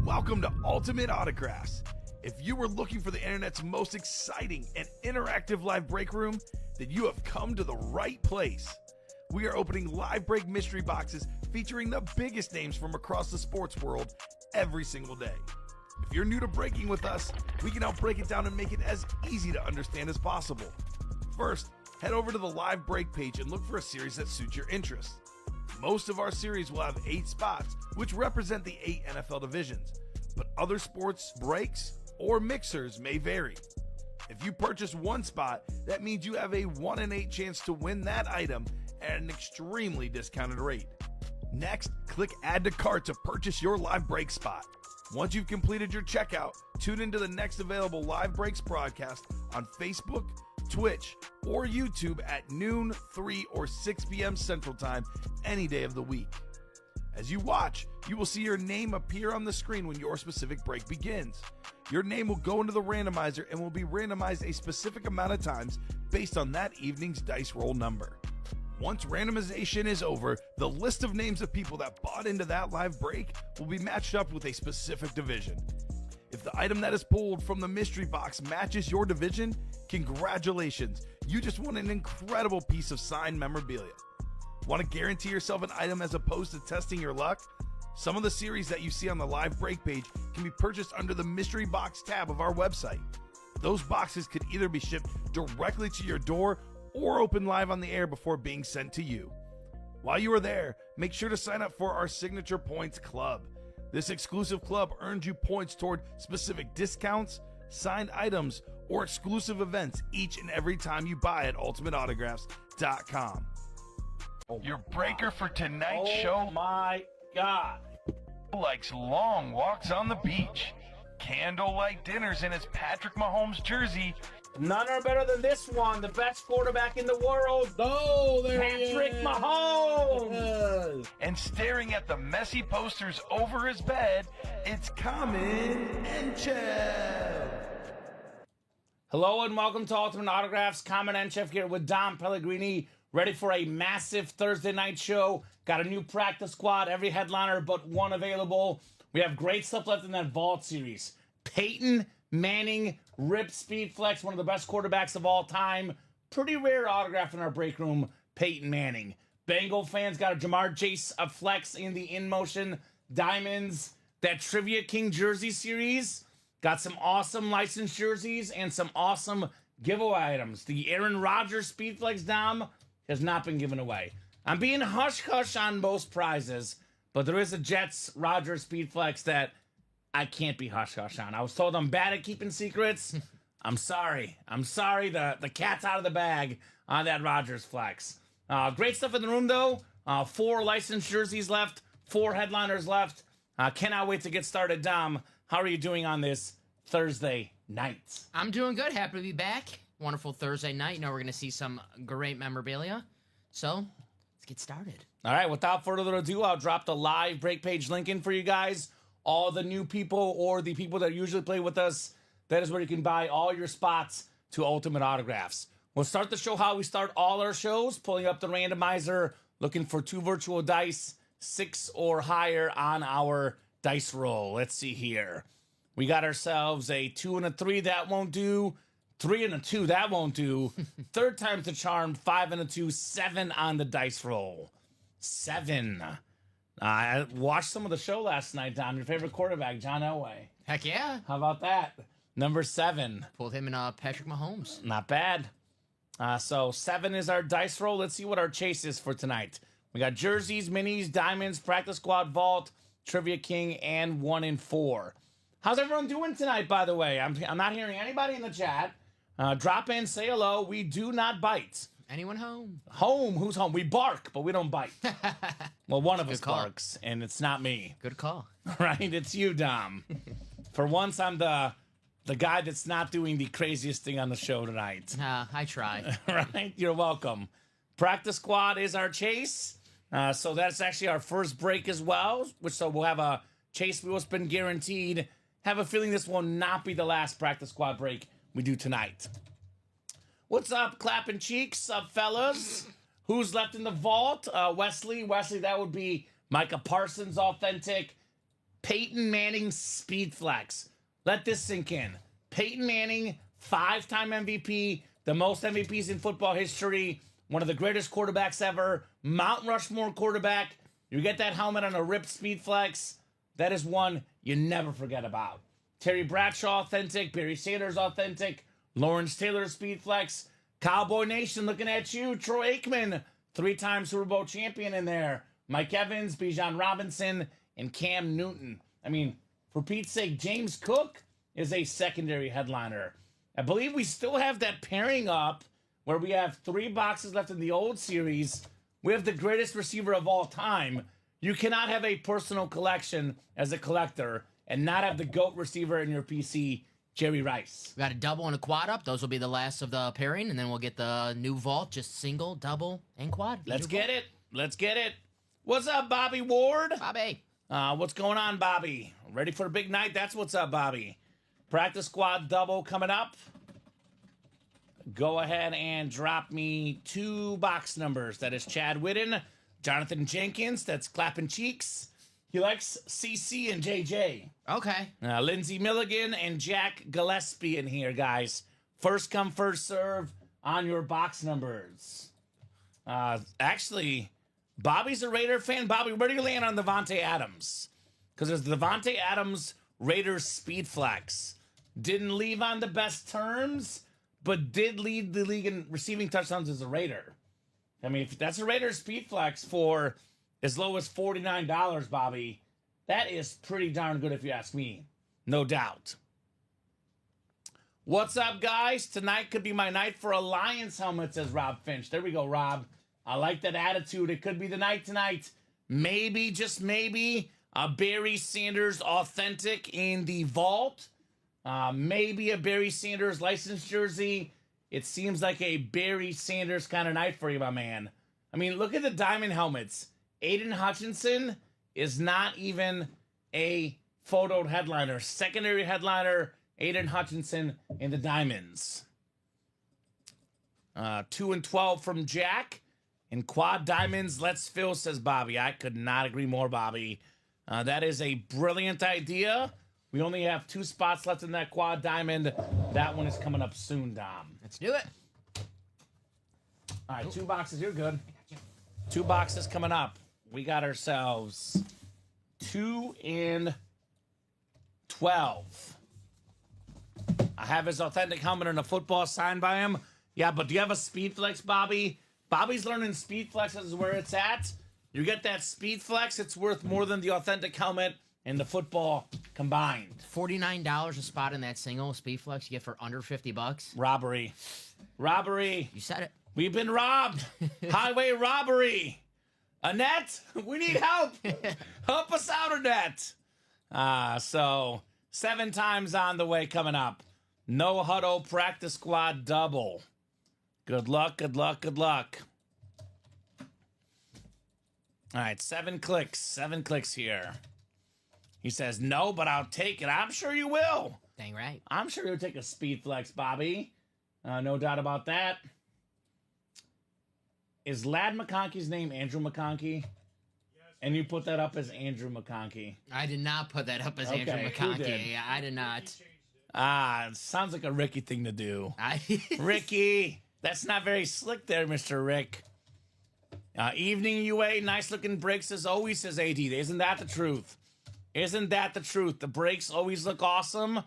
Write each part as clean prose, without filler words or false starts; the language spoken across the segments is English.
Welcome to Ultimate Autographs. If you were looking for the internet's most exciting and interactive live break room, then you have come to the right place. We are opening live break mystery boxes featuring the biggest names from across the sports world every single day. If you're new to breaking with us, we can help break it down and make it as easy to understand as possible. First, head over to the live break page and look for a series that suits your interests. Most of our series will have 8 spots, which represent the 8 NFL divisions, but other sports breaks or mixers may vary. If you purchase one spot, that means you have a 1 in 8 chance to win that item at an extremely discounted rate. Next, click Add to Cart to purchase your live break spot. Once you've completed your checkout, tune into the next available live breaks broadcast on Facebook, Twitch, or YouTube at noon, 3, or 6 p.m. Central Time any day of the week. As you watch, you will see your name appear on the screen when your specific break begins. Your name will go into the randomizer and will be randomized a specific amount of times based on that evening's dice roll number. Once randomization is over, the list of names of people that bought into that live break will be matched up with a specific division. If the item that is pulled from the mystery box matches your division, congratulations, you just won an incredible piece of signed memorabilia. Want to guarantee yourself an item as opposed to testing your luck? Some of the series that you see on the live break page can be purchased under the mystery box tab of our website. Those boxes could either be shipped directly to your door or open live on the air before being sent to you. While you are there, make sure to sign up for our Signature Points Club. This exclusive club earns you points toward specific discounts, signed items, or exclusive events each and every time you buy at ultimateautographs.com. Your breaker for tonight's show. Oh my God. Likes long walks on the beach, candlelight dinners in his Patrick Mahomes jersey, None are better than this one, the best quarterback in the world. Oh, there Patrick he is. Mahomes. and staring at the messy posters over his bed, it's Kamen Entchev. Hello and welcome to Ultimate Autographs. Kamen Entchev here with Dom Pellegrini, ready for a massive Thursday night show. Got a new practice squad, every headliner but one available. We have great stuff left in that Vault series. Peyton Manning, Rip Speed Flex, one of the best quarterbacks of all time. Pretty rare autograph in our break room, Peyton Manning. Bengal fans got a Jamar Chase a flex in the In Motion Diamonds. That Trivia King jersey series got some awesome licensed jerseys and some awesome giveaway items. The Aaron Rodgers Speed Flex Dom has not been given away. I'm being hush-hush on most prizes, but there is a Jets Rodgers Speed Flex that I can't be hush-hush on. I was told I'm bad at keeping secrets. I'm sorry. The cat's out of the bag on that Rodgers flex. Great stuff in the room, though. 4 licensed jerseys left. 4 headliners left. Cannot wait to get started. Dom, how are you doing on this Thursday night? I'm doing good. Happy to be back. Wonderful Thursday night. You know we're going to see some great memorabilia. So, let's get started. All right, without further ado, I'll drop the live break page link in for you guys. All the new people or the people that usually play with us, that is where you can buy all your spots to Ultimate Autographs. We'll start the show how we start all our shows, pulling up the randomizer, looking for 2 virtual dice, 6 or higher on our dice roll. Let's see here. We got ourselves a 2 and a 3, that won't do. 3 and a 2, that won't do. Third time's the charm, 5 and a 2, 7 on the dice roll. 7. I watched some of the show last night, Don. Your favorite quarterback, John Elway. Heck yeah. How about that? Number 7. Pulled him in Patrick Mahomes. Not bad. So 7 is our dice roll. Let's see what our chase is for tonight. We got jerseys, minis, diamonds, practice squad, vault, trivia king, and 1 in 4. How's everyone doing tonight, by the way? I'm not hearing anybody in the chat. Drop in, say hello. We do not bite. Anyone home? Home? Who's home? We bark, but we don't bite. Well, one of us call. barks, and it's not me. Good call. Right? It's you, Dom. For once, I'm the guy that's not doing the craziest thing on the show tonight. I try. Right? You're welcome. Practice squad is our chase. So that's actually our first break as well. So we'll have a chase wheel spin guaranteed. Have a feeling this will not be the last practice squad break we do tonight. What's up, clapping cheeks? Up, fellas? Who's left in the vault? Wesley, that would be Micah Parsons, authentic. Peyton Manning Speed Flex. Let this sink in. Peyton Manning, 5-time MVP, the most MVPs in football history, one of the greatest quarterbacks ever, Mount Rushmore quarterback. You get that helmet on a ripped Speed Flex. That is one you never forget about. Terry Bradshaw, authentic. Barry Sanders, authentic. Lawrence Taylor, Speed Flex. Cowboy Nation, looking at you. Troy Aikman, 3-time Super Bowl champion in there. Mike Evans, Bijan Robinson, and Cam Newton. I mean, for Pete's sake, James Cook is a secondary headliner. I believe we still have that pairing up where we have 3 boxes left in the old series. We have the greatest receiver of all time. You cannot have a personal collection as a collector and not have the GOAT receiver in your PC, Jerry Rice. We got a double and a quad up. Those will be the last of the pairing, and then we'll get the new vault, just single, double, and quad. Let's get it. Let's get it. What's up, Bobby Ward? Bobby. What's going on, Bobby? Ready for a big night? That's what's up, Bobby. Practice squad double coming up. Go ahead and drop me 2 box numbers. That is Chad Whitten, Jonathan Jenkins. That's Clapping Cheeks. He likes CC and JJ. Okay. Lindsey Milligan and Jack Gillespie in here, guys. First come, first serve on your box numbers. Actually, Bobby's a Raider fan. Bobby, where do you land on Devontae Adams? Because there's the Devontae Adams Raiders Speed Flex. Didn't leave on the best terms, but did lead the league in receiving touchdowns as a Raider. I mean, if that's a Raider Speed Flex for as low as $49, Bobby, that is pretty darn good if you ask me. No doubt. What's up, guys? Tonight could be my night for a Lions helmet, says Rob Finch. There we go, Rob. I like that attitude. It could be the night tonight. Maybe, just maybe, a Barry Sanders authentic in the vault. Maybe a Barry Sanders licensed jersey. It seems like a Barry Sanders kind of night for you, my man. I mean, look at the diamond helmets. Aiden Hutchinson is not even a photoed headliner. Secondary headliner, Aiden Hutchinson in the diamonds. 2 and 12 from Jack. In quad diamonds, let's fill, says Bobby. I could not agree more, Bobby. That is a brilliant idea. We only have 2 spots left in that quad diamond. That one is coming up soon, Dom. Let's do it. All right, 2 boxes. You're good. 2 boxes coming up. We got ourselves 2 and 12. I have his authentic helmet and a football signed by him. Yeah, but do you have a Speed Flex, Bobby? Bobby's learning Speed Flex is where it's at. You get that Speed Flex, it's worth more than the authentic helmet and the football combined. $49 a spot in that single Speed Flex you get for under $50. Robbery. Robbery. You said it. We've been robbed. Highway robbery. Annette, we need help. Help us out, Annette. So 7 times on the way coming up. No huddle practice squad double. Good luck, good luck, good luck. All right, 7 clicks. 7 clicks here. He says, no, but I'll take it. I'm sure you will. Dang right. I'm sure you'll take a Speed Flex, Bobby. No doubt about that. Is Lad McConkey's name Andrew McConkey? Yes. And you put that up as Andrew McConkey. I did not put that up as Okay, Andrew who McConkey. did? Yeah, I did not. It sounds like a Ricky thing to do. Ricky, that's not very slick there, Mr. Rick. Evening UA, nice looking brakes as always, says AD. Isn't that the truth? Isn't that the truth? The brakes always look awesome.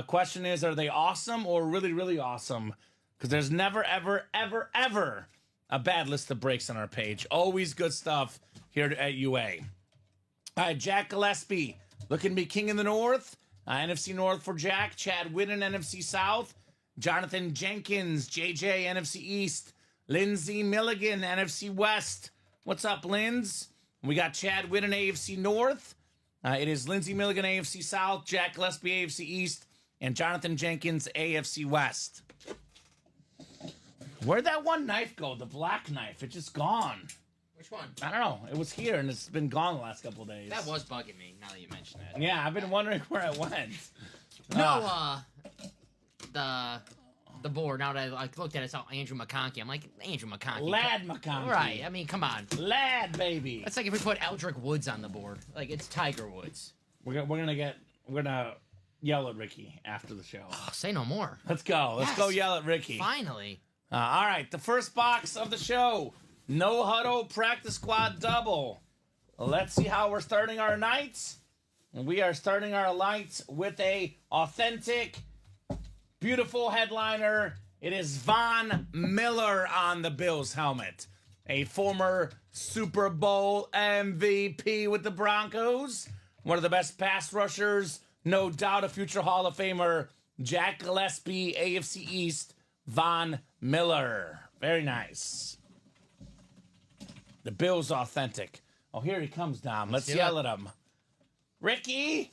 Question is, are they awesome or really, really awesome? Because there's never, ever, ever, ever a bad list of brakes on our page. Always good stuff here at UA. All right, Jack Gillespie looking to be king in the North. NFC North for Jack. Chad Whitten, NFC South. Jonathan Jenkins, JJ, NFC East. Lindsey Milligan, NFC West. What's up, Linz? We got Chad Whitten, AFC North. It is Lindsey Milligan, AFC South. Jack Gillespie, AFC East. And Jonathan Jenkins, AFC West. Where'd that one knife go? The black knife. It's just gone. Which one? I don't know. It was here, and it's been gone the last couple of days. That was bugging me, now that you mention that. Yeah, I've been wondering where it went. No, the board, now that I looked at it, I saw Andrew McConkey. I'm like, Andrew McConkey. Lad McConkey. Right, I mean, come on. Lad, baby. That's like if we put Eldrick Woods on the board. Like, it's Tiger Woods. We're gonna yell at Ricky after the show. Oh, say no more. Let's go. Let's go yell at Ricky. Finally. All right, the first box of the show. No Huddle Practice Squad Double. Let's see how we're starting our nights. We are starting our nights with a authentic, beautiful headliner. It is Von Miller on the Bills helmet. A former Super Bowl MVP with the Broncos. One of the best pass rushers. No doubt a future Hall of Famer. Jack Gillespie, AFC East. Von Miller. Very nice. The Bills authentic. Oh, here he comes, Dom. Let's yell at him. Ricky!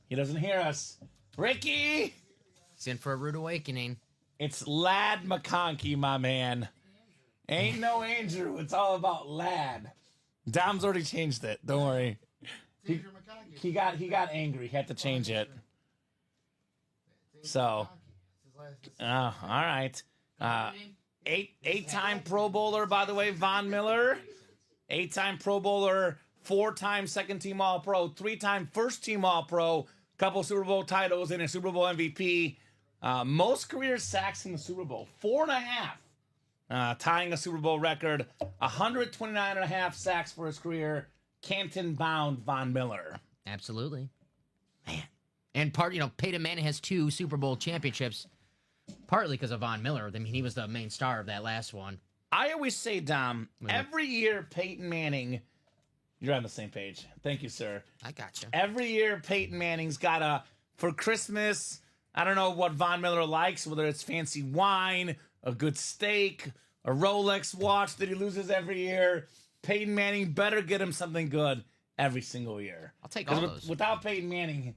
He doesn't hear us. Ricky! He's in for a rude awakening. It's Lad McConkey, my man. Ain't no Andrew. It's all about Lad. Dom's already changed it. Don't worry. He got angry. He had to change it. So, all right. Eight-time Pro Bowler, by the way, Von Miller. 8-time Pro Bowler, 4-time second-team All-Pro, 3-time first-team All-Pro, couple Super Bowl titles, and a Super Bowl MVP. Most career sacks in the Super Bowl, 4.5. Tying a Super Bowl record, 129.5 sacks for his career. Canton-bound Von Miller. Absolutely. Man. And Peyton Manning has 2 Super Bowl championships, partly because of Von Miller. I mean, he was the main star of that last one. I always say, Dom, every year Peyton Manning, you're on the same page. Thank you, sir. I gotcha. Every year Peyton Manning's got for Christmas, I don't know what Von Miller likes, whether it's fancy wine, a good steak, a Rolex watch that he loses every year. Peyton Manning better get him something good every single year. I'll take all those. Without Peyton Manning,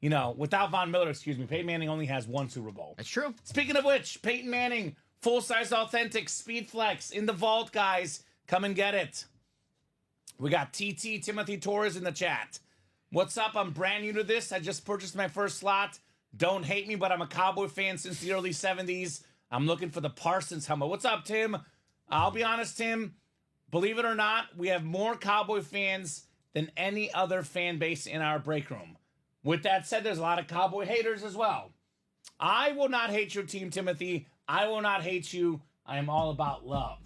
without Von Miller, Peyton Manning only has 1 Super Bowl. That's true. Speaking of which, Peyton Manning, full-size authentic Speed Flex in the vault, guys. Come and get it. We got TT Timothy Torres in the chat. What's up? I'm brand new to this. I just purchased my first slot. Don't hate me, but I'm a Cowboy fan since the early 70s. I'm looking for the Parsons helmet. What's up, Tim? I'll be honest, Tim. Believe it or not, we have more Cowboy fans than any other fan base in our break room. With that said, there's a lot of Cowboy haters as well. I will not hate your team, Timothy. I will not hate you. I am all about love.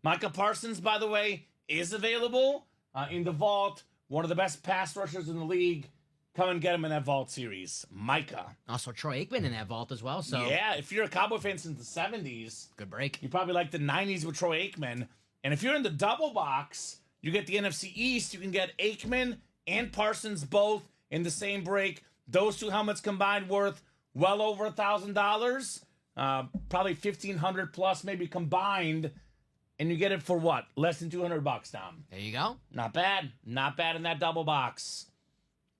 Micah Parsons, by the way, is available in the vault. One of the best pass rushers in the league. Come and get him in that vault series. Micah. Also, Troy Aikman in that vault as well. So yeah, if you're a Cowboy fan since the 70s. Good break. You probably like the 90s with Troy Aikman. And if you're in the double box, you get the NFC East. You can get Aikman and Parsons both in the same break. Those 2 helmets combined worth well over $1,000. Probably $1,500 plus, maybe combined, and you get it for what? Less than $200, Tom. There you go. Not bad. Not bad in that double box.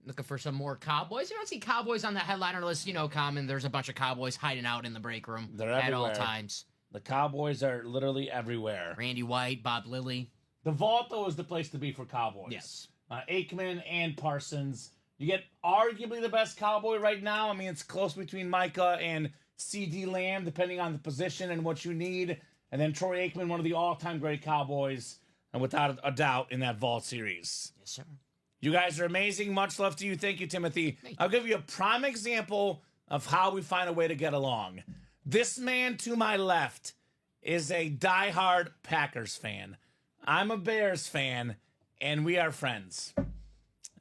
Looking for some more Cowboys. You don't see Cowboys on the headliner list. Common. There's a bunch of Cowboys hiding out in the break room. They're at everywhere. all times. The Cowboys are literally everywhere. Randy White, Bob Lilly. The vault, though, is the place to be for Cowboys. Yes. Aikman and Parsons. You get arguably the best Cowboy right now. I mean, it's close between Micah and C.D. Lamb, depending on the position and what you need. And then Troy Aikman, one of the all-time great Cowboys, and without a doubt in that vault series. Yes, sir. You guys are amazing. Much love to you. Thank you, Timothy. I'll give you a prime example of how we find a way to get along. This man to my left is a diehard Packers fan. I'm a Bears fan, and we are friends.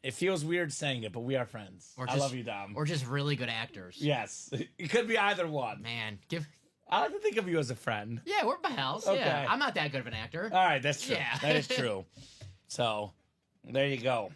It feels weird saying it, but we are friends. I love you, Dom. Or just really good actors. Yes. It could be either one. Man, I like to think of you as a friend. Yeah, we're pals. Okay. Yeah, I'm not that good of an actor. All right, that's true. Yeah. That is true. So, there you go.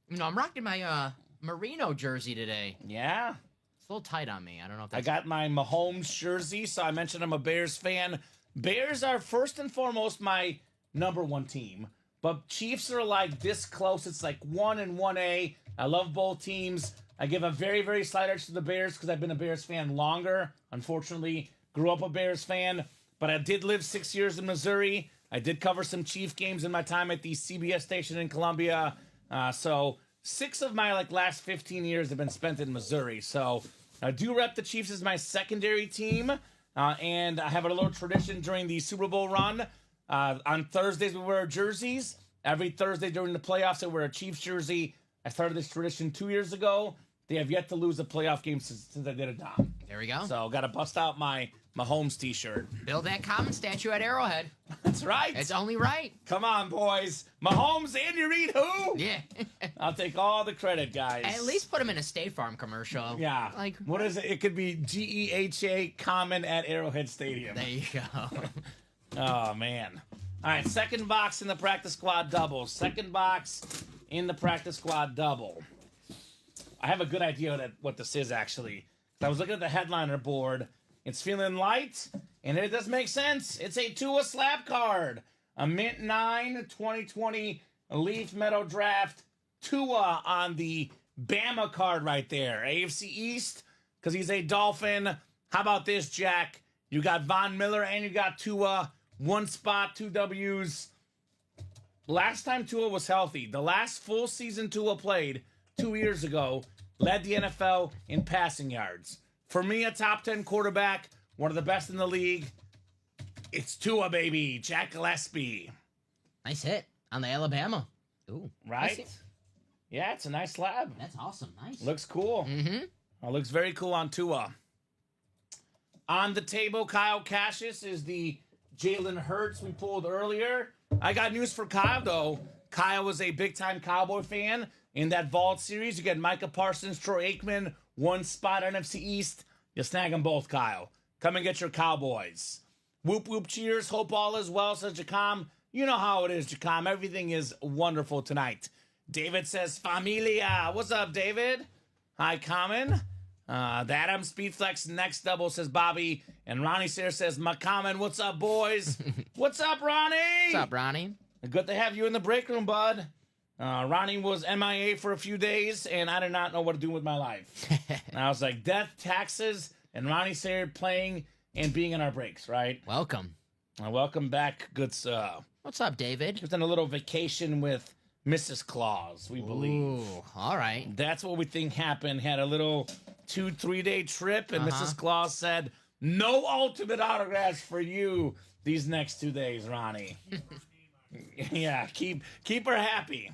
I'm rocking my Merino jersey today. Yeah. It's a little tight on me. I don't know if that's... I got my Mahomes jersey, so I mentioned I'm a Bears fan. Bears are first and foremost my number 1 team. But Chiefs are like this close. It's like 1 and 1A. I love both teams. I give a very, very slight edge to the Bears because I've been a Bears fan longer. Unfortunately, grew up a Bears fan. But I did live 6 years in Missouri. I did cover some Chief games in my time at the CBS station in Columbia. So 6 of my last 15 years have been spent in Missouri. So I do rep the Chiefs as my secondary team. And I have a little tradition during the Super Bowl run. On Thursdays, we wear jerseys. Every Thursday during the playoffs, I wear a Chiefs jersey. I started this tradition 2 years ago. They have yet to lose a playoff game since I did it, Dom. There we go. So got to bust out my Mahomes t-shirt. Build that Kamen statue at Arrowhead. That's right. It's only right. Come on, boys. Mahomes and you read who? Yeah. I'll take all the credit, guys. At least put him in a State Farm commercial. Yeah. Like, what is it? It could be GEHA Kamen at Arrowhead Stadium. there you go. Oh, man. All right, second box in the practice squad double. Second box in the practice squad double. I have a good idea what this is, actually. I was looking at the headliner board. It's feeling light, and it does make sense. It's a Tua slap card. A Mint 9 2020 Leaf Meadow Draft. Tua on the Bama card right there. AFC East, because he's a Dolphin. How about this, Jack? You got Von Miller and you got Tua. One spot, 2 W's. Last time Tua was healthy, the last full season Tua played 2 years ago, led the NFL in passing yards. For me, a top 10 quarterback, one of the best in the league. It's Tua, baby. Jack Gillespie. Nice hit on the Alabama. Ooh. Right? Nice. Yeah, it's a nice slab. That's awesome. Nice. Looks cool. Mm-hmm. Looks very cool on Tua. On the table, Kyle Cassius is the Jalen Hurts we pulled earlier. I got news for Kyle, though. Kyle was a big-time Cowboy fan. In that Vault series, you get Micah Parsons, Troy Aikman, one spot NFC East. You snag them both, Kyle. Come and get your Cowboys. Whoop, whoop, cheers. Hope all is well, says Jacom. You know how it is, Jacom. Everything is wonderful tonight. David says, Familia. What's up, David? Hi, Kamen. The Adam Speedflex next double, says Bobby. And Ronnie Sayre says, my Kamen, what's up, boys? What's up, Ronnie? What's up, Ronnie? Good to have you in the break room, bud. Ronnie was MIA for a few days, and I did not know what to do with my life. And I was like, death, taxes, and Ronnie Sayre playing and being in our breaks, right? Welcome. Welcome back, good sir. What's up, David? Just on a little vacation with Mrs. Claus, we believe. Ooh, all right. That's what we think happened. Had a little 2-3 day trip, and Mrs. Claus said, no ultimate autographs for you these next 2 days, Ronnie. Yeah, keep her happy.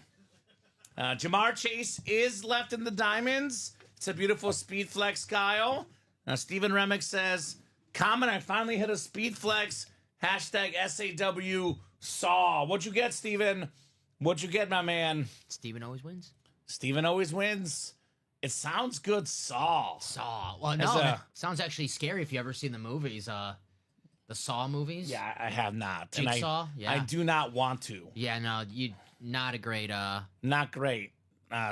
Jamar Chase is left in the diamonds. It's a beautiful speed flex, Kyle. Steven Remick says, Kamen, I finally hit a speed flex. Hashtag SAW saw. What'd you get, Steven? What'd you get, my man? Steven always wins. Steven always wins. It sounds good, Saw. Saw. Well, no, it sounds actually scary if you ever seen the movies. The Saw movies. Yeah, I have not. Jigsaw? Yeah. I do not want to. Yeah, no, not a great. Not great.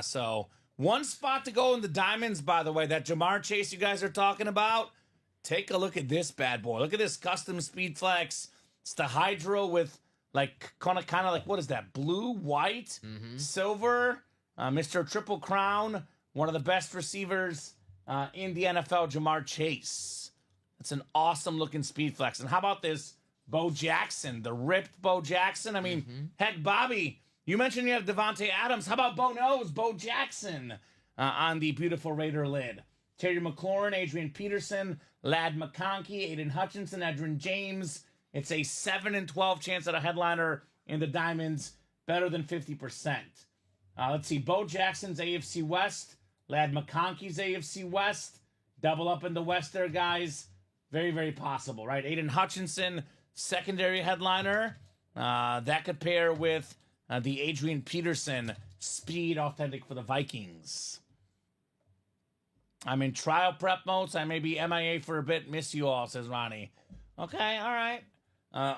So one spot to go in the diamonds, by the way, that Jamar Chase you guys are talking about. Take a look at this bad boy. Look at this custom speed flex. It's the Hydro with like kind of like, what is that? Blue, white, silver. Mr. Triple Crown, one of the best receivers in the NFL, Jamar Chase. It's an awesome looking speed flex. And how about this Bo Jackson, the ripped Bo Jackson? I mean, heck, Bobby, you mentioned you have Devontae Adams. How about Bo Knows, Bo Jackson on the beautiful Raider lid? Terry McLaurin, Adrian Peterson, Lad McConkey, Aiden Hutchinson, Edrin James. It's a 7-12 chance at a headliner in the diamonds, better than 50%. Let's see, Bo Jackson's AFC West, Lad McConkey's AFC West. Double up in the West there, guys. Very, very possible, right? Aiden Hutchinson, secondary headliner. That could pair with the Adrian Peterson speed authentic for the Vikings. I'm in trial prep mode, so I may be MIA for a bit. Miss you all, says Ronnie. Okay, all right.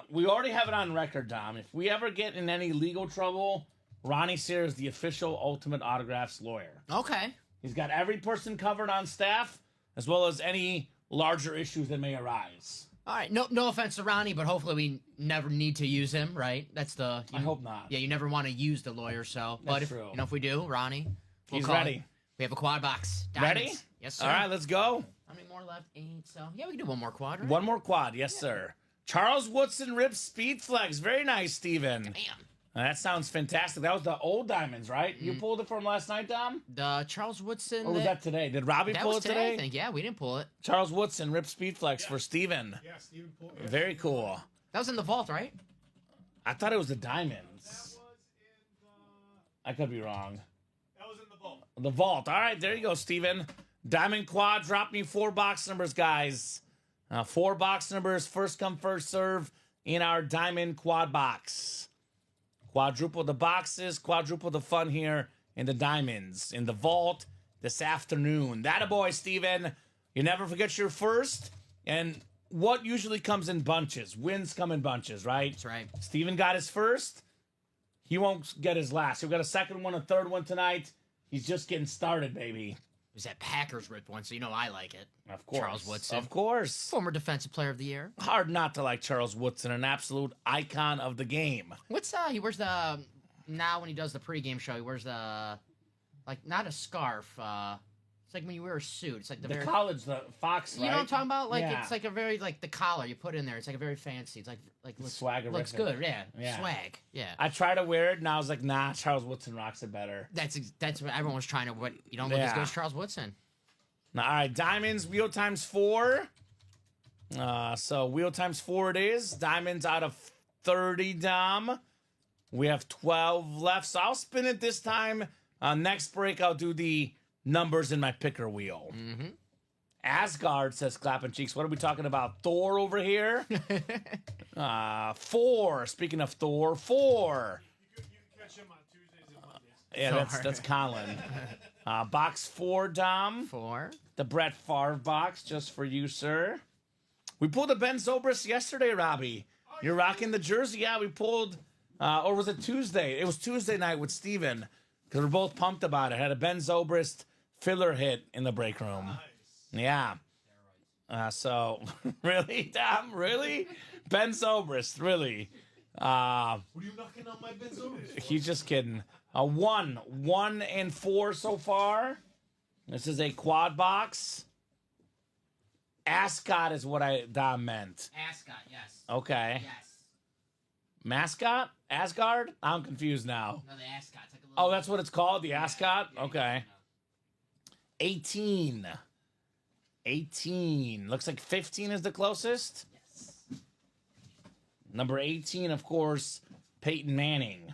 We already have it on record, Dom. If we ever get in any legal trouble, Ronnie Sayre is the official Ultimate Autographs lawyer. Okay. He's got every person covered on staff, as well as any larger issues that may arise. All right. No offense to Ronnie, but hopefully we never need to use him, right? That's the. I hope not. Yeah, you never want to use the lawyer, so. That's but true. If we do, Ronnie, He's ready. We have a quad box. Ready? Diamonds. Yes, sir. All right, let's go. How many more left? 8. So yeah, we can do one more quad. Right? One more quad, yes, sir. Charles Woodson rips speed flex. Very nice, Steven. Damn. That sounds fantastic. That was the old diamonds, right? You pulled it from last night, Dom? The Charles Woodson. Or was that today? Did Robbie pull it today? I think. Yeah, we didn't pull it. Charles Woodson ripped speed flex for Steven. Yeah, Steven pulled it. Very cool. That was in the vault, right? I thought it was the diamonds. That was in the. I could be wrong. That was in the vault. The vault. All right, there you go, Steven. Diamond Quad, drop me 4 box numbers, guys. 4 box numbers, first come, first serve in our Diamond Quad box. Quadruple the boxes, quadruple the fun here in the diamonds, in the vault this afternoon. That a boy, Steven. You never forget your first. And what usually comes in bunches? Wins come in bunches, right? That's right. Steven got his first. He won't get his last. He'll get a second one, a third one tonight. He's just getting started, baby. It was that Packers ripped one, so you know I like it. Of course. Charles Woodson. Of course. Former Defensive Player of the Year. Hard not to like Charles Woodson, an absolute icon of the game. What's he wears the now when he does the pregame show, he wears the like not a scarf, it's like when you wear a suit. It's like the very college, the Fox, right? You know what I'm talking about? Like Yeah. it's like a very like the collar you put in there. It's like a very fancy. It's like Swagger. looks good. Yeah. Swag. Yeah. I tried to wear it, and I was like, nah, Charles Woodson rocks it better. That's what everyone was trying to. What you don't look as good as Charles Woodson. Now, all right, diamonds, wheel times 4. So wheel times 4 it is. Diamonds out of 30, Dom. We have 12 left, so I'll spin it this time. Next break, I'll do the numbers in my picker wheel. Mm-hmm. Asgard says clapping cheeks. What are we talking about? Thor over here? 4. Speaking of Thor, 4. You can catch him on Tuesdays and Mondays. Yeah, that's Colin. Box 4, Dom. 4. The Brett Favre box, just for you, sir. We pulled a Ben Zobrist yesterday, Robbie. You're rocking the jersey. Yeah, we pulled, or was it Tuesday? It was Tuesday night with Steven, because we're both pumped about it. Had a Ben Zobrist filler hit in the break room. Nice. Yeah. So, really, Dom? Really? Ben Zobrist, really? What are you knocking on my Benz over? He's just kidding. 1 and 4 so far. This is a quad box. Ascot is what Dom meant. Ascot, yes. Okay. Yes. Mascot? Asgard? I'm confused now. No, the ascot's like a little. Oh, that's what it's called? The ascot? Yeah, Okay. 18. 18. Looks like 15 is the closest. Yes. Number 18, of course, Peyton Manning.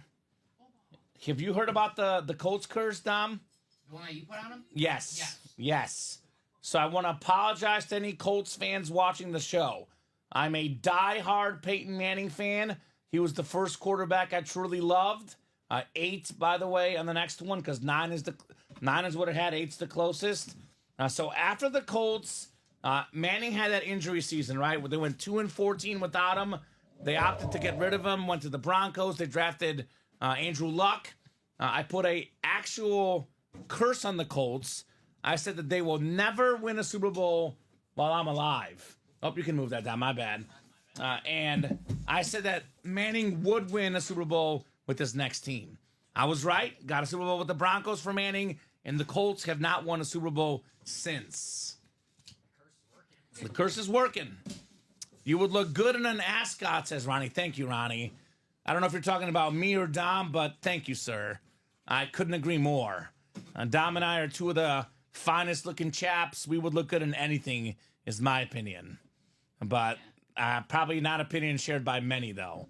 Have you heard about the Colts curse, Dom? The one that you put on him? Yes. Yes. Yes. So I want to apologize to any Colts fans watching the show. I'm a diehard Peyton Manning fan. He was the first quarterback I truly loved. 8, by the way, on the next one, because 9 is what it had. 8's the closest. So after the Colts, Manning had that injury season, right? Where they went 2-14 without him. They opted to get rid of him. Went to the Broncos. They drafted Andrew Luck. I put a actual curse on the Colts. I said that they will never win a Super Bowl while I'm alive. Oh, you can move that down. My bad. And I said that Manning would win a Super Bowl with this next team. I was right. Got a Super Bowl with the Broncos for Manning, and the Colts have not won a Super Bowl since. The curse is working. You would look good in an ascot, says Ronnie. Thank you, Ronnie. I don't know if you're talking about me or Dom, but thank you, sir. I couldn't agree more. Dom and I are two of the finest looking chaps. We would look good in anything, is my opinion. But probably not opinion shared by many, though.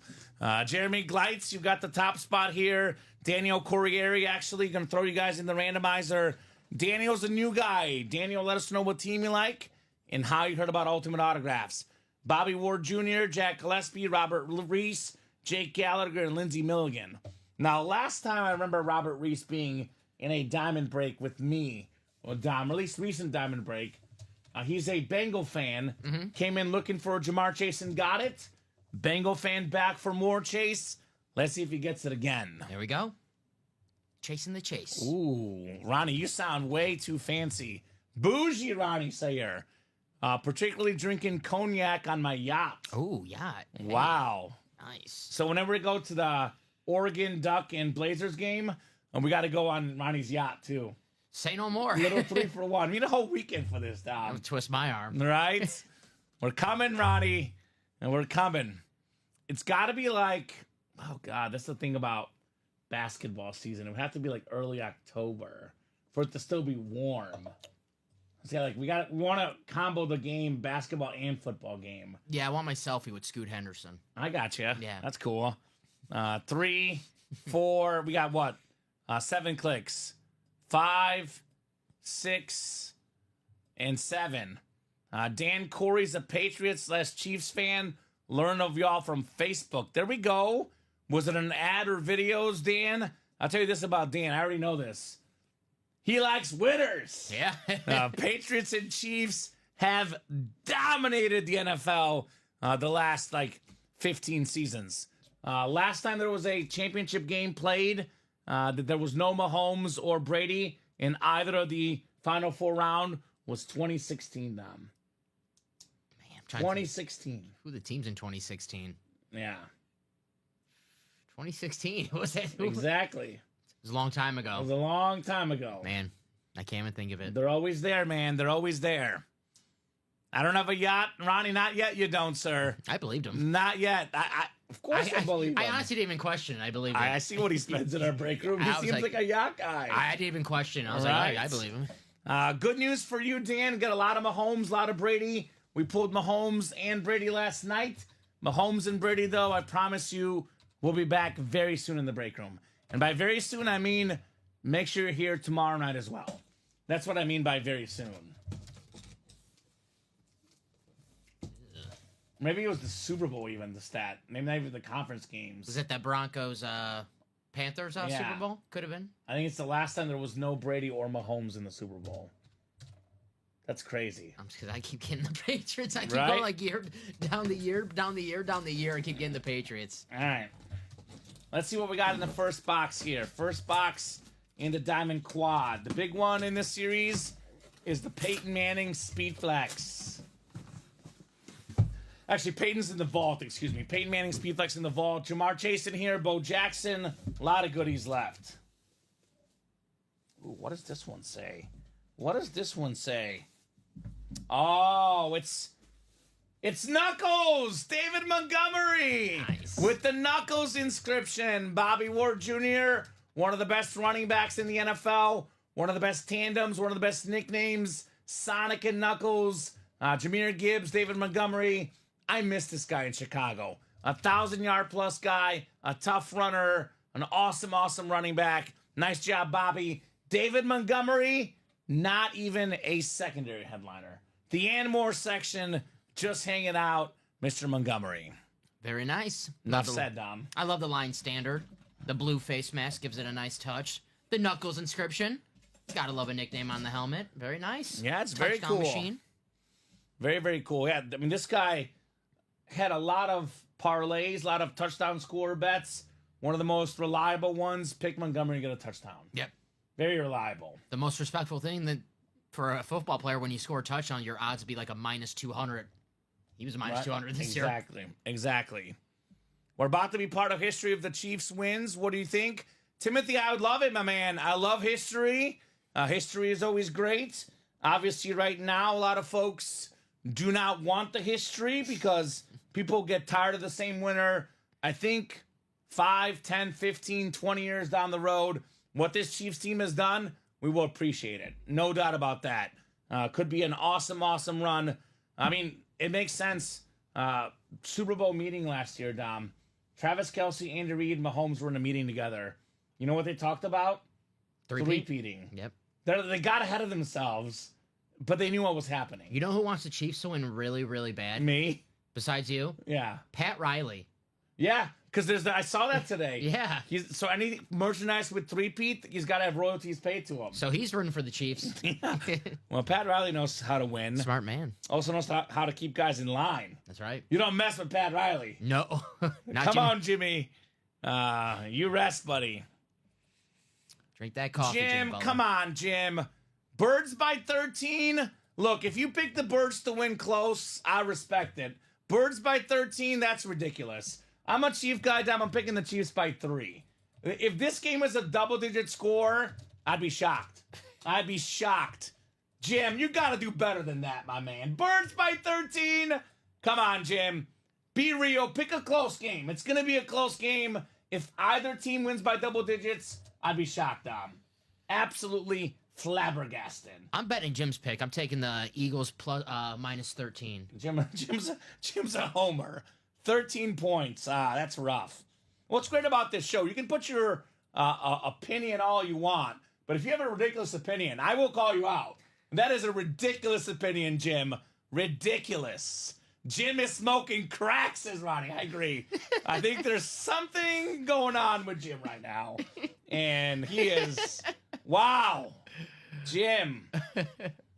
Jeremy Gleitz, you've got the top spot here. Daniel Corriere, actually, going to throw you guys in the randomizer. Daniel's a new guy. Daniel, let us know what team you like and how you heard about Ultimate Autographs. Bobby Ward Jr., Jack Gillespie, Robert Reese, Jake Gallagher, and Lindsey Milligan. Now, last time I remember Robert Reese being in a diamond break with me, or Dom, at least recent diamond break. He's a Bengal fan. Came in looking for Jamar Chase and got it. Bengal fan back for more Chase. Let's see if he gets it again. There we go. Chasing the chase. Ooh, Ronnie, you sound way too fancy. Bougie, Ronnie Sayer. Particularly drinking cognac on my yacht. Oh, yacht. Hey, Wow. nice. So whenever we go to the Oregon Duck and Blazers game, and we got to go on Ronnie's yacht, too. Say no more. Little 3-for-1. We need a whole weekend for this, I'll Dom. twist my arm. Right? We're coming, Ronnie. And we're coming. It's got to be like, oh, God, that's the thing about basketball season. It would have to be like early October for it to still be warm. See, like we want to combo the game, basketball and football game. Yeah, I want my selfie with Scoot Henderson. I got you. Yeah. That's cool. 3, 4, we got what? 7 clicks. 5, 6, and 7. Dan Corey's a Patriots/Chiefs fan. Learn of y'all from Facebook. There we go. Was it an ad or videos, Dan? I'll tell you this about Dan. I already know this. He likes winners. Yeah. Patriots and Chiefs have dominated the NFL the last 15 seasons. Last time there was a championship game played, there was no Mahomes or Brady in either of the Final Four round was 2016. Man, I'm trying 2016. to think who the teams in 2016? Yeah, 2016 was it? exactly. It was a long time It ago. was a long time ago. Man, I can't even think of it. They're always there, man. They're always there. I don't have a yacht, Ronnie. Not yet. You don't, sir. I believed him. Not yet. Of course I believe I him. honestly didn't even question it. I believed him. I see what he spends in our break room. He I was seems like like- a yacht guy. I didn't even question it. I was Right. like, I believe him. Good news for you, Dan. Got a lot of Mahomes, a lot of Brady. We pulled Mahomes and Brady last night. Mahomes and Brady, though, I promise you, we'll be back very soon in the break room. And by very soon, I mean make sure you're here tomorrow night as well. That's what I mean by very soon. Maybe it was the Super Bowl, even the stat. Maybe not even the conference games. Was it that Broncos Panthers Yeah. Super Bowl? Could have been. I think it's the last time there was no Brady or Mahomes in the Super Bowl. That's crazy. Because I keep getting the Patriots. I keep Right? going year down the year. I keep getting the Patriots. All right. Let's see what we got in the first box here. First box in the Diamond Quad. The big one in this series is the Peyton Manning Speed Flex. Actually, Peyton's in the vault, excuse me. Peyton Manning Speed Flex in the vault. Jamar Chase in here. Bo Jackson. A lot of goodies left. Ooh, what does this one say? What does this one say? Oh, it's Knuckles! David Montgomery! Nice. With the Knuckles inscription. Bobby Ward Jr., one of the best running backs in the NFL. One of the best tandems, one of the best nicknames. Sonic and Knuckles. Jahmyr Gibbs, David Montgomery. I miss this guy in Chicago. 1,000-yard plus guy, a tough runner, an awesome, awesome running back. Nice job, Bobby. David Montgomery, not even a secondary headliner. The Anmore section, just hanging out, Mr. Montgomery. Very nice. Enough said, Dom. I love the line standard. The blue face mask gives it a nice touch. The Knuckles inscription. Gotta love a nickname on the helmet. Very nice. Yeah, it's very Touchdown cool. Machine. Very, very cool. Yeah, I mean, this guy had a lot of parlays, a lot of touchdown scorer bets. One of the most reliable ones, pick Montgomery to get a touchdown. Yep. Very reliable. The most respectful thing that for a football player, when you score a touchdown, your odds would be like a minus 200. He was a minus 200 this year. Exactly. We're about to be part of history of the Chiefs wins. What do you think? Timothy, I would love it, my man. I love history. History is always great. Obviously, right now, a lot of folks do not want the history because people get tired of the same winner. I think 5, 10, 15, 20 years down the road, what this Chiefs team has done, we will appreciate it. No doubt about that. Could be an awesome, awesome run. I mean, it makes sense. Super Bowl meeting last year, Dom. Travis Kelce, Andy Reid, Mahomes were in a meeting together. You know what they talked about? Three-peating. Yep. They got ahead of themselves, but they knew what was happening. You know who wants the Chiefs to win really, really bad? Me? Besides you? Yeah. Pat Riley. Yeah, because I saw that today. Yeah. So any merchandise with three-peat, he's got to have royalties paid to him. So he's rooting for the Chiefs. Well, Pat Riley knows how to win. Smart man. Also knows how to keep guys in line. That's right. You don't mess with Pat Riley. No. Not Come Jimmy. on, Jimmy. You rest, buddy. Drink that coffee, Jim, Butler. come on, Jim. Birds by 13. Look, if you pick the Birds to win close, I respect it. Birds by 13, that's ridiculous. I'm a Chief guy, Dom. I'm picking the Chiefs by 3. If this game was a double-digit score, I'd be shocked. I'd be shocked. Jim, you got to do better than that, my man. Birds by 13. Come on, Jim. Be real. Pick a close game. It's going to be a close game. If either team wins by double digits, I'd be shocked, Dom. Absolutely flabbergasted. I'm betting Jim's pick. I'm taking the Eagles plus minus 13. Jim's a homer. 13 points. That's rough. What's great about this show, you can put your opinion all you want, But if you have a ridiculous opinion, I will call you out. That is a ridiculous opinion, Jim. Ridiculous. Jim is smoking crack, says Ronnie. I agree. I think there's something going on with Jim right now. And he is, wow. Jim.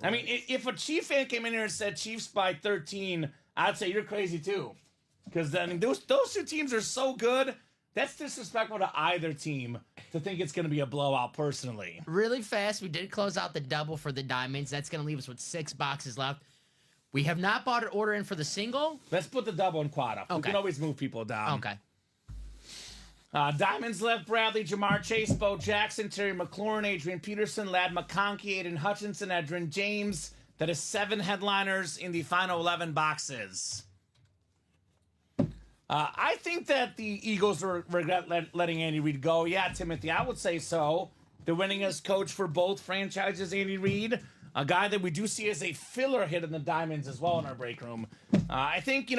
I mean, if a Chief fan came in here and said Chiefs by 13, I'd say you're crazy too. Because I mean, those two teams are so good. That's disrespectful to either team to think it's going to be a blowout, personally. Really fast, we did close out the double for the Diamonds. That's going to leave us with 6 boxes left. We have not bought an order in for the single. Let's put the double and quad up. Okay. We can always move people down. Okay. Diamonds left Bradley, Jamar Chase, Bo Jackson, Terry McLaurin, Adrian Peterson, Lad McConkey, Aiden Hutchinson, Edrin James. That is 7 headliners in the final 11 boxes. I think that the Eagles regret letting Andy Reid go. Yeah, Timothy, I would say so. The winningest coach for both franchises, Andy Reid. A guy that we do see as a filler hit in the Diamonds as well in our break room. I think,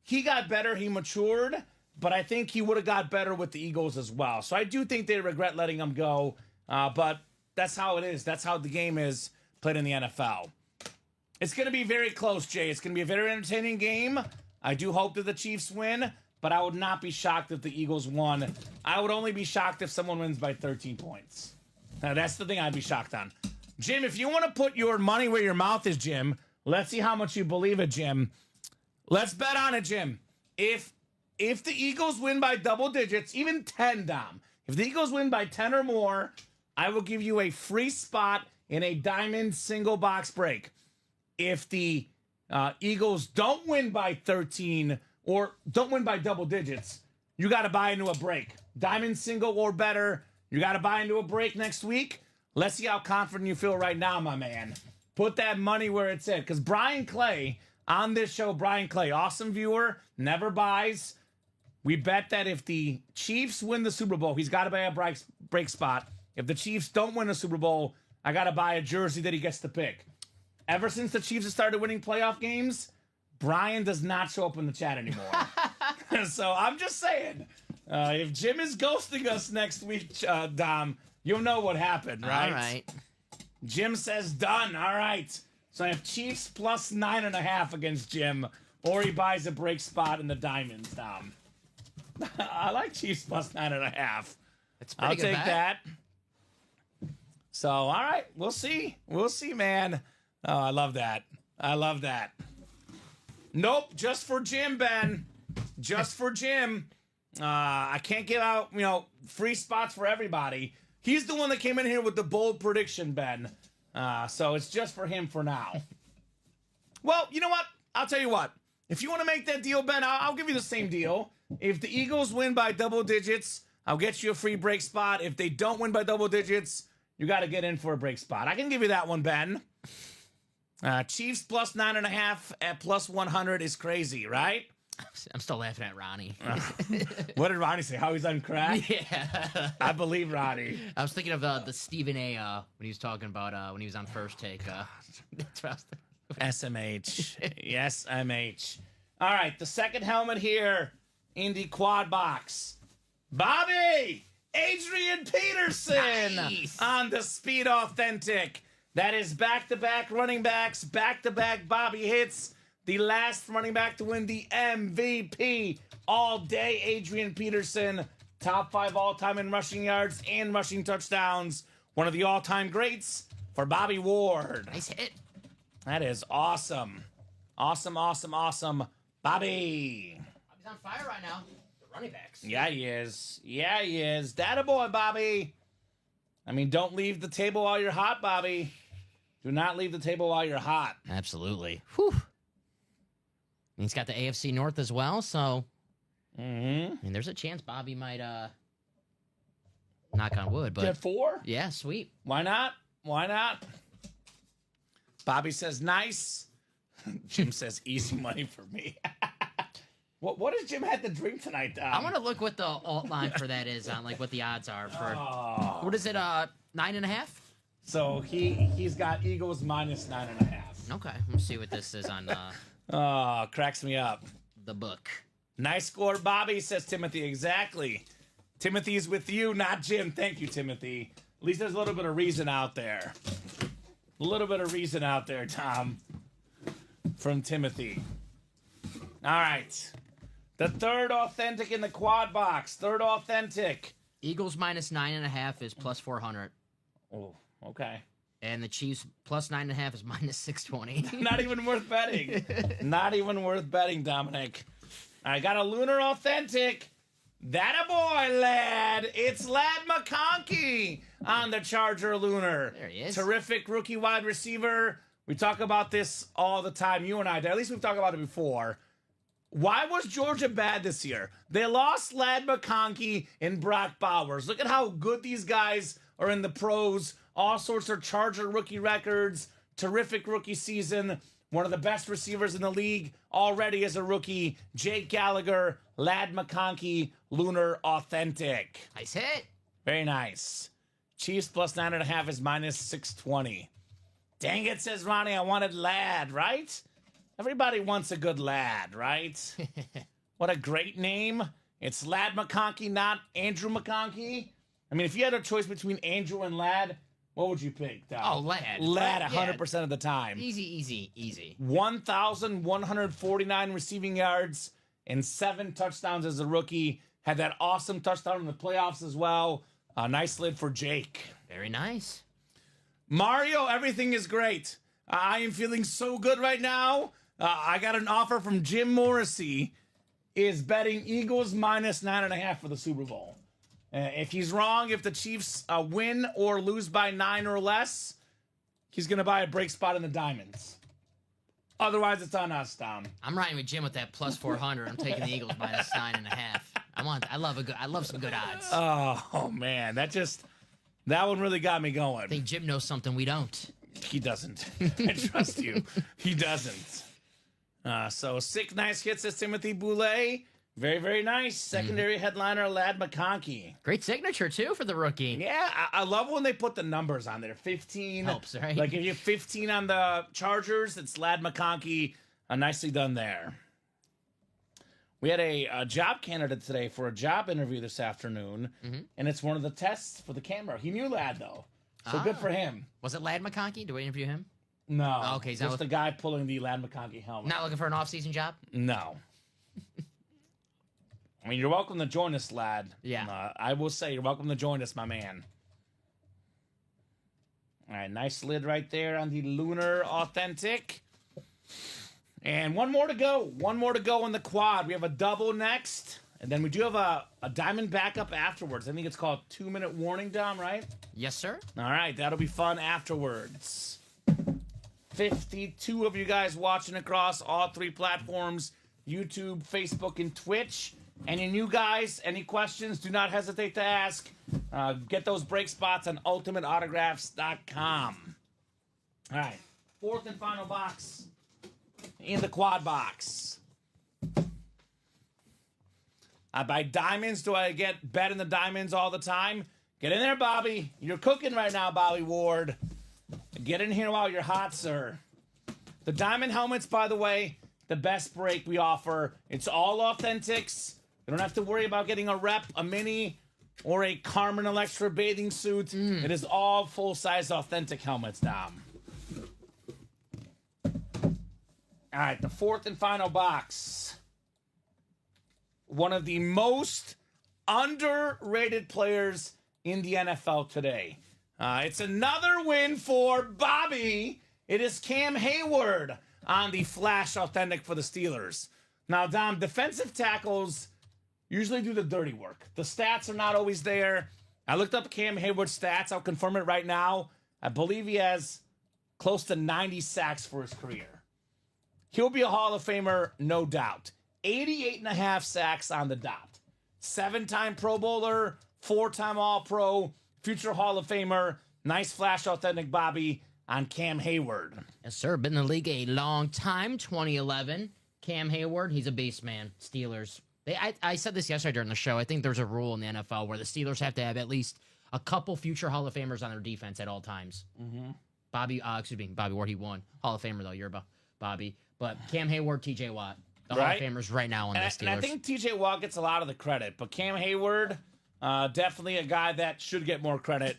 he got better. He matured. But I think he would have got better with the Eagles as well. So I do think they regret letting him go. But that's how it is. That's how the game is played in the NFL. It's going to be very close, Jay. It's going to be a very entertaining game. I do hope that the Chiefs win, but I would not be shocked if the Eagles won. I would only be shocked if someone wins by 13 points. Now, that's the thing I'd be shocked on. Jim, if you want to put your money where your mouth is, Jim, let's see how much you believe it, Jim. Let's bet on it, Jim. If the Eagles win by double digits, even 10, Dom, if the Eagles win by 10 or more, I will give you a free spot in a diamond single box break. If the Eagles don't win by 13 or don't win by double digits, you got to buy into a break. Diamond single or better, you got to buy into a break next week. Let's see how confident you feel right now, my man. Put that money where it's at. Because Brian Clay, on this show, Brian Clay, awesome viewer, never buys. We bet that if the Chiefs win the Super Bowl, he's got to buy a break spot. If the Chiefs don't win the Super Bowl, I got to buy a jersey that he gets to pick. Ever since the Chiefs have started winning playoff games, Brian does not show up in the chat anymore. So I'm just saying, if Jim is ghosting us next week, Dom, you'll know what happened, right? All right. Jim says done. All right. So I have Chiefs plus 9.5 against Jim, or he buys a break spot in the Diamonds, Dom. I like Chiefs plus 9.5. That's I'll pretty good take bet. that. So, all right. We'll see. We'll see, man. Oh, I love that. I love that. Nope. Just for Jim, Ben. Just for Jim. I can't give out, free spots for everybody. He's the one that came in here with the bold prediction, Ben. So it's just for him for now. Well, you know what? I'll tell you what. If you want to make that deal, Ben, I'll give you the same deal. If the Eagles win by double digits, I'll get you a free break spot. If they don't win by double digits, you got to get in for a break spot. I can give you that one, Ben. Chiefs plus 9.5 at plus 100 is crazy, right? I'm still laughing at Ronnie. What did Ronnie say? How he's on crack? Yeah. I believe Ronnie. I was thinking of the Stephen A. When he was talking about when he was on First Take. That's what I was thinking. SMH. Yes, MH. All right, the second helmet here in the quad box. Bobby! Adrian Peterson Nice. On the Speed Authentic. That is back-to-back running backs, back-to-back Bobby hits. The last running back to win the MVP all day, Adrian Peterson. Top 5 all-time in rushing yards and rushing touchdowns. One of the all-time greats for Bobby Ward. Nice hit. That is awesome. Awesome, awesome, awesome. Bobby. Bobby's on fire right now. The running backs. Yeah, he is. Yeah, he is. Data boy, Bobby. I mean, don't leave the table while you're hot, Bobby. Do not leave the table while you're hot. Absolutely. Whew. And he's got the AFC North as well, so I mean, there's a chance Bobby might knock on wood, but Get 4? yeah, sweet. Why not? Why not? Bobby says nice. Jim says easy money for me. What does Jim have to drink tonight, Dom? I want to look what the alt line for that is on, like what the odds are for. Oh. What is it? 9.5. So he's got Eagles minus 9.5. Okay, let's see what this is on Oh, cracks me up. the book. Nice score, Bobby, says Timothy. Exactly. Timothy's with you, not Jim. Thank you, Timothy. At least there's a little bit of reason out there. A little bit of reason out there, Tom, from Timothy. All right. The third authentic in the quad box. Third authentic. Eagles minus 9.5 is plus 400. Oh, okay. And the Chiefs plus 9.5 is minus 620. Not even worth betting. Not even worth betting, Dominic. I got a Lunar authentic. That a boy, lad. It's Lad McConkey on the Charger Lunar. There he is. Terrific rookie wide receiver. We talk about this all the time, you and I. At least we've talked about it before. Why was Georgia bad this year? They lost Lad McConkey and Brock Bowers. Look at how good these guys are in the pros. All sorts of Charger rookie records. Terrific rookie season. One of the best receivers in the league already as a rookie. Jake Gallagher, Lad McConkey, Lunar authentic. Nice hit. Very nice. Chiefs plus 9.5 is minus 620. Dang it, says Ronnie. I wanted Lad, right? Everybody wants a good lad, right? What a great name. It's Lad McConkey, not Andrew McConkey. I mean, if you had a choice between Andrew and Lad, what would you pick, Tom? Oh, Lad. Lad 100% of the time. Easy. 1,149 receiving yards and 7 touchdowns as a rookie. Had that awesome touchdown in the playoffs as well. A nice lid for Jake. Very nice. Mario, everything is great. I am feeling so good right now. I got an offer from Jim Morrissey. Is betting Eagles minus 9.5 for the Super Bowl. If he's wrong, if the Chiefs win or lose by 9 or less, he's going to buy a break spot in the Diamonds. Otherwise, it's on us, Tom. I'm riding with Jim with that plus 400. I'm taking the Eagles minus 9.5. I love some good odds. Oh man, that one really got me going. I think Jim knows something we don't. He doesn't. I trust you. He doesn't. So 6 nice hits as Timothy Boulay. Very, very nice. Secondary headliner, Lad McConkey. Great signature, too, for the rookie. Yeah, I love when they put the numbers on there. 15. Helps, right? Like if you have 15 on the Chargers, it's Lad McConkey. Nicely done there. We had a job candidate today for a job interview this afternoon, and it's one of the tests for the camera. He knew Lad, though, so good for him. Was it Lad McConkey? Did we interview him? No. Oh, okay, just the guy pulling the Lad McConkey helmet. Not looking for an off-season job? No. I mean, you're welcome to join us, Lad. Yeah. I will say you're welcome to join us, my man. All right, nice lid right there on the Lunar Authentic. And one more to go. One more to go on the quad. We have a double next. And then we do have a diamond backup afterwards. I think it's called 2-minute warning, Dom, right? Yes, sir. All right, that'll be fun afterwards. 52 of you guys watching across all 3 platforms, YouTube, Facebook, and Twitch. Any new guys, any questions, do not hesitate to ask. Get those break spots on ultimateautographs.com. All right, 4th and final box in the quad box. I buy diamonds. Do I get bet in the diamonds all the time? Get in there, Bobby. You're cooking right now, Bobby Ward. Get in here while you're hot, sir. The diamond helmets, by the way, the best break we offer. It's all authentics. You don't have to worry about getting a rep, a mini, or a Carmen Electra bathing suit. It is all full-size authentic helmets, Dom. All right, the 4th and final box. One of the most underrated players in the NFL today. It's another win for Bobby. It is Cam Hayward on the Flash Authentic for the Steelers. Now, Dom, defensive tackles usually do the dirty work. The stats are not always there. I looked up Cam Hayward's stats. I'll confirm it right now. I believe he has close to 90 sacks for his career. He'll be a Hall of Famer, no doubt. 88.5 sacks on the dot. 7-time Pro Bowler, 4-time All-Pro, future Hall of Famer. Nice Flash Authentic Bobby on Cam Hayward. Yes, sir. Been in the league a long time, 2011. Cam Hayward, he's a beast, man. Steelers. I said this yesterday during the show. I think there's a rule in the NFL where the Steelers have to have at least a couple future Hall of Famers on their defense at all times. Bobby Ward, he won. Hall of Famer, though. You're Bobby. But Cam Hayward, TJ Watt. The Hall of Famers right now on the Steelers. And I think TJ Watt gets a lot of the credit. But Cam Hayward, definitely a guy that should get more credit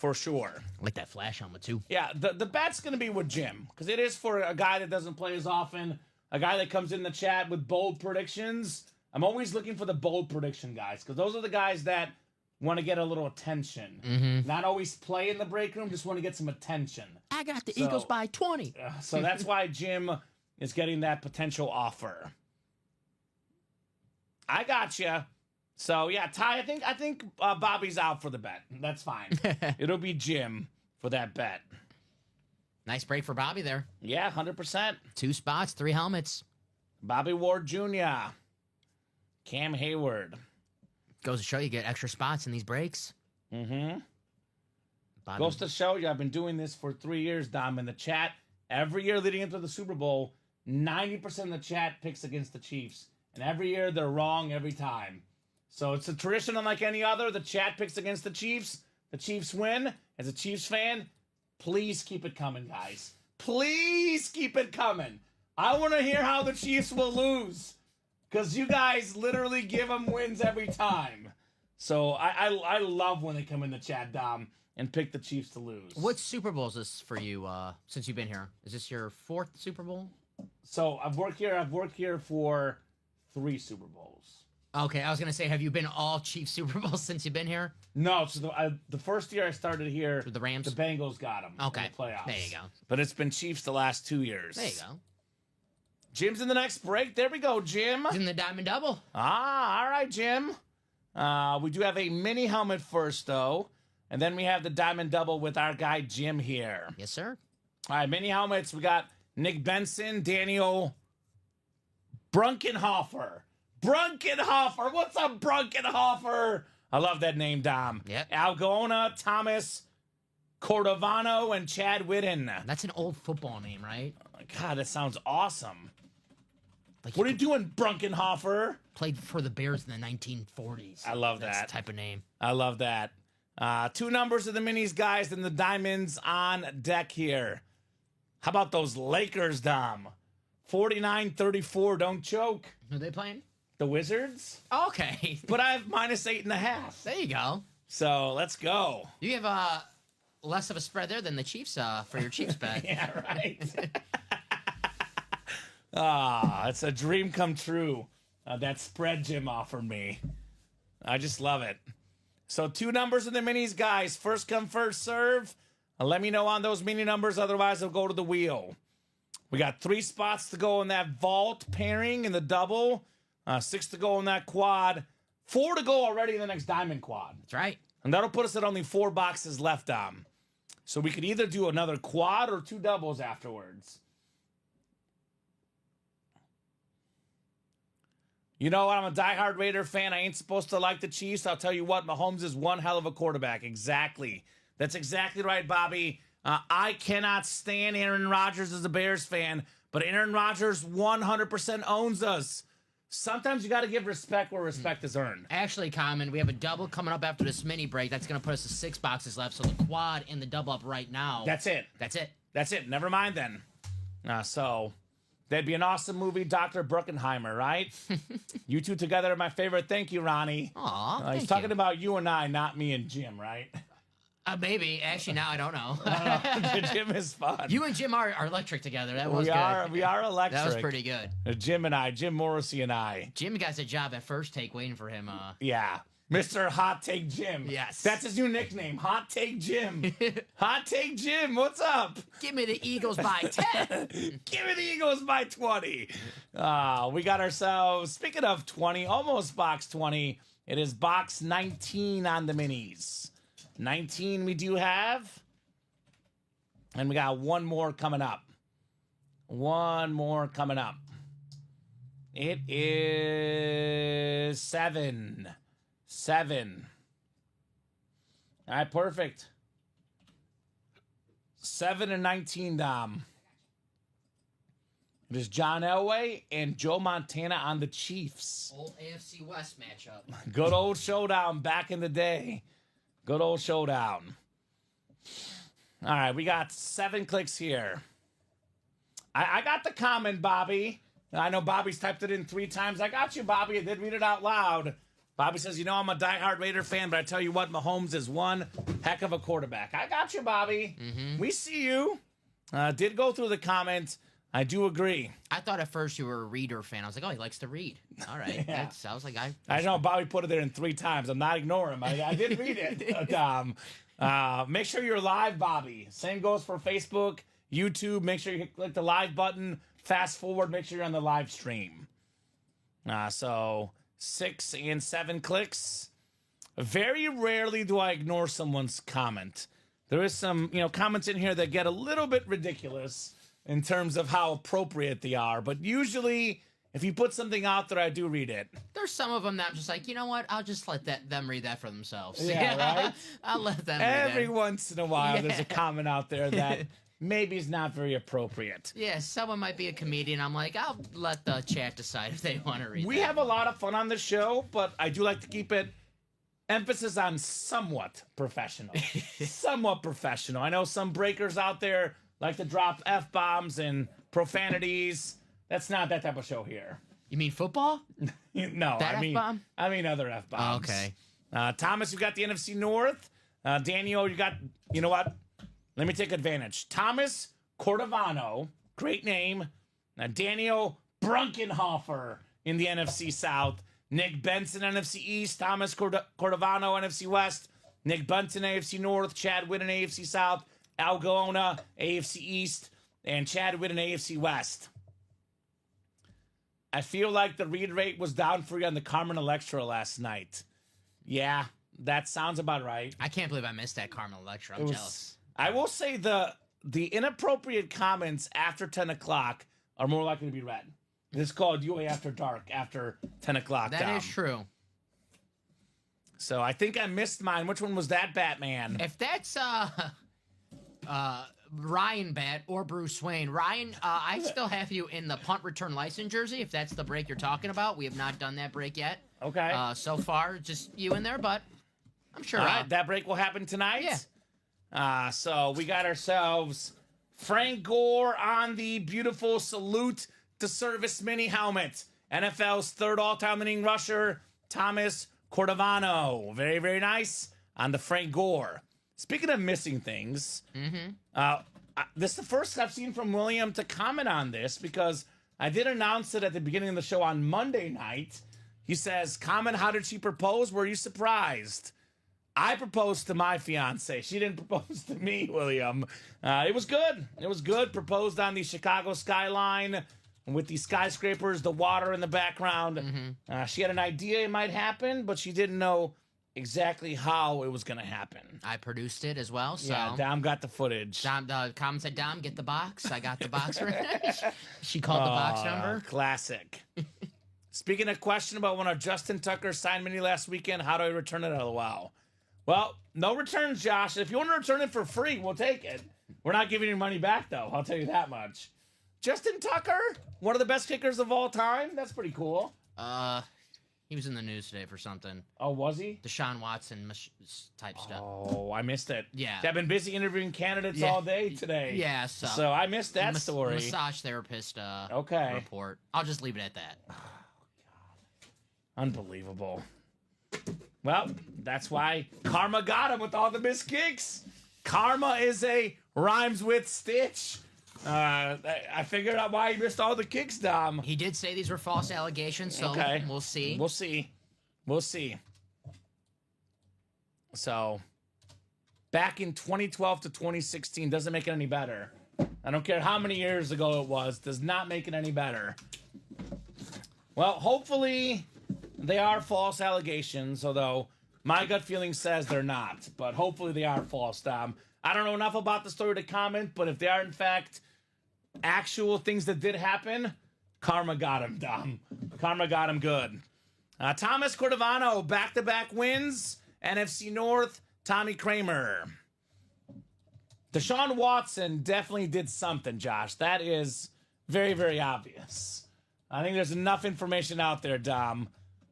for sure. I like that flash helmet, too. Yeah, the bet's going to be with Jim, because it is for a guy that doesn't play as often, a guy that comes in the chat with bold predictions. I'm always looking for the bold prediction guys, because those are the guys that want to get a little attention. Not always play in the break room, just want to get some attention. I got the Eagles by 20. So that's why Jim is getting that potential offer. I got you. So yeah, Ty, I think Bobby's out for the bet. That's fine. It'll be Jim for that bet. Nice break for Bobby there. Yeah, 100%. 2 spots, 3 helmets. Bobby Ward Jr., Cam Hayward. Goes to show you get extra spots in these breaks. Mm-hmm. Bobby. Goes to show you, I've been doing this for 3 years, Dom, in the chat. Every year leading into the Super Bowl, 90% of the chat picks against the Chiefs. And every year they're wrong every time. So it's a tradition unlike any other. The chat picks against the Chiefs win. As a Chiefs fan, please keep it coming, guys. Please keep it coming. I want to hear how the Chiefs will lose. Because you guys literally give them wins every time. So I love when they come in the chat, Dom, and pick the Chiefs to lose. What Super Bowl is this for you since you've been here? Is this your 4th Super Bowl? So I've worked here for 3 Super Bowls. Okay, I was going to say, have you been all Chiefs Super Bowls since you've been here? No, so the first year I started here, The Rams? the Bengals got them Okay. in the playoffs. There you go. But it's been Chiefs the last 2 years. There you go. Jim's in the next break. There we go, Jim. He's in the Diamond Double. All right, Jim. We do have a mini helmet first, though. And then we have the Diamond Double with our guy Jim here. Yes, sir. All right, mini helmets. We got Nick Benson, Daniel Brunkenhofer. Brunkenhofer. What's up, Brunkenhofer? I love that name, Dom. Yep. Algona, Thomas Cordovano, and Chad Whitten. That's an old football name, right? God, that sounds awesome. Like What are you doing, Brunkenhofer? played for the Bears in the 1940s. I love That's that. the type of name. I love that. 2 numbers of the minis, guys, and the diamonds on deck here. How about those Lakers, Dom? 49-34, don't choke. Who are they playing? The Wizards? Okay. But I have -8.5. There you go. So let's go. You have less of a spread there than the Chiefs for your Chiefs bet. Yeah, right. It's a dream come true. That spread Jim offered me. I just love it. So 2 numbers in the minis, guys. First come, first serve. Let me know on those mini numbers. Otherwise, I'll go to the wheel. We got 3 spots to go in that vault pairing in the double. 6 to go in that quad. 4 to go already in the next diamond quad. That's right. And that'll put us at only 4 boxes left, Dom. So we could either do another quad or 2 doubles afterwards. You know what? I'm a diehard Raider fan. I ain't supposed to like the Chiefs. I'll tell you what, Mahomes is one hell of a quarterback. Exactly. That's exactly right, Bobby. I cannot stand Aaron Rodgers as a Bears fan, but Aaron Rodgers 100% owns us. Sometimes you got to give respect where respect is earned. Actually, Common, we have a double coming up after this mini break. That's going to put us to 6 boxes left. So the quad and the double up right now. That's it. That's it. That's it. Never mind then. So that'd be an awesome movie, Dr. Bruckenheimer, right? You two together are my favorite. Thank you, Ronnie. Aw, He's talking about you and I, not me and Jim, right? Maybe. Actually, now I don't know. Jim is fun. You and Jim are electric together. That was we good. We are electric. That was pretty good. Jim and I, Jim Morrissey and I. Jim got a job at First Take waiting for him. Yeah. Mr. Hot Take Jim. Yes. That's his new nickname, Hot Take Jim. Hot Take Jim, what's up? Give me the Eagles by 10. Give me the Eagles by 20. We got ourselves, speaking of 20, almost box 20. It is box 19 on the minis. 19 we do have. And we got one more coming up. One more coming up. It is 7. 7. All right, perfect. 7 and 19, Dom. It is John Elway and Joe Montana on the Chiefs. Old AFC West matchup. Good old showdown back in the day. Good old showdown. All right, we got 7 clicks here. I got the comment, Bobby. I know Bobby's typed it in 3 times. I got you, Bobby. I did read it out loud. Bobby says, I'm a diehard Raider fan, but I tell you what, Mahomes is one heck of a quarterback. I got you, Bobby. We see you. Did go through the comments. I do agree. I thought at first you were a Reader fan. I was like, oh, he likes to read. All right. Yeah. I was like, I know Bobby put it there in 3 times. I'm not ignoring him. I did read it. Make sure you're live, Bobby. Same goes for Facebook, YouTube. Make sure you click the live button. Fast forward. Make sure you're on the live stream. So 6 and 7 clicks. Very rarely do I ignore someone's comment. There is some, comments in here that get a little bit ridiculous in terms of how appropriate they are. But usually, if you put something out there, I do read it. There's some of them that I'm just like, you know what? I'll just let them read that for themselves. Yeah, right? I'll let them read Every that. once in a while, there's a comment out there that maybe is not very appropriate. Yeah, someone might be a comedian. I'm like, I'll let the chat decide if they want to read We that. have a lot of fun on the show, but I do like to keep it emphasis on somewhat professional. Somewhat professional. I know some breakers out there like to drop F-bombs and profanities. That's not that type of show here. You mean football? No, That F-bomb? I mean other F-bombs. Oh, okay. Thomas, you got the NFC North. Daniel, you got, you know what? Let me take advantage. Thomas Cordovano, great name. Daniel Brunkenhofer in the NFC South. Nick Benson, NFC East. Thomas Cordovano, NFC West. Nick Benson, AFC North. Chad Whitten, AFC South. Al Gaona, AFC East. And Chad Whitten, AFC West. I feel like the read rate was down for you on the Carmen Electra last night. Yeah, that sounds about right. I can't believe I missed that Carmen Electra. I'm jealous. I will say the inappropriate comments after 10 o'clock are more likely to be read. This is called UA After Dark after 10 o'clock. That is true. So I think I missed mine. Which one was that, Batman? If that's Ryan Bat or Bruce Wayne, Ryan, I still have you in the punt return license jersey. If that's the break you're talking about, we have not done that break yet. Okay. So far, just you in there, but I'm sure. All right, that break will happen tonight. Yeah. So we got ourselves Frank Gore on the beautiful salute to service mini helmet. NFL's 3rd all-time leading rusher, Thomas Cordovano. Very, very nice on the Frank Gore. Speaking of missing things, this is the first I've seen from William to comment on this because I did announce it at the beginning of the show on Monday night. He says, comment, how did she propose? Were you surprised? I proposed to my fiance. She didn't propose to me, William. It was good. It was good. Proposed on the Chicago skyline with the skyscrapers, the water in the background. She had an idea it might happen, but she didn't know exactly how it was going to happen. I produced it as well. So Yeah, Dom got the footage. Dom, Common said, Dom, get the box. I got the box. She called the box number. Classic. Speaking of question about when our Justin Tucker signed mini last weekend, how do I return it? LOL. Well, no returns, Josh. If you want to return it for free, we'll take it. We're not giving you money back, though. I'll tell you that much. Justin Tucker, one of the best kickers of all time. That's pretty cool. He was in the news today for something. Oh, was he? Deshaun Watson type stuff. Oh, I missed it. Yeah. I've been busy interviing candidates all day today. Yeah, So I missed that story. Massage therapist Okay. report. I'll just leave it at that. Unbelievable. Well, that's why Karma got him with all the missed kicks. Karma rhymes with Stitch. I figured out why he missed all the kicks, Dom. He did say these were false allegations, so Okay. we'll see. We'll see. So, back in 2012 to 2016 doesn't make it any better. I don't care how many years ago it was, does not make it any better. Well, hopefully they are false allegations, although my gut feeling says they're not. But hopefully they are false, Dom. I don't know enough about the story to comment, but if they are in fact actual things that did happen, Karma got him, Dom. Karma got him good. Thomas Cordovano, back-to-back wins. NFC North, Tommy Kramer. Deshaun Watson definitely did something, Josh. That is very, very obvious. I think there's enough information out there, Dom.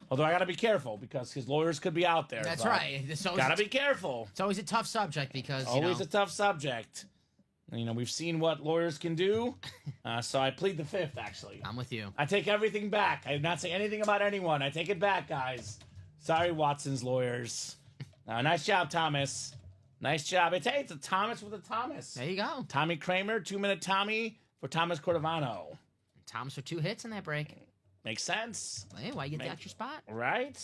Although I got to be careful because his lawyers could be out there. That's right. Got to be careful. It's always a tough subject because, Always a tough subject. We've seen what lawyers can do. So I plead the fifth, actually. I'm with you. I take everything back. I did not say anything about anyone. I take it back, guys. Sorry, Watson's lawyers. Nice job, Thomas. Nice job. It's a Thomas with a Thomas. There you go. Tommy Kramer, 2-minute Tommy for Thomas Cordovano. Thomas with 2 hits in that break. Makes sense. Hey, why you get the extra spot? Right?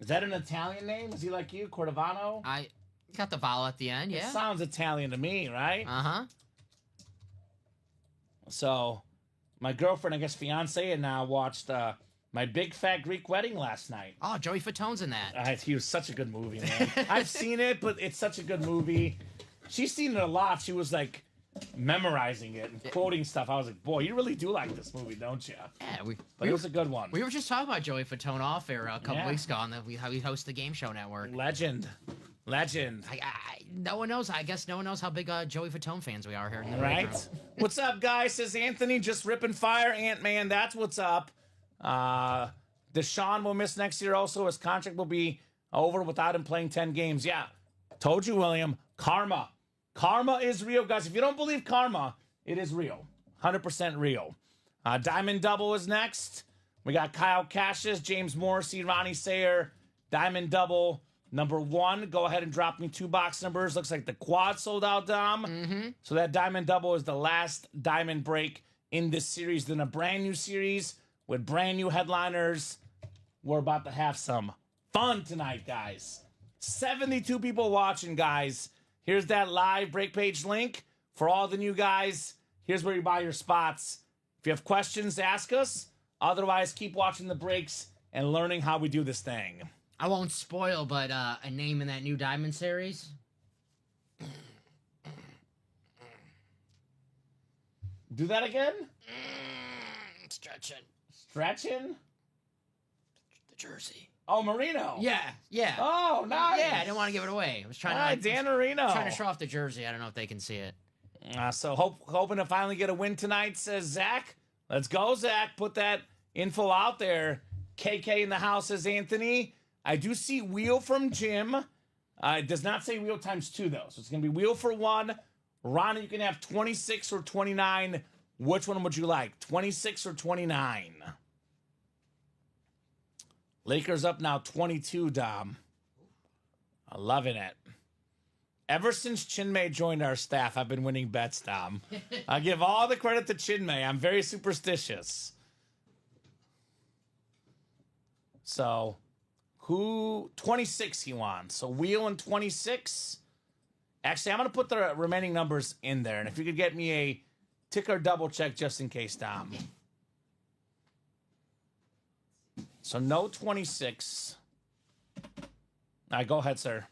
Is that an Italian name? Is he like you, Cordovano? I got the vowel at the end, yeah. It sounds Italian to me, right? Uh-huh. So, my girlfriend, I guess fiance, and now watched My Big Fat Greek Wedding last night. Oh, Joey Fatone's in that. He was such a good movie, man. I've seen it, but it's such a good movie. She's seen it a lot. She was like memorizing it and quoting stuff. I was like, boy, you really do like this movie, don't you? Yeah, But it was a good one. we were just talking about Joey Fatone off air a couple Yeah. weeks ago on how he hosts the Game Show Network. Legend. No one knows. I guess no one knows how big Joey Fatone fans we are here. In the Right? room. What's up, guys? Says Anthony, just ripping fire. Ant-Man, that's what's up. Deshaun will miss next year also. His contract will be over without him playing 10 games. Yeah. Told you, William. Karma. Karma is real, guys. If you don't believe karma, it is real. 100% real. Diamond Double is next. We got Kyle Cassius, James Morrissey, Ronnie Sayer. Diamond Double number 1. Go ahead and drop me 2 box numbers. Looks like the quad sold out, Dom. Mm-hmm. So that Diamond Double is the last diamond break in this series. Then a brand new series with brand new headliners. We're about to have some fun tonight, guys. 72 people watching, guys. Here's that live break page link for all the new guys. Here's where you buy your spots. If you have questions, ask us. Otherwise, keep watching the breaks and learning how we do this thing. I won't spoil, but a name in that new Diamond series. Do that again? Stretching. Stretching? The jersey. Oh, Marino. Yeah. Oh, nice. Yeah, I didn't want to give it away. I was trying to Dan Marino. trying to show off the jersey. I don't know if they can see it. So hoping to finally get a win tonight, says Zach. Let's go, Zach. Put that info out there. KK in the house, says Anthony. I do see wheel from Jim. It does not say wheel times 2, though. So it's going to be wheel for 1. Ronnie, you can have 26 or 29. Which one would you like? 26 or 29? Lakers up now 22, Dom. I'm loving it. Ever since Chinmay joined our staff, I've been winning bets, Dom. I give all the credit to Chinmay. I'm very superstitious. So, 26 he wants. So, wheel and 26. Actually, I'm going to put the remaining numbers in there. And if you could get me a ticker double check just in case, Dom. So, no 26. All right, go ahead, sir.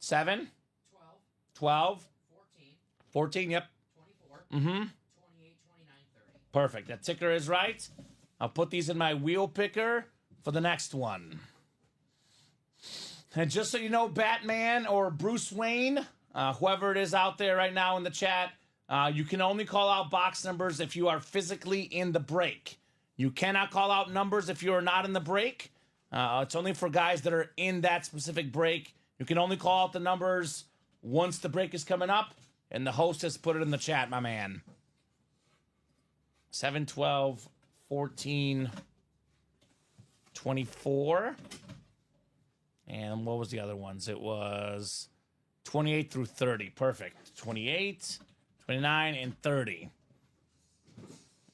7? 12? 14, yep. 24. 28, 29, 30. Perfect. That ticker is right. I'll put these in my wheel picker for the next one. And just so you know, Batman or Bruce Wayne, whoever it is out there right now in the chat, you can only call out box numbers if you are physically in the break. You cannot call out numbers if you are not in the break. It's only for guys that are in that specific break. You can only call out the numbers once the break is coming up, and the host has put it in the chat, my man. 7, 12, 14, 24. And what was the other ones? It was 28 through 30. Perfect. 28, 29, and 30.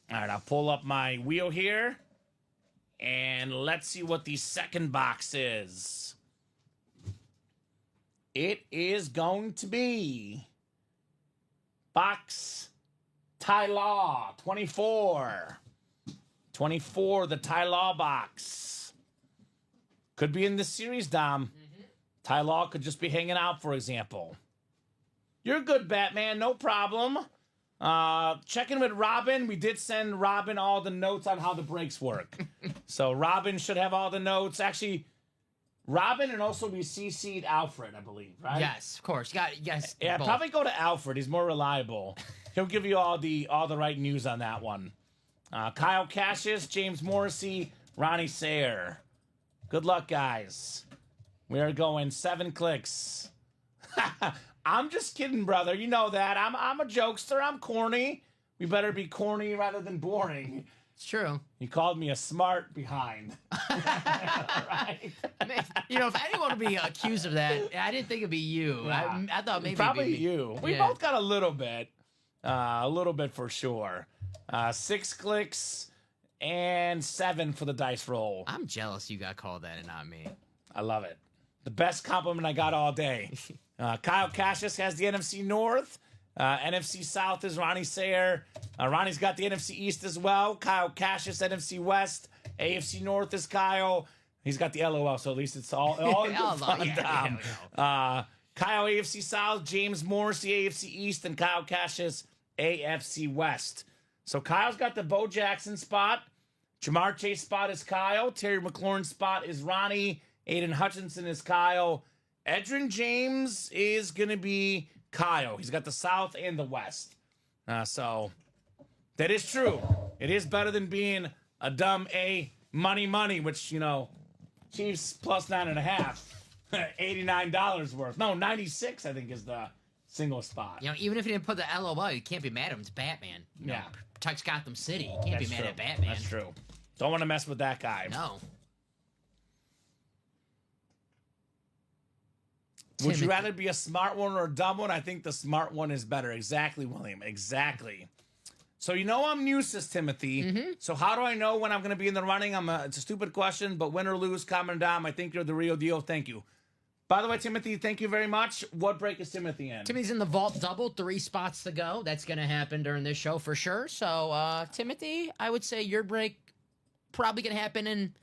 All right, I'll pull up my wheel here. And let's see what the second box is. It is going to be box Ty Law 24. 24, the Ty Law box. Could be in this series, Dom. Ty Law could just be hanging out, for example. You're good, Batman. No problem. Checking with Robin. We did send Robin all the notes on how the breaks work. So Robin should have all the notes. Actually, Robin, and also we CC'd Alfred, I believe, right? Yes, of course. Yes. Yeah, both. probably go to Alfred. He's more reliable. He'll give you all the right news on that one. Kyle Cassius, James Morrissey, Ronnie Sayer. Good luck, guys. We are going 7 clicks. I'm just kidding, brother. You know that. I'm a jokester. I'm corny. We better be corny rather than boring. It's true. He called me a smart behind. Right? If anyone would be accused of that, I didn't think it'd be you. Yeah. I thought maybe Probably it'd be me. you. We Yeah. both got a little bit for sure. 6 clicks and 7 for the dice roll. I'm jealous you got called that and not me. I love it. The best compliment I got all day. Kyle Cassius has the NFC North. NFC South is Ronnie Sayer. Ronnie's got the NFC East as well. Kyle Cassius, NFC West. AFC North is Kyle. He's got the LOL, so at least it's all in good fun. Kyle, AFC South. James Morris, the AFC East. And Kyle Cassius, AFC West. So Kyle's got the Bo Jackson spot. Jamar Chase spot is Kyle. Terry McLaurin's spot is Ronnie. Aiden Hutchinson is Kyle. Edrin James is going to be Kyle. He's got the South and the West. So that is true. It is better than being a dumb A money, which, Chiefs plus 9.5. $89 worth. No, 96, I think, is the single spot. Even if you didn't put the LOL, you can't be mad at him. It's Batman. Yeah. Protects Gotham City. You can't That's be mad true. at Batman. That's true. Don't want to mess with that guy. No. Would you Timothy. rather be a smart one or a dumb one? I think the smart one is better. Exactly, William. Exactly. So I'm useless, Timothy. Mm-hmm. So how do I know when I'm going to be in the running? It's a stupid question, but win or lose, Kamen Dom, I think you're the real deal. Thank you. By the way, Timothy, thank you very much. What break is Timothy in? Timmy's in the vault double, 3 spots to go. That's going to happen during this show for sure. So, Timothy, I would say your break probably going to happen in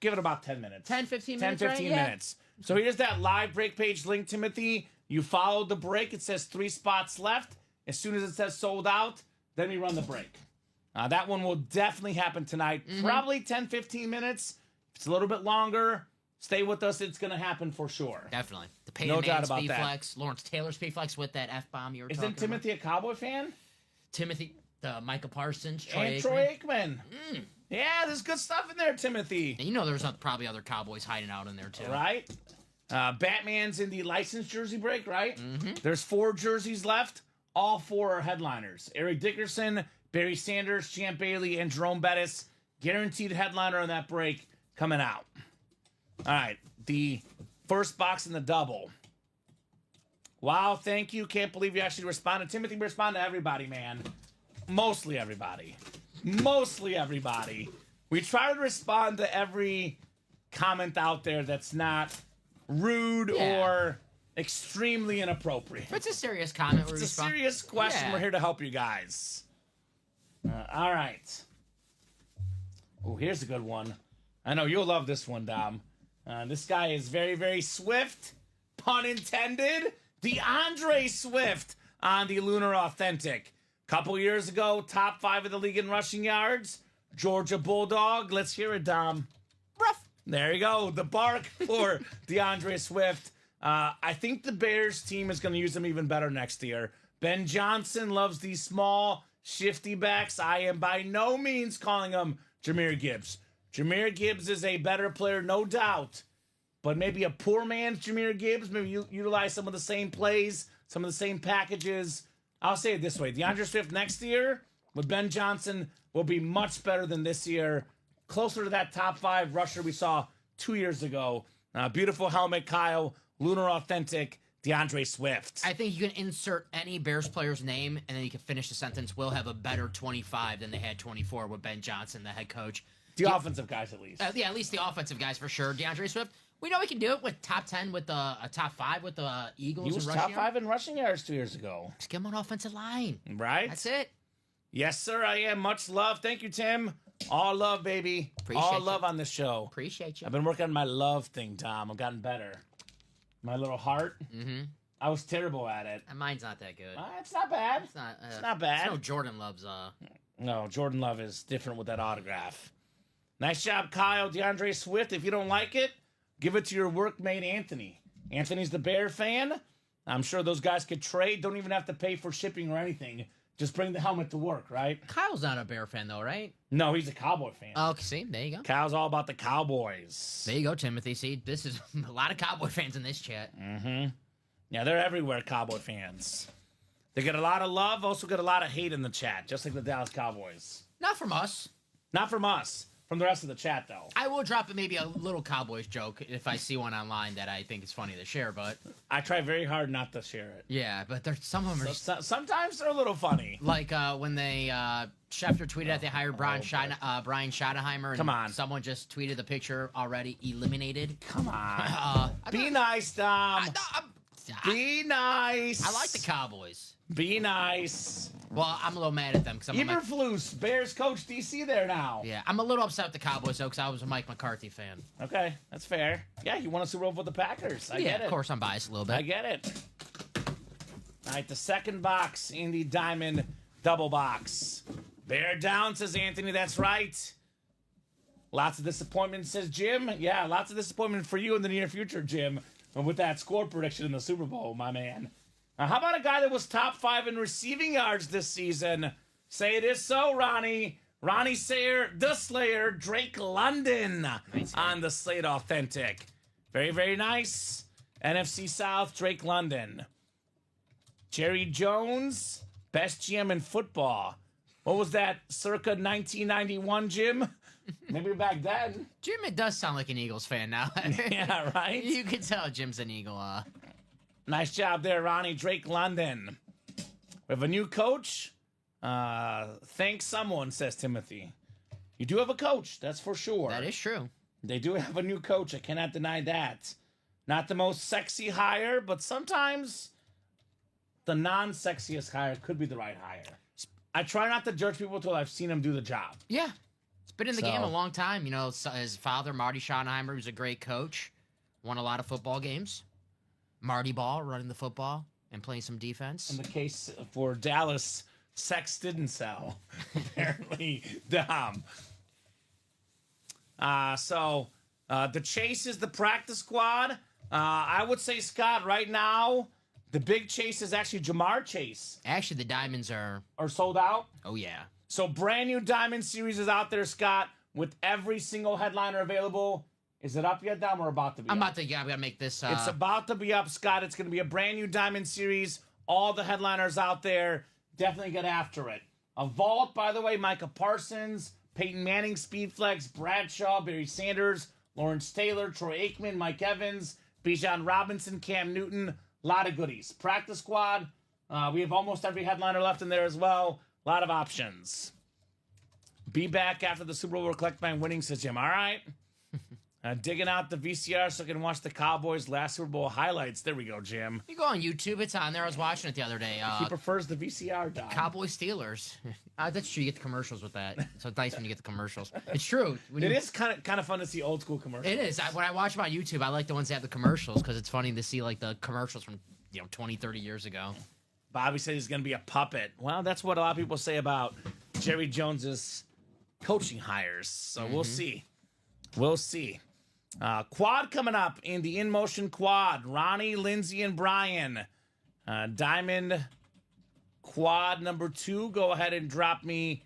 Give it about 10 minutes. 10, 15 10, minutes, 15 right? Yeah. minutes. So here's that live break page link, Timothy. You follow the break. It says 3 spots left. As soon as it says sold out, then we run the break. That one will definitely happen tonight. Probably 10, 15 minutes. If it's a little bit longer, stay with us. It's going to happen for sure. Definitely. The Peyton No doubt Manning's about that. P-Flex, Lawrence Taylor's P-Flex with that F-bomb you were talking Isn't Timothy a Cowboy fan? about. Timothy, Micah Parsons, Troy And Aikman. Troy Aikman. Yeah, there's good stuff in there, Timothy. And there's probably other Cowboys hiding out in there, too. Right? Batman's in the licensed jersey break, right? Mm-hmm. There's 4 jerseys left. All 4 are headliners. Eric Dickerson, Barry Sanders, Champ Bailey, and Jerome Bettis. Guaranteed headliner on that break coming out. All right. The first box in the double. Wow, thank you. Can't believe you actually responded. Timothy, we respond to everybody, man. Mostly everybody. Mostly everybody. We try to respond to every comment out there that's not rude Yeah. or extremely inappropriate. If it's a serious comment, It's a serious question. Yeah. We're here to help you guys. All right. Oh, here's a good one. I know you'll love this one, Dom. This guy is very, very swift. Pun intended. DeAndre Swift on the Lunar Authentic. Couple years ago, top 5 of the league in rushing yards. Georgia Bulldog. Let's hear it, Dom. Rough. There you go. The bark for DeAndre Swift. I think the Bears team is going to use him even better next year. Ben Johnson loves these small, shifty backs. I am by no means calling him Jahmyr Gibbs. Jahmyr Gibbs is a better player, no doubt. But maybe a poor man's Jahmyr Gibbs. Maybe you utilize some of the same plays, some of the same packages. I'll say it this way. DeAndre Swift next year with Ben Johnson will be much better than this year. Closer to that top 5 rusher we saw 2 years ago. Beautiful helmet, Kyle. Lunar Authentic, DeAndre Swift. I think you can insert any Bears player's name, and then you can finish the sentence, we'll have a better 25 than they had 24 with Ben Johnson, the head coach. The offensive guys, at least. Yeah, at least the offensive guys for sure. DeAndre Swift, we know he can do it with top 10 with a top 5 with the Eagles. He was and top rushing 5 in rushing yards 2 years ago. Just give him an offensive line. Right? That's it. Yes, sir, I am. Much love. Thank you, Tim. All love, baby. Appreciate All you. love on this show. Appreciate you. I've been working on my love thing, Tom. I've gotten better. My little heart. Mm-hmm. I was terrible at it. And mine's not that good. It's not bad. It's not. It's not bad. It's no Jordan Love's. No, Jordan Love is different with that autograph. Nice job, Kyle. DeAndre Swift. If you don't like it, give it to your workmate, Anthony. Anthony's the Bear fan. I'm sure those guys could trade. Don't even have to pay for shipping or anything. Just bring the helmet to work, right? Kyle's not a Bear fan though, right? No, he's a Cowboy fan. Okay, see, there you go. Kyle's all about the Cowboys. There you go, Timothy. See, this is a lot of Cowboy fans in this chat. Mm-hmm. Yeah, they're everywhere, Cowboy fans. They get a lot of love, also get a lot of hate in the chat, just like the Dallas Cowboys. Not from us. Not from us. From the rest of the chat, though. I will drop maybe a little Cowboys joke if I see one online that I think is funny to share, but I try very hard not to share it. yeah, but there's some of them are Sometimes they're a little funny. like when they Schefter tweeted that they hired Brian Schottenheimer. And Come on. Someone just tweeted the picture already eliminated. Come on. Be nice, Dom. Be nice. I like the Cowboys. Be nice. Well, I'm a little mad at them because I'm Eberflus, Bears coach DC there now. yeah, I'm a little upset with the Cowboys though because I was a Mike McCarthy fan. Okay, that's fair. Yeah, you won a Super Bowl with the Packers. I get it. Of course I'm biased a little bit. I get it. All right, the second box in the Diamond double box. Bear down, says Anthony. That's right. Lots of disappointment, says Jim. Yeah, lots of disappointment for you in the near future, Jim, with that score prediction in the Super Bowl, my man. Now, how about a guy that was top 5 in receiving yards this season? Say it is so, Ronnie. Ronnie Sayer, the Slayer, Drake London on the Slate Authentic. Very, very nice. NFC South, Drake London. Jerry Jones, best GM in football. What was that, circa 1991, Jim? Maybe back then. Jim, it does sound like an Eagles fan now. Yeah, right? You can tell Jim's an Eagle. Nice job there, Ronnie. Drake London. We have a new coach. Thank someone, says Timothy. You do have a coach, that's for sure. That is true. They do have a new coach. I cannot deny that. Not the most sexy hire, but sometimes the non-sexiest hire could be the right hire. I try not to judge people until I've seen them do the job. Yeah. It's been in the game a long time. You know, his father, Marty Schottenheimer, was a great coach. Won a lot of football games. Marty Ball running the football and playing some defense. In the case for Dallas, sex didn't sell. Apparently, Dom. The chase is the practice squad. I would say, Scott, right now, the big chase is actually Jamar Chase. Actually, the Diamonds are sold out. Oh, yeah. So brand new Diamond Series is out there, Scott, with every single headliner available. Is it up yet, Dom, or about to be up? I'm going to make this... It's about to be up, Scott. It's going to be a brand new Diamond Series. All the headliners out there. Definitely get after it. A vault, by the way, Micah Parsons, Peyton Manning, Speedflex, Bradshaw, Barry Sanders, Lawrence Taylor, Troy Aikman, Mike Evans, Bijan Robinson, Cam Newton. A lot of goodies. Practice squad. We have almost every headliner left in there as well. A lot of options. Be back after the Super Bowl. We'll collect my winnings, says Jim. All right. Digging out the VCR so I can watch the Cowboys' last Super Bowl highlights. There we go, Jim. You go on YouTube. It's on there. I was watching it the other day. He prefers the VCR, Dom. Cowboys Steelers. That's true. You get the commercials with that. So it's nice when you get the commercials. It's true. It is kind of fun to see old school commercials. It is. When I watch them on YouTube, I like the ones that have the commercials because it's funny to see like the commercials from 20, 30 years ago. Bobby said he's going to be a puppet. Well, that's what a lot of people say about Jerry Jones's coaching hires. So we'll see. We'll see. Quad coming up in the in-motion quad. Ronnie, Lindsay, and Brian. Diamond quad number 2. Go ahead and drop me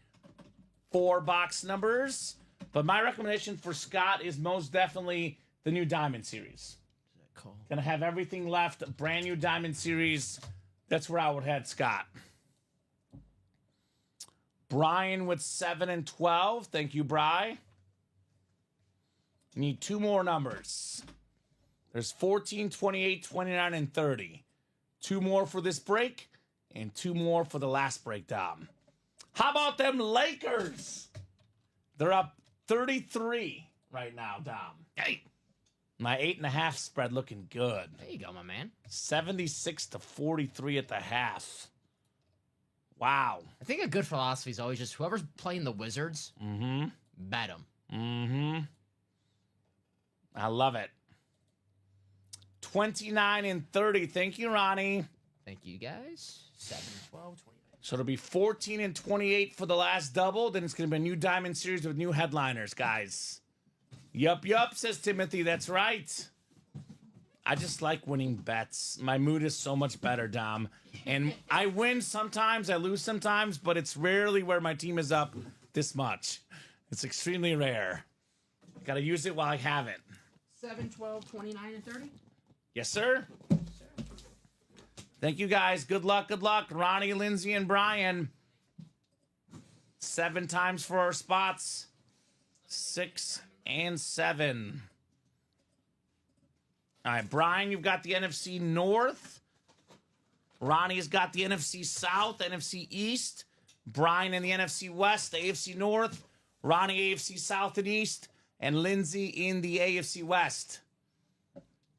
4 box numbers. But my recommendation for Scott is most definitely the new Diamond Series. Cool. Gonna have everything left. Brand new Diamond Series. That's where I would head, Scott. Brian with 7 and 12. Thank you, Bri. Need 2 more numbers. There's 14, 28, 29, and 30. 2 more for this break, and 2 more for the last break, Dom. How about them Lakers? They're up 33 right now, Dom. Hey, my 8.5 spread looking good. There you go, my man. 76-43 at the half. Wow. I think a good philosophy is always just whoever's playing the Wizards, bet them. I love it. 29 and 30. Thank you, Ronnie. Thank you, guys. 7, 12, 29. So it'll be 14 and 28 for the last double. Then it's going to be a new Diamond Series with new headliners, guys. Yup, says Timothy. That's right. I just like winning bets. My mood is so much better, Dom. And I win sometimes, I lose sometimes, but it's rarely where my team is up this much. It's extremely rare. Got to use it while I have it. 7, 12, 29, and 30? Yes, sir. Thank you, guys. Good luck. Ronnie, Lindsay, and Brian. 7 times for our spots. 6 and 7. All right, Brian, you've got the NFC North. Ronnie's got the NFC South, NFC East. Brian in the NFC West, the AFC North. Ronnie, AFC South and East. And Lindsay in the AFC West.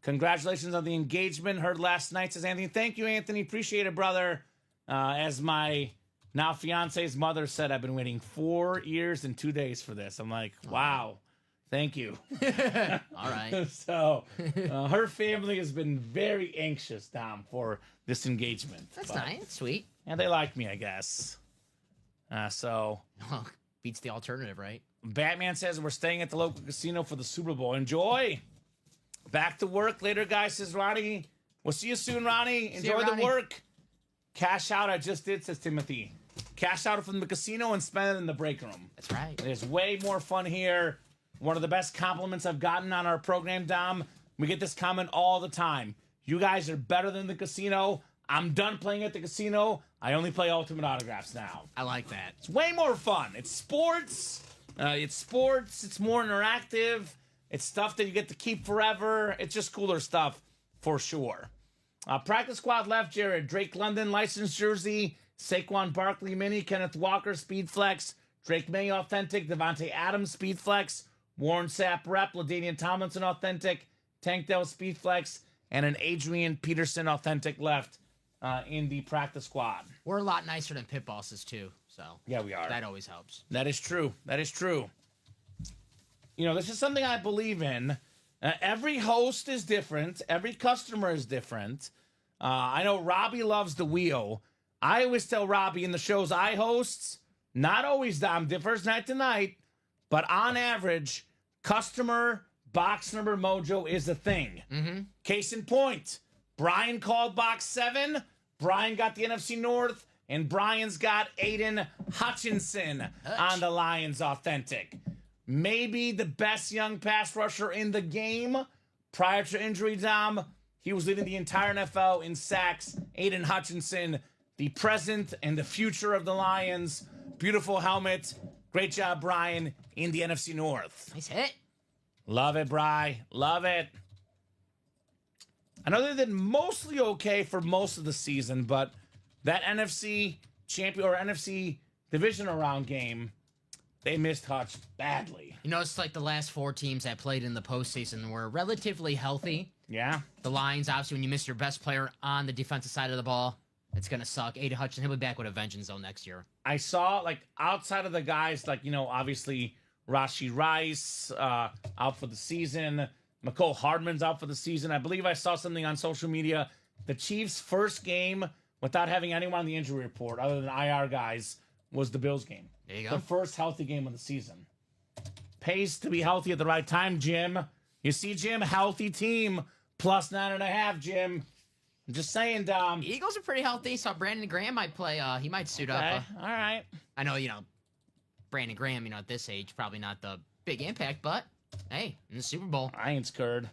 Congratulations on the engagement. Heard last night, says Anthony. Thank you, Anthony. Appreciate it, brother. As my now fiance's mother said, I've been waiting 4 years and 2 days for this. I'm like, wow. Thank you. All right. So her family has been very anxious, Dom, for this engagement. That's nice. Sweet. And they like me, I guess. So Beats the alternative, right? Batman says we're staying at the local casino for the Super Bowl. Enjoy. Back to work later, guys, says Ronnie. We'll see you soon, Ronnie. Enjoy the work. Cash out I just did, says Timothy. Cash out from the casino and spend it in the break room. That's right. There's way more fun here. One of the best compliments I've gotten on our program, Dom. We get this comment all the time. You guys are better than the casino. I'm done playing at the casino. I only play Ultimate Autographs now. I like that. It's way more fun. It's sports. It's more interactive. It's stuff that you get to keep forever. It's just cooler stuff for sure. Practice squad left, Jared. Drake London, licensed jersey. Saquon Barkley mini. Kenneth Walker, speed flex. Drake May, authentic. Devontae Adams, speed flex. Warren Sapp, rep. LaDainian Tomlinson, authentic. Tank Dell, speed flex. And an Adrian Peterson, authentic left in the practice squad. We're a lot nicer than pit bosses, too. So yeah, we are. That always helps. That is true. That is true. You know, this is something I believe in. Every host is different. Every customer is different. I know Robbie loves the wheel. I always tell Robbie in the shows I host, not always, Dom, differs night to night, but on average, customer box number mojo is a thing. Mm-hmm. Case in point, Brian called box 7. Brian got the NFC North, and Brian's got Aiden Hutchinson on the Lions authentic. Maybe the best young pass rusher in the game. Prior to injury, Dom, he was leading the entire NFL in sacks. Aiden Hutchinson, the present and the future of the Lions. Beautiful helmet. Great job, Brian, in the NFC North. Nice hit. Love it, Bri. Love it. I know they did mostly okay for most of the season, but that NFC champion or NFC divisional round game, they missed Hutch badly. You know, it's like the last 4 teams that played in the postseason were relatively healthy. Yeah. The Lions, obviously, when you miss your best player on the defensive side of the ball, it's going to suck. Aiden Hutchinson, he'll be back with a vengeance, though, next year. I saw, like, outside of the guys, like, you know, obviously Rashee Rice out for the season. McCole Hardman's out for the season. I believe I saw something on social media. The Chiefs' first game without having anyone on the injury report other than IR guys was the Bills game. There you go. The first healthy game of the season. Pays to be healthy at the right time, Jim. You see, Jim, healthy team, plus 9.5, Jim. I'm just saying, Dom. Eagles are pretty healthy, so Brandon Graham might play. He might suit up. All right. I know, you know, Brandon Graham, you know, at this age, probably not the big impact, but hey, in the Super Bowl. I ain't scared.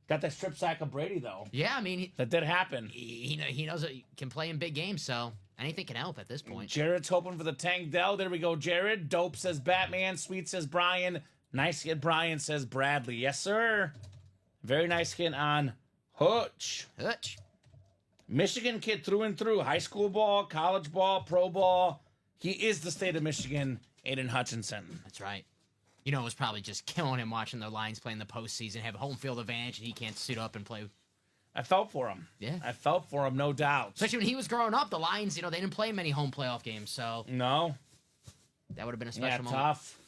Got that strip sack of Brady, though. Yeah, I mean, that did happen. He knows that he can play in big games, so anything can help at this point. Jared's hoping for the Tank Dell. There we go, Jared. Dope says Batman. Sweet says Brian. Nice hit, Brian says Bradley. Yes, sir. Very nice hit on Hutch. Hutch. Michigan kid through and through. High school ball, college ball, pro ball. He is the state of Michigan, Aiden Hutchinson. That's right. You know, it was probably just killing him watching the Lions play in the postseason, have a home field advantage, and he can't suit up and play. I felt for him. Yeah. I felt for him, no doubt. Especially when he was growing up, the Lions, you know, they didn't play many home playoff games, so. No. That would have been a special moment. Tough.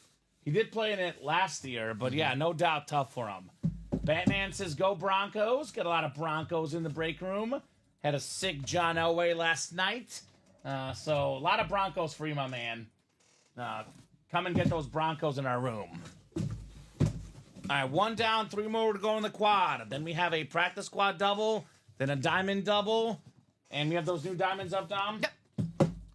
He did play in it last year, but yeah, no doubt tough for him. Batman says, go Broncos. Got a lot of Broncos in the break room. Had a sick John Elway last night. So a lot of Broncos for you, my man. Come and get those Broncos in our room. All right, 1 down, 3 more to go in the quad. Then we have a practice squad double, then a diamond double, and we have those new diamonds up, Dom. Yep.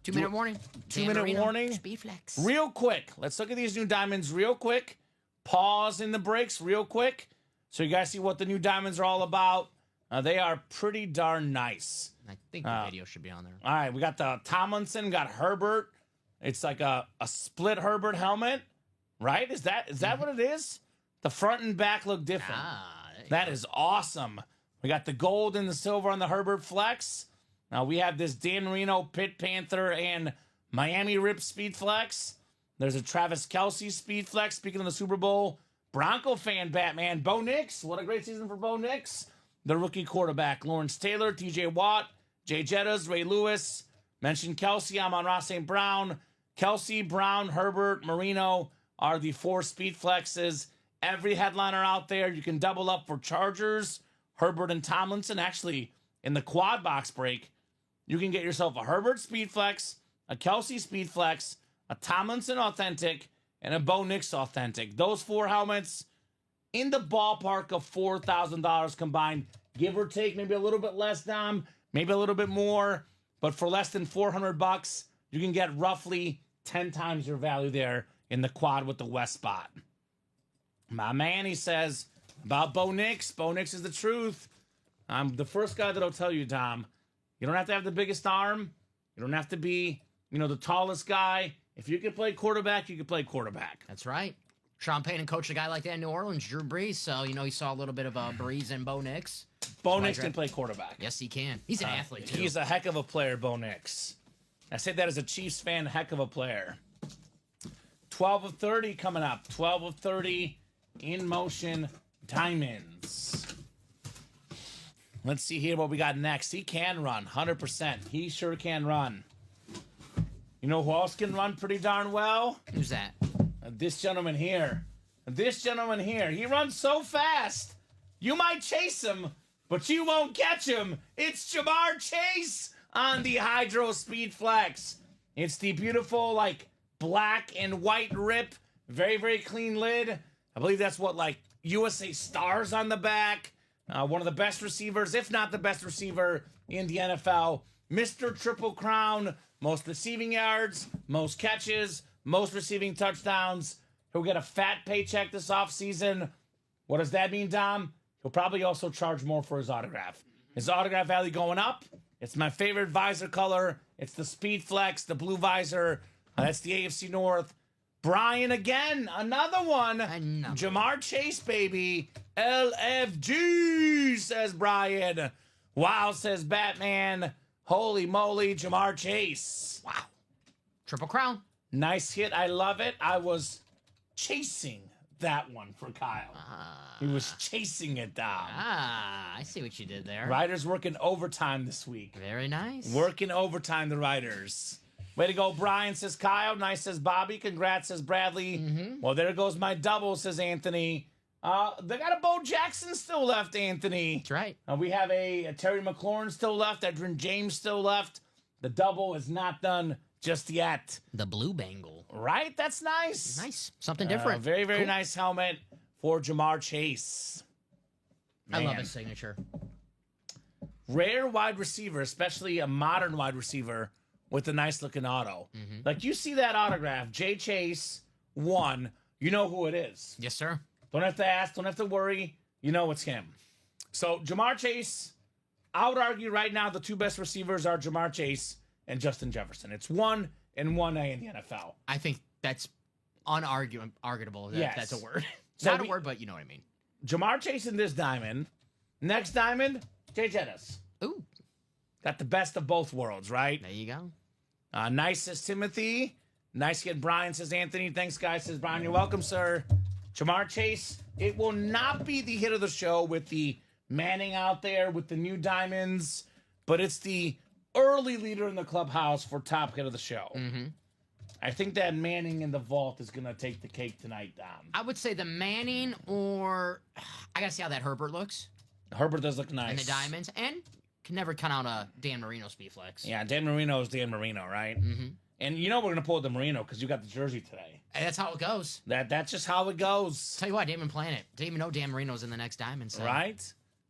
2-minute warning. 2-minute warning. Speed flex. Real quick. Let's look at these new diamonds real quick. Pause in the breaks real quick so you guys see what the new diamonds are all about. They are pretty darn nice. I think the video should be on there. All right, we got the Tomlinson, got Herbert. It's like a split Herbert helmet. right? Is that what it is? The front and back look different. That is awesome. We got the gold and the silver on the Herbert Flex. Now we have this Dan Marino, Pitt Panther, and Miami Rip Speed Flex. There's a Travis Kelce Speed Flex. Speaking of the Super Bowl, Bronco fan Batman, Bo Nix. What a great season for Bo Nix. The rookie quarterback, Lawrence Taylor, TJ Watt, Jay Jettas, Ray Lewis. Mentioned Kelce, I'm on Ross St. Brown. Kelce, Brown, Herbert, Marino are the 4 Speed Flexes. Every headliner out there, you can double up for Chargers, Herbert, and Tomlinson. Actually, in the quad box break, you can get yourself a Herbert Speed Flex, a Kelce Speed Flex, a Tomlinson Authentic, and a Bo Nix Authentic. Those 4 helmets in the ballpark of $4,000 combined, give or take, maybe a little bit less, Dom, maybe a little bit more, but for less than $400, you can get roughly 10 times your value there in the quad with the West spot. My man, he says about Bo Nix. Bo Nix is the truth. I'm the first guy that'll tell you, Dom, you don't have to have the biggest arm. You don't have to be, the tallest guy. If you can play quarterback, you can play quarterback. That's right. Sean Payton coached a guy like that in New Orleans, Drew Brees. So, he saw a little bit of a Brees in Bo Nix. Bo Nix can play quarterback. Yes, he can. He's an athlete, too. He's a heck of a player, Bo Nix. I say that as a Chiefs fan, heck of a player. 12 of 30 coming up. 12 of 30 in motion diamonds. Let's see here what we got next. He can run, 100%. He sure can run. You know who else can run pretty darn well? Who's that? This gentleman here. This gentleman here. He runs so fast, you might chase him, but you won't catch him. It's Jamar Chase on the Hydro Speed Flex. It's the beautiful, black and white rip. Very, very clean lid. I believe that's what, USA Stars on the back. One of the best receivers, if not the best receiver in the NFL. Mr. Triple Crown. Most receiving yards, most catches, most receiving touchdowns. He'll get a fat paycheck this offseason. What does that mean, Dom? He'll probably also charge more for his autograph. His autograph value going up. It's my favorite visor color. It's the Speed Flex, the blue visor. That's the AFC North. Brian again, another one. Jamar Chase, baby. LFG, says Brian. Wow, says Batman. Holy moly, Jamar Chase. Wow. Triple crown. Nice hit. I love it. I was chasing that one for Kyle. He was chasing it down. I see what you did there. Riders working overtime this week. Very nice. Working overtime, the Riders. Way to go, Brian, says Kyle. Nice, says Bobby. Congrats, says Bradley. Well, there goes my double, says Anthony. They got a Bo Jackson still left, Anthony. That's right. We have a Terry McLaurin still left. Edrin James still left. The double is not done just yet. The blue bangle. Right? That's nice. Nice. Something different. Very, very nice helmet for Jamar Chase. Man. I love his signature. Rare wide receiver, especially a modern wide receiver with a nice looking auto. You see that autograph, Jay Chase 1, you know who it is. Yes, sir. Don't have to ask. Don't have to worry. You know it's him. So, Jamar Chase, I would argue right now the 2 best receivers are Jamar Chase and Justin Jefferson. It's 1 and 1A in the NFL. I think that's unarguable. Yes. That's a word. So Not a word, but you know what I mean. Jamar Chase in this diamond. Next diamond, Jay Jettas. Ooh. Got the best of both worlds, right? There you go. Nice, says Timothy. Nice get Brian, says Anthony. Thanks, guys, says Brian. You're welcome, sir. Jamar Chase, it will not be the hit of the show with the Manning out there with the new diamonds, but it's the early leader in the clubhouse for top hit of the show. I think that Manning in the vault is going to take the cake tonight, Dom. I would say the Manning, or I got to see how that Herbert looks. Herbert does look nice. And the diamonds. And can never count out a Dan Marino speed flex. Yeah, Dan Marino is Dan Marino, right? And we're going to pull the Marino because you got the jersey today. And that's how it goes. That's just how it goes. Tell you what, I didn't even plan it. Didn't even know Dan Marino's in the next diamond. So. Right?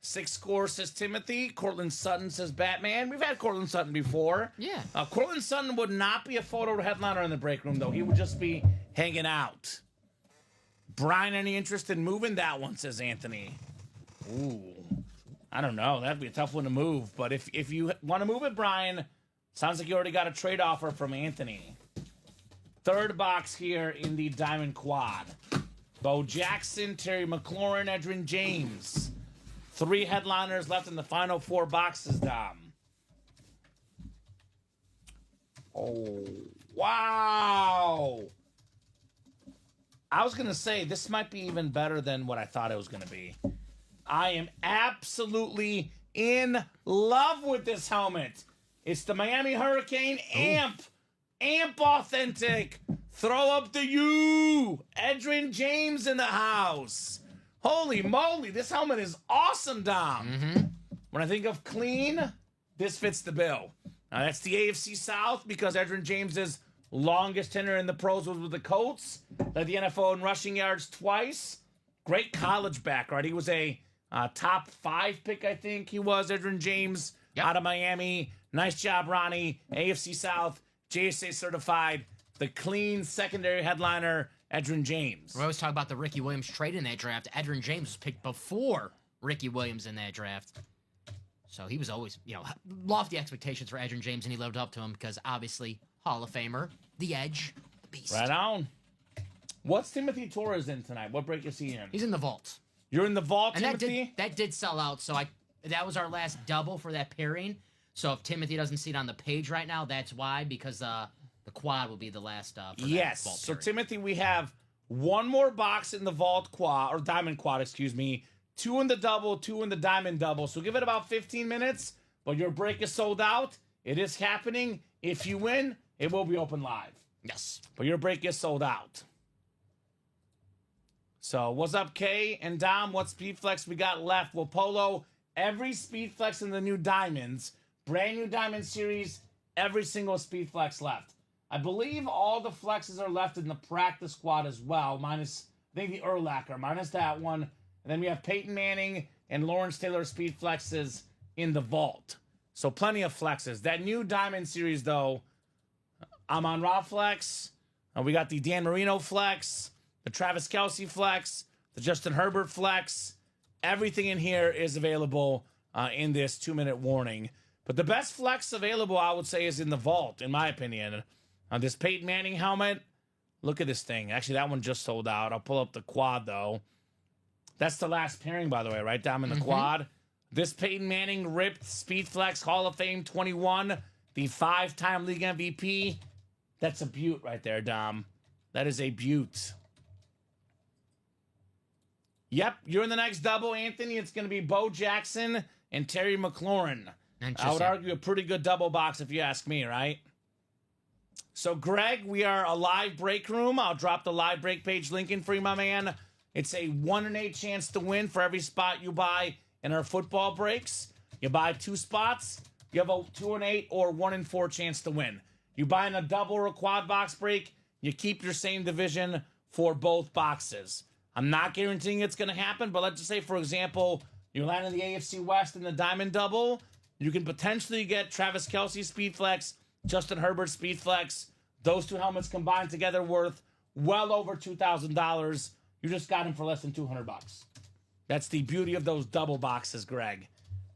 6 score, says Timothy. Cortland Sutton, says Batman. We've had Cortland Sutton before. Yeah. Cortland Sutton would not be a photo headliner in the break room, though. He would just be hanging out. Brian, any interest in moving that one, says Anthony. Ooh. I don't know. That'd be a tough one to move. But if you want to move it, Brian, sounds like you already got a trade offer from Anthony. Third box here in the Diamond Quad. Bo Jackson, Terry McLaurin, Edrin James. 3 headliners left in the final 4 boxes, Dom. Oh, wow. I was going to say, this might be even better than what I thought it was going to be. I am absolutely in love with this helmet. It's the Miami Hurricane Amp. Amp Authentic. Throw up the U. Edrin James in the house. Holy moly, this helmet is awesome, Dom. When I think of clean, this fits the bill. Now, that's the AFC South because Edrin James's longest tenure in the pros was with the Colts. Led the NFL in rushing yards twice. Great college back, right? He was a top 5 pick, I think he was, Edrin James, out of Miami. Nice job, Ronnie. AFC South, JSA certified, the clean secondary headliner, Edrin James. We always talk about the Ricky Williams trade in that draft. Edrin James was picked before Ricky Williams in that draft. So he was always, lofty expectations for Edrin James, and he lived up to him because obviously Hall of Famer, the Edge, the Beast. Right on. What's Timothy Torres in tonight? What break is he in? He's in the vault. You're in the vault, And Timothy? that did sell out, so that was our last double for that pairing. So if Timothy doesn't see it on the page right now, that's why, because the quad will be the last for that Yes. vault So, pairing. Timothy, we have one more box in the vault quad, or diamond quad, excuse me. 2 in the double, 2 in the diamond double. So give it about 15 minutes, but your break is sold out. It is happening. If you win, it will be open live. Yes. But your break is sold out. So what's up, Kay and Dom? What speed flex we got left? Well, Polo, every speed flex in the new diamonds, brand new diamond series, every single speed flex left. I believe all the flexes are left in the practice squad as well, minus, I think, the Urlacher, minus that one. And then we have Peyton Manning and Lawrence Taylor speed flexes in the vault. So plenty of flexes. That new diamond series, though, Amon-Ra flex. We got the Dan Marino flex, the Travis Kelce flex, the Justin Herbert flex. Everything in here is available in this 2-minute warning. But the best flex available, I would say, is in the vault, in my opinion. This Peyton Manning helmet, look at this thing. Actually, that one just sold out. I'll pull up the quad, though. That's the last pairing, by the way, right down in the quad. This Peyton Manning ripped Speedflex Hall of Fame 21, the 5-time league MVP. That's a beaut right there, Dom. That is a beaut. Yep, you're in the next double, Anthony. It's going to be Bo Jackson and Terry McLaurin. I would argue a pretty good double box if you ask me, right? So, Greg, we are a live break room. I'll drop the live break page link in for you, my man. It's a 1 in 8 chance to win for every spot you buy in our football breaks. You buy 2 spots, you have a 2 in 8 or 1 in 4 chance to win. You buy in a double or quad box break, you keep your same division for both boxes. I'm not guaranteeing it's going to happen, but let's just say, for example, you land in the AFC West in the Diamond Double, you can potentially get Travis Kelce Speedflex, Justin Herbert Speedflex. Those 2 helmets combined together worth well over $2,000. You just got them for less than $200. That's the beauty of those double boxes, Greg.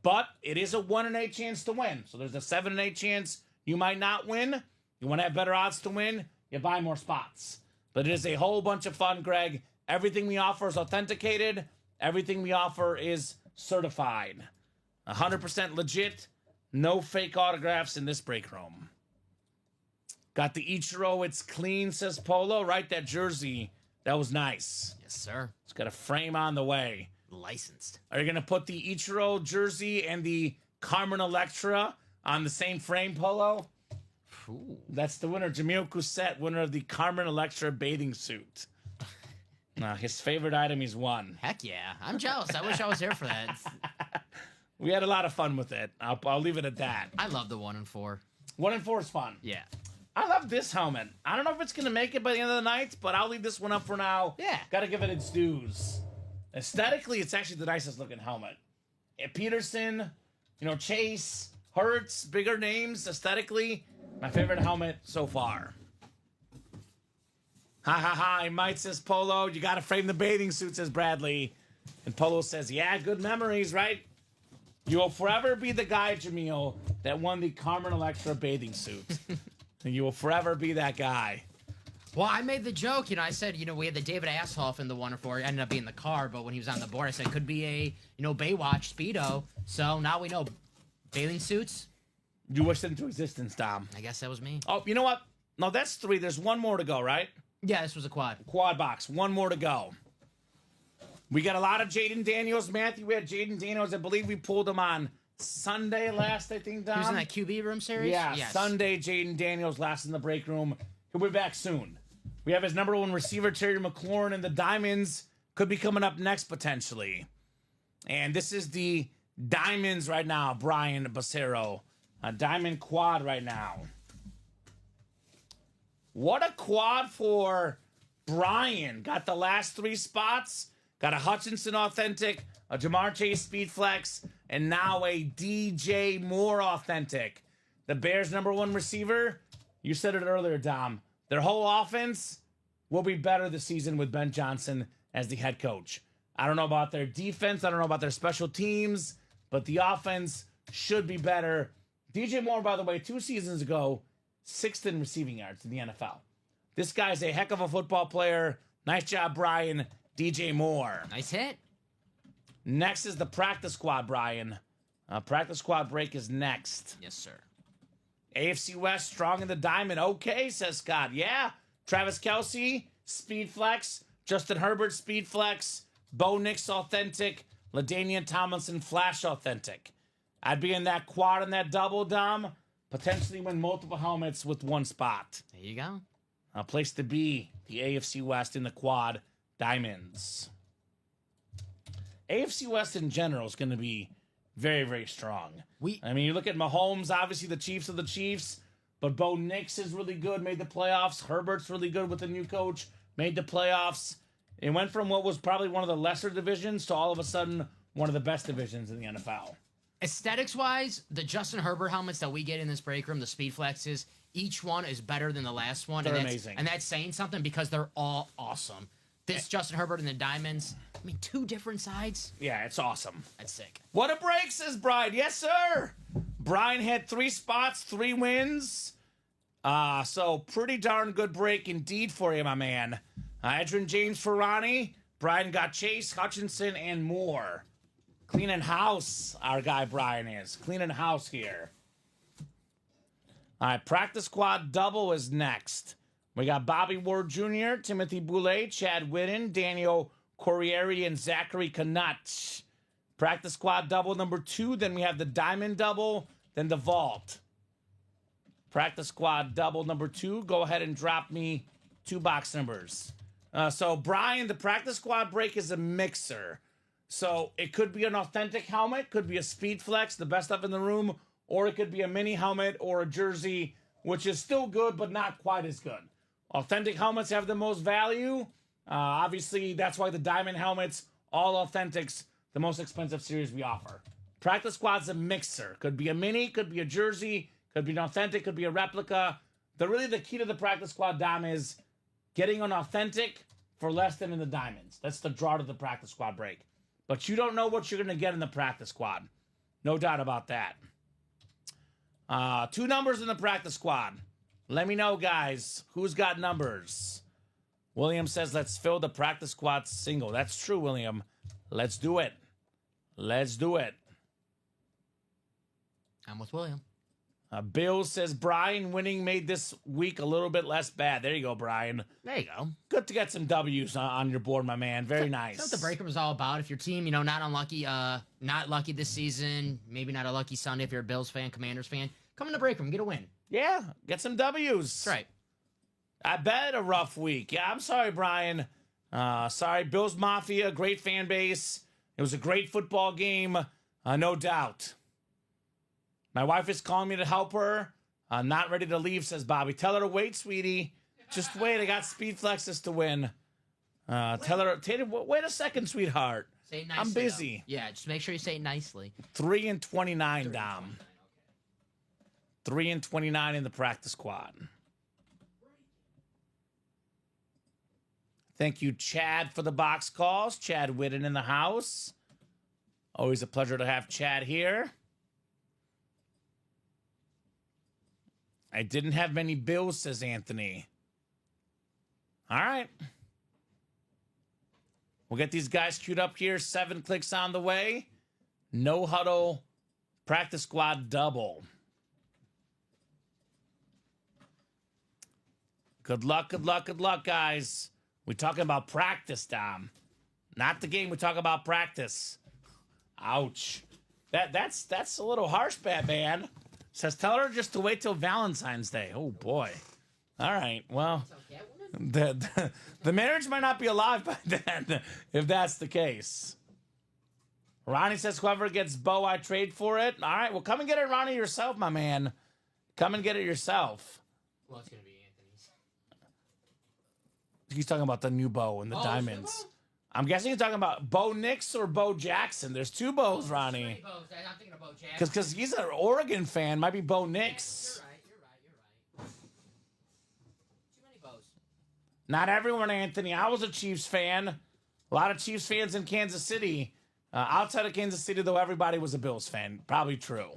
But it is a 1 in 8 chance to win. So there's a 7 in 8 chance you might not win. You want to have better odds to win, you buy more spots. But it is a whole bunch of fun, Greg. Everything we offer is authenticated. Everything we offer is certified. 100% legit. No fake autographs in this break room. Got the Ichiro. It's clean, says Polo. Right, that jersey. That was nice. Yes, sir. It's got a frame on the way. Licensed. Are you going to put the Ichiro jersey and the Carmen Electra on the same frame, Polo? Ooh. That's the winner, Jamil Cousset, winner of the Carmen Electra bathing suit. His favorite item he's won. Heck yeah. I'm jealous. I wish I was here for that. We had a lot of fun with it. I'll leave it at that. I love the 1 in 4. 1 in 4 is fun. Yeah. I love this helmet. I don't know if it's going to make it by the end of the night, but I'll leave this one up for now. Yeah. Got to give it its dues. Aesthetically, it's actually the nicest looking helmet. Peterson, Chase, Hurts, bigger names. Aesthetically, my favorite helmet so far. Ha ha ha, I might, says Polo. You got to frame the bathing suit, says Bradley. And Polo says, yeah, good memories, right? You will forever be the guy, Jamil, that won the Carmen Electra bathing suit. And you will forever be that guy. Well, I made the joke, I said, we had the David Ashoff in the 104. It ended up being the car, but when he was on the board, I said, could be a, Baywatch Speedo. So now we know bathing suits. You wished it into existence, Dom. I guess that was me. Oh, you know what? No, that's 3. There's 1 more to go, right? Yeah, this was a quad. Quad box. 1 more to go. We got a lot of Jaden Daniels. Matthew, we had Jaden Daniels. I believe we pulled him on Sunday last, I think, Dom. He was in that QB room series? Yeah, yes. Sunday, Jaden Daniels last in the break room. He'll be back soon. We have his number 1 receiver, Terry McLaurin, and the Diamonds could be coming up next, potentially. And this is the Diamonds right now, Brian Bacero. A Diamond quad right now. What a quad for Brian. Got the last 3 spots. Got a Hutchinson Authentic, a Jamar Chase Speed Flex, and now a DJ Moore Authentic. The Bears' number 1 receiver, you said it earlier, Dom. Their whole offense will be better this season with Ben Johnson as the head coach. I don't know about their defense. I don't know about their special teams, but the offense should be better. DJ Moore, by the way, 2 seasons ago, 6th in receiving yards in the NFL. This guy's a heck of a football player. Nice job, Brian. DJ Moore. Nice hit. Next is the practice squad, Brian. Practice squad break is next. Yes, sir. AFC West, strong in the diamond. Okay, says Scott. Yeah. Travis Kelce, Speed Flex. Justin Herbert, Speed Flex. Bo Nix, Authentic. LaDainian Tomlinson, Flash Authentic. I'd be in that quad and that double, Dom. Potentially win multiple helmets with 1 spot. There you go. A place to be, the AFC West in the quad diamonds. AFC West in general is going to be very, very strong. I mean, you look at Mahomes, obviously the Chiefs are the Chiefs, but Bo Nix is really good, made the playoffs. Herbert's really good with the new coach, made the playoffs. It went from what was probably one of the lesser divisions to all of a sudden one of the best divisions in the NFL. Aesthetics-wise, the Justin Herbert helmets that we get in this break room, the Speed Flexes, each one is better than the last one. They're amazing. And that's saying something because they're all awesome. This Justin Herbert and the Diamonds, 2 different sides. Yeah, it's awesome. That's sick. What a break, says Brian. Yes, sir. Brian had 3 spots, 3 wins. So pretty darn good break indeed for you, my man. Edrin James Ferrani. Brian got Chase, Hutchinson, and more. Cleaning house, our guy Brian is. Cleaning house here. All right, practice squad double is next. We got Bobby Ward Jr., Timothy Boulay, Chad Whitten, Daniel Corriere, and Zachary Knut. Practice squad double number 2. Then we have the diamond double, then the vault. Practice squad double number 2. Go ahead and drop me 2 box numbers. So, Brian, the practice squad break is a mixer. So, it could be an authentic helmet, could be a Speed Flex, the best stuff in the room, or it could be a mini helmet or a jersey, which is still good, but not quite as good. Authentic helmets have the most value. Obviously, that's why the diamond helmets, all authentics, the most expensive series we offer. Practice squad's a mixer. Could be a mini, could be a jersey, could be an authentic, could be a replica. The key to the practice squad, Dom, is getting an authentic for less than in the diamonds. That's the draw to the practice squad break. But you don't know what you're going to get in the practice squad. No doubt about that. 2 numbers in the practice squad. Let me know, guys, who's got numbers. William says, let's fill the practice squad single. That's true, William. Let's do it. Let's do it. I'm with William. Bill says, Brian, winning made this week a little bit less bad. There you go, Brian. There you go. Good to get some W's on your board, my man. Very nice. That's what the breaker was all about. If your team, not unlucky, not lucky this season, maybe not a lucky Sunday if you're a Bills fan, Commanders fan, come in the break room, get a win. Yeah, get some W's. That's right. I bet a rough week. Yeah, I'm sorry, Brian. Sorry, Bills Mafia, great fan base. It was a great football game, no doubt. My wife is calling me to help her. I'm not ready to leave, says Bobby. Tell her to wait, sweetie. Just wait. I got Speed Flexes to win. Tell her, wait a second, sweetheart. Say it nicely. I'm busy. Though. Yeah, just make sure you say it nicely. 3 and 29, Dom. 3 and 29 in the practice squad. Thank you, Chad, for the box calls. Chad Whitten in the house. Always a pleasure to have Chad here. I didn't have many bills, says Anthony. All right. We'll get these guys queued up here. 7 clicks on the way. No huddle. Practice squad double. Good luck, good luck, good luck, guys. We're talking about practice, Dom. Not the game. We're talking about practice. Ouch. That's a little harsh, Batman. Says tell her just to wait till Valentine's Day. Oh boy. All right. Well, the marriage might not be alive by then, if that's the case. Ronnie says whoever gets Bo, I trade for it. All right. Well, come and get it, Ronnie, yourself, my man. Come and get it yourself. Well, it's gonna be Anthony's. He's talking about the new Bo and the diamonds. I'm guessing you're talking about Bo Nix or Bo Jackson. There's 2 Bo's, Ronnie. I'm thinking of Bo Jackson. Because he's an Oregon fan. Might be Bo Nix. You're right. Too many Bo's. Not everyone, Anthony. I was a Chiefs fan. A lot of Chiefs fans in Kansas City. Outside of Kansas City, though, everybody was a Bills fan. Probably true.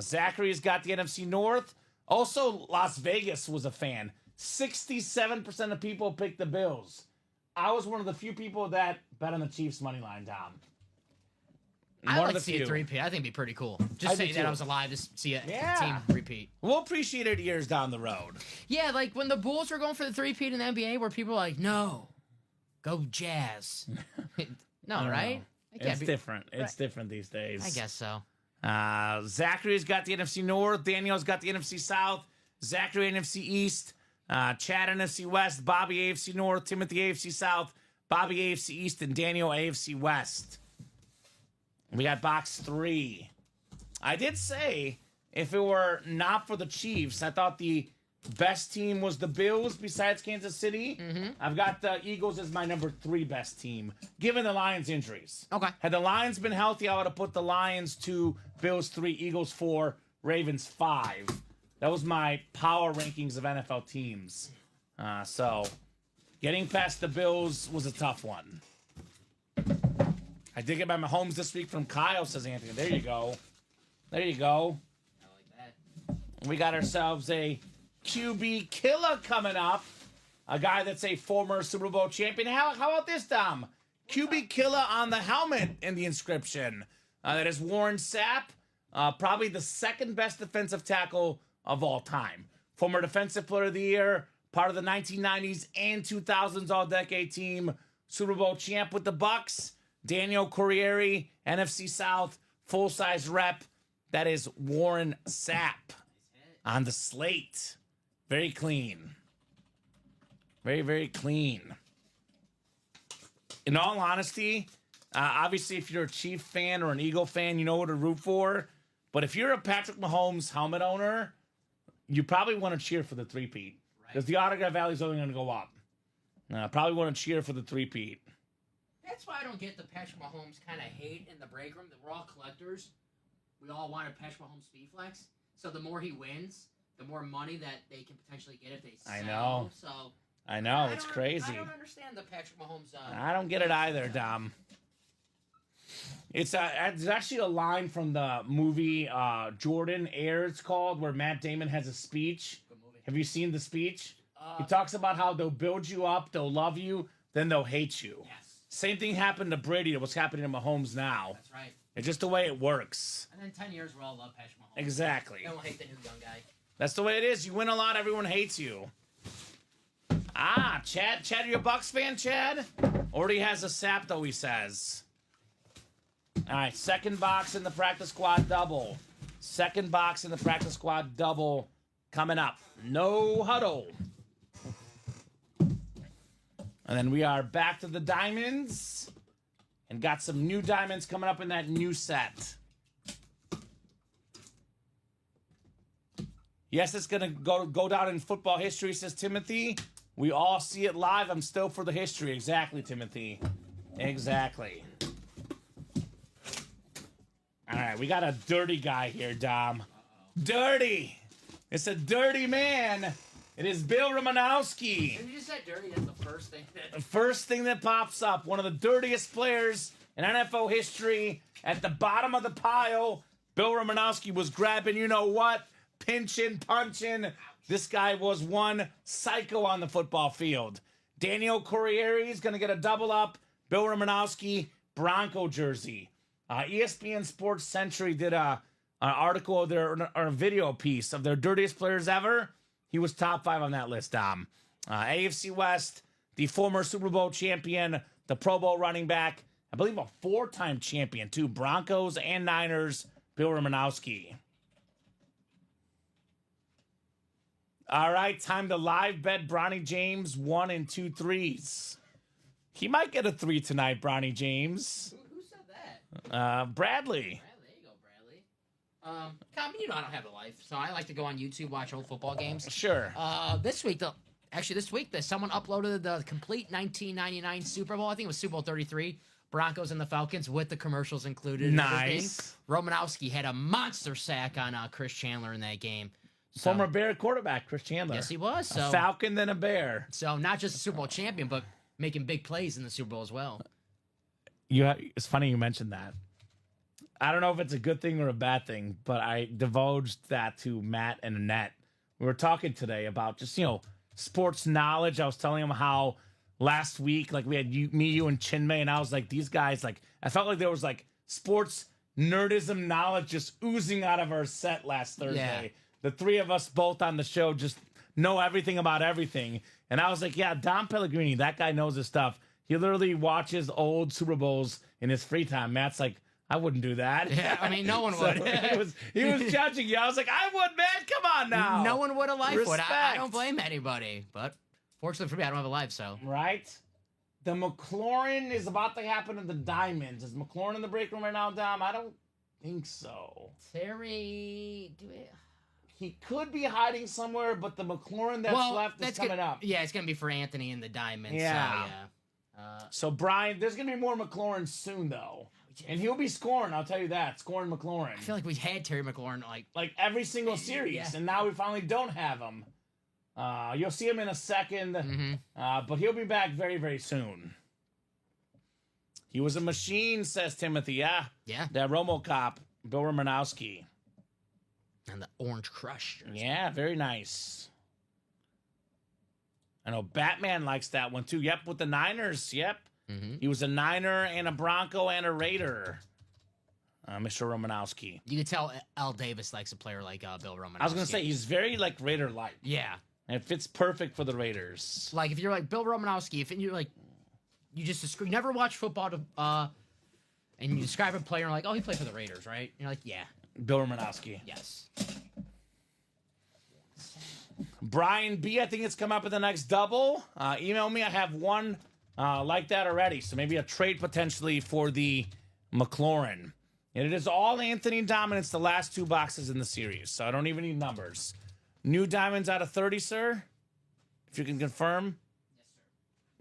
Zachary's got the NFC North. Also, Las Vegas was a fan. 67% of people picked the Bills. I was one of the few people that bet on the Chiefs money line, Dom. I'd like to see a 3-peat. I think it'd be pretty cool. Just saying that I was alive to see a team repeat. We'll appreciate it years down the road. Yeah, like when the Bulls were going for the 3-peat in the NBA, where people were like, no, go Jazz. No, right? It's different. It's different these days. I guess so. Zachary's got the NFC North. Daniel's got the NFC South. Zachary NFC East. Chad NFC West. Bobby AFC North. Timothy AFC South. Bobby AFC East. And Daniel AFC West. We got box 3. I did say if it were not for the Chiefs, I thought the best team was the Bills besides Kansas City. Mm-hmm. I've got the Eagles as my number 3 best team, given the Lions' injuries. Okay. Had the Lions been healthy, I would have put the Lions 2, Bills 3, Eagles 4, Ravens 5. That was my power rankings of NFL teams. So getting past the Bills was a tough one. I did get my Mahomes this week from Kyle, says Anthony. There you go. There you go. I like that. We got ourselves a QB killer coming up. A guy that's a former Super Bowl champion. How about this, Dom? QB killer on the helmet in the inscription. That is Warren Sapp. Probably the 2nd best defensive tackle of all time. Former Defensive Player of the Year. Part of the 1990s and 2000s All-Decade team. Super Bowl champ with the Bucks. Daniel Corriere, NFC South, full-size rep. That is Warren Sapp on the slate. Very clean. Very, very clean. In all honesty, obviously if you're a Chief fan or an Eagle fan, you know what to root for. But if you're a Patrick Mahomes helmet owner, you probably want to cheer for the 3-peat. Because the autograph value is only going to go up. Probably want to cheer for the 3-peat. That's why I don't get the Patrick Mahomes kind of hate in the break room. That we're all collectors. We all wanted Patrick Mahomes speed flex. So the more he wins, the more money that they can potentially get if they sell. I know. So I know. It's crazy. I don't understand the Patrick Mahomes. I don't get it either, Dom. It's actually a line from the movie Jordan Air, it's called, where Matt Damon has a speech. Good movie. Have you seen the speech? He talks about how they'll build you up, they'll love you, then they'll hate you. Yes. Same thing happened to Brady to what's happening to Mahomes now. That's right. It's just the way it works. And then 10 years, we'll all love Patrick Mahomes. Exactly. And we'll hate the new young guy. That's the way it is. You win a lot, everyone hates you. Chad, are you a Bucks fan, Chad? Already has a sap, though, he says. All right, 2nd box in the practice squad double. 2nd box in the practice squad double coming up. No huddle. And then we are back to the diamonds. And got some new diamonds coming up in that new set. Yes, it's going to go down in football history, says Timothy. We all see it live. I'm still for the history. Exactly, Timothy. Exactly. All right, we got a dirty guy here, Dom. Dirty. It's a dirty man. It is Bill Romanowski. When you just said dirty, that's the first thing that... The first thing that pops up. One of the dirtiest players in NFL history. At the bottom of the pile, Bill Romanowski was grabbing, you know what? Pinching, punching, This guy was one psycho on the football field. Daniel Corriere is going to get a double up. Bill Romanowski, Bronco jersey. ESPN Sports Century did an article of or a video piece of their dirtiest players ever. He was top 5 on that list, Dom. AFC West, the former Super Bowl champion, the Pro Bowl running back, I believe a 4-time champion, too. Broncos and Niners, Bill Romanowski. All right, time to live bet Bronny James 1 and 2 threes. He might get a 3 tonight, Bronny James. Who said that? Bradley. There you go, Bradley. Kamen, you know I don't have a life, so I like to go on YouTube, watch old football games. Sure. This week, someone uploaded the complete 1999 Super Bowl. I think it was Super Bowl 33. Broncos and the Falcons with the commercials included. And Nice. everything. Romanowski had a monster sack on Chris Chandler in that game. So, Former Bear quarterback, Chris Chandler. yes, he was. A So, Falcon, then a Bear. so not just a Super Bowl champion, but making big plays in the Super Bowl as well. It's funny you mentioned that. I don't know if it's a good thing or a bad thing, but I divulged that to Matt and Annette. We were talking today about just, sports knowledge. I was telling them how last week, like we had you and Chinmay, and I was like, these guys, like, I felt like there was like sports nerdism knowledge just oozing out of our set last Thursday. Yeah. The three of us both on the show just know everything about everything. And I was like, yeah, Dom Pellegrini, that guy knows his stuff. He literally watches old Super Bowls in his free time. Matt's like, I wouldn't do that. Yeah, I mean, no one would. he was judging you. I was like, I would, man. Come on now. No one would have life would. I Respect. don't blame anybody. But fortunately for me, I don't have a life, so. Right? The McLaurin is about to happen in the Diamonds. Is McLaurin in the break room right now, Dom? I don't think so. Terry, He could be hiding somewhere, but the McLaurin that's left is coming up. Yeah, it's going to be for Anthony and the Diamonds. Yeah. So, yeah. So, Brian, there's going to be more McLaurin soon, though. And he'll be scoring, I'll tell you that. Scoring McLaurin. I feel like we had Terry McLaurin, like every single series, Yeah. and now we finally don't have him. You'll see him in a second, Mm-hmm. but he'll be back very, very soon. He was a machine, says Timothy. Yeah. Yeah. That RomoCop, Bill Romanowski. And the Orange Crush. Yeah, very nice. I know Batman likes that one too. Yep, with the Niners. Yep. Mm-hmm. He was a Niner and a Bronco and a Raider. Mr. Romanowski. You can tell Al Davis likes a player like Bill Romanowski. I was going to say, he's very like Raider-like. Yeah. And it fits perfect for the Raiders. Like, if you're like Bill Romanowski, if you're like, you just never watch football and you describe a player and like, oh, he played for the Raiders, right? You're like, yeah. Bill Romanowski. Yes. Brian B, I think it's come up in the next double. Email me. I have one like that already. So maybe a trade potentially for the McLaurin. And it is all Anthony dominance, the last 2 boxes in the series. So I don't even need numbers. New diamonds out of 30, sir. If you can confirm. Yes,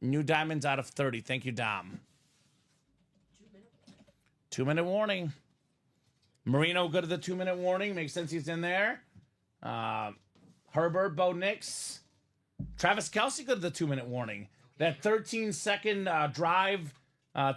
sir. New diamonds out of 30. Thank you, Dom. 2-minute warning. Marino good at the 2-minute warning. Makes sense he's in there. Herbert, Bo Nix. Travis Kelce good at the 2-minute warning. That 13-second drive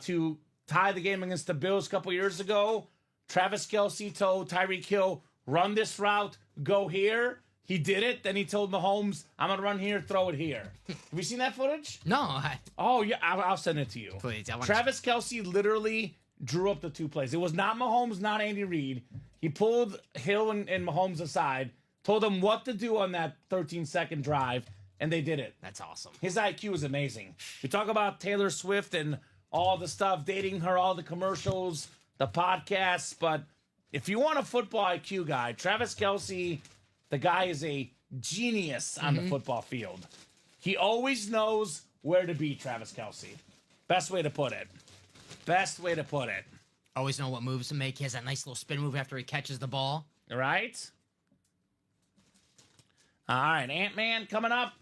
to tie the game against the Bills a couple years ago. Travis Kelce told Tyreek Hill, run this route, go here. He did it. Then he told Mahomes, I'm going to run here, throw it here. Have you seen that footage? No. Oh, yeah, I'll send it to you. Please. Travis Kelce literally drew up the 2 plays. It was not Mahomes, not Andy Reid. He pulled Hill and Mahomes aside, told them what to do on that 13-second drive, and they did it. That's awesome. His IQ is amazing. We talk about Taylor Swift and all the stuff, dating her, all the commercials, the podcasts, but if you want a football IQ guy, Travis Kelce, the guy is a genius on the football field. He always knows where to be, Travis Kelce. Best way to put it. Best way to put it. Always know what moves to make. He has that nice little spin move after he catches the ball. All right? All right, Ant-Man coming up.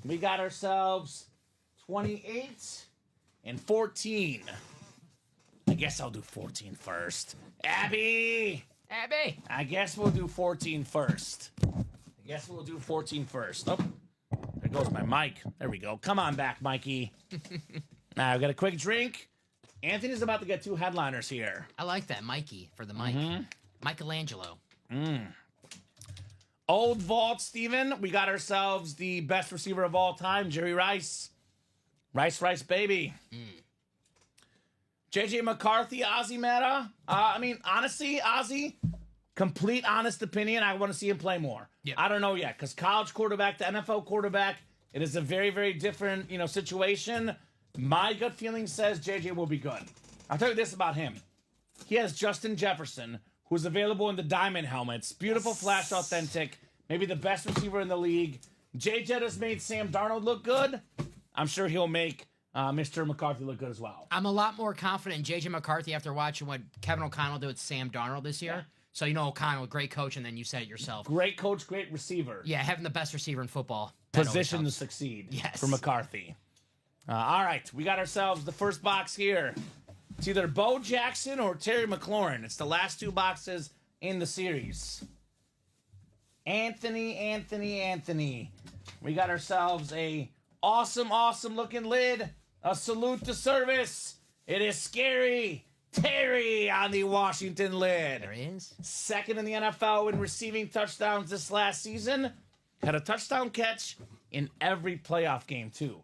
We got ourselves 28 and 14. I guess I'll do 14 first. Abby! I guess we'll do 14 first. Oh, there goes my mic. There we go. Come on back, Mikey. Now, we got a quick drink. Anthony's about to get 2 headliners here. I like that. Mikey for the mic. Michelangelo. Old vault, Steven. We got ourselves the best receiver of all time, Jerry Rice. Rice, baby. JJ McCarthy, Ozzy meta. Honestly, Ozzy, complete honest opinion, I want to see him play more. Yep. I don't know yet, because college quarterback to NFL quarterback, it is a very, very different, situation. My gut feeling says JJ will be good. I'll tell you this about him. He has Justin Jefferson, who's available in the diamond helmets. Beautiful, flash, authentic. Maybe the best receiver in the league. JJ has made Sam Darnold look good. I'm sure he'll make Mr. McCarthy look good as well. I'm a lot more confident in J.J. McCarthy after watching what Kevin O'Connell did with Sam Darnold this year. Yeah. So, O'Connell, great coach, and then you said it yourself. Great coach, great receiver. Yeah, having the best receiver in football. Position to succeed for McCarthy. All right, we got ourselves the first box here. It's either Bo Jackson or Terry McLaurin. It's the last two boxes in the series. Anthony. We got ourselves a awesome looking lid. A salute to service. It is Scary Terry on the Washington lid. There he is. Second in the NFL in receiving touchdowns this last season. Had a touchdown catch in every playoff game, too.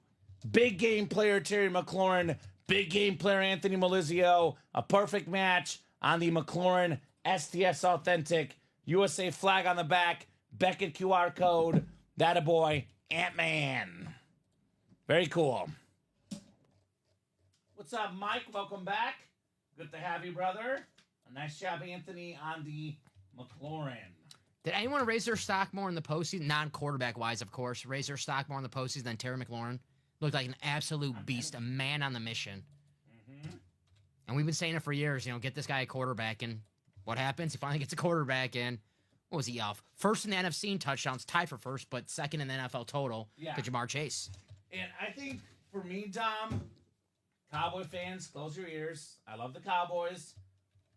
Big game player Terry McLaurin. Big game player Anthony Melizio. A perfect match on the McLaurin STS Authentic. USA flag on the back. Beckett QR code. That a boy. Ant-Man. Very cool. What's up, Mike? Welcome back. Good to have you, brother. A nice job, Anthony, on the McLaurin. Did anyone raise their stock more in the postseason? Non-quarterback-wise, of course. Raise their stock more in the postseason than Terry McLaurin? Looked like an absolute beast, a man on the mission. And we've been saying it for years, get this guy a quarterback. And what happens? He finally gets a quarterback, and what was he off? First in the NFC in touchdowns, tied for first, but second in the NFL total to Jamar Chase. And I think, for me, Dom, Cowboy fans, close your ears. I love the Cowboys,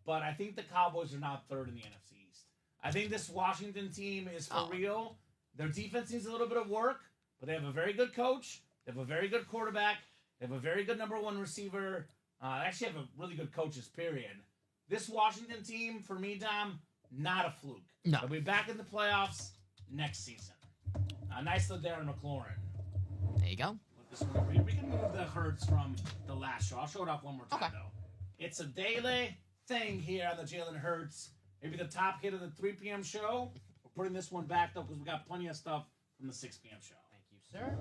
but I think the Cowboys are now third in the NFC East. I think this Washington team is for real. Their defense needs a little bit of work, but they have a very good coach. They have a very good quarterback. They have a very good number one receiver. They actually have a really good coaches, period. This Washington team, for me, Dom, not a fluke. No. They'll be back in the playoffs next season. Nice little Darren McLaurin. There you go. We can move the Hurts from the last show. I'll show it off one more time, though. It's a daily thing here on the Jalen Hurts. Maybe the top hit of the 3 p.m. show. We're putting this one back, though, because we got plenty of stuff from the 6 p.m. show. Thank you, sir.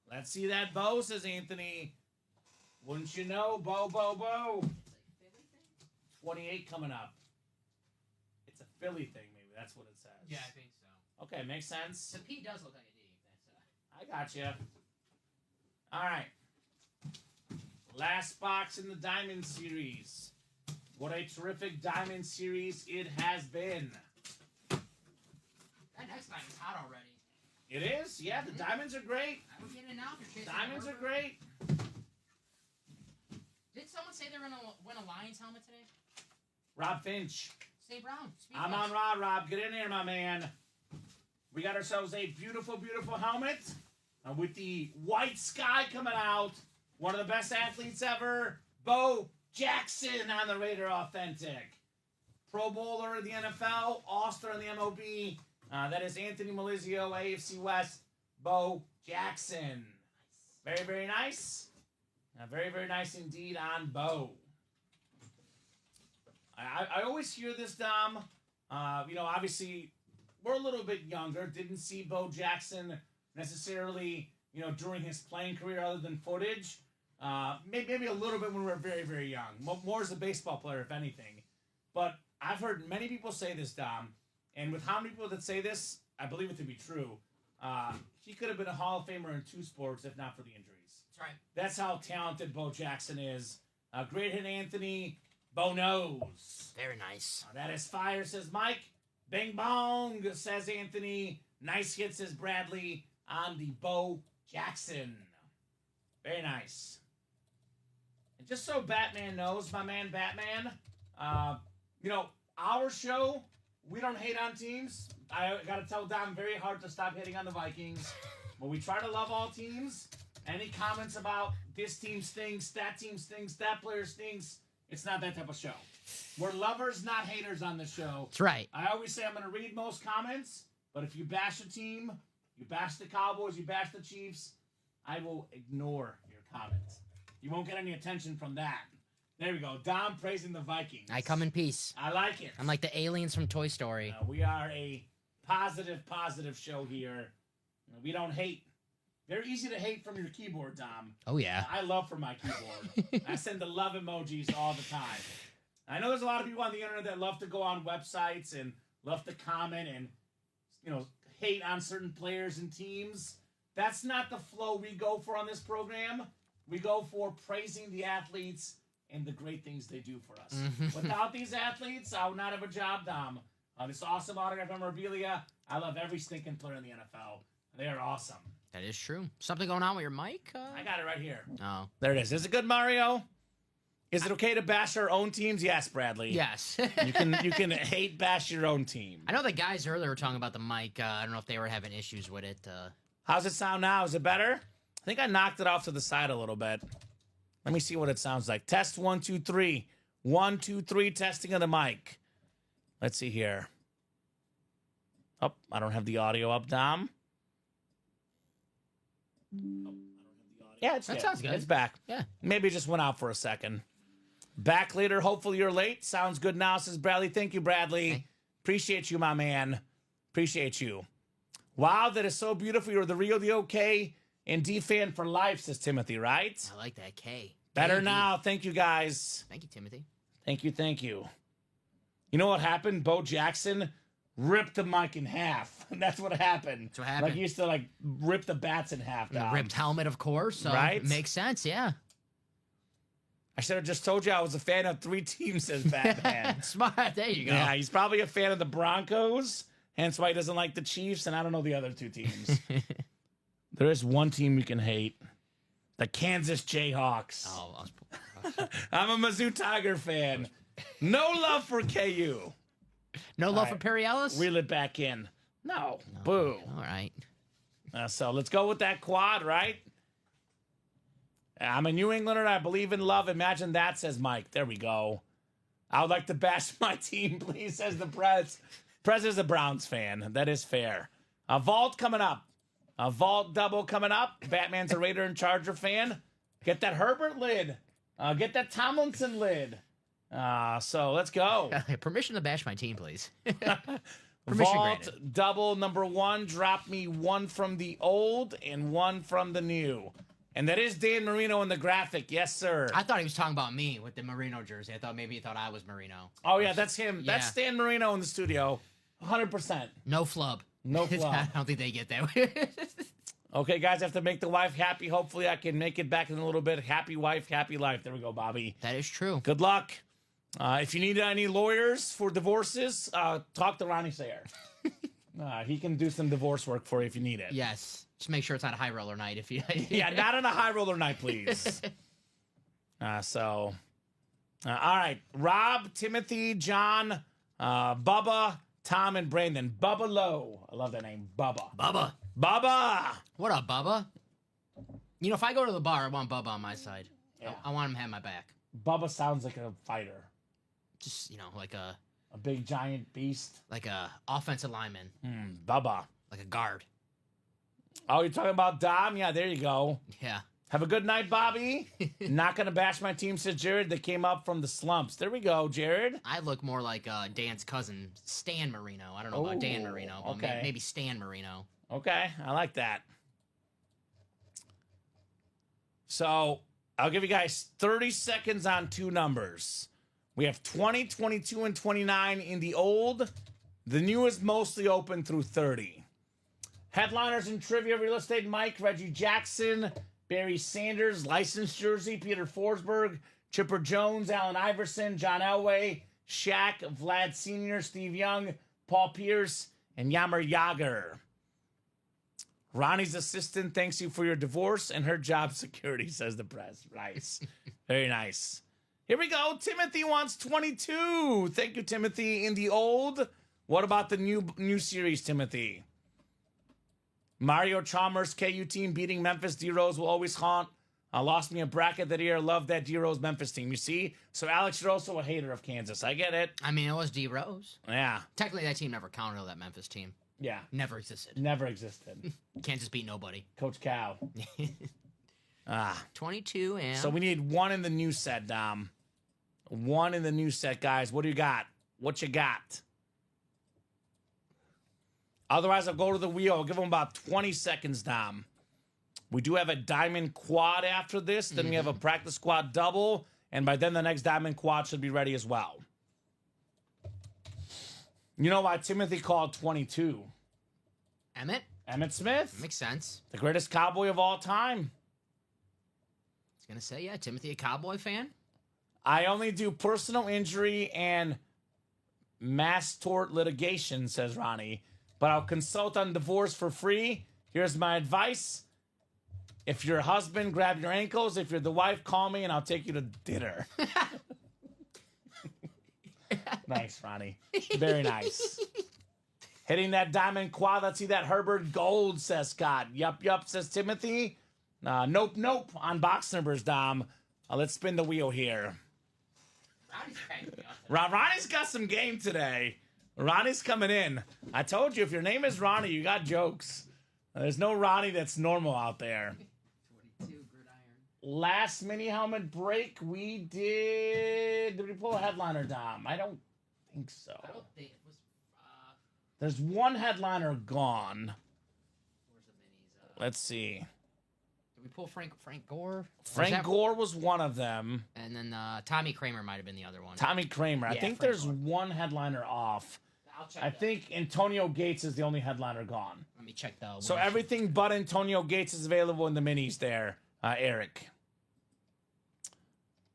Let's see that bow, says Anthony. Wouldn't you know, Bo. 28 coming up. It's a Philly thing, maybe. That's what it says. Yeah, I think so. Okay, makes sense. The P does look like a D. I got you. All right. Last box in the Diamond Series. What a terrific Diamond Series it has been. That next time is hot already. It is? Yeah, the Diamonds are great. I would get it now if you're chasing Diamonds are great. Did someone say they're going to win a Lions helmet today? Rob Finch. Stay Brown. I'm on Rob. Get in here, my man. We got ourselves a beautiful, beautiful helmet. With the white sky coming out. One of the best athletes ever. Bo Jackson on the Raider Authentic. Pro Bowler in the NFL. All-Star in the MLB. That is Anthony Melizio, AFC West. Bo Jackson. Very, very nice. Very, very nice indeed on Bo. I always hear this, Dom. Obviously, we're a little bit younger. Didn't see Bo Jackson necessarily, during his playing career other than footage. Maybe a little bit when we were very, very young. More as a baseball player, if anything. But I've heard many people say this, Dom. And with how many people that say this, I believe it to be true. He could have been a Hall of Famer in 2 sports if not for the injuries. That's right. That's how talented Bo Jackson is. Great hit, Anthony. Bo knows. Very nice. That is fire, says Mike. Bing bong, says Anthony. Nice hit, says Bradley, on the Bo Jackson. Very nice. And just so Batman knows, my man Batman, our show, we don't hate on teams. I got to tell Dom very hard to stop hitting on the Vikings. But we try to love all teams. Any comments about this team stinks, that team stinks, that player stinks, It's not that type of show. We're lovers, not haters on this show. That's right. I always say I'm going to read most comments, but if you bash a team, you bash the Cowboys, you bash the Chiefs, I will ignore your comments. You won't get any attention from that. There we go. Dom praising the Vikings. I come in peace. I like it. I'm like the aliens from Toy Story. We are a positive show here. We don't hate. Very easy to hate from your keyboard, Dom. Oh, yeah. I love from my keyboard. I send the love emojis all the time. I know there's a lot of people on the internet that love to go on websites and love to comment and, hate on certain players and teams. That's not the flow we go for on this program. We go for praising the athletes and the great things they do for us. Without these athletes, I would not have a job, Dom. This awesome autograph memorabilia. I love every stinking player in the NFL. They are awesome. That is true. Something going on with your mic? I got it right here. Oh. There it is. Is it good, Mario? Is it okay to bash our own teams? Yes, Bradley. Yes. You can hate bash your own team. I know the guys earlier were talking about the mic. I don't know if they were having issues with it. How's it sound now? Is it better? I think I knocked it off to the side a little bit. Let me see what it sounds like. Test 1, 2, 3. 1, 2, 3. Testing of the mic. Let's see here. Oh, I don't have the audio up, Dom. Yeah, That sounds good. It's back. Yeah. Maybe it just went out for a second. Back later. Hopefully you're late. Sounds good now, says Bradley. Thank you, Bradley. Hey. Appreciate you, my man. Appreciate you. Wow, that is so beautiful. You're the real, the okay, and D fan for life, says Timothy, right? I like that K. Better K-D. now. Thank you, guys. Thank you, Timothy. Thank you. You know what happened? Bo Jackson ripped the mic in half. That's what happened. That's what happened. Like, he used to, rip the bats in half. The Dom. ripped helmet, of course. So Right? Makes sense, yeah. I should have just told you I was a fan of 3 teams, says Batman. Smart. There you go. Yeah, he's probably a fan of the Broncos, hence why he doesn't like the Chiefs, and I don't know the other 2 teams. There is one team you can hate. The Kansas Jayhawks. Oh, I'm a Mizzou Tiger fan. No love for KU. no love right. for Perry Ellis? Reel it back in. No. Boo. All right. So let's go with that quad, right? I'm a New Englander and I believe in love. Imagine that, says Mike. There we go. I would like to bash my team, please, says the Prez. Prez is a Browns fan. That is fair. A vault coming up. A vault double coming up. Batman's a Raider and Charger fan. Get that Herbert lid. Get that Tomlinson lid. So let's go. Permission to bash my team, please. Vault granted. double number 1. Drop me 1 from the old and 1 from the new. And that is Dan Marino in the graphic. Yes, sir. I thought he was talking about me with the Marino jersey. I thought maybe he thought I was Marino. Oh, yeah, that's him. Yeah. That's Dan Marino in the studio. 100%. No flub. No flub. I don't think they get that. Okay, guys, I have to make the wife happy. Hopefully, I can make it back in a little bit. Happy wife, happy life. There we go, Bobby. That is true. Good luck. If you need any lawyers for divorces, talk to Ronnie Sayer. He can do some divorce work for you if you need it. Yes. Just make sure it's not a high roller night if you. Yeah, not on a high roller night, please. All right. Rob, Timothy, John, Bubba, Tom, and Brandon. Bubba Lowe. I love that name. Bubba. Bubba. Bubba. What up, Bubba? You know, if I go to the bar, I want Bubba on my side. Yeah. I want him to have my back. Bubba sounds like a fighter. Just, like a big giant beast. offensive lineman, Bubba. like a guard. Oh, you're talking about Dom? Yeah, there you go. Yeah. Have a good night, Bobby. Not going to bash my team, says Jared. They came up from the slumps. There we go, Jared. I look more like Dan's cousin, Stan Marino. I don't know about Dan Marino, but okay. maybe Stan Marino. Okay, I like that. So I'll give you guys 30 seconds on 2 numbers. We have 20, 22, and 29 in the old. The new is mostly open through 30. Headliners in trivia, real estate, Mike, Reggie Jackson, Barry Sanders, licensed jersey, Peter Forsberg, Chipper Jones, Allen Iverson, John Elway, Shaq, Vlad Sr., Steve Young, Paul Pierce, and Yammer Yager. Ronnie's assistant thanks you for your divorce and her job security, says the press. Nice. Very nice. Here we go. Timothy wants 22. Thank you, Timothy. In the old, what about the new series, Timothy? Mario Chalmers, KU team beating Memphis. D-Rose will always haunt Lost me a bracket that year. Love that D Rose Memphis team. You see? So Alex, you're also a hater of Kansas. I get it. I mean, it was D Rose. Yeah. Technically, that team never counted. That Memphis team Yeah. never existed. Never existed. Kansas beat nobody. Coach Cal. 22 and So we need one in the new set, Dom. One in the new set, guys. What do you got? What you got? Otherwise, I'll go to the wheel. I'll give them about 20 seconds, Dom. We do have a diamond quad after this. Then we have a practice squad double. And by then, the next diamond quad should be ready as well. You know why Timothy called 22? Emmett. Emmitt Smith, Makes sense. the greatest cowboy of all time. I was gonna say, yeah, Timothy, a Cowboy fan. I only do personal injury and mass tort litigation, says Ronnie. But I'll consult on divorce for free. Here's my advice. If you're a husband, grab your ankles. If you're the wife, call me and I'll take you to dinner. Nice, Ronnie. Very nice. Hitting that diamond quad. Let's see that Herbert Gold, says Scott. Yup, says Timothy. Nope. On box numbers, Dom. Let's spin the wheel here. Ronnie's got some game today. Ronnie's coming in. I told you, if your name is Ronnie, you got jokes. There's no Ronnie that's normal out there. 22 gridiron. Last mini helmet break, we did we pull a headliner, Dom? I don't think so. I don't think it was. There's one headliner gone. Where's the minis? Let's see. Did we pull Frank Gore? Or was Frank that- Gore was one of them. And then Tommy Kramer might have been the other one. Tommy Kramer. I Yeah, think Frank there's Gore. one headliner off. I'll check. I think Antonio Gates is the only headliner gone. Let me check the. So everything but Antonio Gates is available in the minis there, Eric.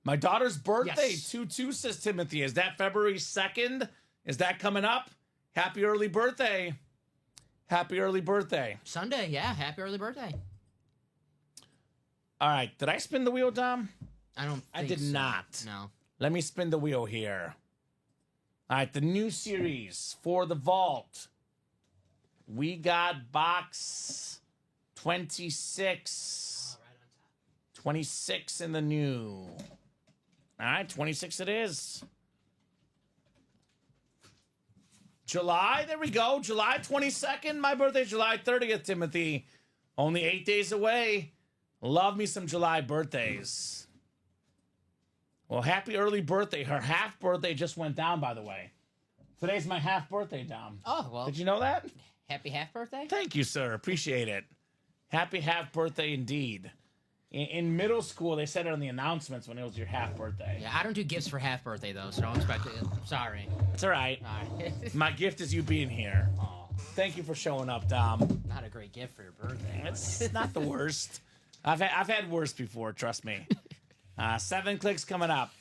My daughter's birthday, Yes. 2-2, says Timothy. Is that February 2nd? Is that coming up? Happy early birthday. Happy early birthday. Sunday, yeah. Happy early birthday. All right. Did I spin the wheel, Dom? I don't. I think did so. not. No. Let me spin the wheel here. All right. The new series for the vault. We got box 26. Right on top. 26 in the new. All right, 26 it is. July, there we go. July 22nd. My birthday, July 30th, Timothy. Only 8 days away. Love me some July birthdays. Well, happy early birthday. Her half birthday just went down, by the way. Today's my half birthday, Dom. Oh well. Did you know that? Happy half birthday. Thank you, sir. Appreciate it. Happy half birthday indeed. In middle school, they said it on the announcements when it was your half birthday. Yeah, I don't do gifts for half birthday though, so don't expect it. Sorry. It's all right. All right. My gift is you being here. Aw, Thank you for showing up, Dom. not a great gift for your birthday. but- It's not the worst. I've had worse before, trust me. 7 clicks coming up.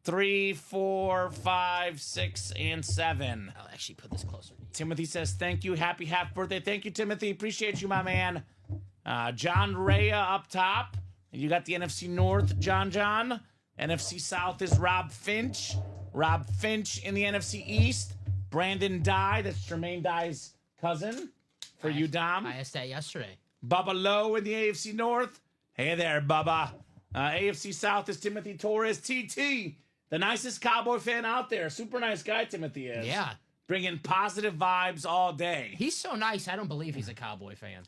3, 4, 5, 6, and 7. I'll actually put this closer. to you. Timothy says, thank you. Happy half birthday. Thank you, Timothy. Appreciate you, my man. John Rea up top. You got the NFC North, John. NFC South is Rob Finch. Rob Finch in the NFC East. Brandon Dye. That's Jermaine Dye's cousin. For you, Dom. I asked that yesterday. Bubba Lowe in the AFC North. Hey there, Bubba. AFC South is Timothy Torres. TT, the nicest Cowboy fan out there. Super nice guy, Timothy is. Yeah. Bringing positive vibes all day. He's so nice, I don't believe he's a Cowboy fan.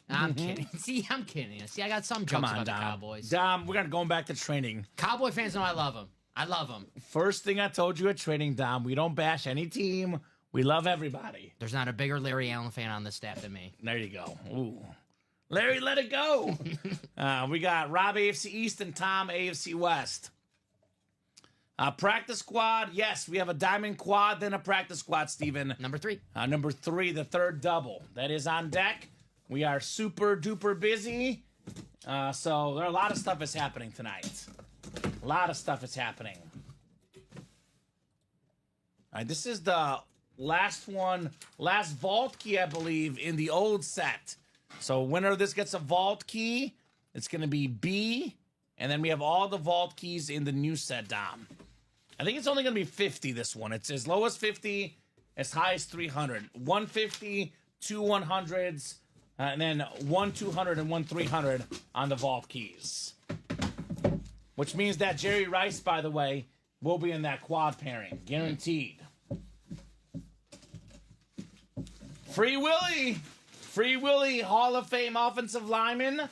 I'm kidding. See, I'm kidding. See, I got some jokes Come on, about the Dom. Cowboys. Dom, we're going back to training. Cowboy fans know I love them. I love them. First thing I told you at training, Dom, we don't bash any team. We love everybody. There's not a bigger Larry Allen fan on the staff than me. There you go. Ooh. Larry, let it go. We got Rob AFC East and Tom AFC West. Practice squad. Yes, we have a diamond quad, then a practice squad, Steven. Number 3. Number 3, the third double. That is on deck. We are super duper busy. So there are a lot of stuff is happening tonight. A lot of stuff is happening. All right, this is the last one, last vault key, I believe, in the old set. So winner of this gets a vault key. It's going to be B. And then we have all the vault keys in the new set, Dom. I think it's only going to be 50, this one. It's as low as 50, as high as 300. 150, 2 100s, And then 1 200 and 1 300 on the vault keys. Which means that Jerry Rice, by the way, will be in that quad pairing. Guaranteed. Free Willie, Hall of Fame offensive lineman.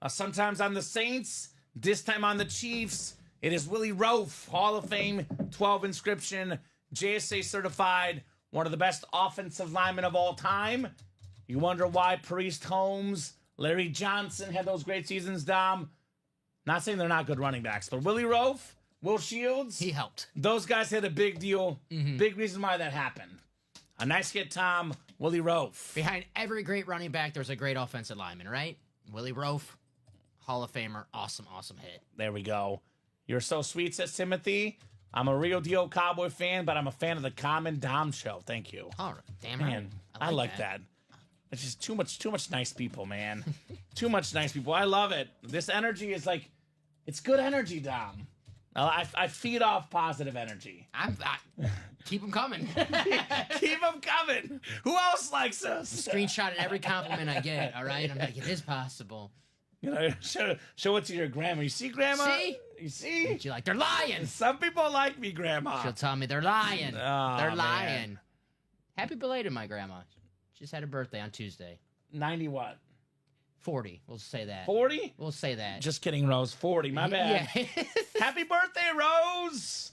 Sometimes on the Saints, this time on the Chiefs. It is Willie Roaf, Hall of Fame, 12 inscription, JSA certified, one of the best offensive linemen of all time. You wonder why Priest Holmes, Larry Johnson had those great seasons, Dom. Not saying they're not good running backs, but Willie Roaf, Will Shields. He helped. Those guys had a big deal. Big reason why that happened. A nice hit, Tom. Willie Roaf. Behind every great running back, there's a great offensive lineman, right? Willie Roaf, Hall of Famer. Awesome, awesome hit. There we go. You're so sweet, says Timothy. I'm a real deal Cowboy fan, but I'm a fan of the Kamen Dom show. Thank you. All right. Damn Man, right. I like that. It's just too much nice people, man. Too much nice people. I love it. This energy is like, it's good energy, Dom. I feed off positive energy. Keep them coming. Keep them coming. Who else likes us? Screenshot every compliment I get, all right? I'm like, it is possible. You know, show it to your grandma. You see, Grandma? See? You see? She's like, they're lying. Some people like me, Grandma. She'll tell me they're lying. Oh, They're lying. man. Happy belated, my grandma. Just had her birthday on Tuesday. 90 what? 40. We'll say that. 40? We'll say that. Just kidding, Rose. 40. My bad. Yeah. Happy birthday, Rose.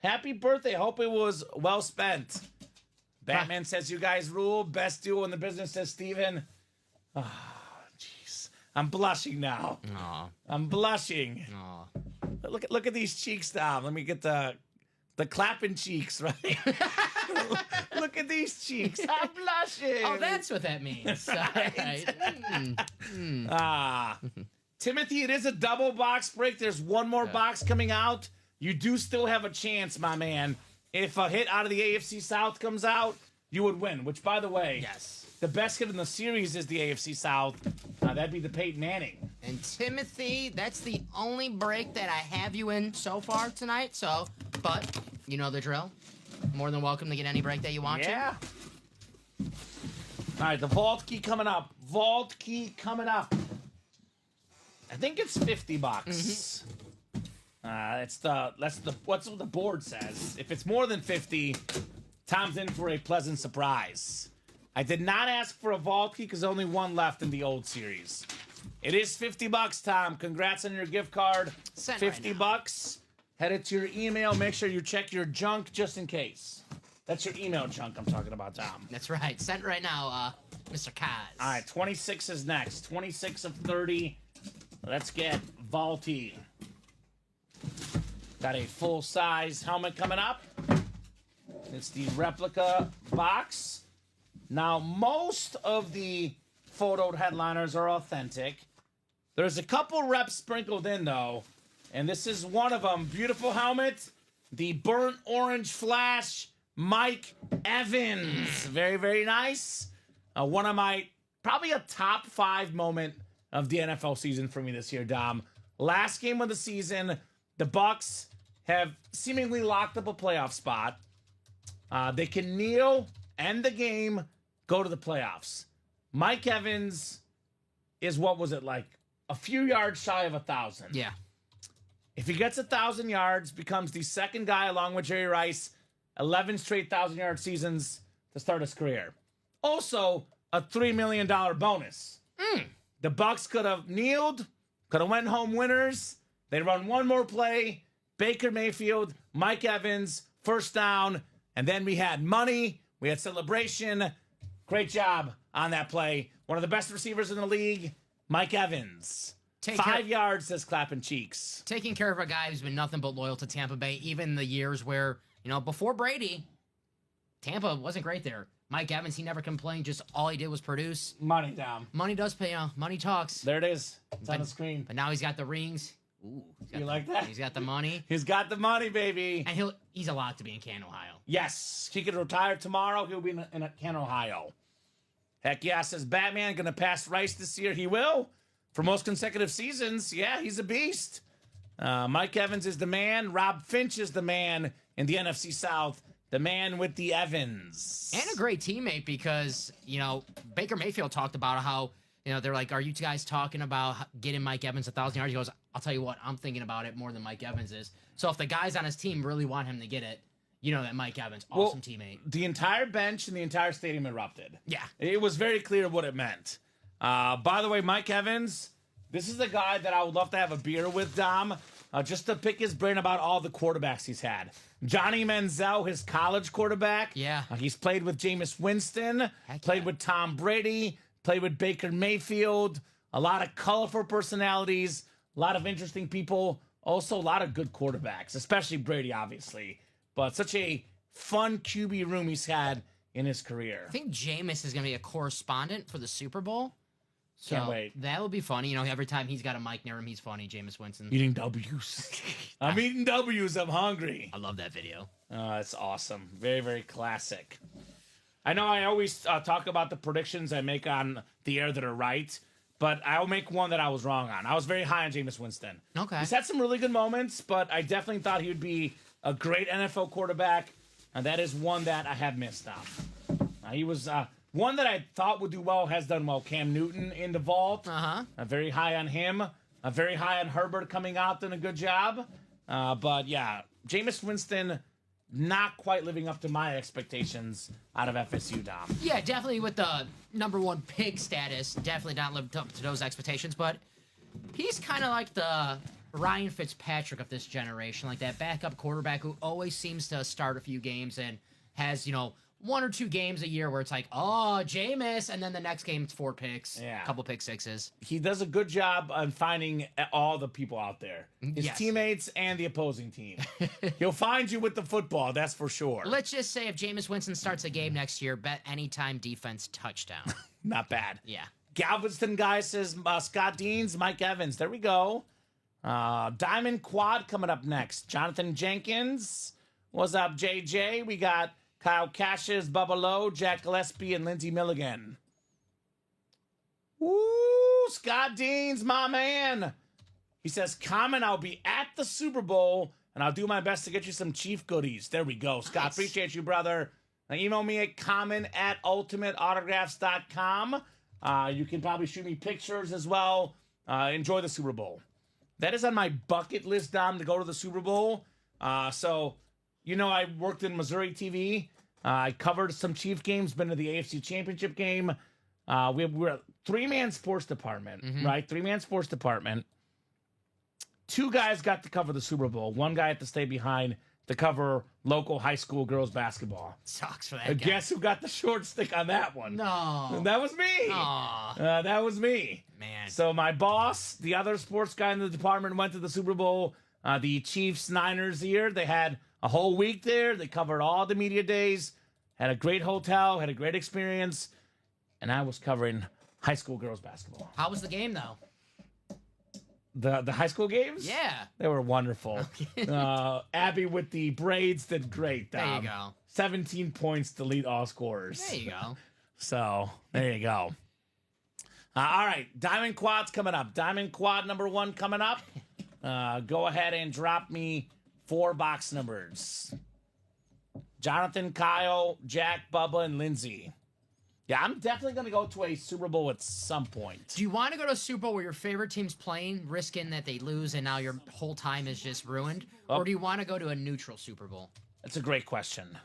Happy birthday. Hope it was well spent. Batman says you guys rule. Best duo in the business, says Steven. Oh, jeez. I'm blushing now. Aw. I'm blushing. Aw. Look at these cheeks, Dom. Let me get the clapping cheeks, right? Look at these cheeks. I'm blushing. Oh, that's what that means. All right. Timothy, it is a double box break. There's one more box coming out. You do still have a chance, my man. If a hit out of the AFC South comes out, you would win. Which, by the way, Yes. the best hit in the series is the AFC South. That'd be the Peyton Manning. And Timothy, that's the only break that I have you in so far tonight. So, but you know the drill. More than welcome to get any break that you want Yeah. All right, the vault key coming up. Vault key coming up. I think it's $50. That's what the board says. If it's more than 50, Tom's in for a pleasant surprise. I did not ask for a vault key because only one left in the old series. It is $50, Tom. Congrats on your gift card. Sent right $50. Head it to your email. Make sure you check your junk just in case. That's your email junk I'm talking about, Tom. That's right. Sent right now, Mr. Kaz. All right, 26 is next. 26 of 30. Let's get vaulty. Got a full-size helmet coming up. It's the replica box. Now, most of the photoed headliners are authentic. There's a couple reps sprinkled in, though, and this is one of them. Beautiful helmet. The burnt orange flash, Mike Evans. Very, very nice. One of my, probably a top 5 moment of the NFL season for me this year, Dom. Last game of the season, the Bucs have seemingly locked up a playoff spot. They can kneel, end the game, go to the playoffs. Mike Evans is, what was it, like a few yards shy of 1,000. Yeah. If he gets 1,000 yards, becomes the second guy along with Jerry Rice, 11 straight 1,000-yard seasons to start his career. Also, a $3 million bonus. The Bucs could have kneeled, could have went home winners. They run one more play. Baker Mayfield, Mike Evans, first down, and then we had money. We had celebration. Great job on that play. One of the best receivers in the league, Mike Evans. 5 yards, says clapping cheeks. Taking care of a guy who's been nothing but loyal to Tampa Bay, even the years where, before Brady, Tampa wasn't great there. Mike Evans, he never complained. Just all he did was produce. Money down. Money does pay. Money talks. There it is. It's on the screen. But now he's got the rings. Ooh, You like that? He's got the money, He's got the money, baby. and he's allowed to be in Canton, Ohio. Yes, he could retire tomorrow. He'll be in Canton, Ohio. Heck yeah, says Batman. Going to pass Rice this year. He will. For most consecutive seasons, yeah, he's a beast. Mike Evans is the man. Rob Finch is the man in the NFC South. the man with the Evans. And a great teammate because, Baker Mayfield talked about how, they're like, are you guys talking about getting Mike Evans 1,000 yards? He goes, I'll tell you what, I'm thinking about it more than Mike Evans is. So if the guys on his team really want him to get it, that Mike Evans, awesome teammate. The entire bench and the entire stadium erupted. Yeah. It was very clear what it meant. By the way, Mike Evans, this is the guy that I would love to have a beer with, Dom, just to pick his brain about all the quarterbacks he's had. Johnny Manziel, his college quarterback. Yeah. He's played with Jameis Winston, played with Tom Brady, played with Baker Mayfield, a lot of colorful personalities, a lot of interesting people, also a lot of good quarterbacks, especially Brady, obviously. But such a fun QB room he's had in his career. I think Jameis is going to be a correspondent for the Super Bowl. So Can't wait. That will be funny. Every time he's got a mic near him, he's funny, Jameis Winston. Eating W's. I'm eating W's. I'm hungry. I love that video. It's awesome. Very, very classic. I know I always talk about the predictions I make on the air that are right, but I'll make one that I was wrong on. I was very high on Jameis Winston. Okay. He's had some really good moments, but I definitely thought he would be a great NFL quarterback, and that is one that I have missed on. He was one that I thought would do well, has done well. Cam Newton in the vault. Very high on him. Very high on Herbert coming out, doing a good job. But yeah, Jameis Winston not quite living up to my expectations out of FSU, Dom. Yeah, definitely with the number one pick status, definitely not lived up to those expectations, but he's kind of like the Ryan Fitzpatrick of this generation, like that backup quarterback who always seems to start a few games and has, one or two games a year where it's like, oh, Jameis, and then the next game it's 4 picks, a couple pick sixes. He does a good job on finding all the people out there, his teammates and the opposing team. He'll find you with the football, that's for sure. Let's just say if Jameis Winston starts a game next year, bet anytime defense touchdown. Not bad. Yeah. Galveston guy says Scott Deans, Mike Evans. There we go. Diamond Quad coming up next. Jonathan Jenkins. What's up, JJ? We got Kyle Cassius, Bubba Lowe, Jack Gillespie, and Lindsey Milligan. Woo! Scott Deans, my man. He says, Kamen, I'll be at the Super Bowl, and I'll do my best to get you some Chief goodies. There we go. Scott, appreciate you, brother. Now, email me at kamen@ultimateautographs.com. You can probably shoot me pictures as well. Enjoy the Super Bowl. That is on my bucket list, Dom, to go to the Super Bowl. So, I worked in Missouri TV. I covered some Chief games, been to the AFC Championship game. We're a 3-man sports department, right? 3-man sports department. 2 guys got to cover the Super Bowl. 1 guy had to stay behind to cover local high school girls basketball. Sucks for that guy. Guess who got the short stick on that one? No. That was me. That was me. Man. So my boss, the other sports guy in the department, went to the Super Bowl. The Chiefs-Niners year, they had a whole week there. They covered all the media days, had a great hotel, had a great experience, and I was covering high school girls basketball. How was the game, though? The high school games? Yeah. They were wonderful. Abby with the braids did great. There you go. 17 points to lead all scorers. There you go. So, there you go. All right, Diamond Quad's coming up. Diamond Quad number 1 coming up. Go ahead and drop me 4 box numbers. Jonathan, Kyle, Jack, Bubba, and Lindsay. Yeah, I'm definitely going to go to a Super Bowl at some point. Do you want to go to a Super Bowl where your favorite team's playing, risking that they lose and now your whole time is just ruined? Or do you want to go to a neutral Super Bowl? That's a great question.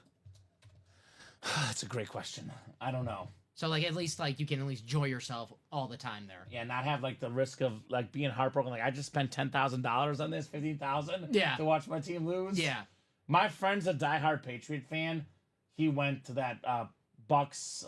That's a great question. I don't know. So, at least, you can at least enjoy yourself all the time there. Yeah, not have, the risk of, being heartbroken. I just spent $10,000 on this, $15,000 to watch my team lose. Yeah. My friend's a diehard Patriot fan. He went to that Bucks,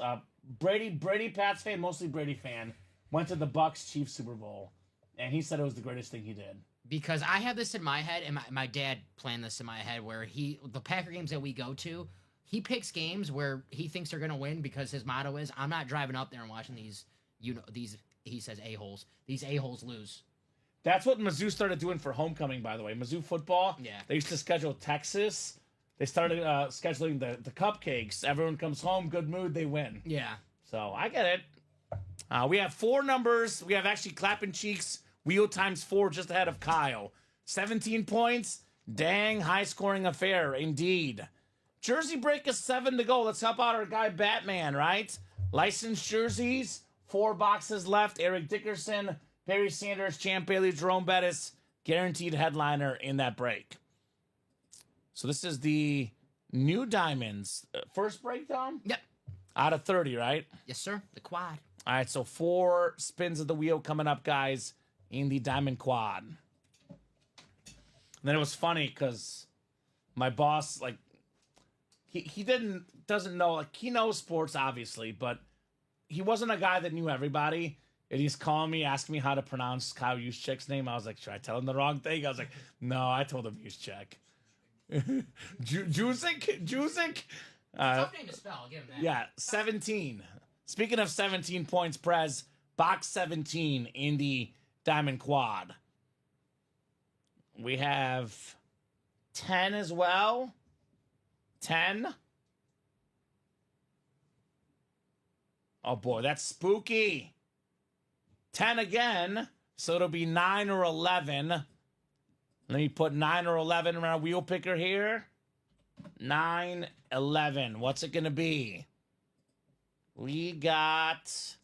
Brady Pats fan, mostly Brady fan, went to the Bucks Chiefs Super Bowl, and he said it was the greatest thing he did. Because I have this in my head, and my dad planned this in my head, where the Packer games that we go to, he picks games where he thinks they're going to win because his motto is, I'm not driving up there and watching these, he says, a-holes. These a-holes lose. That's what Mizzou started doing for homecoming, by the way. Mizzou football, yeah. They used to schedule Texas. They started scheduling the cupcakes. Everyone comes home, good mood, they win. Yeah. So I get it. We have 4 numbers. We have actually clapping cheeks, wheel times 4 just ahead of Kyle. 17 points. Dang, high-scoring affair, indeed. Jersey break is 7 to go. Let's help out our guy Batman, right? Licensed jerseys, 4 boxes left. Eric Dickerson, Barry Sanders, Champ Bailey, Jerome Bettis, guaranteed headliner in that break. So this is the new diamonds. First break, Tom? Yep. Out of 30, right? Yes, sir. The quad. All right, so 4 spins of the wheel coming up, guys, in the diamond quad. And then it was funny because my boss, like, he doesn't know, like, he knows sports, obviously, but he wasn't a guy that knew everybody. And he's calling me, asking me how to pronounce Kyle Juszczyk's name. I was like, should I tell him the wrong thing? I was like, no, I told him Juszczyk. Juszczyk? Tough name to spell. I'll give him that. Yeah, 17. Speaking of 17 points, Prez, box 17 in the diamond quad. We have 10 as well. 10. Oh boy, that's spooky. 10 again, so it'll be 9 or 11. Let me put 9 or 11 around our wheel picker here. 9, 11. What's it going to be? We got...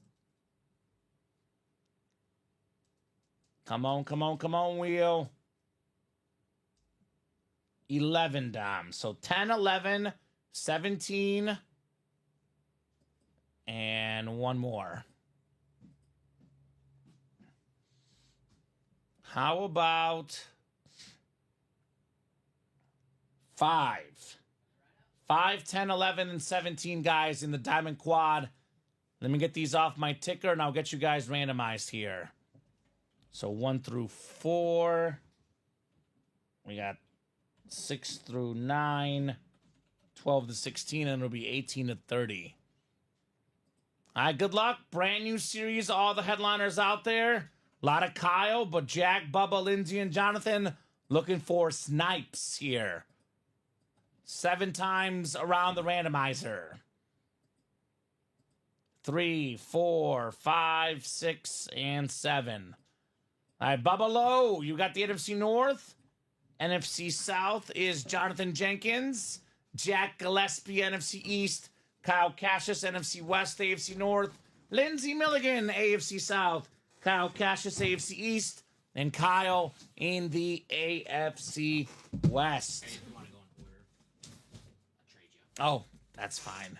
Come on, wheel. 11, Dom. So 10, 11, 17, and one more. How about 5? 5, 10, 11, and 17 guys in the diamond quad. Let me get these off my ticker, and I'll get you guys randomized here. So 1 through 4. We got 6 through 9. 12 to 16, and it'll be 18 to 30. All right, good luck. Brand new series, all the headliners out there. A lot of Kyle, but Jack, Bubba, Lindsay, and Jonathan looking for snipes here. 7 times around the randomizer. 3, 4, 5, 6, and 7. All right, Bubba Lowe, you got the NFC North. NFC South is Jonathan Jenkins. Jack Gillespie, NFC East. Kyle Cassius, NFC West, AFC North. Lindsey Milligan, AFC South. Kyle Cassius, AFC East. And Kyle in the AFC West. Hey, if you want to go in order, I'll trade you. Oh, that's fine.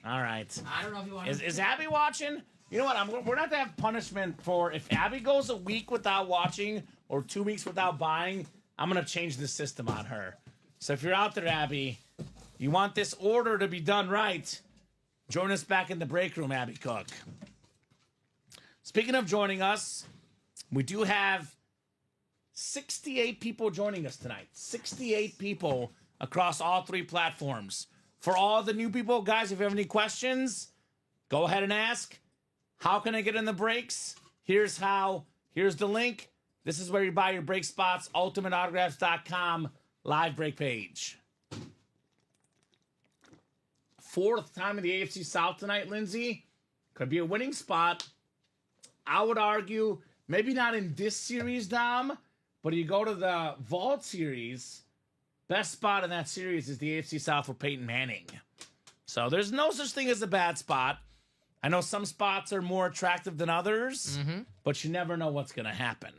All right. I don't know if you want Is Abby watching? You know what? We're not to have punishment for if Abby goes a week without watching or 2 weeks without buying. I'm gonna change the system on her. So if you're out there, Abby, you want this order to be done right, join us back in the break room, Abby Cook. Speaking of joining us, we do have 68 people joining us tonight. 68 people across all 3 platforms. For all the new people, guys, if you have any questions, go ahead and ask. How can I get in the breaks? Here's how. Here's the link. This is where you buy your break spots. UltimateAutographs.com live break page. 4th time in the AFC South tonight, Lindsay. Could be a winning spot. I would argue, maybe not in this series, Dom, but you go to the Vault series, best spot in that series is the AFC South for Peyton Manning. So there's no such thing as a bad spot. I know some spots are more attractive than others, but you never know what's going to happen.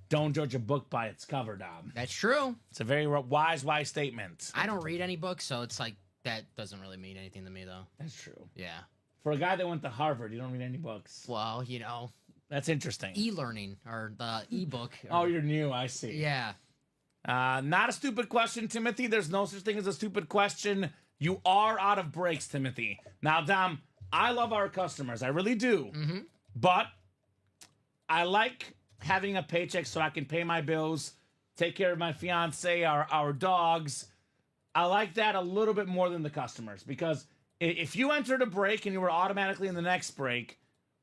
Don't judge a book by its cover, Dom. That's true. It's a very wise statement. I don't read any books, so it's like, that doesn't really mean anything to me, though. That's true. Yeah. For a guy that went to Harvard, you don't read any books. Well, you know. That's interesting. E-learning, or the e-book. Oh, you're new. I see. Yeah. Not a stupid question, Timothy. There's no such thing as a stupid question. You are out of breaks, Timothy. Now, Dom, I love our customers. I really do. But I like having a paycheck so I can pay my bills, take care of my fiance, our dogs. I like that a little bit more than the customers, because if you entered a break and you were automatically in the next break,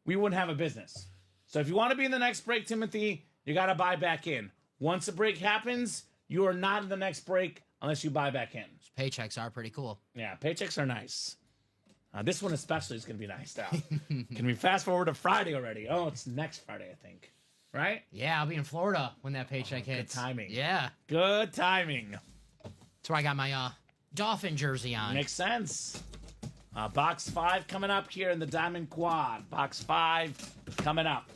we wouldn't have a business. So if you want to be in the next break, Timothy, you got to buy back in. Once a break happens, you are not in the next break unless you buy back in. Paychecks are pretty cool. Yeah, paychecks are nice. This one especially is going to be nice now. Can we fast forward to Friday already? Oh, it's next Friday, I think. Right? Yeah, I'll be in Florida when that paycheck hits. Good timing. Yeah. Good timing. That's where I got my Dolphin jersey on. Makes sense. Box 5 coming up here in the Diamond Quad. Box 5 coming up.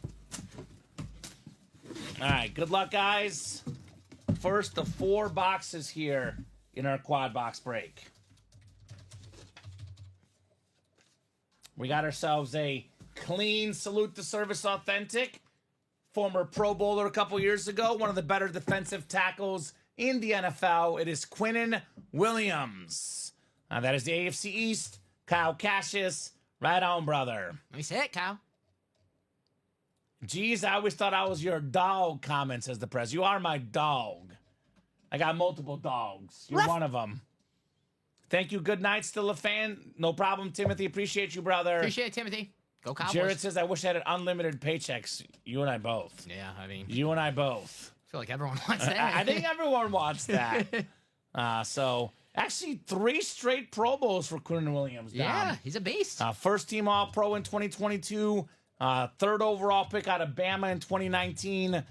All right, good luck, guys. First of 4 boxes here in our quad box break. We got ourselves a clean Salute to Service Authentic. Former Pro Bowler a couple years ago. One of the better defensive tackles in the NFL. It is Quinnen Williams. That is the AFC East. Kyle Cassius. Right on, brother. Let me say it, Kyle. Geez, I always thought I was your dog, Kamen, says the press. You are my dog. I got multiple dogs. You're Ruff. one of them. Thank you. Good night. Still a fan. No problem, Timothy. Appreciate you, brother. Appreciate it, Timothy. Go Cowboys. Jared says, I wish I had unlimited paychecks. You and I both. Yeah, I mean, You and I both. I feel like everyone wants that. I think everyone wants that. So, actually, 3 straight Pro Bowls for Quinnen Williams. Dom. Yeah, he's a beast. First team All-Pro in 2022. 3rd overall pick out of Bama in 2019.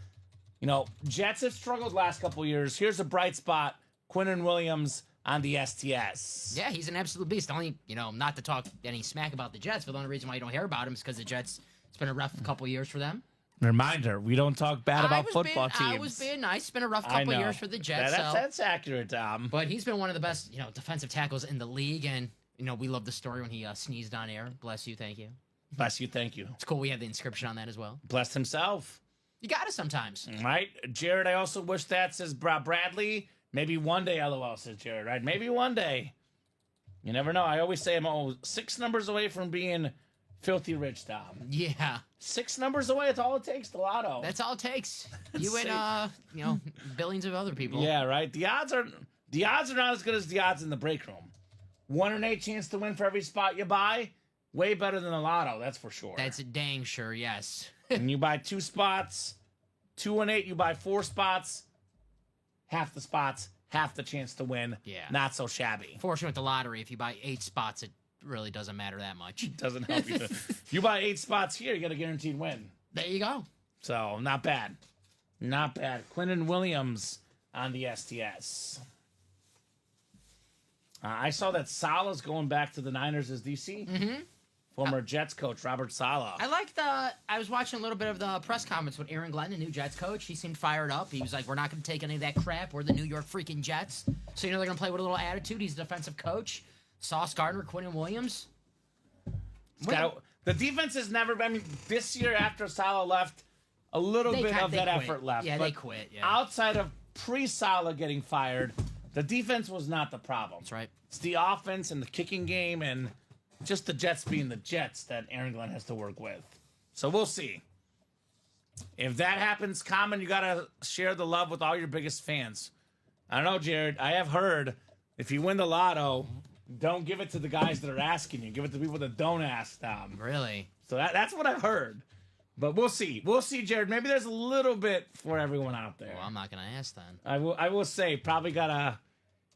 You know, Jets have struggled last couple years. Here's a bright spot. Quinnen Williams on the STS. Yeah, he's an absolute beast. Only, not to talk any smack about the Jets, but the only reason why you don't hear about him is because the Jets, it's been a rough couple years for them. Reminder, we don't talk bad about football teams. I was being nice. It's been a rough couple of years for the Jets. That's accurate, Tom. But he's been one of the best, defensive tackles in the league. And, we love the story when he sneezed on air. Bless you. Thank you. Bless you. Thank you. It's cool. We have the inscription on that as well. Blessed himself. You got it sometimes. Right? Jared, I also wish that, says Bradley. Maybe one day, LOL, says Jared, right? Maybe one day. You never know. I always say I'm 6 numbers away from being filthy rich, Tom. Yeah. 6 numbers away. That's all it takes, the lotto. That's all it takes. You and, billions of other people. Yeah, right? The odds are not as good as the odds in the break room. 1 in 8 chance to win for every spot you buy. Way better than the lotto, that's for sure. That's a dang sure, yes. And you buy 2 spots, 2 in 8, you buy 4 spots, half the spots, half the chance to win. Yeah. Not so shabby. Fortunately with the lottery, if you buy 8 spots, it really doesn't matter that much. Doesn't help you. If you buy 8 spots here, you get a guaranteed win. There you go. So, not bad. Not bad. Quinnen Williams on the STS. I saw that Salah's going back to the Niners as DC. Mm-hmm. Former Jets coach Robert Saleh. I was watching a little bit of the press comments with Aaron Glenn, the new Jets coach. He seemed fired up. He was like, we're not going to take any of that crap. We're the New York freaking Jets. So, they're going to play with a little attitude. He's a defensive coach. Sauce Gardner, Quinnen Williams. The defense has never been, this year after Saleh left, a little bit of that quit. effort left. Yeah, but they quit. Yeah. outside of pre-Saleh getting fired, the defense was not the problem. That's right. It's the offense and the kicking game and just the Jets being the Jets that Aaron Glenn has to work with. So we'll see. If that happens, Kamen, you got to share the love with all your biggest fans. I don't know, Jared. I have heard if you win the lotto, don't give it to the guys that are asking you. Give it to people that don't ask them. Really? So that's what I've heard. But we'll see. We'll see, Jared. Maybe there's a little bit for everyone out there. Well, I'm not going to ask then. I will say, probably got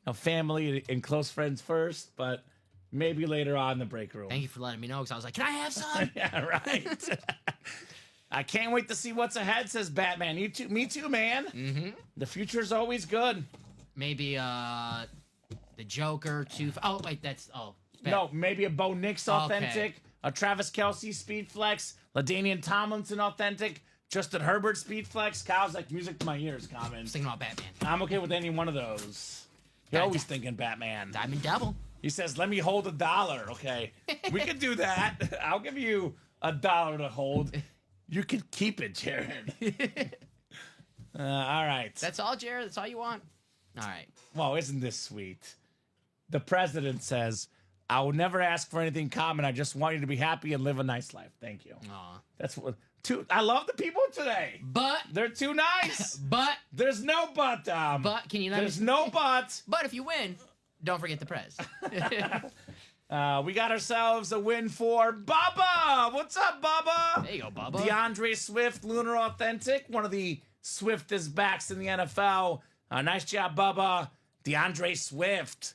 a family and close friends first, but maybe later on in the break room. Thank you for letting me know, because I was like, can I have some? Yeah, right. I can't wait to see what's ahead, says Batman. You too, me too, man. Mm-hmm. The future's always good. Maybe the Joker, too. Oh, wait, that's... Oh. No, maybe a Bo Nix authentic, a Travis Kelce speed flex, LaDainian Tomlinson authentic, Justin Herbert speed flex. Kyle's like, music to my ears, I Kamen. was thinking about Batman. I'm okay with any one of those. You're always thinking Batman. Diamond Devil. He says, let me hold $1. Okay. We could do that. I'll give you $1 to hold. You can keep it, Jared. All right. That's all, Jared? That's all you want? All right. Well, isn't this sweet? The president says, I will never ask for anything common. I just want you to be happy and live a nice life. Thank you. Aw. That's what. I love the people today. But They're too nice. There's no but. But can you let There's me? no but. But if you win, don't forget the prez. We got ourselves a win for Bubba. What's up, Bubba? There you go, Bubba. DeAndre Swift, Lunar Authentic, one of the swiftest backs in the NFL. Nice job, Bubba. DeAndre Swift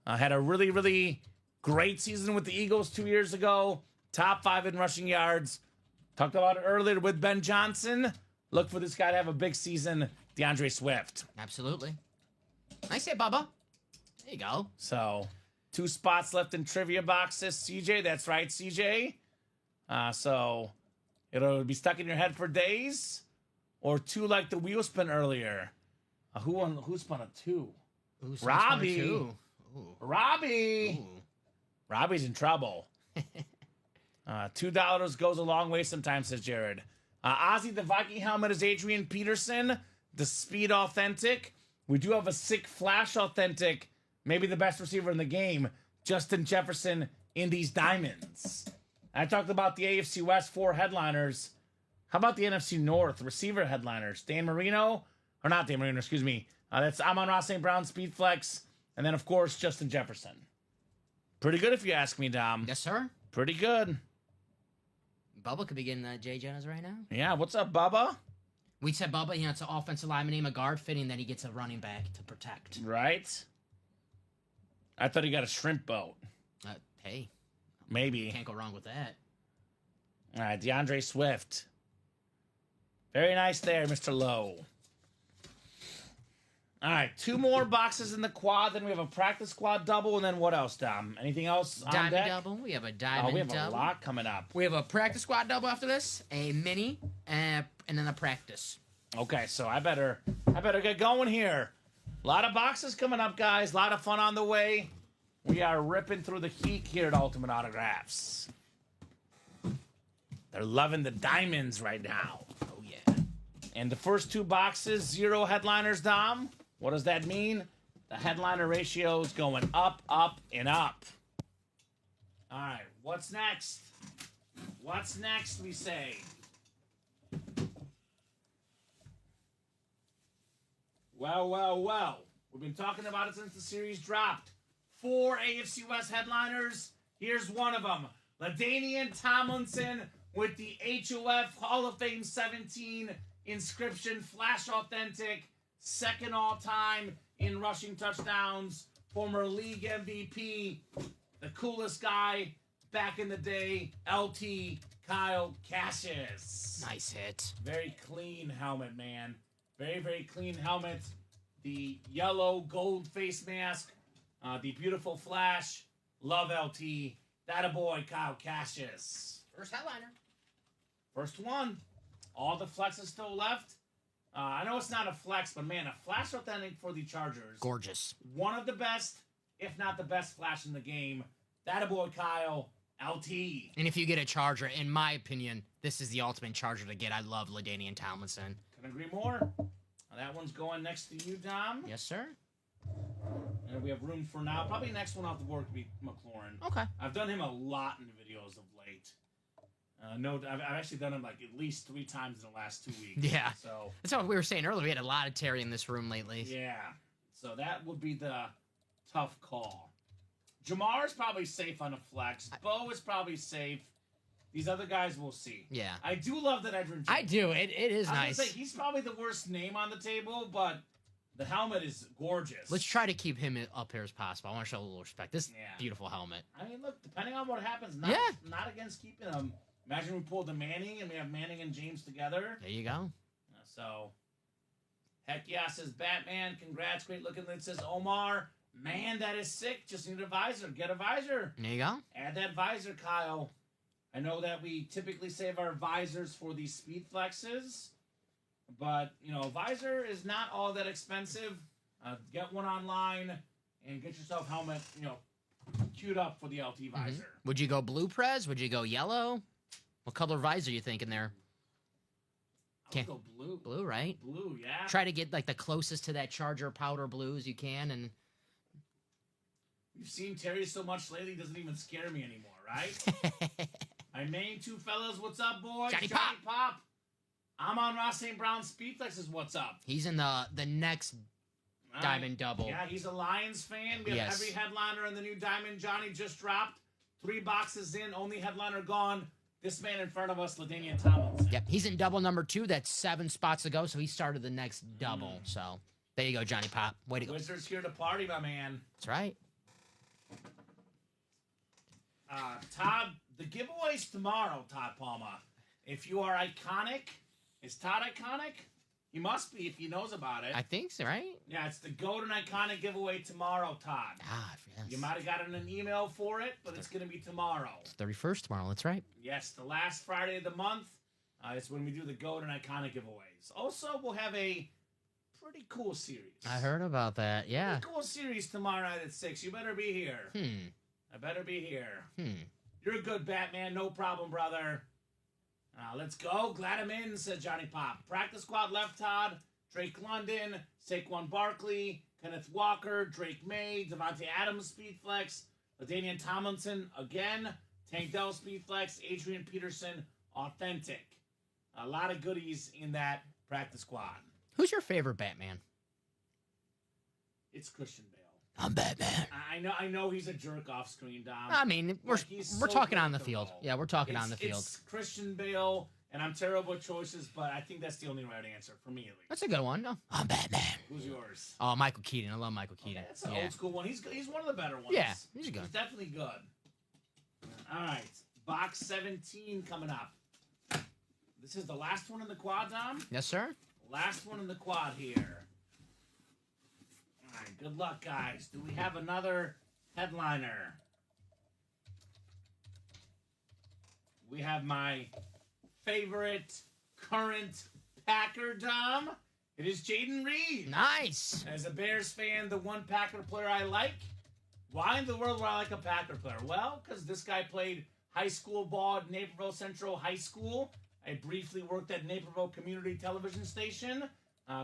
had a really, really great season with the Eagles 2 years ago. Top 5 in rushing yards. Talked about it earlier with Ben Johnson. Look for this guy to have a big season, DeAndre Swift. Absolutely. Nice hit, Bubba. There you go. So 2 spots left in trivia boxes. CJ, that's right, CJ. So it'll be stuck in your head for days, or 2 like the wheel spin earlier. Who spun a 2? Ooh, Robbie. Ooh. Robbie. Ooh. Robbie's in trouble. $2 goes a long way sometimes, says Jared. Ozzy, the Viking helmet is Adrian Peterson, the Speed Authentic. We do have a sick Flash Authentic, maybe the best receiver in the game, Justin Jefferson in these diamonds. I talked about the AFC West 4 headliners. How about the NFC North receiver headliners? Dan Marino, or not Dan Marino, excuse me. That's Amon-Ra St. Brown, Speed Flex, and then, of course, Justin Jefferson. Pretty good if you ask me, Dom. Yes, sir. Pretty good. Bubba could be getting J. Jonas right now. Yeah, what's up, Bubba? We said Bubba, it's an offensive lineman name, a guard, fitting that he gets a running back to protect. Right? I thought he got a shrimp boat. Hey, Maybe. can't go wrong with that. All right, DeAndre Swift. Very nice there, Mr. Lowe. All right, 2 more boxes in the quad. Then we have a practice squad double. And then what else, Dom? Anything else on Diamond deck? double. We have a diamond We have double. a lot coming up. We have a practice squad double after this, a mini, and then a practice. Okay, so I better get going here. A lot of boxes coming up, guys. A lot of fun on the way. We are ripping through the heat here at Ultimate Autographs. They're loving the diamonds right now. Oh, yeah. And the first 2 boxes, 0 headliners, Dom. What does that mean? The headliner ratio is going up, up, and up. All right, what's next? What's next, we say? Well. We've been talking about it since the series dropped. 4 AFC West headliners. Here's one of them. LaDainian Tomlinson with the HOF Hall of Fame 17 inscription, Flash Authentic, 2nd all-time in rushing touchdowns, former league MVP, the coolest guy back in the day, LT Kyle Cassius. Nice hit. Very clean helmet, man. Very, very clean helmet. The yellow gold face mask. The beautiful flash. Love LT. That a boy, Kyle Cassius. First headliner. First one. All the flexes still left. I know it's not a flex, but man, a Flash Authentic for the Chargers. Gorgeous. One of the best, if not the best Flash in the game. That a boy, Kyle. LT. And if you get a Charger, in my opinion, this is the ultimate Charger to get. I love LaDainian Tomlinson. Couldn't agree more. That one's going next to you, Dom. Yes, sir. And we have room for now. Probably next one off the board could be McLaurin. Okay. I've done him a lot in videos of late. I've actually done him like at least 3 times in the last 2 weeks. Yeah. So That's what we were saying earlier. We had a lot of Terry in this room lately. yeah. So that would be the tough call. Jamar is probably safe on a flex. Bo is probably safe. These other guys we'll see. Yeah. I do love that Edrin. I do. It is I was nice. gonna say, he's probably the worst name on the table, but the helmet is gorgeous. Let's try to keep him up here as possible. I want to show a little respect. This Yeah. beautiful helmet. I mean, look, depending on what happens, not against keeping him. Imagine we pull the Manning and we have Manning and James together. There you go. So, heck yeah, says Batman. Congrats, great looking. It says Omar. Man, that is sick. Just need a visor. Get a visor. There you go. Add that visor, Kyle. I know that we typically save our visors for these speed flexes, but, a visor is not all that expensive. Get one online and get yourself helmet, queued up for the LT visor. Would you go blue prez? Would you go yellow? What color visor you thinking there? I would go blue. Blue, right? Blue, yeah. Try to get like the closest to that Charger powder blue as you can, and We've seen Terry so much lately, he doesn't even scare me anymore, right? My main 2 fellas, what's up, boys? Johnny Pop. Amon-Ra St. Brown Speedflex is what's up. he's in the next All Diamond double. Yeah, he's a Lions fan. We have every headliner in the new Diamond. Johnny just dropped 3 boxes in, only headliner gone. This man in front of us, LaDainian Tomlinson. Yep, he's in double number 2. That's 7 spots to go, so he started the next double. So there you go, Johnny Pop. Way to go. Wizards here to party, my man. That's right. Todd, the giveaway's tomorrow, Todd Palma. If you are iconic, is Todd iconic? He must be if he knows about it. I think so, right? Yeah, it's the Golden Iconic giveaway tomorrow, Todd. Yes. You might have gotten an email for it, but it's going to be tomorrow. It's 31st tomorrow. That's right. Yes, the last Friday of the month is when we do the Golden Iconic giveaways. Also, we'll have a pretty cool series. I heard about that. Yeah. Pretty cool series tomorrow night at 6. You better be here. I better be here. You're a good Batman. No problem, brother. Let's go. Glad I'm in, said Johnny Pop. Practice squad left, Todd. Drake London, Saquon Barkley, Kenneth Walker, Drake May, Devontae Adams, speed flex, LaDainian Tomlinson, again, Tank Dell, speed flex, Adrian Peterson, authentic. A lot of goodies in that practice squad. Who's your favorite Batman? It's Christian Bale. I'm Batman. I know he's a jerk off screen, Dom. I mean, we're so talking on the good at field. role. Yeah, we're talking on the field. It's Christian Bale, and I'm terrible at choices, but I think that's the only right answer for me, at least. That's a good one. No, I'm Batman. Who's yours? Oh, Michael Keaton. I love Michael Keaton. That's an old school one. He's one of the better ones. Yeah, he's good. He's definitely good. All right, box 17 coming up. This is the last one in the quad, Dom. Yes, sir. Last one in the quad here. All right, good luck, guys. Do we have another headliner? We have my favorite current Packer, Dom. It is Jaden Reed. Nice. As a Bears fan, the one Packer player I like. Why in the world would I like a Packer player? Well, because this guy played high school ball at Naperville Central High School. I briefly worked at Naperville Community Television Station.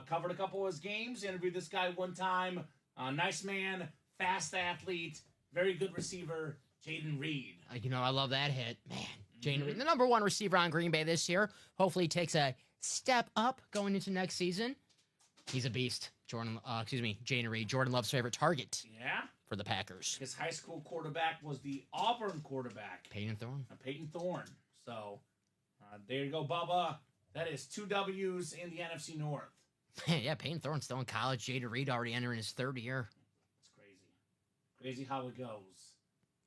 Covered a couple of his games. Interviewed this guy one time. Nice man, fast athlete, very good receiver, Jaden Reed. I love that hit. Man, Jaden Reed, the number one receiver on Green Bay this year. Hopefully he takes a step up going into next season. He's a beast. Jaden Reed, Jordan Love's favorite target. Yeah? For the Packers. His high school quarterback was the Auburn quarterback. Peyton Thorne. Peyton Thorne. So, there you go, Bubba. That is 2 W's in the NFC North. Yeah, Peyton Thorne's still in college. Jaden Reed already entering his third year. It's crazy. Crazy how it goes.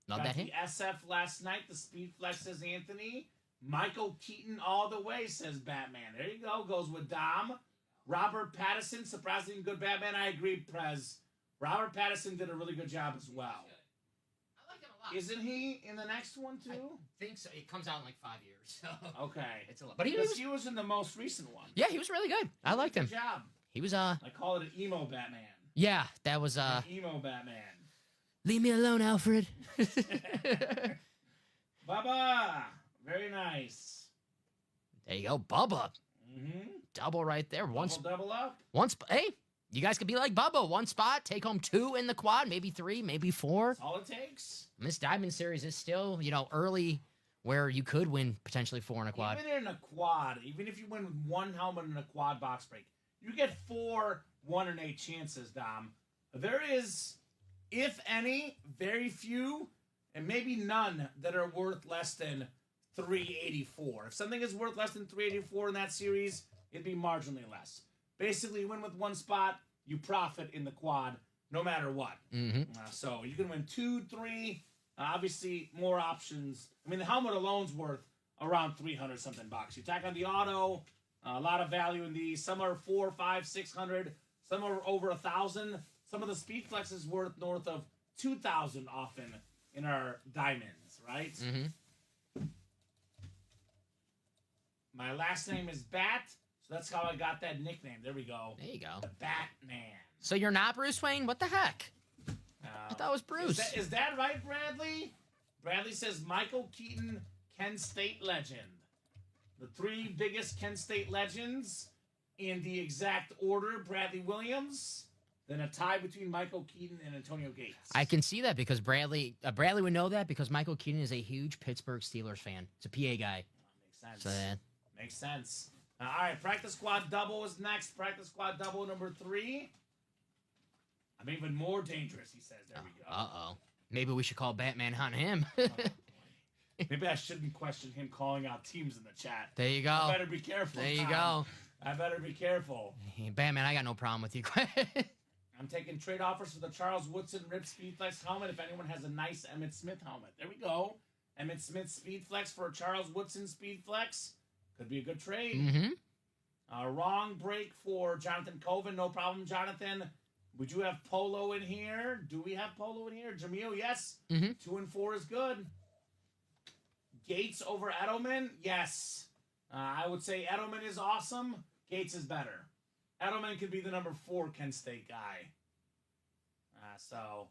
Love Got that hit. the SF last night. The speed flex says Anthony. Michael Keaton all the way, says Batman. There you go. Goes with Dom. Robert Pattinson, surprisingly good Batman. I agree, Prez. Robert Pattinson did a really good job as well. I like him a lot. Isn't he in the next one, too? I think so. It comes out in like 5 years. So. Okay. It's a lot. But he was in the most recent one. Yeah, he was really good. I liked him. Good job. He was, I call it an emo Batman. Yeah, that was, An emo Batman. Leave me alone, Alfred. Bubba. Very nice. There you go, Bubba. Mm-hmm. Double right there. Double up. Hey, you guys could be like Bubba. One spot, take home 2 in the quad, maybe 3, maybe 4. That's all it takes. This Diamond Series is still, early where you could win potentially 4 in a quad. Even in a quad, even if you win with 1 helmet in a quad box break, you get 4 1 in 8 chances, Dom. There is, if any, very few, and maybe none that are worth less than 384. If something is worth less than 384 in that series, it'd be marginally less. Basically, you win with 1 spot, you profit in the quad, no matter what. Mm-hmm. So you can win 2, 3, obviously more options. I mean, the helmet alone's worth around 300 something bucks. You tack on the auto, a lot of value in these. Some are 400, 500, 600. Some are over 1,000. Some of the speed flex is worth north of 2,000 often in our diamonds, right? Mm-hmm. My last name is Bat, so that's how I got that nickname. There we go. There you go. The Batman. So you're not Bruce Wayne? What the heck? I thought it was Bruce. Is that right, Bradley? Bradley says Michael Keaton, Kent State legend. The 3 biggest Kent State legends in the exact order: Bradley Williams, then a tie between Michael Keaton and Antonio Gates. I can see that because Bradley would know that because Michael Keaton is a huge Pittsburgh Steelers fan. It's a PA guy. Makes sense. So, Makes sense. All right, practice squad double is next. Practice squad double number 3. I'm even more dangerous, he says. There we go. Uh-oh. Maybe we should call Batman on him. Maybe I shouldn't question him calling out teams in the chat. There you go. I better be careful. There you Tom. go. I better be careful. Hey, Batman, I got no problem with you. I'm taking trade offers for the Charles Woodson Rip Speedflex helmet if anyone has a nice Emmitt Smith helmet. There we go. Emmitt Smith Speedflex for a Charles Woodson Speedflex. Could be a good trade. Mm-hmm. Wrong break for Jonathan Coven. No problem, Jonathan. We do have Polo in here. Do we have Polo in here? Jamil, yes. 2 and 4 is good. Gates over Edelman, yes. I would say Edelman is awesome. Gates is better. Edelman could be the number 4 Kent State guy. So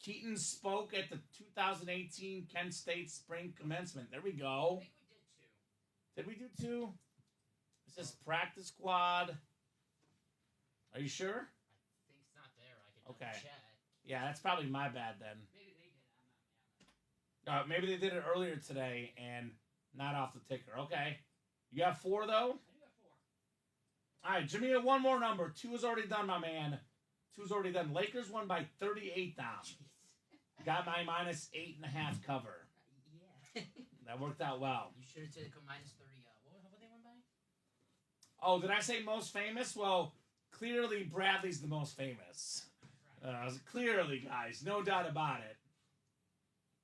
Keaton spoke at the 2018 Kent State spring commencement. There we go. I think we did 2. Did we do 2? It says practice squad. Are you sure? I think it's not there. I can double check. Yeah, that's probably my bad then. Maybe they did. I'm not. Maybe they did it earlier today and not off the ticker. Okay. You got 4 though? I do have 4. All right, Jamia, one more number. 2 is already done, my man. 2's already done. Lakers won by 38 down. Jeez. Got my minus 8.5 cover. Yeah. That worked out well. You should have taken minus 30. What they won by? Oh, did I say most famous? Well, clearly Bradley's the most famous. Clearly, guys. No doubt about it.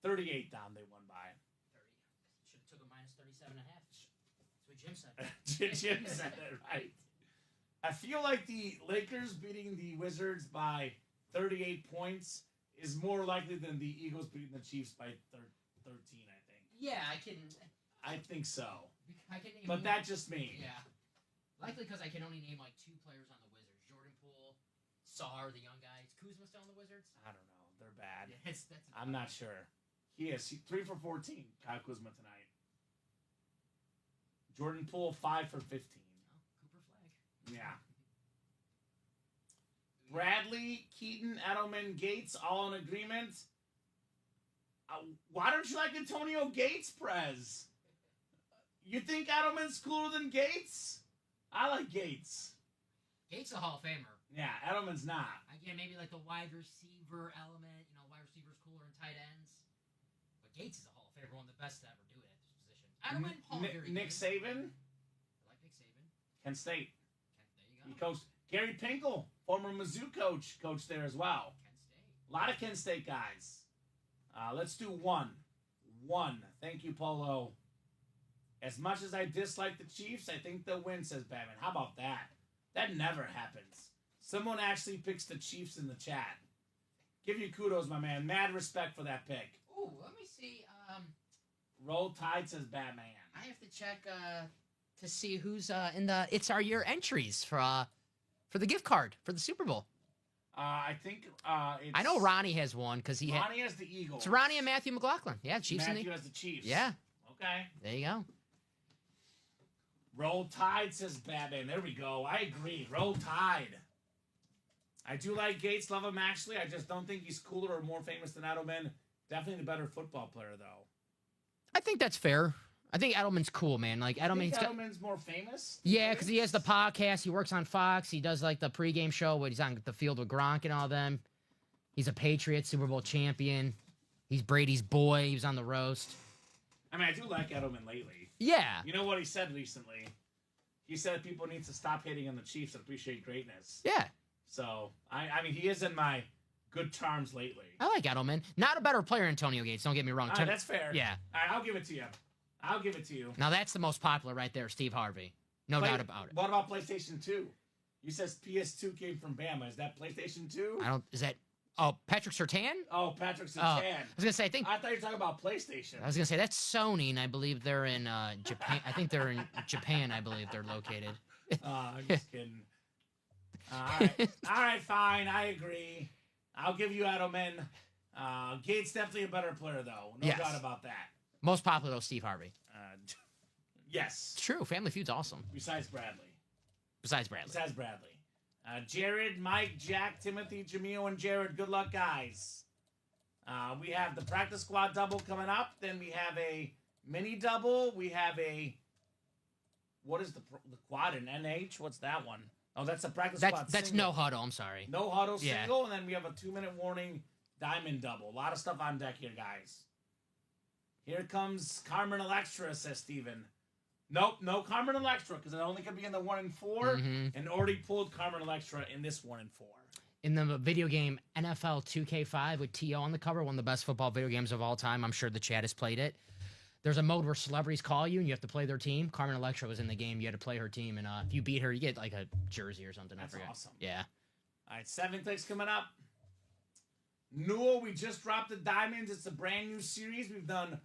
38 down they won by. 30. Should have took a minus 37.5. That's what Jim said. Jim said it right. I feel like the Lakers beating the Wizards by 38 points is more likely than the Eagles beating the Chiefs by 13, I think. Yeah, I can. I think so. I can name But that's just me. Yeah. Likely because I can only name like 2 players on the Wizards. Jordan Poole, Sarr, the young guy. Is Kuzma still on the Wizards? I don't know. They're bad. Yeah, that's I'm not sure. He is 3 for 14. Kyle Kuzma tonight. Jordan Poole 5 for 15. Cooper Flag. Yeah. Bradley, Keaton, Edelman, Gates, all in agreement. Why don't you like Antonio Gates, Prez? You think Edelman's cooler than Gates? I like Gates. Gates a Hall of Famer. Yeah, Edelman's not. Again, maybe like the wide receiver element. You know, wide receivers cooler than tight ends. But Gates is a Hall of Famer, one of the best to ever do it at this position. Edelman, Hall very Nick good. Saban, I like Nick Saban. Kent State. There you He go. coached. Gary Pinkel, former Mizzou coach, coached there as well. Kent State. A lot of Kent State guys. Let's do 1. 1. Thank you, Polo. As much as I dislike the Chiefs, I think they'll win, says Batman. How about that? That never happens. Someone actually picks the Chiefs in the chat. Give you kudos, my man. Mad respect for that pick. Ooh, let me see. Roll Tide, says Batman. I have to check to see who's in the. It's your entries for the gift card for the Super Bowl. I think it's... I know Ronnie has one because he Ronnie has the Eagles. It's Ronnie and Matthew McLaughlin. Yeah, Chiefs Matthew and has the Chiefs. Yeah. Okay. There you go. Roll Tide, says Batman. There we go. I agree. Roll Tide. I do like Gates. Love him, actually. I just don't think he's cooler or more famous than Edelman. Definitely the better football player, though. I think that's fair. I think Edelman's cool, man. Like Edelman's Edelman's more famous? Yeah, because he has the podcast. He works on Fox. He does like the pregame show when he's on the field with Gronk and all them. He's a Patriot Super Bowl champion. He's Brady's boy. He was on the roast. I mean, I do like Edelman lately. Yeah. You know what he said recently? He said people need to stop hating on the Chiefs and appreciate greatness. Yeah. So, I mean, he is in my good terms lately. I like Edelman. Not a better player than Antonio Gates. Don't get me wrong. All right, that's fair. Yeah. All right, I'll give it to you. I'll give it to you. Now that's the most popular right there, Steve Harvey. No doubt about it. What about PlayStation 2? You said PS2 came from Bama. Is that PlayStation 2? Is that... Oh, Patrick Surtain? Oh, Patrick Surtain. I was gonna say, I thought you were talking about PlayStation. I was gonna say that's Sony, and I believe they're in Japan. I think they're in Japan. I believe they're located. I'm just kidding. All right, fine. I agree. I'll give you Edelman. Gates definitely a better player, though. No doubt about that. Most popular though, Steve Harvey. Yes. It's true. Family Feud's awesome. Besides Bradley. Jared, Mike, Jack, Timothy, Jamil, and Jared. Good luck, guys. We have the practice squad double coming up. Then we have a mini double. We have a... What is the quad in NH? What's that one? Oh, that's a practice squad That's single. no huddle. I'm sorry. No huddle single. And then we have a 2-minute warning diamond double. A lot of stuff on deck here, guys. Here comes Carmen Electra, says Steven. Nope, no Carmen Electra, because it only could be in the 1 and 4, and already pulled Carmen Electra in this 1 and 4. In the video game NFL 2K5 with T.O. on the cover, one of the best football video games of all time. I'm sure the chat has played it. there's a mode where celebrities call you and you have to play their team. Carmen Electra was in the game. You had to play her team, and if you beat her, you get like a jersey or something. That's I forget. awesome. Yeah. All right, 7 clicks coming up. Newell, we just dropped the diamonds. It's a brand new series. We've done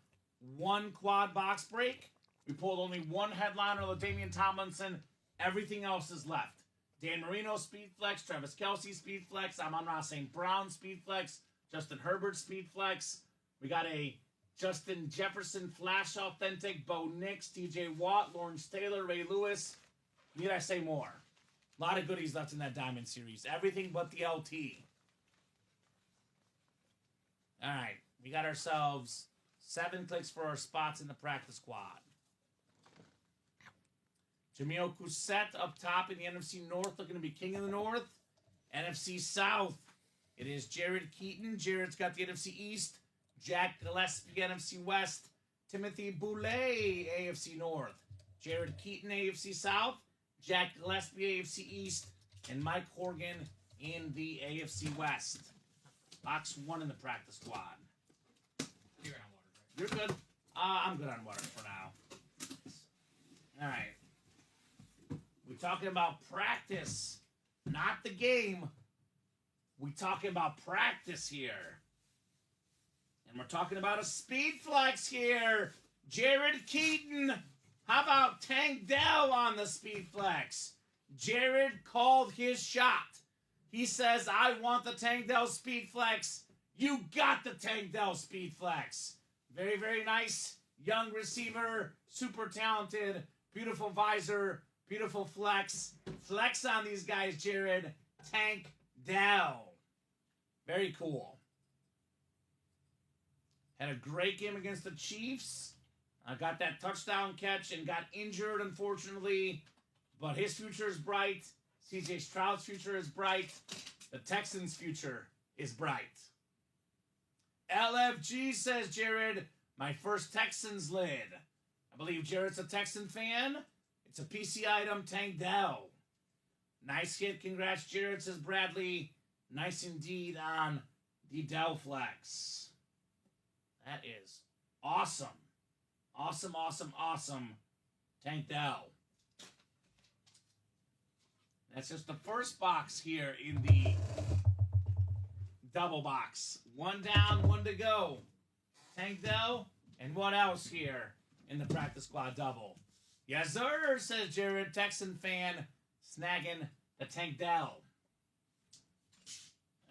1 quad box break. We pulled only 1 headliner, LaDainian Tomlinson. Everything else is left. Dan Marino, Speed Flex. Travis Kelce, Speed Flex. Amon-Ra St. Brown, Speed Flex. Justin Herbert, Speed Flex. We got a Justin Jefferson, Flash Authentic. Bo Nix, TJ Watt, Lawrence Taylor, Ray Lewis. Need I say more? A lot of goodies left in that diamond series. Everything but the LT. All right. We got ourselves 7 clicks for our spots in the practice squad. Jamil Cousset up top in the NFC North, looking to be king of the North. NFC South, it is Jared Keaton. Jared's got the NFC East. Jack Gillespie, NFC West. Timothy Boulay, AFC North. Jared Keaton, AFC South. Jack Gillespie, AFC East. And Mike Horgan in the AFC West. Box 1 in the practice squad. You're on water. You're good. I'm good on water for now. All right. We're talking about practice, not the game. We're talking about practice here. And we're talking about a speed flex here. Jared Keaton. How about Tank Dell on the speed flex? Jared called his shot. He says, I want the Tank Dell speed flex. You got the Tank Dell speed flex. Very, very nice. Young receiver. Super talented. Beautiful visor. Beautiful flex. Flex on these guys, Jared. Tank Dell. Very cool. Had a great game against the Chiefs. Got that touchdown catch and got injured, unfortunately. But his future is bright. CJ Stroud's future is bright. The Texans' future is bright. LFG says, Jared, my first Texans lid. I believe Jared's a Texan fan. It's a PC item, Tank Dell. Nice hit. Congrats, Jared, says Bradley. Nice indeed on the Dell Flex. That is awesome. Awesome, awesome, awesome. Tank Dell. That's just the first box here in the double box. 1 down, 1 to go. Tank Dell. And what else here in the practice squad double? Yes, sir, says Jared, Texan fan, snagging the Tank Dell.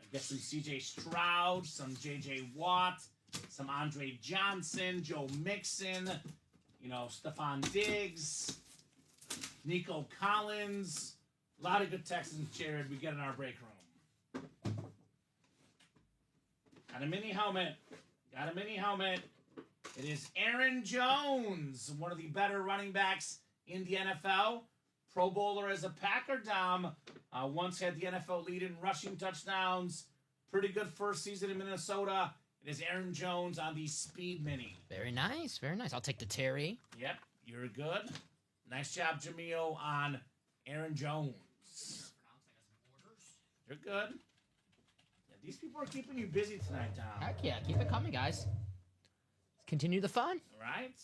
I guess some C.J. Stroud, some J.J. Watt, some Andre Johnson, Joe Mixon, Stephon Diggs, Nico Collins. A lot of good Texans, Jared, we get in our break room. Got a mini helmet. It is Aaron Jones, one of the better running backs in the NFL. Pro Bowler as a Packer, Dom. Once had the NFL lead in rushing touchdowns. Pretty good first season in Minnesota. It is Aaron Jones on the Speed Mini. Very nice, very nice. I'll take the Terry. Yep, you're good. Nice job, Jamil, on Aaron Jones. You're good. Yeah, these people are keeping you busy tonight, Dom. Heck yeah, keep it coming, guys. Continue the fun. All right.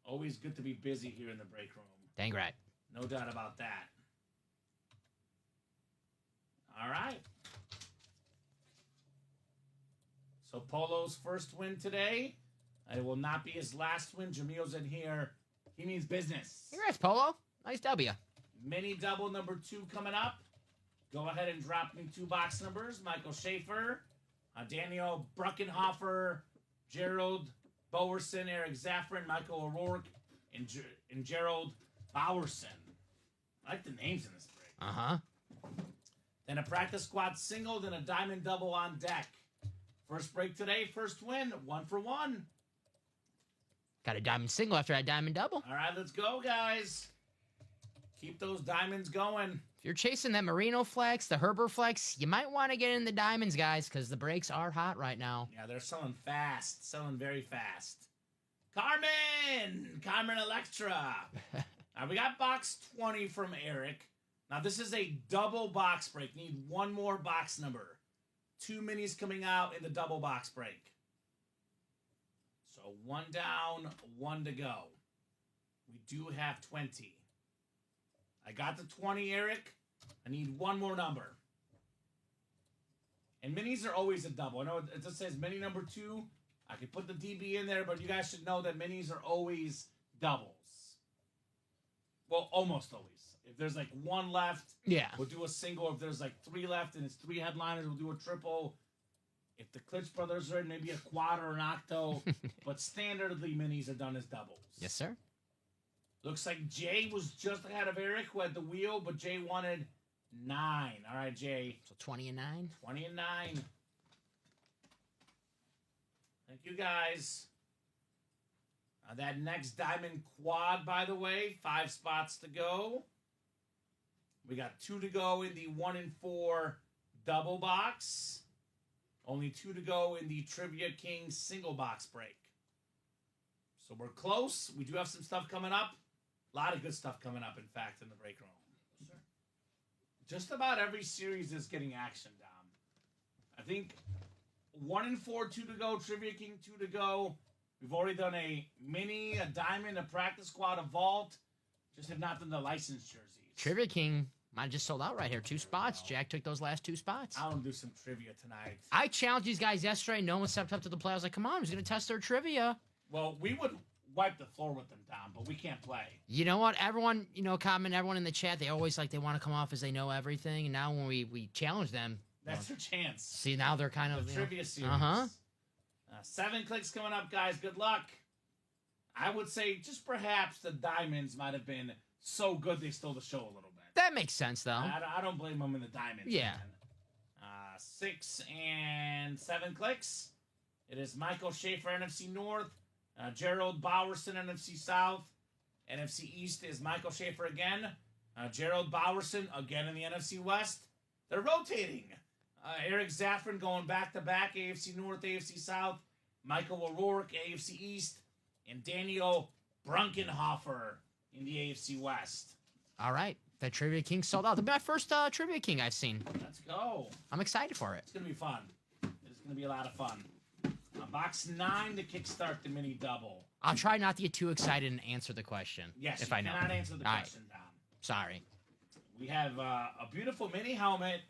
Always good to be busy here in the break room. Dang right. No doubt about that. All right. So Polo's first win today. It will not be his last win. Jamil's in here. He means business. Congrats, Polo. Nice W. Mini double number 2 coming up. Go ahead and drop me 2 box numbers. Michael Schaefer, Daniel Bruckenhofer, Gerald Bowerson, Eric Zaffron, Michael O'Rourke, and Gerald Bowerson. I like the names in this break. Uh-huh. Then a practice squad single, then a diamond double on deck. First break today, first win, 1 for 1. Got a diamond single after that diamond double. All right, let's go, guys. Keep those diamonds going. If you're chasing that Marino flex, the Herbert flex, you might want to get in the diamonds, guys, because the breaks are hot right now. Yeah, they're selling fast. Selling very fast. Carmen Electra. We got box 20 from Eric. Now, this is a double box break. Need 1 more box number. 2 minis coming out in the double box break. So So 1 down, 1 to go. We do have 20. I got the 20, Eric. I need one more number. And minis are always a double. I know it just says mini number 2. I could put the DB in there, but you guys should know that minis are always doubles. Well, almost always. If there's like 1 left, Yeah. we'll do a single. If there's like 3 left and it's 3 headliners, we'll do a triple. If the Klitsch brothers are in, maybe a quad or an octo. But standardly, minis are done as doubles. Yes, sir. Looks like Jay was just ahead of Eric, who had the wheel, but Jay wanted 9. All right, Jay. So 20 and 9. 20 and 9. Thank you, guys. That next diamond quad, by the way, 5 spots to go. We got 2 to go in the 1 and 4 double box. Only 2 to go in the Trivia King single box break. So we're close. We do have some stuff coming up. A lot of good stuff coming up, in fact, in the break room. Sure. Just about every series is getting action, Dom. I think 1 and 4, 2 to go. Trivia King, 2 to go. We've already done a mini, a diamond, a practice squad, a vault. Just have not done the licensed jerseys. Trivia King might just sold out right here. 2 spots. Jack took those last 2 spots. I want to do some trivia tonight. I challenged these guys yesterday. No one stepped up to the play. I was like, come on, who's going to test their trivia? Well, we would wipe the floor with them, Dom, but we can't play. You know what? Everyone, everyone in the chat, they always they want to come off as they know everything. And now when we challenge them, that's their chance. See, now they're kind of the trivia series. 7 clicks coming up, guys. Good luck. I would say just perhaps the diamonds might have been so good they stole the show a little bit. That makes sense, though. I don't blame them in the diamonds. Yeah. 6 and 7 clicks. It is Michael Schaefer, NFC North. Gerald Bowerson, NFC South. NFC East is Michael Schaefer again. Gerald Bowerson again in the NFC West. They're rotating. Eric Zaffron going back-to-back, AFC North, AFC South. Michael O'Rourke, AFC East. And Daniel Brunkenhofer in the AFC West. All right. The Trivia King sold out. This will be my first Trivia King I've seen. Let's go. I'm excited for it. It's going to be fun. It's going to be a lot of fun. Box 9 to kickstart the mini double. I'll try not to get too excited and answer the question. Yes, if you I know. cannot answer the question, Dom. Sorry. We have a beautiful mini helmet.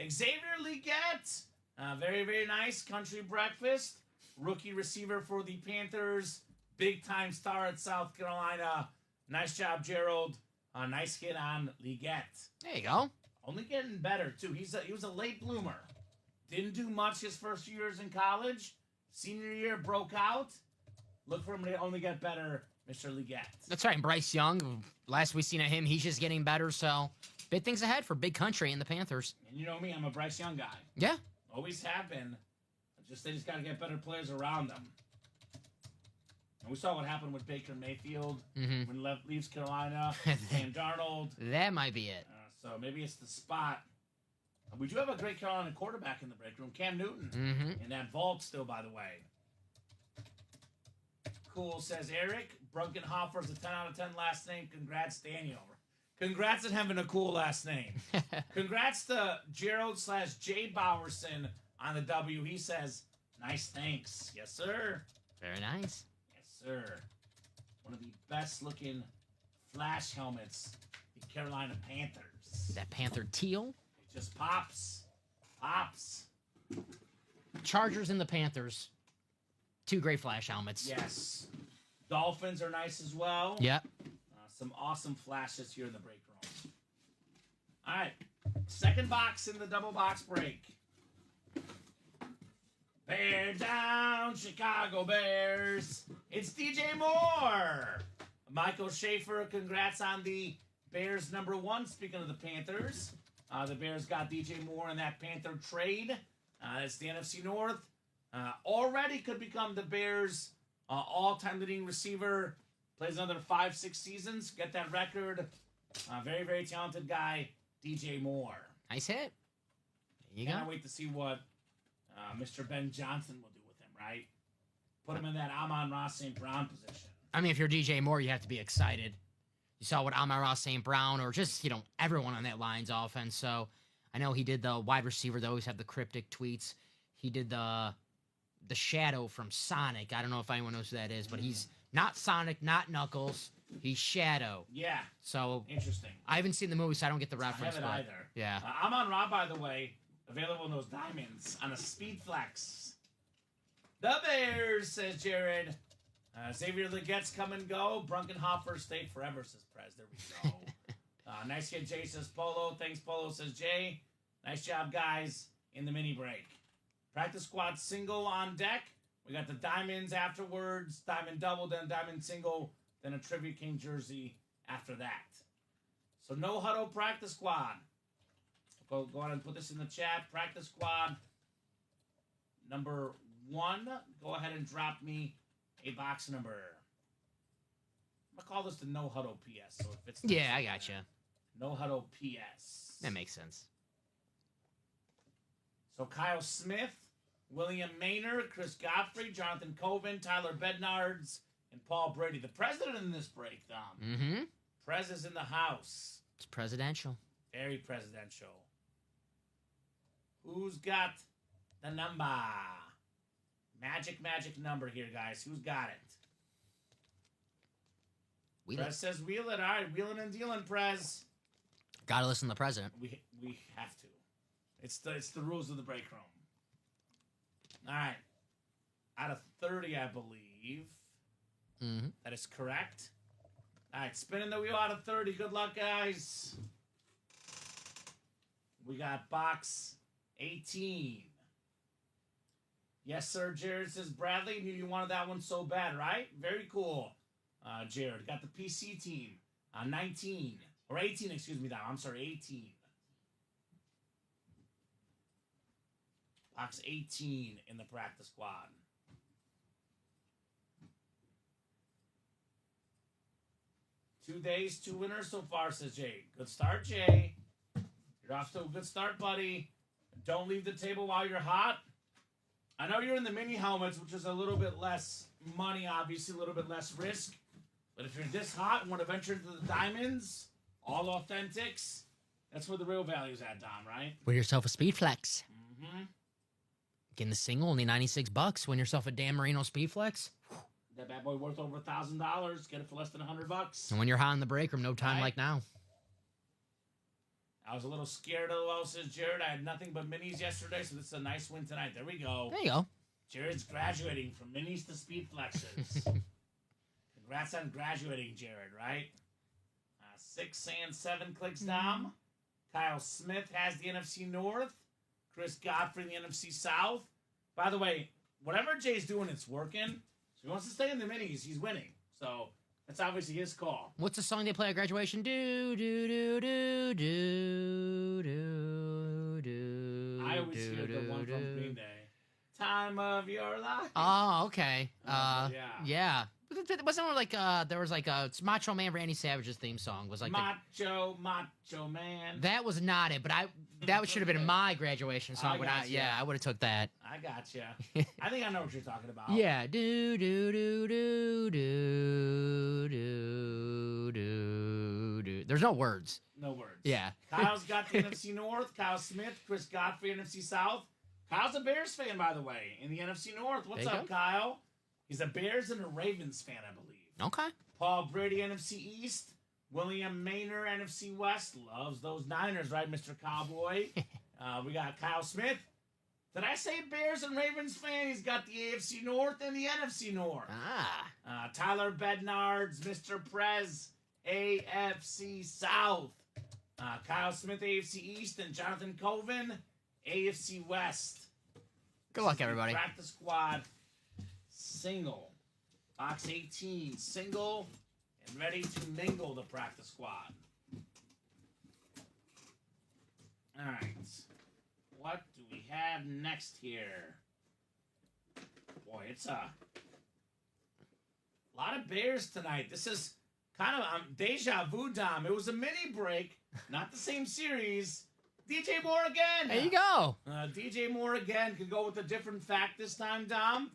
Xavier Leggett. Very, very nice. Country breakfast. Rookie receiver for the Panthers. Big-time star at South Carolina. Nice job, Gerald. Nice hit on Leggett. There you go. Only getting better, too. He was a late bloomer. Didn't do much his first years in college. Senior year broke out. Look for him to only get better, Mr. Leggett. That's right. And Bryce Young, last we seen of him, he's just getting better. So big things ahead for Big Country and the Panthers. And you know me, I'm a Bryce Young guy. Yeah. Always have been. They just got to get better players around them. And we saw what happened with Baker Mayfield when he leaves Carolina. Sam Darnold. That might be it. So maybe it's the spot. We do have a great Carolina quarterback in the break room, Cam Newton. In that vault still, by the way. Cool, says Eric. Brunkenhofer's a 10 out of 10 last name. Congrats, Daniel. Congrats on having a cool last name. Congrats to Gerald/Jay Bowerson on the W. He says, nice thanks. Yes, sir. Very nice. Yes, sir. One of the best-looking flash helmets, the Carolina Panthers. That Panther teal. It just pops. Pops. Chargers and the Panthers. 2 great flash helmets. Yes. Dolphins are nice as well. Yep. Some awesome flashes here in the break room. All right. Second box in the double box break. Bear down, Chicago Bears. It's DJ Moore. Michael Schaefer, congrats on the Bears #1. Speaking of the Panthers, the Bears got DJ Moore in that Panther trade. It's the NFC North. Already could become the Bears' all-time leading receiver. Plays another 5-6 seasons. Get that record. Very, very talented guy, DJ Moore. Nice hit. There you Can't go. wait to see what Mr. Ben Johnson will do with him, right? Put him in that Amon-Ra St. Brown position. I mean, if you're DJ Moore, you have to be excited. You saw what Amon-Ra St. Brown, or just, everyone on that Lions offense. So I know he did the wide receiver. They always have the cryptic tweets. He did the the Shadow from Sonic. I don't know if anyone knows who that is, but he's not Sonic, not Knuckles. He's Shadow. Yeah. So Interesting. I haven't seen the movie, so I don't get the I reference. haven't but either. Yeah. I'm on Raw, by the way. Available in those diamonds on a speed flex. The Bears, says Jared. Xavier Leggett's come and go. Brunkenhofer stay forever, says Prez. There we go. Nice hit, Jay, says Polo. Thanks, Polo, says Jay. Nice job, guys, in the mini break. Practice squad single on deck. We got the diamonds afterwards. Diamond double, then diamond single, then a Trivia King jersey after that. So no huddle practice squad. Go ahead and put this in the chat. Practice squad number 1. Go ahead and drop me a box number. I'm going to call this the no huddle PS. So if it's Yeah, I gotcha. No huddle PS. That makes sense. So Kyle Smith, William Maynard, Chris Godfrey, Jonathan Coven, Tyler Bednards, and Paul Brady. The president in this break, Dom. Mm-hmm. Prez is in the house. It's presidential. Very presidential. Who's got the number? Magic number here, guys. Who's got it? Prez says wheel it. All right, wheeling and dealing, Prez. Gotta listen to the president. We have to. It's the rules of the break room. All right. Out of 30, I believe. Mm-hmm. That is correct. All right, spinning the wheel out of 30. Good luck, guys. We got box 18. Yes, sir, Jared, says Bradley. Knew you wanted that one so bad, right? Very cool. Jared, got the PC team. 19. Or 18, excuse me, I'm sorry, 18. Box 18 in the practice squad. Two days, 2 winners so far, says Jay. Good start, Jay. You're off to a good start, buddy. Don't leave the table while you're hot. I know you're in the mini helmets, which is a little bit less money, obviously, a little bit less risk. But if you're this hot and want to venture into the diamonds, all authentics, that's where the real value's at, Dom, right? Win yourself a Speed Flex. Mm-hmm. Getting the single, only $96. Win yourself a Dan Marino Speed Flex. That bad boy worth over $1,000. Get it for less than $100. And when you're hot in the break room, no time Right. like now. I was a little scared of the low, says Jared. I had nothing but minis yesterday, so this is a nice win tonight. There we go. There you go. Jared's graduating from minis to speed flexes. Congrats on graduating, Jared, right? 6 and 7 clicks down. Kyle Smith has the NFC North. Chris Godfrey in the NFC South. By the way, whatever Jay's doing, it's working. So he wants to stay in the minis. He's winning. So that's obviously his call. What's the song they play at graduation? Do, do, do, do, do, do, do. I always hear the one from Green Day. Time of your life. Oh, okay. Yeah. Yeah. Wasn't it like there was like it's Macho Man Randy Savage's theme song was like Macho Man. that was not it, but that should have been my graduation song. But gotcha. I would have took that. I gotcha. I think I know what you're talking about. Yeah, do do do do do do do do. There's no words. No words. Yeah. Kyle's got the NFC North. Kyle Smith, Chris Godfrey, NFC South. Kyle's a Bears fan, by the way, in the NFC North. What's There you up, go. Kyle? He's a Bears and a Ravens fan, I believe. Okay. Paul Brady, NFC East. William Maynard, NFC West. Loves those Niners, right, Mr. Cowboy? We got Kyle Smith. Did I say Bears and Ravens fan? He's got the AFC North and the NFC North. Ah. Tyler Bednards, Mr. Prez, AFC South. Kyle Smith, AFC East, and Jonathan Coven, AFC West. Good luck, everybody. Practice squad, single. Box 18, single, and ready to mingle the practice squad. All right. What do we have next here? Boy, it's a lot of Bears tonight. This is kind of deja vu, Dom. It was a mini break, not the same series. DJ Moore again. There you go. DJ Moore again could go with a different fact this time, Dom.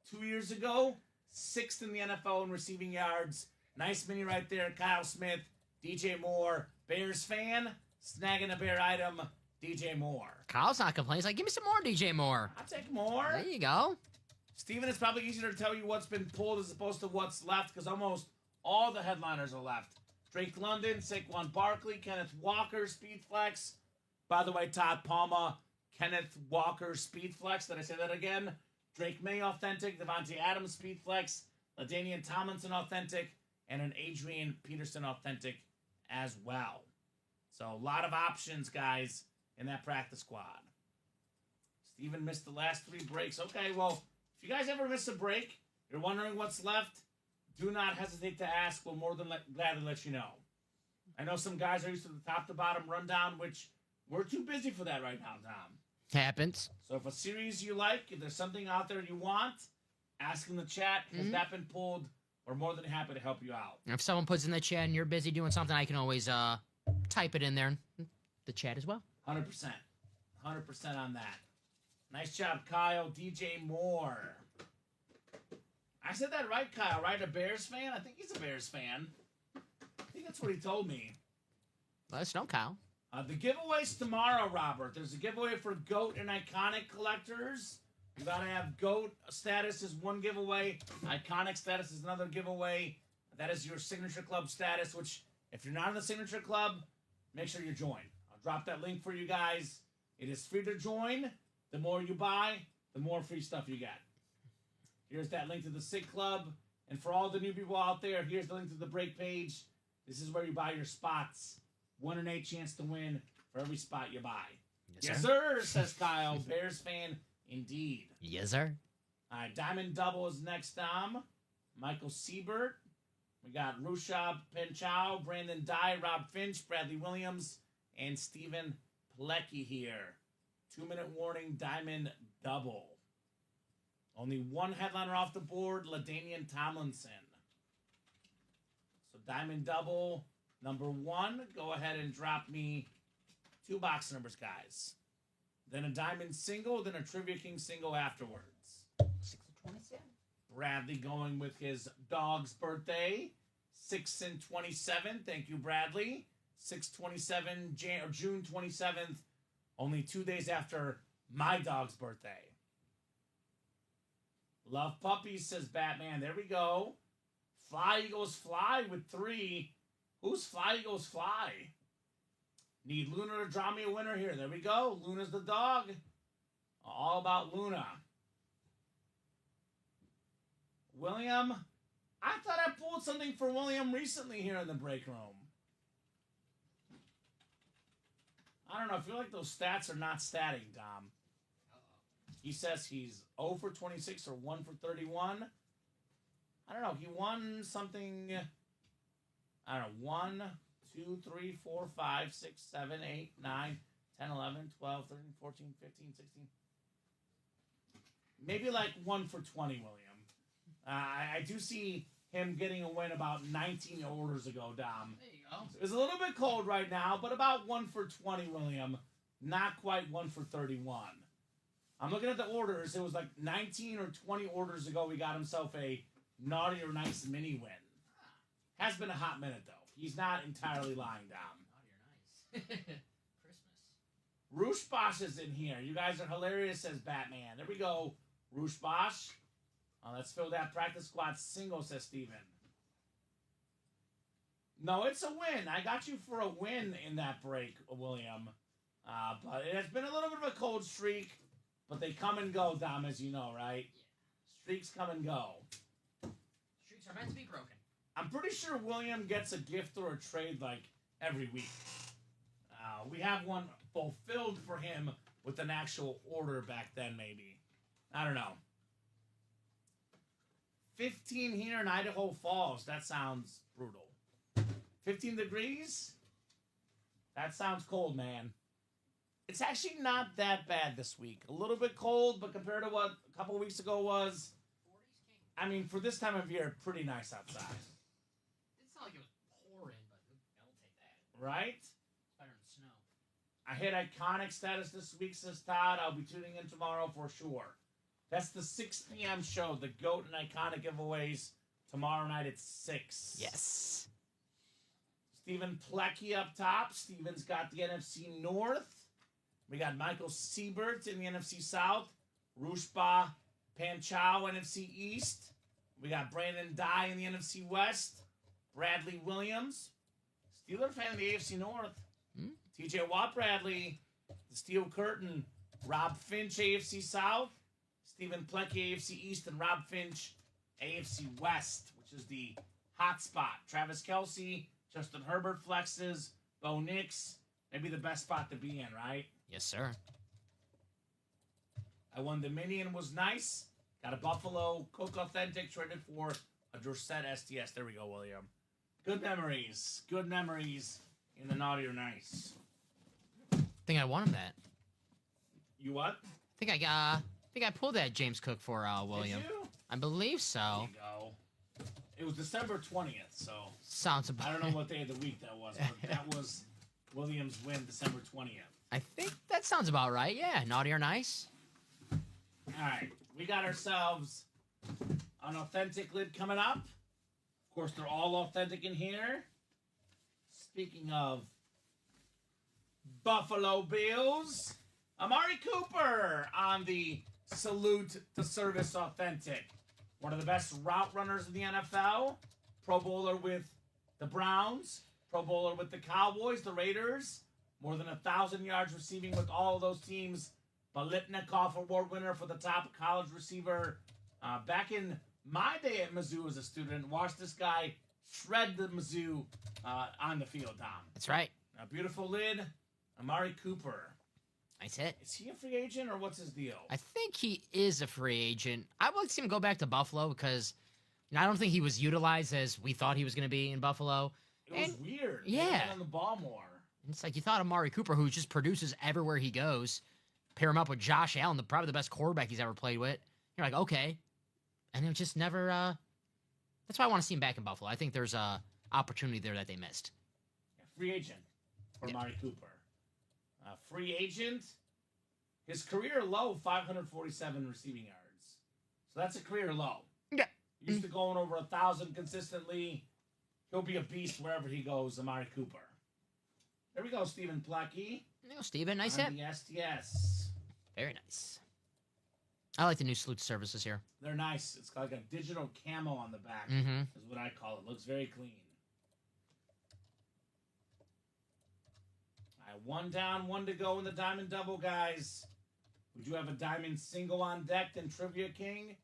2 years ago, 6th in the NFL in receiving yards. Nice mini right there. Kyle Smith, DJ Moore, Bears fan, snagging a Bear item, DJ Moore. Kyle's not complaining. He's like, give me some more DJ Moore. I'll take more. There you go. Steven, it's probably easier to tell you what's been pulled as opposed to what's left because almost all the headliners are left. Drake London, Saquon Barkley, Kenneth Walker, Speedflex. By the way, Todd Palma, Kenneth Walker, Speedflex. Did I say that again? Drake May, Authentic. Devontae Adams, Speedflex. LaDainian Tomlinson, Authentic. And an Adrian Peterson, Authentic as well. So a lot of options, guys, in that practice squad. Steven missed the last 3 breaks. Okay, well, if you guys ever miss a break, you're wondering what's left, do not hesitate to ask. We'll more than glad to let you know. I know some guys are used to the top-to-bottom rundown, which we're too busy for that right now, Tom. Happens. So if a series you like, if there's something out there you want, ask in the chat. Has that been pulled? We're more than happy to help you out. If someone puts in the chat and you're busy doing something, I can always type it in there in the chat as well. 100%. 100% on that. Nice job, Kyle. DJ Moore. I said that right, Kyle, right? A Bears fan? I think he's a Bears fan. I think that's what he told me. Let us know, Kyle. The giveaways tomorrow, Robert. There's a giveaway for GOAT and Iconic collectors. You got to have GOAT status is one giveaway. Iconic status is another giveaway. That is your Signature Club status, which if you're not in the Signature Club, make sure you join. I'll drop that link for you guys. It is free to join. The more you buy, the more free stuff you get. Here's that link to the Sig Club. And for all the new people out there, here's the link to the break page. This is where you buy your spots. 1 in 8 chance to win for every spot you buy. Yes, sir, says Kyle. Bears fan indeed. Yes, sir. All right, Diamond Double is next, Dom. Michael Siebert. We got Rushab Pinchow, Brandon Dye, Rob Finch, Bradley Williams, and Stephen Plecki here. 2-minute warning, Diamond Double. Only one headliner off the board, LaDainian Tomlinson. So Diamond Double, number 1. Go ahead and drop me 2 box numbers, guys. Then a Diamond single, then a Trivia King single afterwards. 6-27. Bradley going with his dog's birthday. 6/27. Thank you, Bradley. 6/27, June 27th. Only 2 days after my dog's birthday. Love puppies, says Batman. There we go. Fly Eagles Fly with 3. Who's Fly Eagles Fly? Need Luna to draw me a winner here. There we go. Luna's the dog. All about Luna. William, I thought I pulled something for William recently here in the break room. I don't know. I feel like those stats are not statting, Dom. He says he's 0 for 26 or 1 for 31. I don't know. He won something. I don't know. 1, 2, 3, 4, 5, 6, 7, 8, 9, 10, 11, 12, 13, 14, 15, 16. Maybe like 1 for 20, William. I do see him getting a win about 19 orders ago, Dom. There you go. It's a little bit cold right now, but about 1 for 20, William. Not quite 1 for 31. I'm looking at the orders. It was like 19 or 20 orders ago we got himself a naughty or nice mini win. Has been a hot minute, though. He's not entirely lying, Dom. Naughty or nice. Christmas. Roosh Bosch is in here. You guys are hilarious, says Batman. There we go, Roosh Bosch. Let's fill that practice squad single, says Steven. No, it's a win. I got you for a win in that break, William. But it has been a little bit of a cold streak, but they come and go, Dom, as you know, right? Yeah. Streaks come and go. Streaks are meant to be broken. I'm pretty sure William gets a gift or a trade like every week. We have one fulfilled for him with an actual order back then, maybe. I don't know. 15 here in Idaho Falls. That sounds brutal. 15 degrees? That sounds cold, man. It's actually not that bad this week. A little bit cold, but compared to what a couple weeks ago was, I mean, for this time of year, pretty nice outside. It's not like it was pouring, but I'll take that. Right? It's better than snow. I hit iconic status this week, says Todd. I'll be tuning in tomorrow for sure. That's the 6 p.m. show, the GOAT and Iconic giveaways, tomorrow night at 6. Yes. Stephen Plecki up top. Steven's got the NFC North. We got Michael Siebert in the NFC South. Rushba Pan Chow, NFC East. We got Brandon Dye in the NFC West. Bradley Williams, Steeler fan in the AFC North. TJ Watt Bradley, the Steel Curtain. Rob Finch, AFC South. Stephen Plecky, AFC East. And Rob Finch, AFC West, which is the hot spot. Travis Kelce, Justin Herbert flexes. Bo Nix, maybe the best spot to be in, right? Yes, sir. I won Dominion, was nice. Got a Buffalo Coke Authentic traded for a Dorset STS. There we go, William. Good memories. Good memories in the naughty or nice. I think I won him that. You what? I think I pulled that James Cook for William. Did you? I believe so. There you go. It was December 20th, so Sounds about. I don't know what day of the week that was, but that was William's win, December 20th. I think that sounds about right. Yeah, naughty or nice. All right, we got ourselves an authentic lid coming up. Of course, they're all authentic in here. Speaking of Buffalo Bills, Amari Cooper on the Salute to Service Authentic. One of the best route runners in the NFL. Pro Bowler with the Browns. Pro Bowler with the Cowboys, the Raiders. More than 1,000 yards receiving with all of those teams. Bolitnikoff Award winner for the top college receiver. Back in my day at Mizzou as a student, watched this guy shred the Mizzou on the field, Tom. That's right. A beautiful lid. Amari Cooper. Nice hit. Is he a free agent or what's his deal? I think he is a free agent. I would like to see him go back to Buffalo because I don't think he was utilized as we thought he was going to be in Buffalo. It was weird. Yeah. He got on the ball more. It's like you thought Amari Cooper, who just produces everywhere he goes, pair him up with Josh Allen, probably the best quarterback he's ever played with. You're like, okay. And it just never... that's why I want to see him back in Buffalo. I think there's a opportunity there that they missed. Yeah, free agent for Amari Cooper. Free agent. His career low, 547 receiving yards. So that's a career low. Yeah. Used to going over 1,000 consistently. He'll be a beast wherever he goes, Amari Cooper. There we go, Stephen Plecky. There you go, Steven. Nice on hit. the STS. Very nice. I like the new salute services here. They're nice. It's got like a digital camo on the back, is what I call it. Looks very clean. All right, one down, one to go in the Diamond Double, guys. We do have a Diamond Single on deck and Trivia King.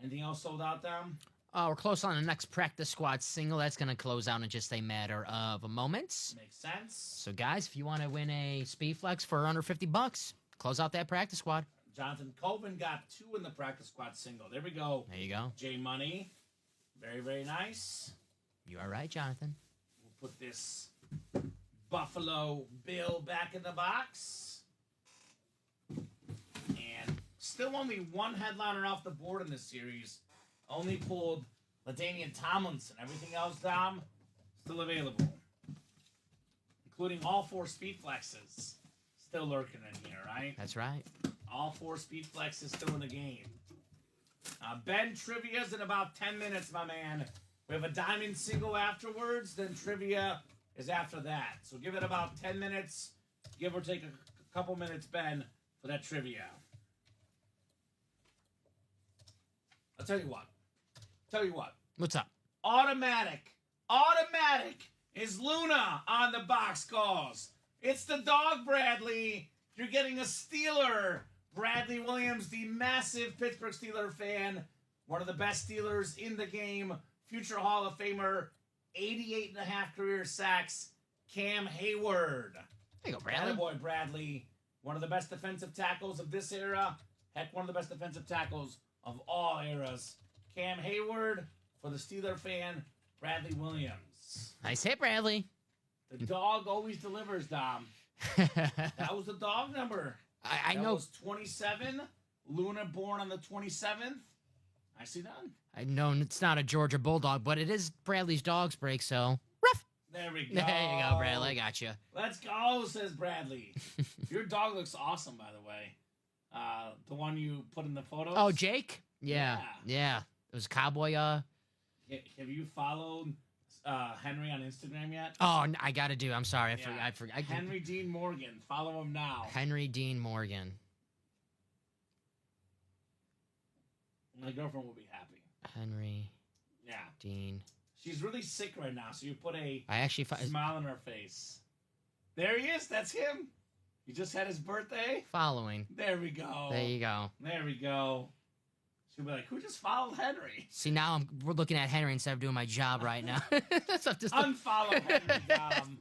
Anything else sold out, Dom? We're close on the next practice squad single. That's going to close out in just a matter of moments. Makes sense. So, guys, if you want to win a Speed Flex for under $50, close out that practice squad. Jonathan Colvin got 2 in the practice squad single. There we go. There you go. J Money. Very, very nice. You are right, Jonathan. We'll put this Buffalo Bill back in the box. And still only one headliner off the board in this series. Only pulled LaDainian Tomlinson. Everything else, Dom, still available. Including all 4 speed flexes. Still lurking in here, right? That's right. All 4 speed flexes still in the game. Ben, trivia's in about 10 minutes, my man. We have a diamond single afterwards, then trivia is after that. So give it about 10 minutes, give or take a couple minutes, Ben, for that trivia. I'll tell you what. What's up? Automatic is Luna on the box calls. It's the dog, Bradley. You're getting a Steeler. Bradley Williams, the massive Pittsburgh Steeler fan. One of the best Steelers in the game. Future Hall of Famer. 88.5 career sacks. Cam Hayward. There you go, Bradley. Boy, Bradley. One of the best defensive tackles of this era. Heck, one of the best defensive tackles of all eras. Cam Hayward for the Steeler fan, Bradley Williams. Nice hit, Bradley. The dog always delivers, Dom. That was the dog number. I That know. was 27. Luna born on the 27th. Nicely done. I know it's not a Georgia Bulldog, but it is Bradley's dog's break, so. Ruff. There we go. There you go, Bradley. I got you. Let's go, says Bradley. Your dog looks awesome, by the way. The one you put in the photos. Oh, Jake? Yeah. It was Cowboy. Have you followed Henry on Instagram yet? Oh, I got to do. I'm sorry. I forgot. Henry Dean Morgan. Follow him now. Henry Dean Morgan. My girlfriend will be happy. Henry, Yeah. Dean. She's really sick right now, so you put a I actually smile on her face. There he is. That's him. He just had his birthday. following. There we go. There you go. There we go. She'll be like, who just followed Henry? See, now we're looking at Henry instead of doing my job right now. So I'm just Unfollow Henry, Dom.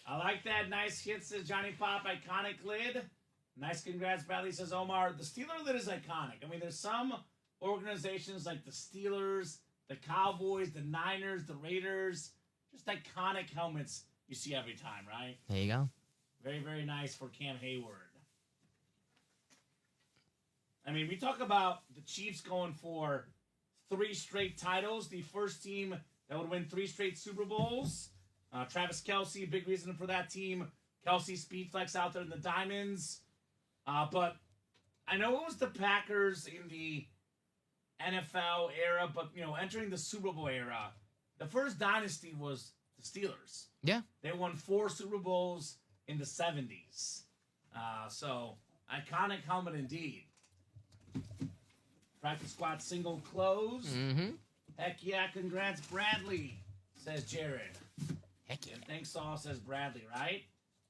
I like that. Nice hit, says Johnny Pop. Iconic lid. Nice congrats, Bradley, says Omar. The Steeler lid is iconic. I mean, there's some organizations like the Steelers, the Cowboys, the Niners, the Raiders. Just iconic helmets you see every time, right? There you go. Very, very nice for Cam Hayward. I mean, we talk about the Chiefs going for 3 straight titles. The first team that would win 3 straight Super Bowls. Travis Kelce, big reason for that team. Kelce speed flex out there in the diamonds. But I know it was the Packers in the NFL era, but, you know, entering the Super Bowl era, the first dynasty was the Steelers. Yeah. They won 4 Super Bowls in the 70s. So, iconic helmet indeed. Practice squad single close. Mm-hmm. Heck yeah, congrats, Bradley, says Jared. Heck yeah. And thanks all, says Bradley, right?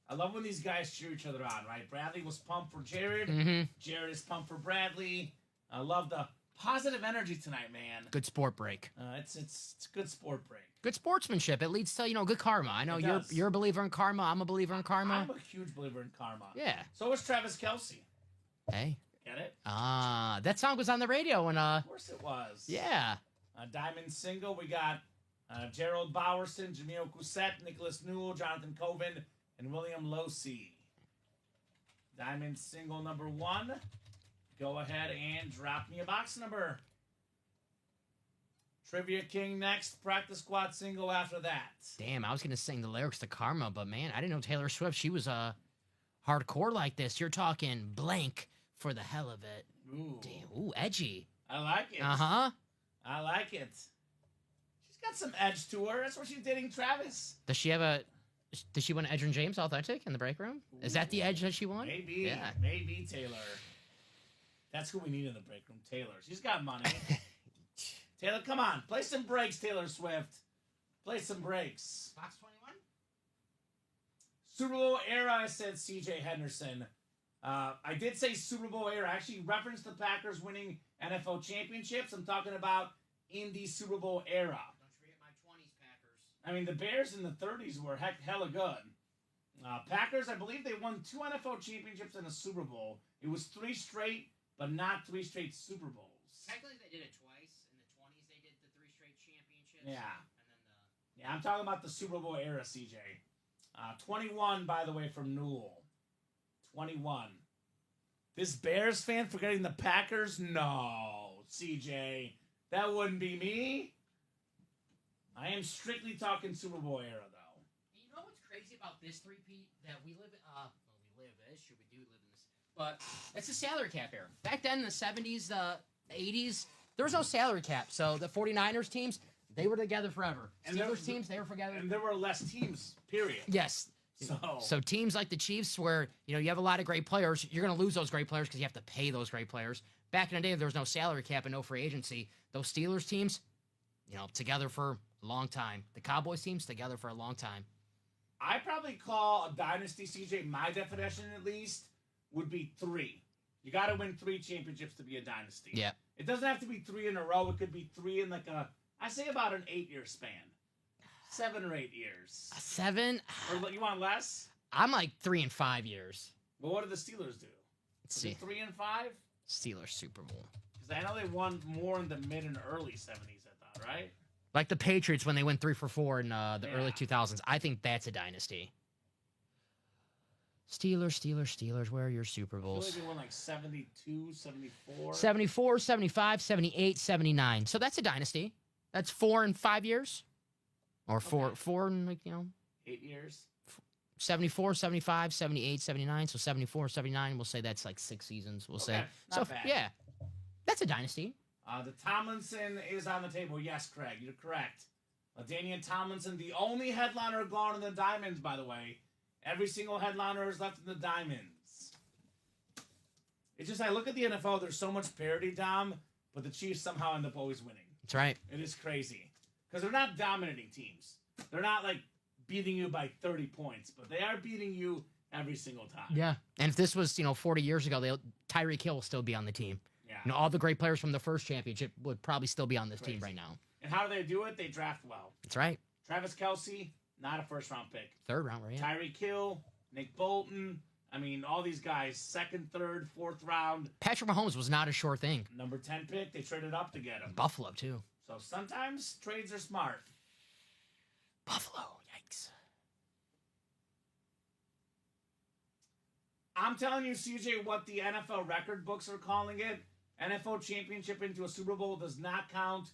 I love when these guys cheer each other on, right? Bradley was pumped for Jared. Mm-hmm. Jared is pumped for Bradley. I love the positive energy tonight, man. Good sport break. It's a good sport break. Good sportsmanship. It leads to, you know, good karma. I know It you're does. a believer in karma. I'm a believer in karma. I'm a huge believer in karma. Yeah. So is Travis Kelce. Hey. Get it? That song was on the radio when Of course it was. yeah. Diamond single, we got Gerald Bowerson, Jamil Cousette, Nicholas Newell, Jonathan Coven, and William Losey. Diamond single number 1. Go ahead and drop me a box number. Trivia King next. Practice squad single after that. Damn, I was gonna sing the lyrics to Karma, but man, I didn't know Taylor Swift. She was hardcore like this. You're talking blank for the hell of it. Ooh. Damn, ooh, edgy. I like it. Uh-huh. I like it. She's got some edge to her. That's why she's dating Travis. Does she want Edgerrin James authentic in the break room? Is that the edge that she wants? Maybe. Yeah. Maybe Taylor. That's who we need in the break room. Taylor. She's got money. Taylor, come on. Play some breaks, Taylor Swift. Play some breaks. Box 21? Super Bowl era, I said C.J. Henderson. I did say Super Bowl era. I actually referenced the Packers winning NFL championships. I'm talking about in the Super Bowl era. Don't forget my 20s Packers. I mean, the Bears in the 30s were hella good. Packers, I believe they won 2 NFL championships and a Super Bowl. It was 3 straight, but not 3 straight Super Bowls. Technically, they did it twice. In the 20s, they did the 3 straight championships. Yeah. And then Yeah, I'm talking about the Super Bowl era, CJ. 21, by the way, from Newell. 21. This Bears fan forgetting the Packers? No, CJ. That wouldn't be me. I am strictly talking Super Bowl era, though. You know what's crazy about this three-peat? That we live we do live in this. But it's a salary cap era. Back then, in the 70s, the 80s, there was no salary cap. So the 49ers teams, they were together forever. And Steelers teams, they were together. And there were less teams, period. Yes. So teams like the Chiefs, where you have a lot of great players, you're going to lose those great players because you have to pay those great players. Back in the day, there was no salary cap and no free agency. Those Steelers teams, together for a long time. The Cowboys teams together for a long time. I probably call a dynasty, CJ. My definition, at least, would be 3. You got to win 3 championships to be a dynasty. Yeah. It doesn't have to be 3 in a row. It could be 3 in I say about an 8-year span. 7 or 8 years. 7? Or you want less? I'm like 3 and 5 years. Well, what did the Steelers do? Let's see. 3 and 5? Steelers Super Bowl. Because I know they won more in the mid and early 70s, I thought, right? Like the Patriots when they went 3 for 4 in the Yeah. early 2000s. I think that's a dynasty. Steelers. Where are your Super I feel Bowls? like they won like 72, 74. 74, 75, 78, 79. So that's a dynasty. That's 4 and 5 years. Or Okay. 4 and 8 years. 74, 75, 78, 79. So 74, 79, we'll say that's like 6 seasons, we'll say. Okay, not So, bad. yeah. That's a dynasty. The Tomlinson is on the table. Yes, Craig, you're correct. Danian Tomlinson, the only headliner gone in the Diamonds, by the way. Every single headliner is left in the Diamonds. It's just, I look at the NFL, there's so much parity, Dom. but the Chiefs somehow end up always winning. That's right. It is crazy. Because they're not dominating teams. They're not, like, beating you by 30 points, but they are beating you every single time. Yeah. And if this was, 40 years ago, Tyreek Hill will still be on the team. Yeah. All the great players from the first championship would probably still be on this team right now. And how do they do it? They draft well. That's right. Travis Kelce, not a first-round pick. Third round, right? Yeah. Tyreek Hill, Nick Bolton. I mean, all these guys, second, third, fourth round. Patrick Mahomes was not a sure thing. Number 10 pick, they traded up to get him. Buffalo, too. So sometimes trades are smart. Buffalo, yikes. I'm telling you, CJ, what the NFL record books are calling it. NFL championship into a Super Bowl does not count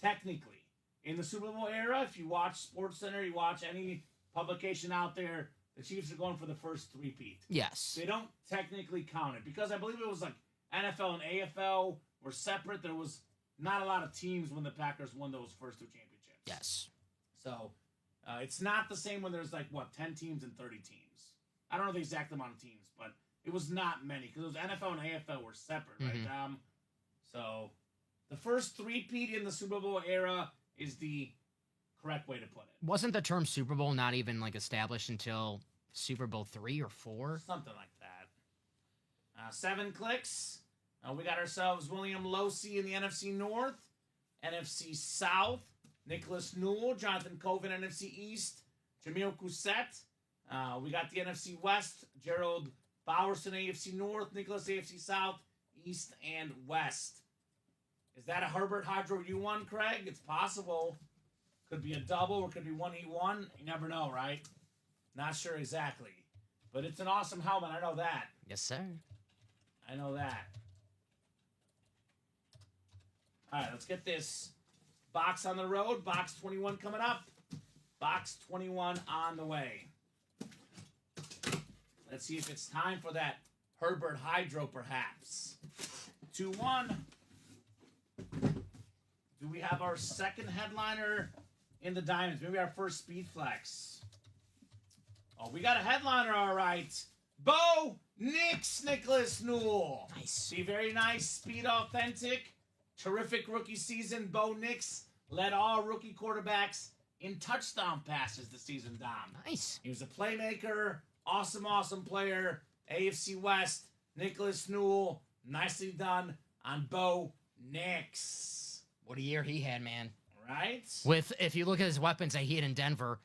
technically. In the Super Bowl era, if you watch SportsCenter, you watch any publication out there, the Chiefs are going for the first three-peat. Yes. They don't technically count it because I believe it was like NFL and AFL were separate. There was not a lot of teams when the Packers won those first two championships. Yes. So it's not the same when there's 10 teams and 30 teams. I don't know the exact amount of teams, but it was not many because those NFL and AFL were separate, right, Dom? So the first three-peat in the Super Bowl era is the correct way to put it. Wasn't the term Super Bowl not even established until Super Bowl 3 or 4? Something like that. 7 clicks. We got ourselves William Losey in the NFC North, NFC South, Nicholas Newell, Jonathan Coven, NFC East, Jamil Cousset. We got the NFC West, Gerald Bowerson, AFC North, Nicholas, AFC South, East, and West. Is that a Herbert Hydro you won, Craig? It's possible. Could be a double or could be one he won. You never know, right? Not sure exactly. But it's an awesome helmet. I know that. Yes, sir. I know that. All right, let's get this box on the road. Box 21 coming up. Box 21 on the way. Let's see if it's time for that Herbert Hydro, perhaps. 2-1. Do we have our second headliner in the Diamonds? Maybe our first Speed Flex. Oh, we got a headliner, all right. Bo Nix, Nicholas Newell. Nice. Be very nice. Speed Authentic. Terrific rookie season. Bo Nix led all rookie quarterbacks in touchdown passes this season, Dom. Nice. He was a playmaker. Awesome player. AFC West. Nicholas Newell. Nicely done on Bo Nix. What a year he had, man. Right? If you look at his weapons that he had in Denver.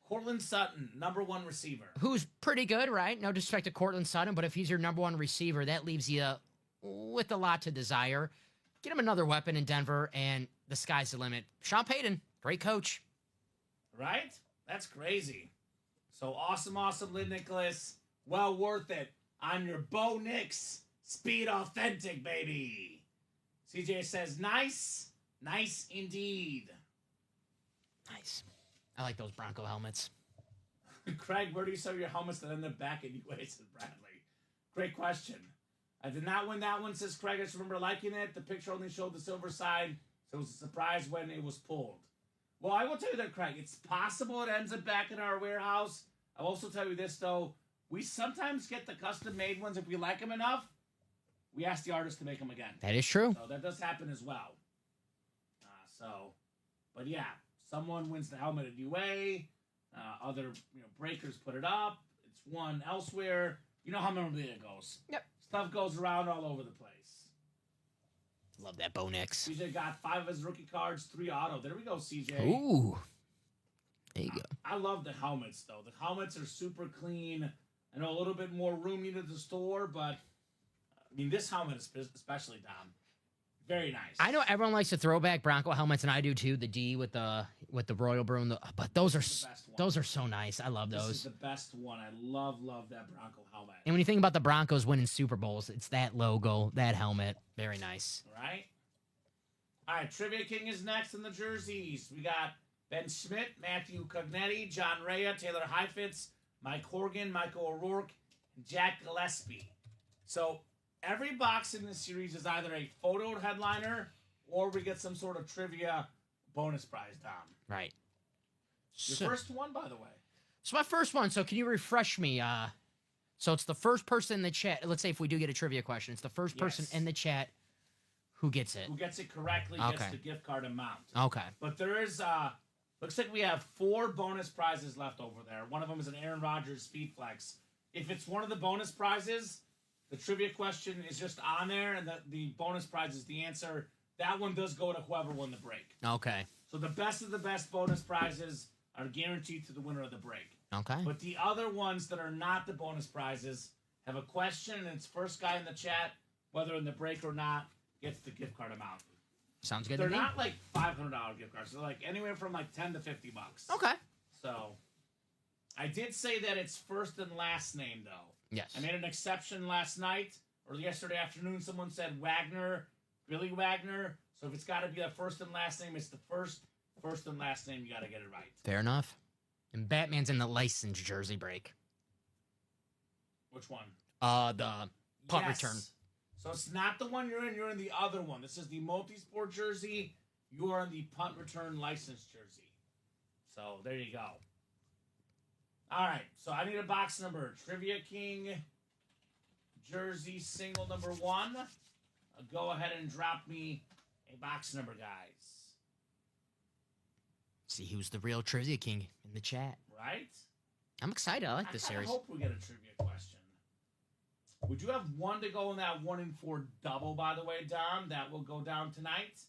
Cortland Sutton, number 1 receiver. Who's pretty good, right? No disrespect to Cortland Sutton, but if he's your number 1 receiver, that leaves you with a lot to desire. Get him another weapon in Denver, and the sky's the limit. Sean Payton, great coach. Right? That's crazy. So awesome, Lynn Nicholas. Well worth it. I'm your Bo Nix. Speed Authentic, baby. CJ says, nice. Nice indeed. Nice. I like those Bronco helmets. Craig, where do you sell your helmets that end up back in UA, says Bradley? Great question. I did not win that one, says Craig. I just remember liking it. The picture only showed the silver side, so it was a surprise when it was pulled. Well, I will tell you that, Craig. It's possible it ends up back in our warehouse. I'll also tell you this, though. We sometimes get the custom-made ones. If we like them enough, we ask the artist to make them again. That is true. So that does happen as well. But yeah, someone wins the helmet at UA. Other breakers put it up. It's won elsewhere. You know how memorabilia goes. Yep. Stuff goes around all over the place. Love that Bo Nix. CJ got 5 of his rookie cards, 3 auto. There we go, CJ. Ooh. There you go. I love the helmets, though. The helmets are super clean. I know a little bit more room needed to store, but this helmet especially, Dom. Very nice. I know everyone likes the throwback Bronco helmets, and I do too. The D with the Royal Brew, but those are so nice. I love those. This is the best one. I love that Bronco helmet. And when you think about the Broncos winning Super Bowls, it's that logo, that helmet. Very nice. Right? All right, Trivia King is next in the jerseys. We got Ben Schmidt, Matthew Cognetti, John Rea, Taylor Heifetz, Mike Horgan, Michael O'Rourke, and Jack Gillespie. So every box in this series is either a photo headliner or we get some sort of trivia bonus prize, Dom. Right. Your first one, by the way. So my first one. So can you refresh me? So it's the first person in the chat. Let's say if we do get a trivia question, it's the first person in the chat Who gets it? Who gets it correctly gets Okay. the gift card amount. Okay. But there is, looks like we have 4 bonus prizes left over there. One of them is an Aaron Rodgers Speed Flex. If it's one of the bonus prizes, the trivia question is just on there, and the bonus prize is the answer. That one does go to whoever won the break. Okay. So the best of the best bonus prizes are guaranteed to the winner of the break. Okay. But the other ones that are not the bonus prizes have a question, and it's first guy in the chat, whether in the break or not, gets the gift card amount. Sounds good They're to me. not like $500 gift cards. They're like anywhere from like $10 to $50. Okay. So I did say that it's first and last name though. Yes. I made an exception last night or yesterday afternoon. Someone said Wagner, Billy Wagner. So if it's got to be a first and last name, it's the first and last name. You got to get it right. Fair enough. And Batman's in the licensed jersey break. Which one? The punt return. So it's not the one you're in. You're in the other one. This is the multi-sport jersey. You are in the punt return licensed jersey. So there you go. All right. So I need a box number. Trivia King jersey single number 1. Go ahead and drop me a box number, guys. See who's the real Trivia King in the chat. Right? I'm excited. I like this I series. hope we get a trivia question. Would you have 1 to go in that 1 in 4 double, by the way, Dom? That will go down tonight.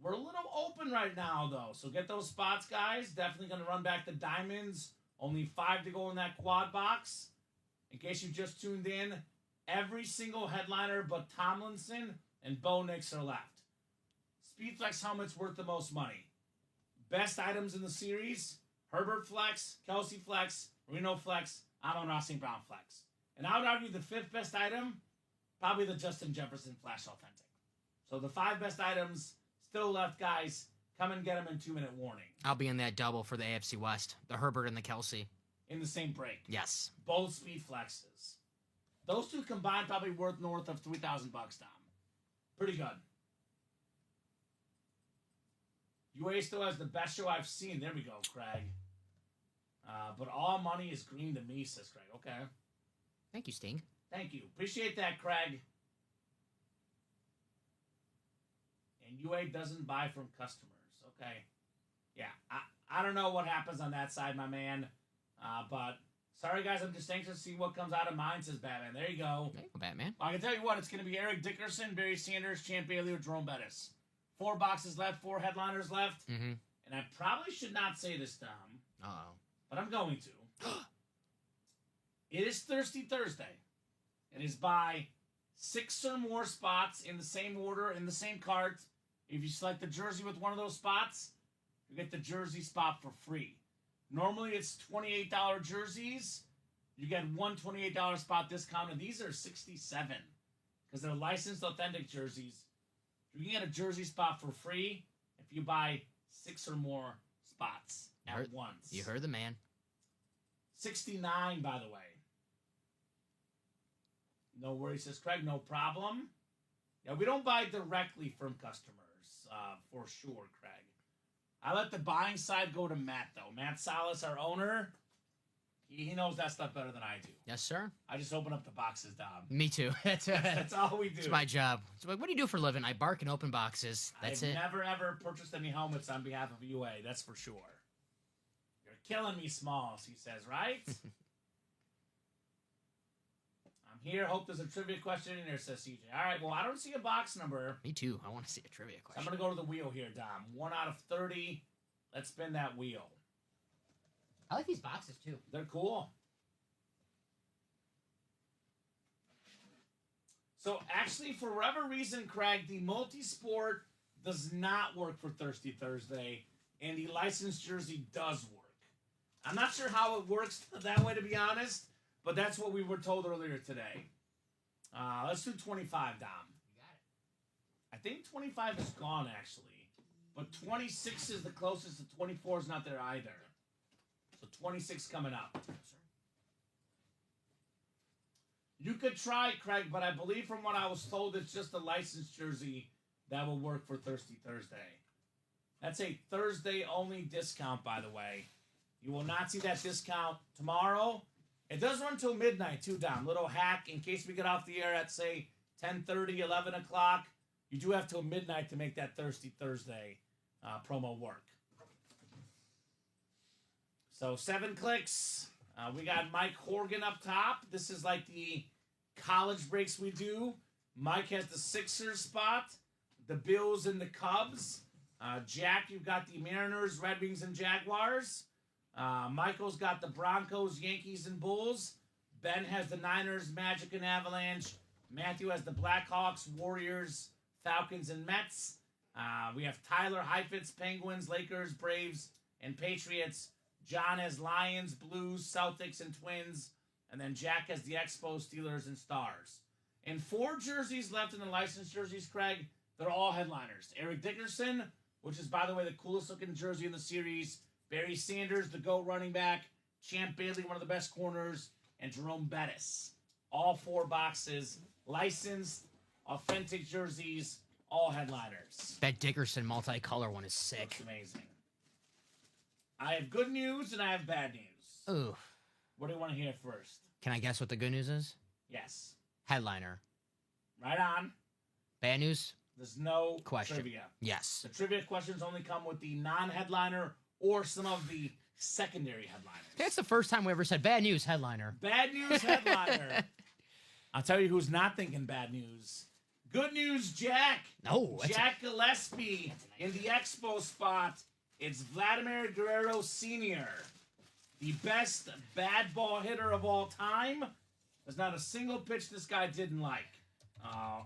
We're a little open right now, though. So get those spots, guys. Definitely going to run back the diamonds. Only 5 to go in that quad box. In case you just tuned in, every single headliner but Tomlinson and Bo Nix are left. Speedflex helmet's worth the most money. Best items in the series, Herbert Flex, Kelsey Flex, Reno Flex, Amon-Ra St. Brown Flex. And I would argue the 5th best item, probably the Justin Jefferson Flash Authentic. So the 5 best items still left, guys. Come and get them in 2-minute warning. I'll be in that double for the AFC West. The Herbert and the Kelsey. In the same break. Yes. Both speed flexes. Those two combined probably worth north of $3,000, Dom. Pretty good. UA still has the best show I've seen. There we go, Craig. But all money is green to me, says Craig. Okay. Thank you, Sting. Thank you. Appreciate that, Craig. And UA doesn't buy from customers. Okay. Yeah. I don't know what happens on that side, my man. But sorry, guys. I'm just anxious to see what comes out of mine, says Batman. There you go. There you go, Batman. Well, I can tell you what. It's going to be Eric Dickerson, Barry Sanders, Champ Bailey, or Jerome Bettis. 4 boxes left. 4 headliners left. Mm-hmm. And I probably should not say this, Dom. Uh-oh. But I'm going to. It is Thirsty Thursday. It is by 6 or more spots in the same order, in the same cart. If you select the jersey with one of those spots, you get the jersey spot for free. Normally it's $28 jerseys. You get one $28 spot discount, and these are $67 because they're licensed authentic jerseys. You can get a jersey spot for free if you buy 6 or more spots at once. You heard the man. 69, by the way. No worries, says Craig. No problem. Yeah, we don't buy directly from customers, for sure, Craig. I let the buying side go to Matt, though. Matt Salas, our owner, he knows that stuff better than I do. Yes, sir. I just open up the boxes, Dom. Me too. That's all we do. It's my job. It's like, what do you do for a living? I bark and open boxes. That's I've it. never, ever purchased any helmets on behalf of UA. That's for sure. You're killing me, Smalls, he says, right? I'm here. Hope there's a trivia question in there, says CJ. All right, well, I don't see a box number. Me too. I want to see a trivia So question. I'm going to go to the wheel here, Dom. 1 out of 30. Let's spin that wheel. I like these boxes too. They're cool. So actually, for whatever reason, Craig, the multi-sport does not work for Thirsty Thursday, and the licensed jersey does work. I'm not sure how it works that way, to be honest, but that's what we were told earlier today. Let's do 25, Dom. You got it. I think 25 is gone, actually. But 26 is the closest, and 24 is not there either. So 26 coming up. You could try, Craig, but I believe from what I was told, it's just a licensed jersey that will work for Thirsty Thursday. That's a Thursday-only discount, by the way. You will not see that discount tomorrow. It does run till midnight, too, Dom. Little hack in case we get off the air at, say, 10:30, 11 o'clock. You do have till midnight to make that Thirsty Thursday promo work. So 7 clicks. We got Mike Horgan up top. This is like the college breaks we do. Mike has the Sixers spot, the Bills and the Cubs. Jack, you've got the Mariners, Red Wings, and Jaguars. Michael's got the Broncos, Yankees, and Bulls. Ben has the Niners, Magic, and Avalanche. Matthew has the Blackhawks, Warriors, Falcons, and Mets. We have Tyler Heifetz, Penguins, Lakers, Braves, and Patriots. John has Lions, Blues, Celtics, and Twins. And then Jack has the Expos, Steelers, and Stars. And 4 jerseys left in the licensed jerseys, Craig. They're all headliners. Eric Dickerson, which is, by the way, the coolest looking jersey in the series. Barry Sanders, the GOAT running back. Champ Bailey, one of the best corners. And Jerome Bettis. All 4 boxes. Licensed, authentic jerseys, all headliners. That Dickerson multicolor one is sick. Looks amazing. I have good news and I have bad news. Ooh. What do you want to hear first? Can I guess what the good news is? Yes. Headliner. Right on. Bad news? There's no Question. trivia. Yes. The trivia questions only come with the non-headliner or some of the secondary headliners. That's the first time we ever said bad news headliner. Bad news headliner. I'll tell you who's not thinking bad news. Good news, Jack. No. Jack Gillespie in the Expo spot. It's Vladimir Guerrero Sr., the best bad ball hitter of all time. There's not a single pitch this guy didn't like.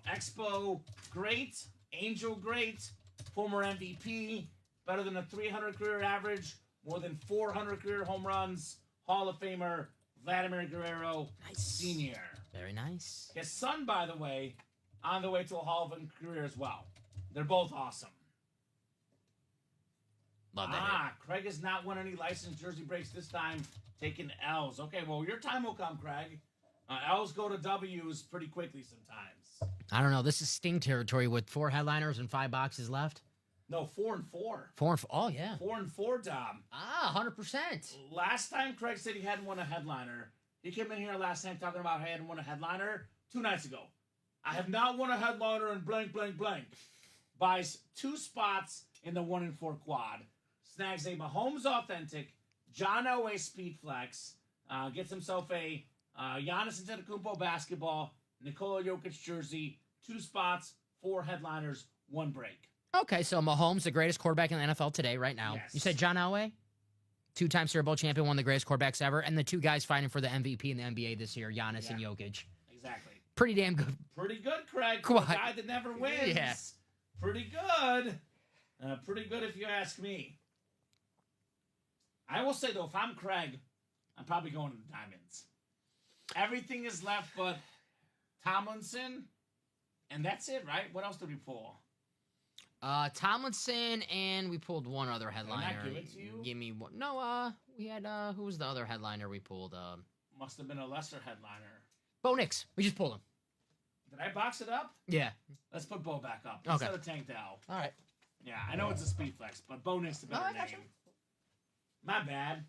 Expo great, Angel great, former MVP, better than a 300 career average, more than 400 career home runs, Hall of Famer Vladimir Guerrero Sr. Very nice. His son, by the way, on the way to a Hall of Fame career as well. They're both awesome. Love that. Craig has not won any licensed jersey breaks this time, taking L's. Okay, well, your time will come, Craig. L's go to W's pretty quickly sometimes. I don't know. This is Sting territory with 4 headliners and 5 boxes left. No, 4 and 4. 4 and 4. Oh, yeah. 4 and 4, Dom. 100%. Last time Craig said he hadn't won a headliner, he came in here last night talking about he hadn't won a headliner 2 nights ago. I have not won a headliner in blank, blank, blank. Buys 2 spots in the 1 and 4 quad. Snags a Mahomes Authentic, John Elway Speed Flex, gets himself a Giannis Antetokounmpo basketball, Nikola Jokic jersey, 2 spots, 4 headliners, 1 break. Okay, so Mahomes, the greatest quarterback in the NFL today, right now. Yes. You said John Elway? 2-time Super Bowl champion, one of the greatest quarterbacks ever, and the 2 guys fighting for the MVP in the NBA this year, Giannis and Jokic. Exactly. Pretty damn good. Pretty good, Craig. Come A on. guy that never wins. Yeah. Pretty good. Pretty good if you ask me. I will say, though, if I'm Craig, I'm probably going to the Diamonds. Everything is left but Tomlinson, and that's it, right? What else did we pull? Tomlinson, and we pulled one other headliner. give it to you? Give me one. No, we had, who was the other headliner we pulled? Must have been a lesser headliner. Bo Nix. We just pulled him. Did I box it up? Yeah. Let's put Bo back up Okay. instead of Tank Dow. All right. Yeah, I know it's a speed flex, but Bo Nix the better I got name. you. My bad.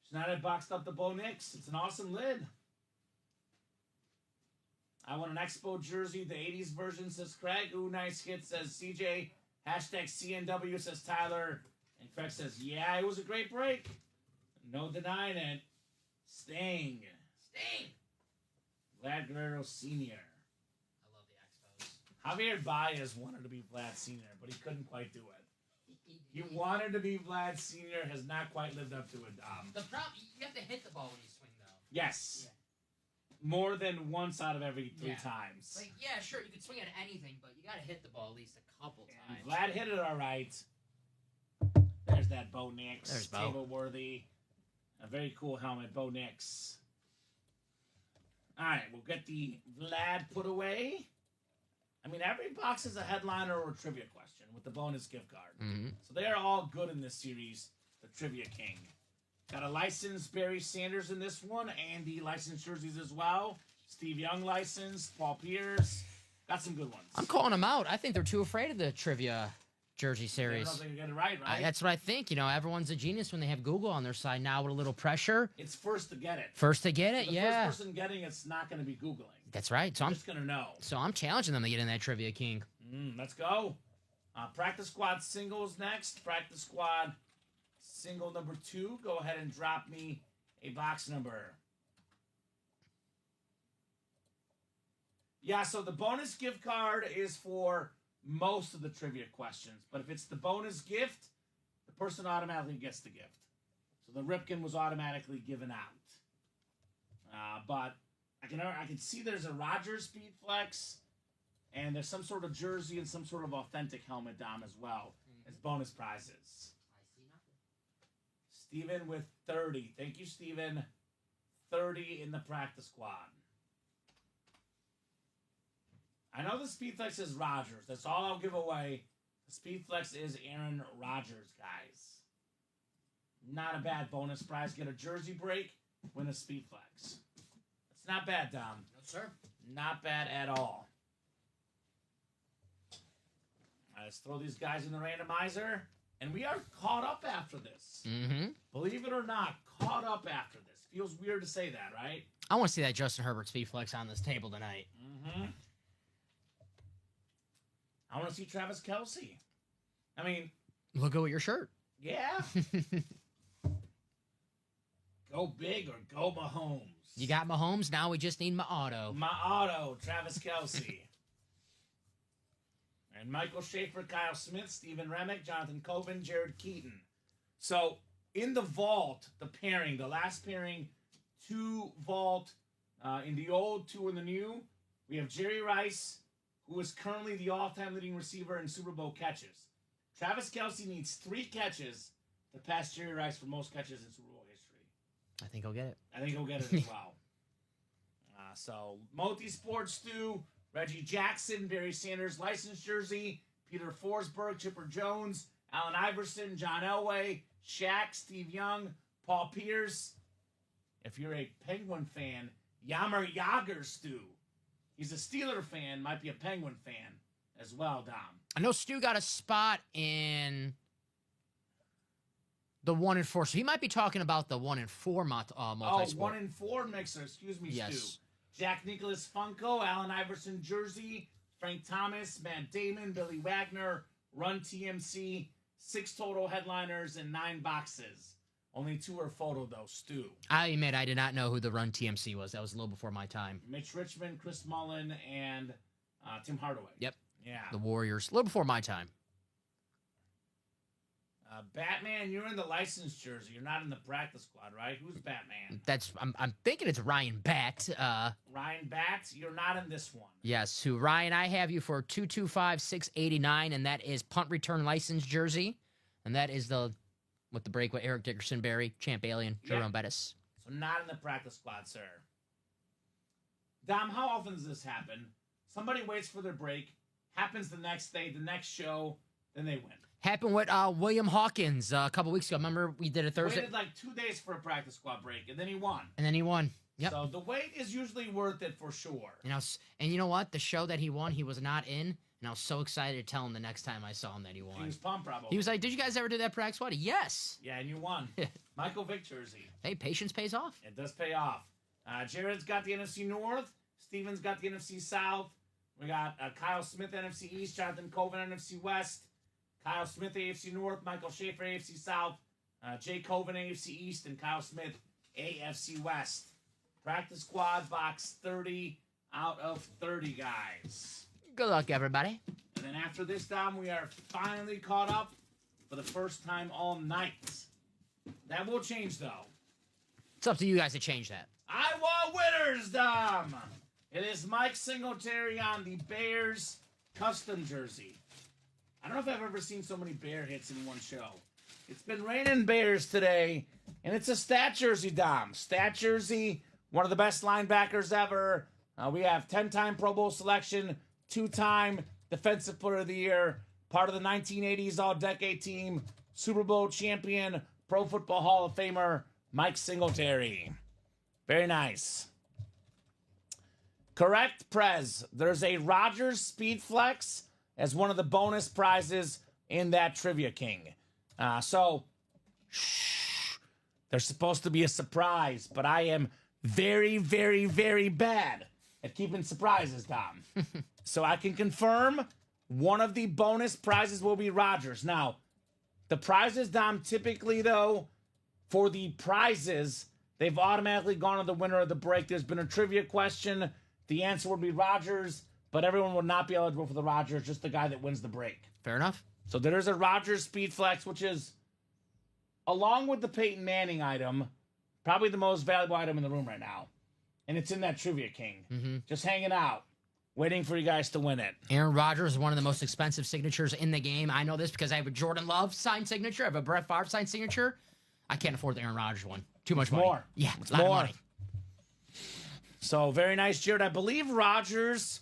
Should not have boxed up the Bo Nix. It's an awesome lid. I want an Expo jersey, the 80s version, says Craig. Ooh, nice hit, says CJ. Hashtag CNW, says Tyler. And Craig says, yeah, it was a great break. No denying it. Sting. Vlad Guerrero Sr. I love the Expos. Javier Baez wanted to be Vlad Sr., but he couldn't quite do it. He wanted to be Vlad Sr., has not quite lived up to it, Dom. The problem, you have to hit the ball when you swing, though. Yes. Yeah. More than once out of every 3 Yeah. times. Like, yeah, sure, you can swing at anything, but you got to hit the ball at least a couple And times. Vlad hit it all right. There's that Bo Nix. There's Bo. Table worthy. A very cool helmet, Bo Nix. All right, we'll get the Vlad put away. I mean, every box is a headliner or a trivia question with the bonus gift card. Mm-hmm. So they are all good in this series. The Trivia King. Got a licensed Barry Sanders in this one, and the licensed jerseys as well. Steve Young licensed, Paul Pierce. Got some good ones. I'm calling them out. I think they're too afraid of the trivia Jersey I don't series. know if they can get it right. That's what I think. You know, everyone's a genius when they have Google on their side now with a little pressure. It's first to get it. First to get it, The yeah. first person getting it's not going to be Googling. That's right. So I'm I'm just going to know. challenging them to get in that Trivia King. Let's go. Practice squad singles next. Practice squad single number 2. Go ahead and drop me a box number. Yeah, so the bonus gift card is for most of the trivia questions. But if it's the bonus gift, the person automatically gets the gift. So the Ripken was automatically given out. But I can see there's a Rogers Speed Flex, and there's some sort of jersey and some sort of authentic helmet, Dom, as well as bonus prizes. I see nothing. Steven with 30. Thank you, Steven. 30 in the practice squad. I know the Speedflex is Rogers. That's all I'll give away. The Speedflex is Aaron Rodgers, guys. Not a bad bonus prize. Get a jersey break, win a Speedflex. It's not bad, Dom. No, sir. Not bad at all. Let's throw these guys in the randomizer. And we are caught up after this. Mm-hmm. Believe it or not, caught up after this. Feels weird to say that, right? I want to see that Justin Herbert Speed Flex on this table tonight. Mm-hmm. I want to see Travis Kelce. I mean, Look at your shirt. yeah. Go big or go Mahomes. You got Mahomes. Now we just need my auto. My auto, Travis Kelce. And Michael Schaefer, Kyle Smith, Stephen Remick, Jonathan Coben, Jared Keaton. So, in the vault, the pairing, the last pairing, 2 vault in the old, 2 in the new, we have Jerry Rice, who is currently the all-time leading receiver in Super Bowl catches. Travis Kelce needs 3 catches to pass Jerry Rice for most catches in Super Bowl history. I think I'll get it. I think he'll get it as well. So, Multi-Sports Stu, Reggie Jackson, Barry Sanders licensed jersey, Peter Forsberg, Chipper Jones, Allen Iverson, John Elway, Shaq, Steve Young, Paul Pierce. If you're a Penguin fan, Yammer Yager Stu. He's a Steeler fan, might be a Penguin fan as well, Dom. I know Stu got a spot in the 1 and 4, so he might be talking about the 1 and 4 multi-sport. 1 and 4 mixer, excuse me, Yes. Stu. Jack Nicholas Funko, Allen Iverson jersey, Frank Thomas, Matt Damon, Billy Wagner, Run TMC, 6 total headliners and 9 boxes. Only 2 are photo though, Stu. I admit I did not know who the Run TMC was. That was a little before my time. Mitch Richmond, Chris Mullen, and Tim Hardaway. Yep. Yeah. The Warriors. A little before my time. Batman, you're in the licensed jersey. You're not in the practice squad, right? Who's Batman? I'm thinking it's Ryan Bat. Ryan Batts, you're not in this one. Yes, who Ryan, I have you for 225,689, and that is punt return license jersey. And that is the with the break with Eric Dickerson, Barry, Champ Alien, Jerome Bettis. So not in the practice squad, sir. Dom, how often does this happen? Somebody waits for their break, happens the next day, the next show, then they win. Happened with William Hawkins a couple weeks ago. Remember we did a Thursday? Waited like 2 days for a practice squad break, and then he won. And then he won. Yep. So the wait is usually worth it for sure. And you know what? The show that he won, he was not in. And I was so excited to tell him the next time I saw him that he won. He was pumped, probably. He was like, "Did you guys ever do that practice squad?" Yes. Yeah, and you won. Michael Vick jersey. Hey, patience pays off. It does pay off. Jared's got the NFC North. Steven's got the NFC South. We got Kyle Smith, NFC East. Jonathan Coven, NFC West. Kyle Smith, AFC North. Michael Schaefer, AFC South. Jay Coven, AFC East. And Kyle Smith, AFC West. Practice squad box 30 out of 30, guys. Good luck, everybody. And then after this, Dom, we are finally caught up for the first time all night. That will change, though. It's up to you guys to change that. I want winners, Dom. It is Mike Singletary on the Bears custom jersey. I don't know if I've ever seen so many Bear hits in one show. It's been raining Bears today, and it's a stat jersey, Dom. Stat jersey, one of the best linebackers ever. We have 10-time Pro Bowl selection, 2-time Defensive Player of the Year, part of the 1980s All-Decade team, Super Bowl champion, Pro Football Hall of Famer, Mike Singletary. Very nice. Correct, Prez. There's a Rogers Speed Flex as one of the bonus prizes in that Trivia King. So, shh, there's supposed to be a surprise, but I am very, very, very bad at keeping surprises, Dom. So I can confirm one of the bonus prizes will be Rogers. Now, the prizes, Dom, typically, though, for the prizes, they've automatically gone to the winner of the break. There's been a trivia question. The answer would be Rogers, but everyone would not be eligible for the Rogers, just the guy that wins the break. Fair enough. So there's a Rogers Speed Flex, which is, along with the Peyton Manning item, probably the most valuable item in the room right now. And it's in that Trivia King. Just hanging out, waiting for you guys to win it. Aaron Rodgers is one of the most expensive signatures in the game. I know this because I have a Jordan Love signed signature. I have a Brett Favre signed signature. I can't afford the Aaron Rodgers one. Too much money. More. Yeah, It's a lot more. of money. So very nice, Jared. I believe Rodgers,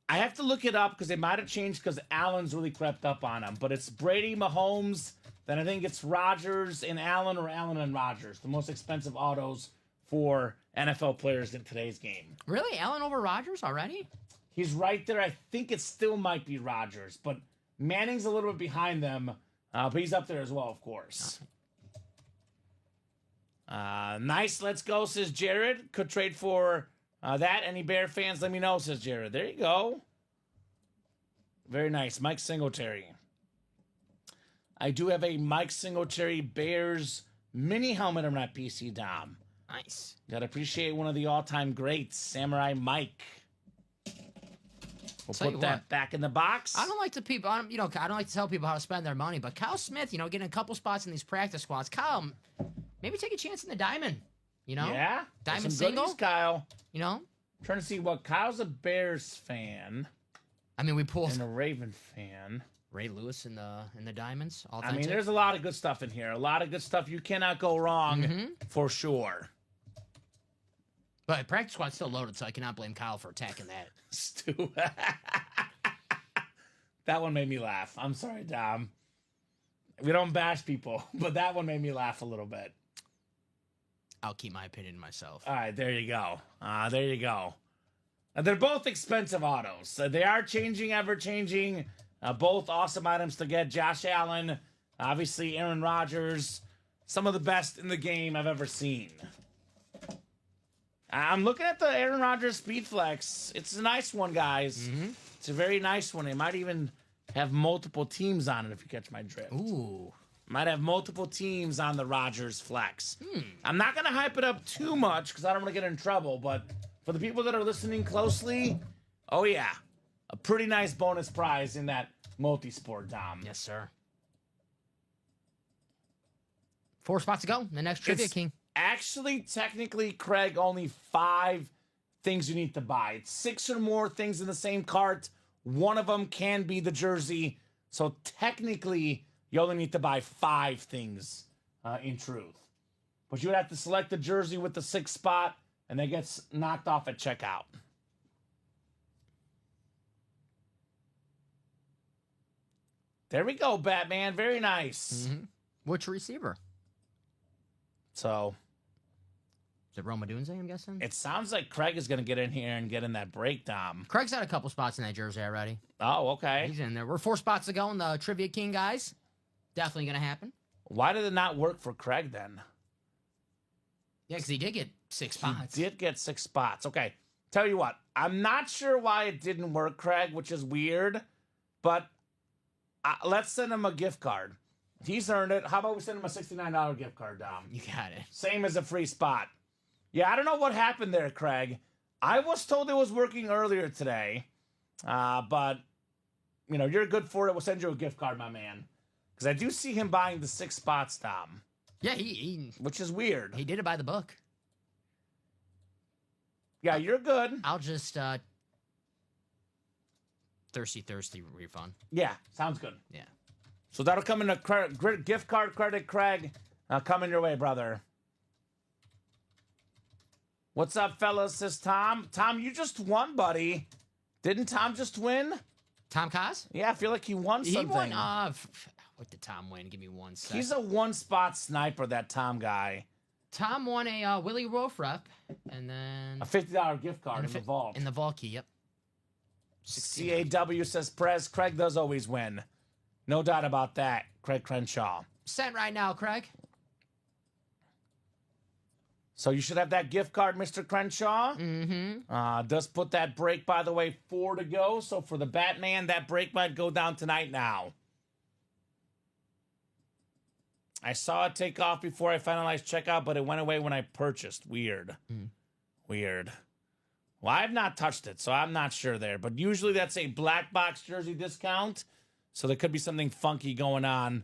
I have to look it up because they might have changed because Allen's really crept up on him. But it's Brady, Mahomes, then I think it's Rodgers and Allen, or Allen and Rodgers, the most expensive autos for NFL players in today's game. Really? Allen over Rodgers already? He's right there. I think it still might be Rodgers, but Manning's a little bit behind them, but he's up there as well, of course. Nice. Let's go, says Jared. Could trade for that. Any Bear fans, let me know, says Jared. There you go. Very nice. Mike Singletary. I do have a Mike Singletary Bears mini helmet on my PC, Dom. Nice. Gotta appreciate one of the all-time greats, Samurai Mike. We'll Tell put you that what. back in the box. I don't like to tell people how to spend their money, but Kyle Smith, getting a couple spots in these practice squads. Kyle, maybe take a chance in the diamond. Yeah. Diamond Some goodies, single. Kyle. I'm Trying to see what Kyle's a Bears fan I mean, we pulled and a Raven fan. Ray Lewis in the diamonds. I mean, there's a lot of good stuff in here. A lot of good stuff. You cannot go wrong for sure. But practice squad's still loaded, so I cannot blame Kyle for attacking that. Stu. That one made me laugh. I'm sorry, Dom. We don't bash people, but that one made me laugh a little bit. I'll keep my opinion to myself. All right, there you go. There you go. They're both expensive autos. They are changing, ever changing. Both awesome items to get. Josh Allen, obviously Aaron Rodgers, some of the best in the game I've ever seen. I'm looking at the Aaron Rodgers Speed Flex. It's a nice one, guys. It's a very nice one. It might even have multiple teams on it, if you catch my drift. Ooh. Might have multiple teams on the Rodgers Flex. I'm not going to hype it up too much because I don't want to get in trouble, but for the people that are listening closely, oh yeah, a pretty nice bonus prize in that multi-sport, Dom. Yes, sir. 4 spots to go. The next Trivia It's King. actually, technically, Craig, only 5 things you need to buy. It's 6 or more things in the same cart. One of them can be the jersey. So technically, you only need to buy 5 things in truth. But you would have to select the jersey with the 6th spot, and that gets knocked off at checkout. There we go, Batman. Very nice. Which receiver? So Is it Roma Dunze, I'm guessing? it sounds like Craig is going to get in here and get in that break, Dom. Craig's had a couple spots in that jersey already. Oh, okay. He's in there. We're 4 spots to go in the Trivia King, guys. Definitely going to happen. Why did it not work for Craig then? Yeah, because he did get 6 spots. He did get 6 spots. Okay. Tell you what, I'm not sure why it didn't work, Craig, which is weird, but let's send him a gift card. He's earned it. How about we send him a $69 gift card, Dom? You got it. Same as a free spot. Yeah, I don't know what happened there, Craig. I was told it was working earlier today, but, you're good for it. We'll send you a gift card, my man. Because I do see him buying the 6 spots, Dom. Yeah, he Which is weird. he did it by the book. Yeah, you're good. I'll just thirsty refund. Yeah, sounds good. Yeah. So that'll come in a gift card credit, Craig. Coming your way, brother. What's up, fellas? Says Tom. Tom, you just won, buddy. Didn't Tom just win? Tom Kaz? Yeah, I feel like he won something. He won. What did Tom win? Give me 1 second. He's a 1-spot sniper, that Tom guy. Tom won a Willie Roaf rep, and then A $50 gift card in the vault. In the vault key, yep. CAW says, Prez, Craig does always win. No doubt about that, Craig Crenshaw. Sent right now, Craig. So you should have that gift card, Mr. Crenshaw. Mm-hmm. Does put that break, by the way, 4 to go. So for the Batman, that break might go down tonight now. I saw it take off before I finalized checkout, but it went away when I purchased. Weird. Weird. Well, I've not touched it, so I'm not sure there. But usually that's a black box jersey discount. So there could be something funky going on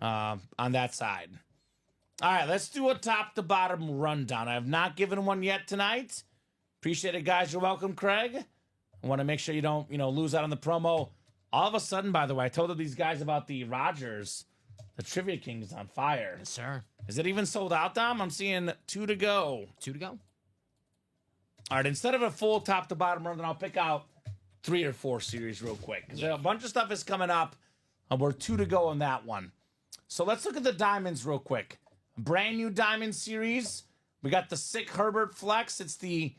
that side. All right, let's do a top to bottom rundown. I have not given one yet tonight. Appreciate it, guys. You're welcome, Craig. I want to make sure you don't, lose out on the promo. All of a sudden, by the way, I told these guys about the Rogers. The Trivia King is on fire. Yes, sir. Is it even sold out, Dom? I'm seeing 2 to go. 2 to go. All right, instead of a full top to bottom rundown, I'll pick out 3 or 4 series real quick. Because a bunch of stuff is coming up. And we're 2 to go on that one. So let's look at the diamonds real quick. Brand new diamond series. We got the sick Herbert Flex. It's the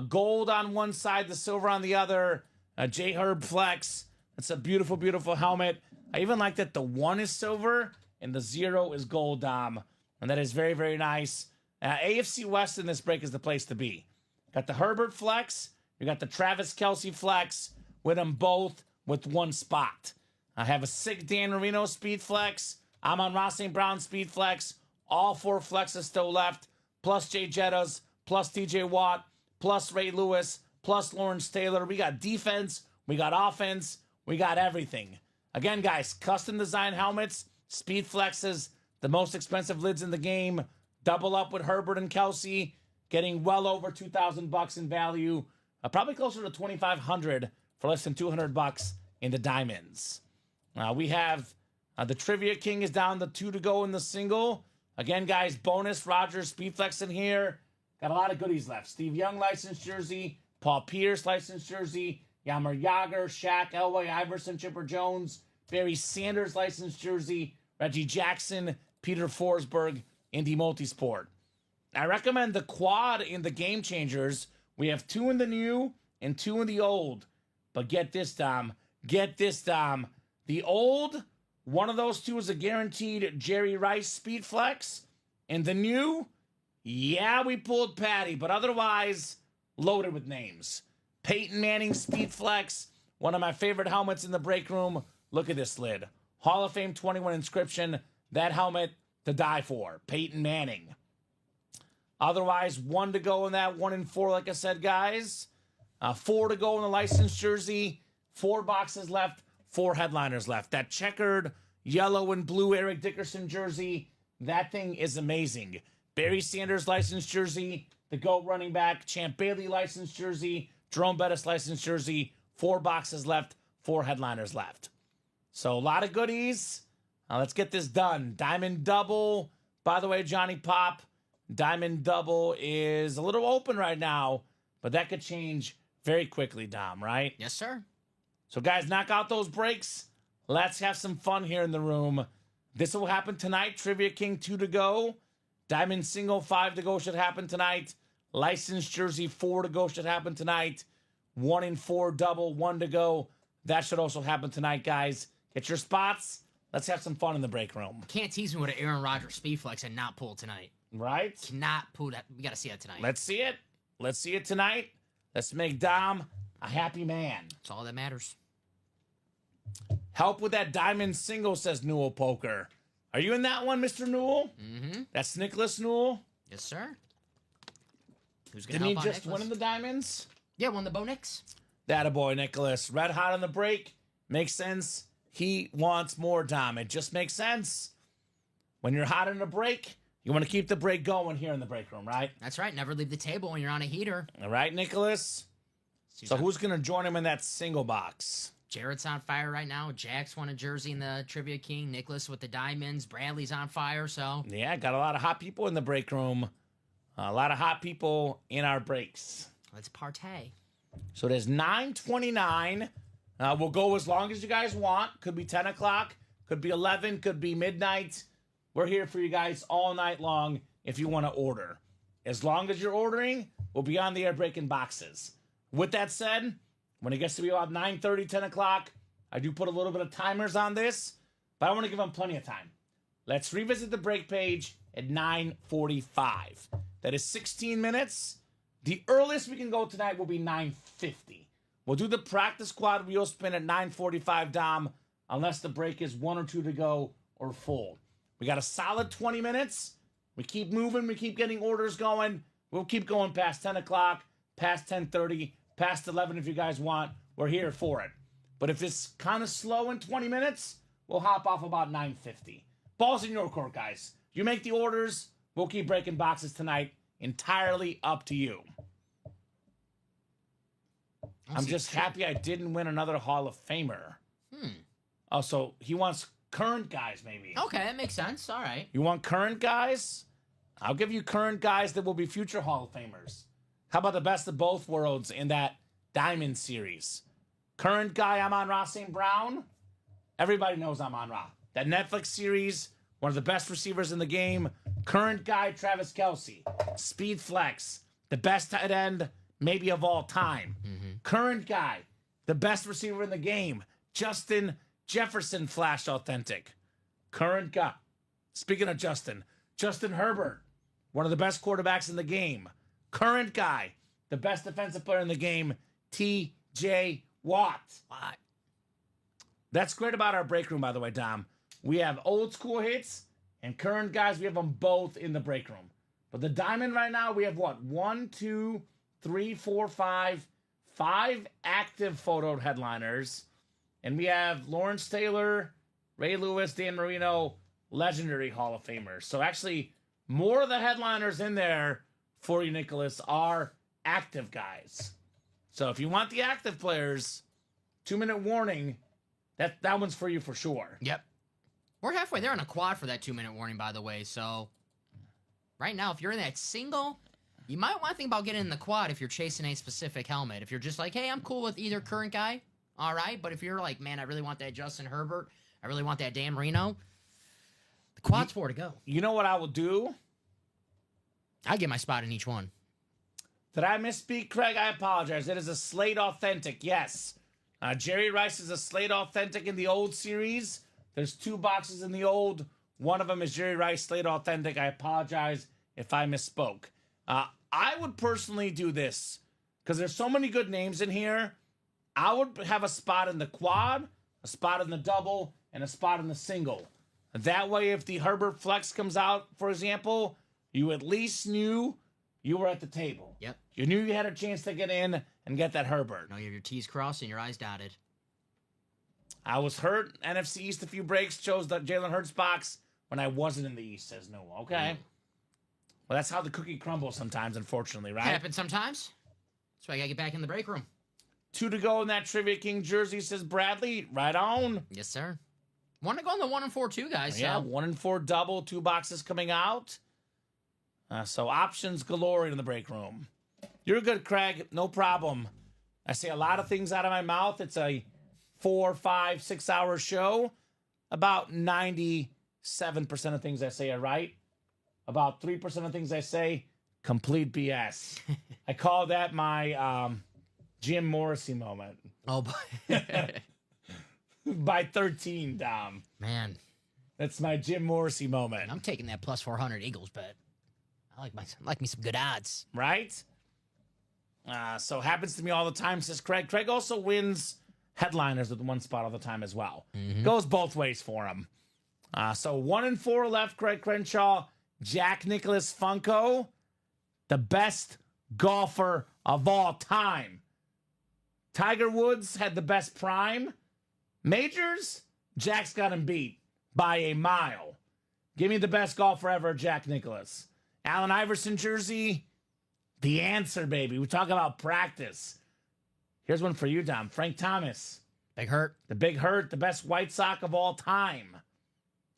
gold on one side, the silver on the other. J Herb Flex. It's a beautiful, beautiful helmet. I even like that the 1 is silver and the 0 is gold, Dom. And that is very, very nice. AFC West in this break is the place to be. Got the Herbert Flex. You got the Travis Kelce Flex with them both with 1 spot. I have a sick Dan Marino Speed Flex. I'm on Ross St. Brown Speed Flex. All 4 flexes still left. Plus Jay Jettas. Plus TJ Watt. Plus Ray Lewis. Plus Lawrence Taylor. We got defense. We got offense. We got everything. Again, guys, custom design helmets, speed flexes, the most expensive lids in the game. Double up with Herbert and Kelce, getting well over $2,000 in value. Probably closer to $2,500 for less than $200 in the diamonds. We have the Trivia King is down to 2 to go in the single. Again, guys, bonus Rogers speed flex in here. Got a lot of goodies left. Steve Young licensed jersey, Paul Pierce licensed jersey, Yammer Yager, Shaq, Elway, Iverson, Chipper Jones, Barry Sanders licensed jersey, Reggie Jackson, Peter Forsberg, Indy Multisport. I recommend the quad in the Game Changers. We have 2 in the new and 2 in the old. But get this, Dom. Get this, Dom. The old, one of those 2 is a guaranteed Jerry Rice Speed Flex. And the new, yeah, we pulled Patty, but otherwise loaded with names. Peyton Manning Speed Flex, one of my favorite helmets in the break room. Look at this lid. Hall of Fame 21 inscription. That helmet to die for. Peyton Manning. Otherwise, 1 to go in that 1 and 4, like I said, guys. 4 to go in the licensed jersey. 4 boxes left. 4 headliners left. That checkered yellow and blue Eric Dickerson jersey. That thing is amazing. Barry Sanders licensed jersey. The GOAT running back. Champ Bailey licensed jersey. Jerome Bettis licensed jersey, 4 boxes left, 4 headliners left. So a lot of goodies. Let's get this done. Diamond Double. By the way, Johnny Pop, Diamond Double is a little open right now, but that could change very quickly, Dom, right? Yes, sir. So guys, knock out those breaks. Let's have some fun here in the room. This will happen tonight. Trivia King 2 to go. Diamond Single 5 to go should happen tonight. Licensed jersey 4 to go should happen tonight. 1 and 4 double 1 to go. That should also happen tonight, guys. Get your spots. Let's have some fun in the break room. Can't tease me with an Aaron Rodgers speed flex and not pull tonight. Right? Cannot pull that. We got to see that tonight. Let's see it. Let's see it tonight. Let's make Dom a happy man. That's all that matters. Help with that diamond single, says Newell Poker. Are you in that one, Mr. Newell? Mm-hmm. That's Nicholas Newell. Yes, sir. Who's going to Didn't help he out just Nicholas? win in the diamonds? Yeah, won the Bo Nix. Attaboy, Nicholas. Red hot on the break. Makes sense. He wants more, Dom. It just makes sense. When you're hot on a break, you want to keep the break going here in the break room, right? That's right. Never leave the table when you're on a heater. All right, Nicholas? So who's going to join him in that single box? Jarrett's on fire right now. Jax won a jersey in the Trivia King. Nicholas with the diamonds. Bradley's on fire, so. Yeah, got a lot of hot people in the break room. A lot of hot people in our breaks. Let's partay. So there's 9:29. We'll go as long as you guys want. Could be 10 o'clock. Could be 11. Could be midnight. We're here for you guys all night long if you want to order. As long as you're ordering, we'll be on the air breaking boxes. With that said, when it gets to be about 9:30, 10 o'clock, I do put a little bit of timers on this. but I want to give them plenty of time. Let's revisit the break page at 9:45. That is 16 minutes. The earliest we can go tonight will be 9:50. We'll do the practice squad wheel spin at 9:45, Dom, unless the break is 1 or 2 to go or full. We got a solid 20 minutes. We keep moving. We keep getting orders going. We'll keep going past 10 o'clock, past 10:30, past 11 if you guys want. We're here for it. But if it's kind of slow in 20 minutes, we'll hop off about 9:50. Ball's in your court, guys. You make the orders. We'll keep breaking boxes tonight. Entirely up to you. I'm just happy I didn't win another Hall of Famer. Oh, so he wants current guys, maybe. Okay, that makes sense. All right. You want current guys? I'll give you current guys that will be future Hall of Famers. How about the best of both worlds in that Diamond series? Current guy, Amon-Ra St. Brown. Everybody knows Amon-Ra. That Netflix series, one of the best receivers in the game. Current guy, Travis Kelce. Speed flex. The best tight end, maybe of all time. Current guy, the best receiver in the game. Justin Jefferson flashed authentic. Current guy. Speaking of Justin Herbert, one of the best quarterbacks in the game. Current guy, the best defensive player in the game, T.J. Watt. What? That's great about our break room, by the way, Dom. We have old school hits and current guys. We have them both in the break room. But the Diamond right now, we have what? 1, 2, 3, 4, 5 active photo headliners. And we have Lawrence Taylor, Ray Lewis, Dan Marino, legendary Hall of Famers. So actually, more of the headliners in there for you, Nicholas, are active guys. So if you want the active players, 2-minute warning, that one's for you for sure. Yep. We're halfway there on a quad for that 2-minute warning, by the way. So right now, if you're in that single, you might want to think about getting in the quad if you're chasing a specific helmet. If you're just like, hey, I'm cool with either current guy, all right. But if you're like, man, I really want that Justin Herbert, I really want that Dan Marino, the quad's 4 to go. You know what I will do? I get my spot in each one. Did I misspeak, Craig? I apologize. It is a Slate Authentic, yes. Jerry Rice is a Slate Authentic in the old series. There's 2 boxes in the old. One of them is Jerry Rice Slate Authentic. I apologize if I misspoke. I would personally do this because there's so many good names in here. I would have a spot in the quad, a spot in the double, and a spot in the single. That way, if the Herbert Flex comes out, for example, you at least knew you were at the table. Yep. You knew you had a chance to get in and get that Herbert. No, you have your T's crossed and your I's dotted. I was hurt. NFC East a few breaks. Chose the Jalen Hurts box when I wasn't in the East, says no. Okay. Well, that's how the cookie crumbles sometimes, unfortunately, right? Happens sometimes. That's why I got to get back in the break room. 2 to go in that Trivia King jersey, says Bradley. Right on. Yes, sir. Want to go on the 1 and 4 too, guys. Yeah, so. 1 and 4 double, 2 boxes coming out. So options galore in the break room. You're good, Craig. No problem. I say a lot of things out of my mouth. It's a 4, 5, 6 hour show. About 97% of things I say are right. About 3% of things I say, complete BS. I call that my Jim Morrissey moment. Oh, boy. By 13, Dom. Man. That's my Jim Morrissey moment. I'm taking that plus 400 Eagles bet. I like me some good odds. Right? So happens to me all the time, says Craig. Craig also wins headliners with 1 spot all the time as well. Goes both ways for him. So 1 and 4 left, Craig Crenshaw. Jack Nicklaus Funko, the best golfer of all time. Tiger Woods had the best prime. Majors, Jack's got him beat by a mile. Give me the best golfer ever, Jack Nicklaus. Allen Iverson jersey, the answer, baby. We talk about practice. Here's one for you, Dom. Frank Thomas. Big Hurt. The Big Hurt, the best White Sox of all time.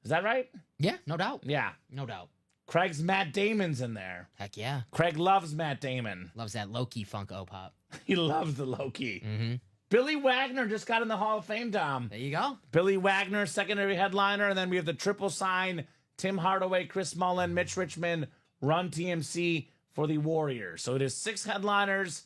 Is that right? Yeah, no doubt. Yeah. No doubt. Craig's Matt Damon's in there. Heck yeah. Craig loves Matt Damon. Loves that low-key Funko Pop. He loves the Loki. Mm-hmm. Billy Wagner just got in the Hall of Fame, Dom. There you go. Billy Wagner, secondary headliner. And then we have the triple sign, Tim Hardaway, Chris Mullen, Mitch Richmond, Run TMC for the Warriors. So it is 6 headliners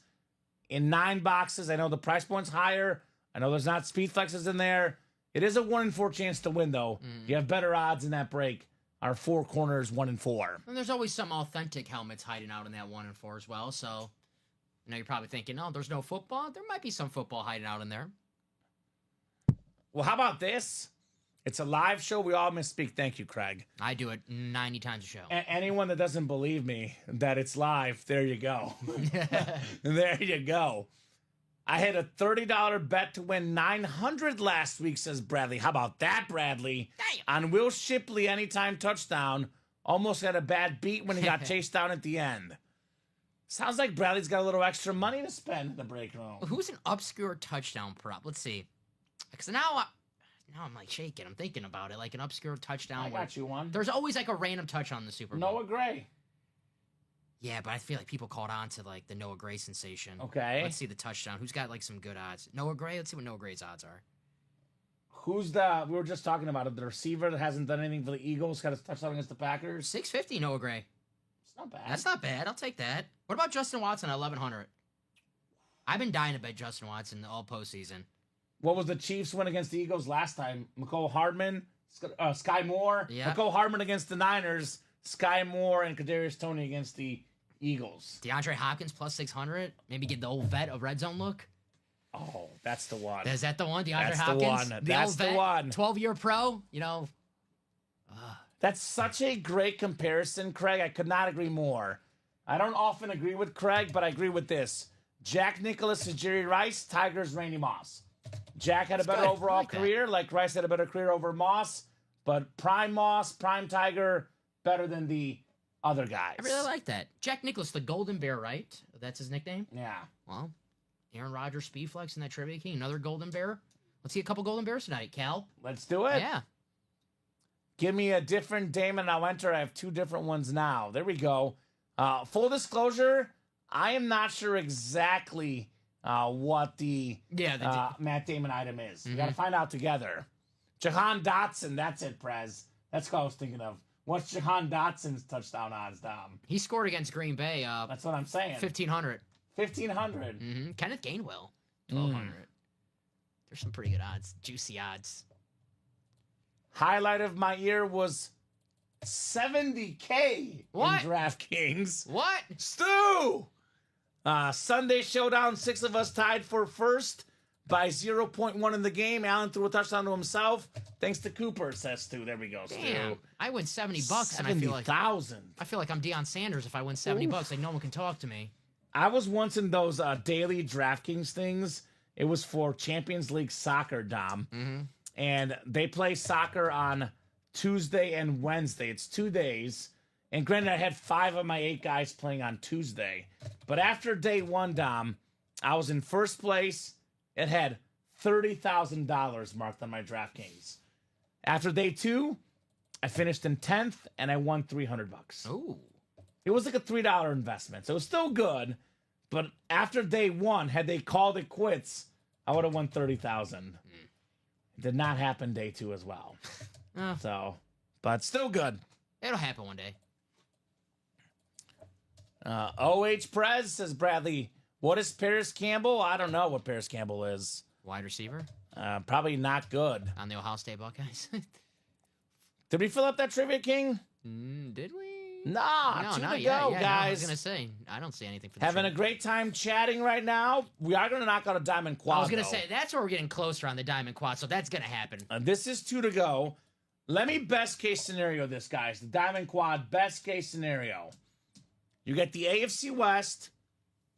in 9 boxes. I know the price point's higher. I know there's not speed flexes in there. It is a 1 in 4 chance to win, though. You have better odds in that break. Our 4 corners 1 in 4. And there's always some authentic helmets hiding out in that 1 and 4 as well. So, you're probably thinking, oh, there's no football. There might be some football hiding out in there. Well, how about this? It's a live show. We all misspeak. Thank you, Craig. I do it 90 times a show. Anyone that doesn't believe me that it's live, there you go. There you go. I had a $30 bet to win $900 last week, says Bradley. How about that, Bradley? Damn. On Will Shipley, anytime touchdown. Almost had a bad beat when he got chased down at the end. Sounds like Bradley's got a little extra money to spend in the break room. Who's an obscure touchdown prop? Let's see. Because now I'm like shaking. I'm thinking about it. Like an obscure touchdown. I got you one. There's always like a random touch on the Super Bowl. Noah Gray. Yeah, but I feel like people caught on to like the Noah Gray sensation. Okay. Let's see the touchdown. Who's got like some good odds? Noah Gray? Let's see what Noah Gray's odds are. We were just talking about it, the receiver that hasn't done anything for the Eagles, got a touchdown against the Packers. 650 Noah Gray. It's not bad. That's not bad. I'll take that. What about Justin Watson at 1100? I've been dying to bet Justin Watson all postseason. What was the Chiefs win against the Eagles last time? McCole Hardman, Sky Moore. Yeah. McCole Hardman against the Niners. Sky Moore and Kadarius Toney against the Eagles. DeAndre Hopkins plus 600. Maybe get the old vet of red zone look. Oh, that's the one. Is that the one? DeAndre That's the Hopkins? one. That's old the vet, one. 12-year pro. That's such a great comparison, Craig. I could not agree more. I don't often agree with Craig, but I agree with this. Jack Nicklaus is Jerry Rice. Tigers, Randy Moss. Jack had a better good. I overall like that. career, like Rice had a better career over Moss, but prime Moss, prime Tiger, better than the other guys. I really like that. Jack Nicklaus, the Golden Bear, right? That's his nickname? Yeah. Well, Aaron Rodgers, Speedflex in that Trivia King, another Golden Bear. Let's see a couple Golden Bears tonight, Cal. Let's do it. Yeah. Give me a different Damon. I'll enter. I have 2 different ones now. There we go. Full disclosure, I am not sure exactly what the Matt Damon item is. We got to find out together. Jahan Dotson, that's it, Prez. That's what I was thinking of. What's Jahan Dotson's touchdown odds, Dom? He scored against Green Bay. That's what I'm saying. 1,500. 1,500. Mm-hmm. Kenneth Gainwell, 1,200. There's some pretty good odds. Juicy odds. Highlight of my year was 70K What? in DraftKings. What? Stu! Sunday showdown, 6 of us tied for first by 0.1 in the game. Allen threw a touchdown to himself. Thanks to Cooper, says Stu. There we go, Stu. Damn. I win $70 and I feel like 70,000. I feel like I'm Deion Sanders if I win $70. Like no one can talk to me. I was once in those daily DraftKings things. It was for Champions League soccer, Dom. Mm-hmm. And they play soccer on Tuesday and Wednesday. It's 2 days. And granted, I had 5 of my 8 guys playing on Tuesday. But after day 1, Dom, I was in first place. It had $30,000 marked on my DraftKings. After day 2, I finished in 10th, and I won $300. Ooh. It was like a $3 investment, so it was still good. But after day 1, had they called it quits, I would have won $30,000. Did not happen day 2 as well. So, but still good. It'll happen one day. OH Prez says, Bradley, what is Paris Campbell? I don't know what Paris Campbell is. Wide receiver Probably not good. on the Ohio State Buckeyes. Did we fill up that Trivia King? Did we? Nah, No, 2 not to yet. go, Yeah, no, I was guys. gonna say I don't see anything for the Having a trivia. great time chatting right now. We are going to knock out a diamond quad. I was gonna though. say that's where we're getting closer on the Diamond Quad, so that's gonna happen. This is 2 to go. Let me best case scenario this, guys. The diamond quad, best case scenario. You get the AFC West.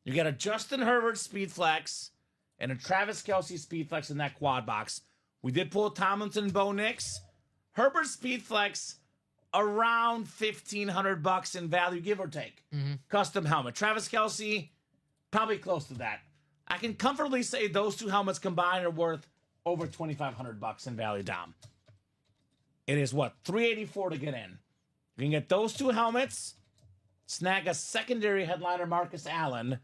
You get a Justin Herbert speed flex and a Travis Kelce speed flex in that quad box. We did pull Tomlinson and Bo Nix. Herbert speed flex around $1,500 in value, give or take. Custom helmet. Travis Kelce, probably close to that. I can comfortably say those 2 helmets combined are worth over $2,500 in value, Dom. It is what, $384 to get in. You can get those 2 helmets, snag a secondary headliner, Marcus Allen.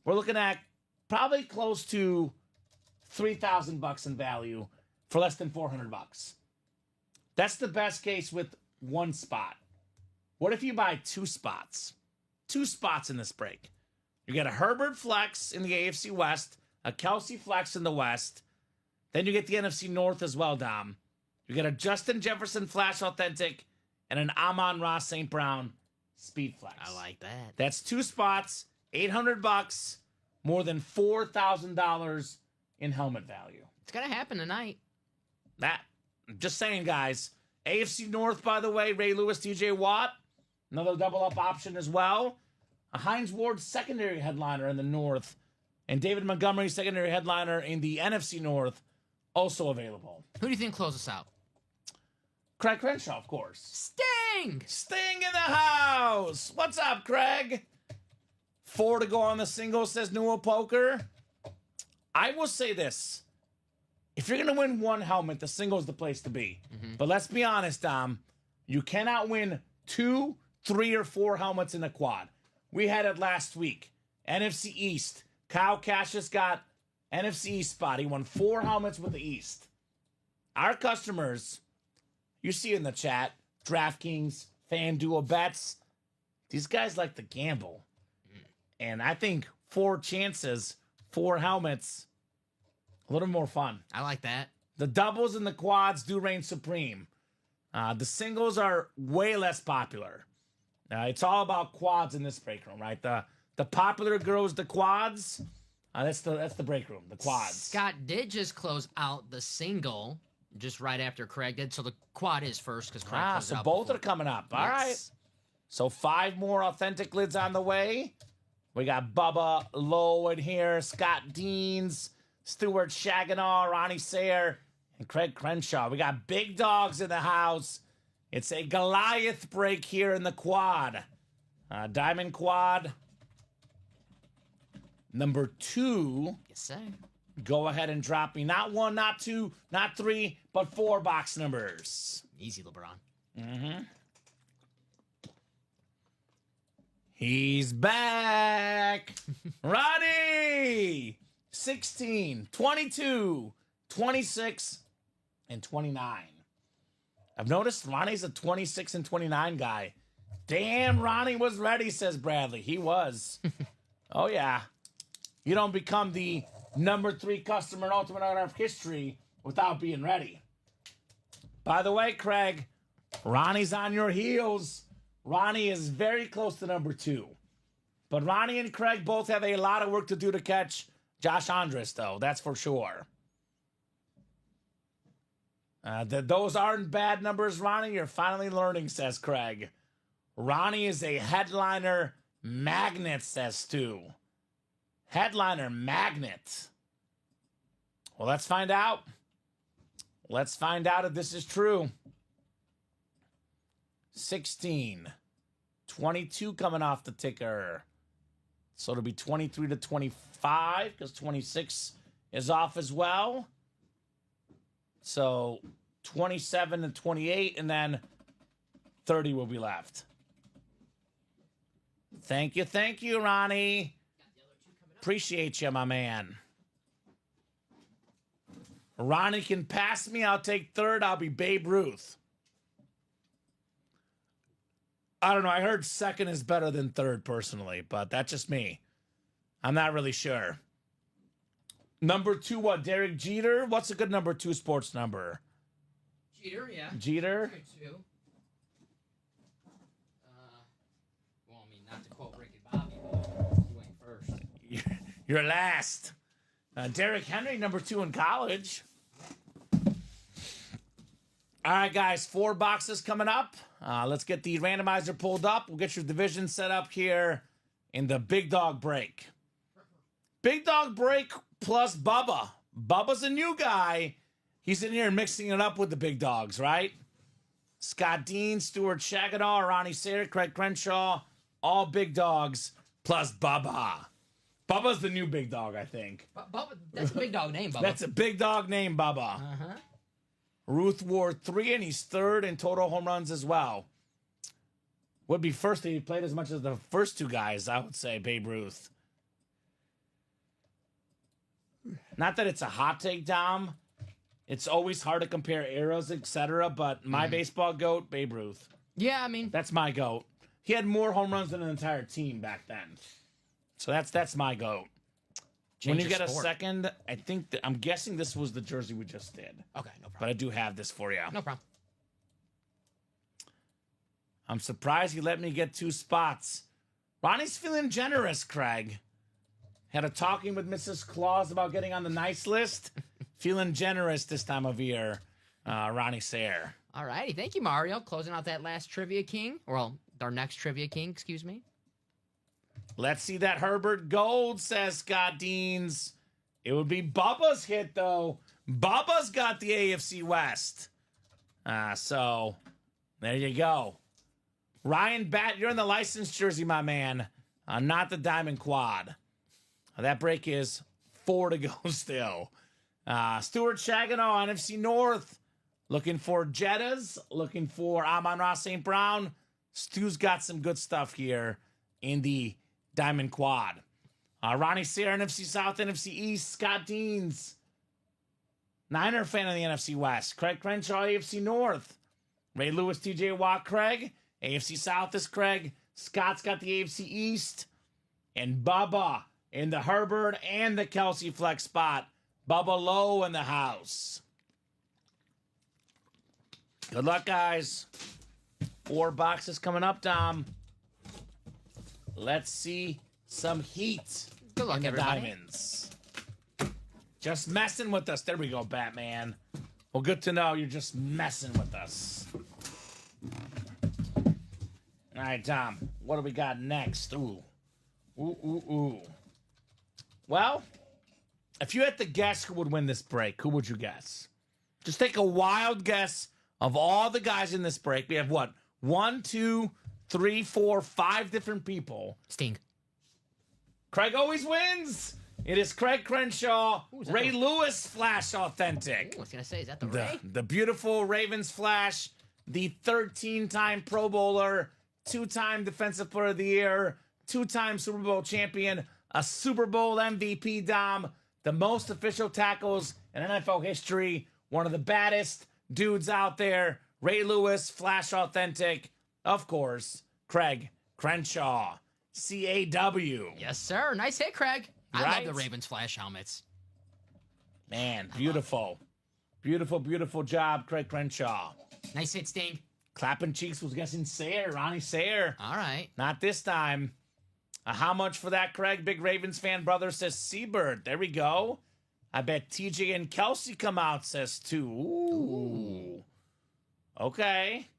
We're looking at probably close to $3,000 in value for less than $400. That's the best case with 1 spot. What if you buy 2 spots? 2 spots in this break. You get a Herbert flex in the AFC West, a Kelsey flex in the West, Then you get the NFC North as well, Dom. You get a Justin Jefferson Flash Authentic and an Amon-Ra St. Brown Speed Flex. I like that. That's 2 spots, $800, more than $4,000 in helmet value. It's going to happen tonight. That, just saying, guys. AFC North, by the way, Ray Lewis, TJ Watt, another double up option as well. A Hines Ward secondary headliner in the North, and David Montgomery secondary headliner in the NFC North, also available. Who do you think closes us out? Craig Crenshaw, of course. Sting! Sting in the house! What's up, Craig? 4 to go on the singles, says Newell Poker. I will say this. If you're going to win one helmet, the single is the place to be. But let's be honest, Dom. You cannot win 2, 3, or 4 helmets in a quad. We had it last week. NFC East. Kyle Cassius got NFC East spot. He won 4 helmets with the East. Our customers, you see in the chat, DraftKings, FanDuel bets, these guys like to gamble. And I think 4 chances, 4 helmets, a little more fun. I like that. The doubles and the quads do reign supreme. The singles are way less popular. It's all about quads in this break room, right? The popular girls, the quads. That's the break room, the quads. Scott did just close out the single just right after Craig did, so the quad is first because Craig closed So out both before. are coming up. All right. So 5 more authentic lids on the way. We got Bubba Lowe in here, Scott Deans, Stuart Shaganaw, Ronnie Sayer, and Craig Crenshaw. We got big dogs in the house. It's a Goliath break here in the quad. Diamond quad. Number 2. Yes, sir. Go ahead and drop me not 1, not 2, not 3, but 4 box numbers. Easy, LeBron. He's back. Roddy! 16, 22, 26, and 29. I've noticed Ronnie's a 26 and 29 guy. Damn, Ronnie was ready, says Bradley. He was. Oh, yeah. You don't become the number 3 customer in Ultimate Autograph history without being ready. By the way, Craig, Ronnie's on your heels. Ronnie is very close to number 2. But Ronnie and Craig both have a lot of work to do to catch Josh Andres, though. That's for sure. Those aren't bad numbers, Ronnie. You're finally learning, says Craig. Ronnie is a headliner magnet, says Stu. Headliner magnet. Well, let's find out. Let's find out if this is true. 16. 22 coming off the ticker. So it'll be 23 to 25 because 26 is off as well. So 27 to 28, and then 30 will be left. Thank you, Ronnie. Appreciate you, my man. Ronnie can pass me. I'll take 3rd. I'll be Babe Ruth. I don't know. I heard 2nd is better than 3rd personally, but that's just me. I'm not really sure. Number 2, what? Derek Jeter? What's a good number 2 sports number? Jeter, yeah. Jeter? Two. Well, I mean, not to quote Ricky Bobby, but you went first. You're last. Derrick Henry, number 2 in college. All right, guys, 4 boxes coming up. Let's get the randomizer pulled up. We'll get your division set up here in the Big Dog Break. Big Dog Break plus Bubba. Bubba's a new guy. He's in here mixing it up with the big dogs, right? Scott Dean, Stuart Shaganaw, Ronnie Sayer, Craig Crenshaw, all big dogs plus Bubba. Bubba's the new big dog, I think. Bubba, that's a big dog name, Bubba. That's a big dog name, Bubba. Uh-huh. Ruth Ward 3, and he's 3rd in total home runs as well. Would be first if he played as much as the first 2 guys, I would say, Babe Ruth. Not that it's a hot take, Dom. It's always hard to compare eras, etc., but my baseball GOAT, Babe Ruth. Yeah, I mean, That's my GOAT. He had more home runs than an entire team back then. So that's my GOAT. When Change you the get a sport. second, I think I'm guessing this was the jersey we just did. Okay, no But problem. I do have this for you. No problem. I'm surprised he let me get 2 spots. Ronnie's feeling generous, Craig. Had a talking with Mrs. Claus about getting on the nice list. Feeling generous this time of year, Ronnie Sayre. All righty. Thank you, Mario. Closing out that last Trivia King. Well, our next Trivia King, excuse me. Let's see that Herbert Gold, says Scott Deans. It would be Bubba's hit, though. Bubba's got the AFC West. So, there you go. Ryan Batt, you're in the licensed jersey, my man. Not the Diamond Quad. That break is 4 to go still. Stuart Chagano, NFC North. Looking for Jettas. Looking for Amon-Ra St. Brown. Stu's got some good stuff here in the Diamond Quad. Ronnie Sayre, NFC South, NFC East. Scott Deans, Niner fan of the NFC West. Craig Crenshaw, AFC North. Ray Lewis, TJ Watt, Craig. AFC South is Craig. Scott's got the AFC East. And Bubba in the Herbert and the Kelsey flex spot. Bubba Lowe in the house. Good luck, guys. 4 boxes coming up, Dom. Let's see some heat. Good luck, in the everybody. Diamonds. Just messing with us. There we go, Batman. Well, good to know you're just messing with us. All right, Tom. What do we got next? Ooh. Ooh. Well, if you had to guess who would win this break, who would you guess? Just take a wild guess of all the guys in this break. We have what? 1, 2, 3, 4, 5 different people. Sting. Craig always wins. It is Craig Crenshaw, Ooh, is that Ray the- Lewis Flash Authentic. Ooh, I was going to say, is that the Ray? The beautiful Ravens Flash, the 13-time Pro Bowler, 2-time Defensive Player of the Year, 2-time Super Bowl champion, a Super Bowl MVP, Dom, the most official tackles in NFL history, one of the baddest dudes out there, Ray Lewis, Flash Authentic, of course, Craig Crenshaw, CAW. Yes, sir. Nice hit, Craig. I Right? love the Ravens Flash helmets. Man, beautiful. Beautiful job, Craig Crenshaw. Nice hit, Sting. Clapping cheeks was guessing Sayre, Ronnie Sayre. All right. Not this time. How much for that, Craig? Big Ravens fan brother says Seabird. There we go. I bet TJ and Kelsey come out, says 2. Ooh. Okay.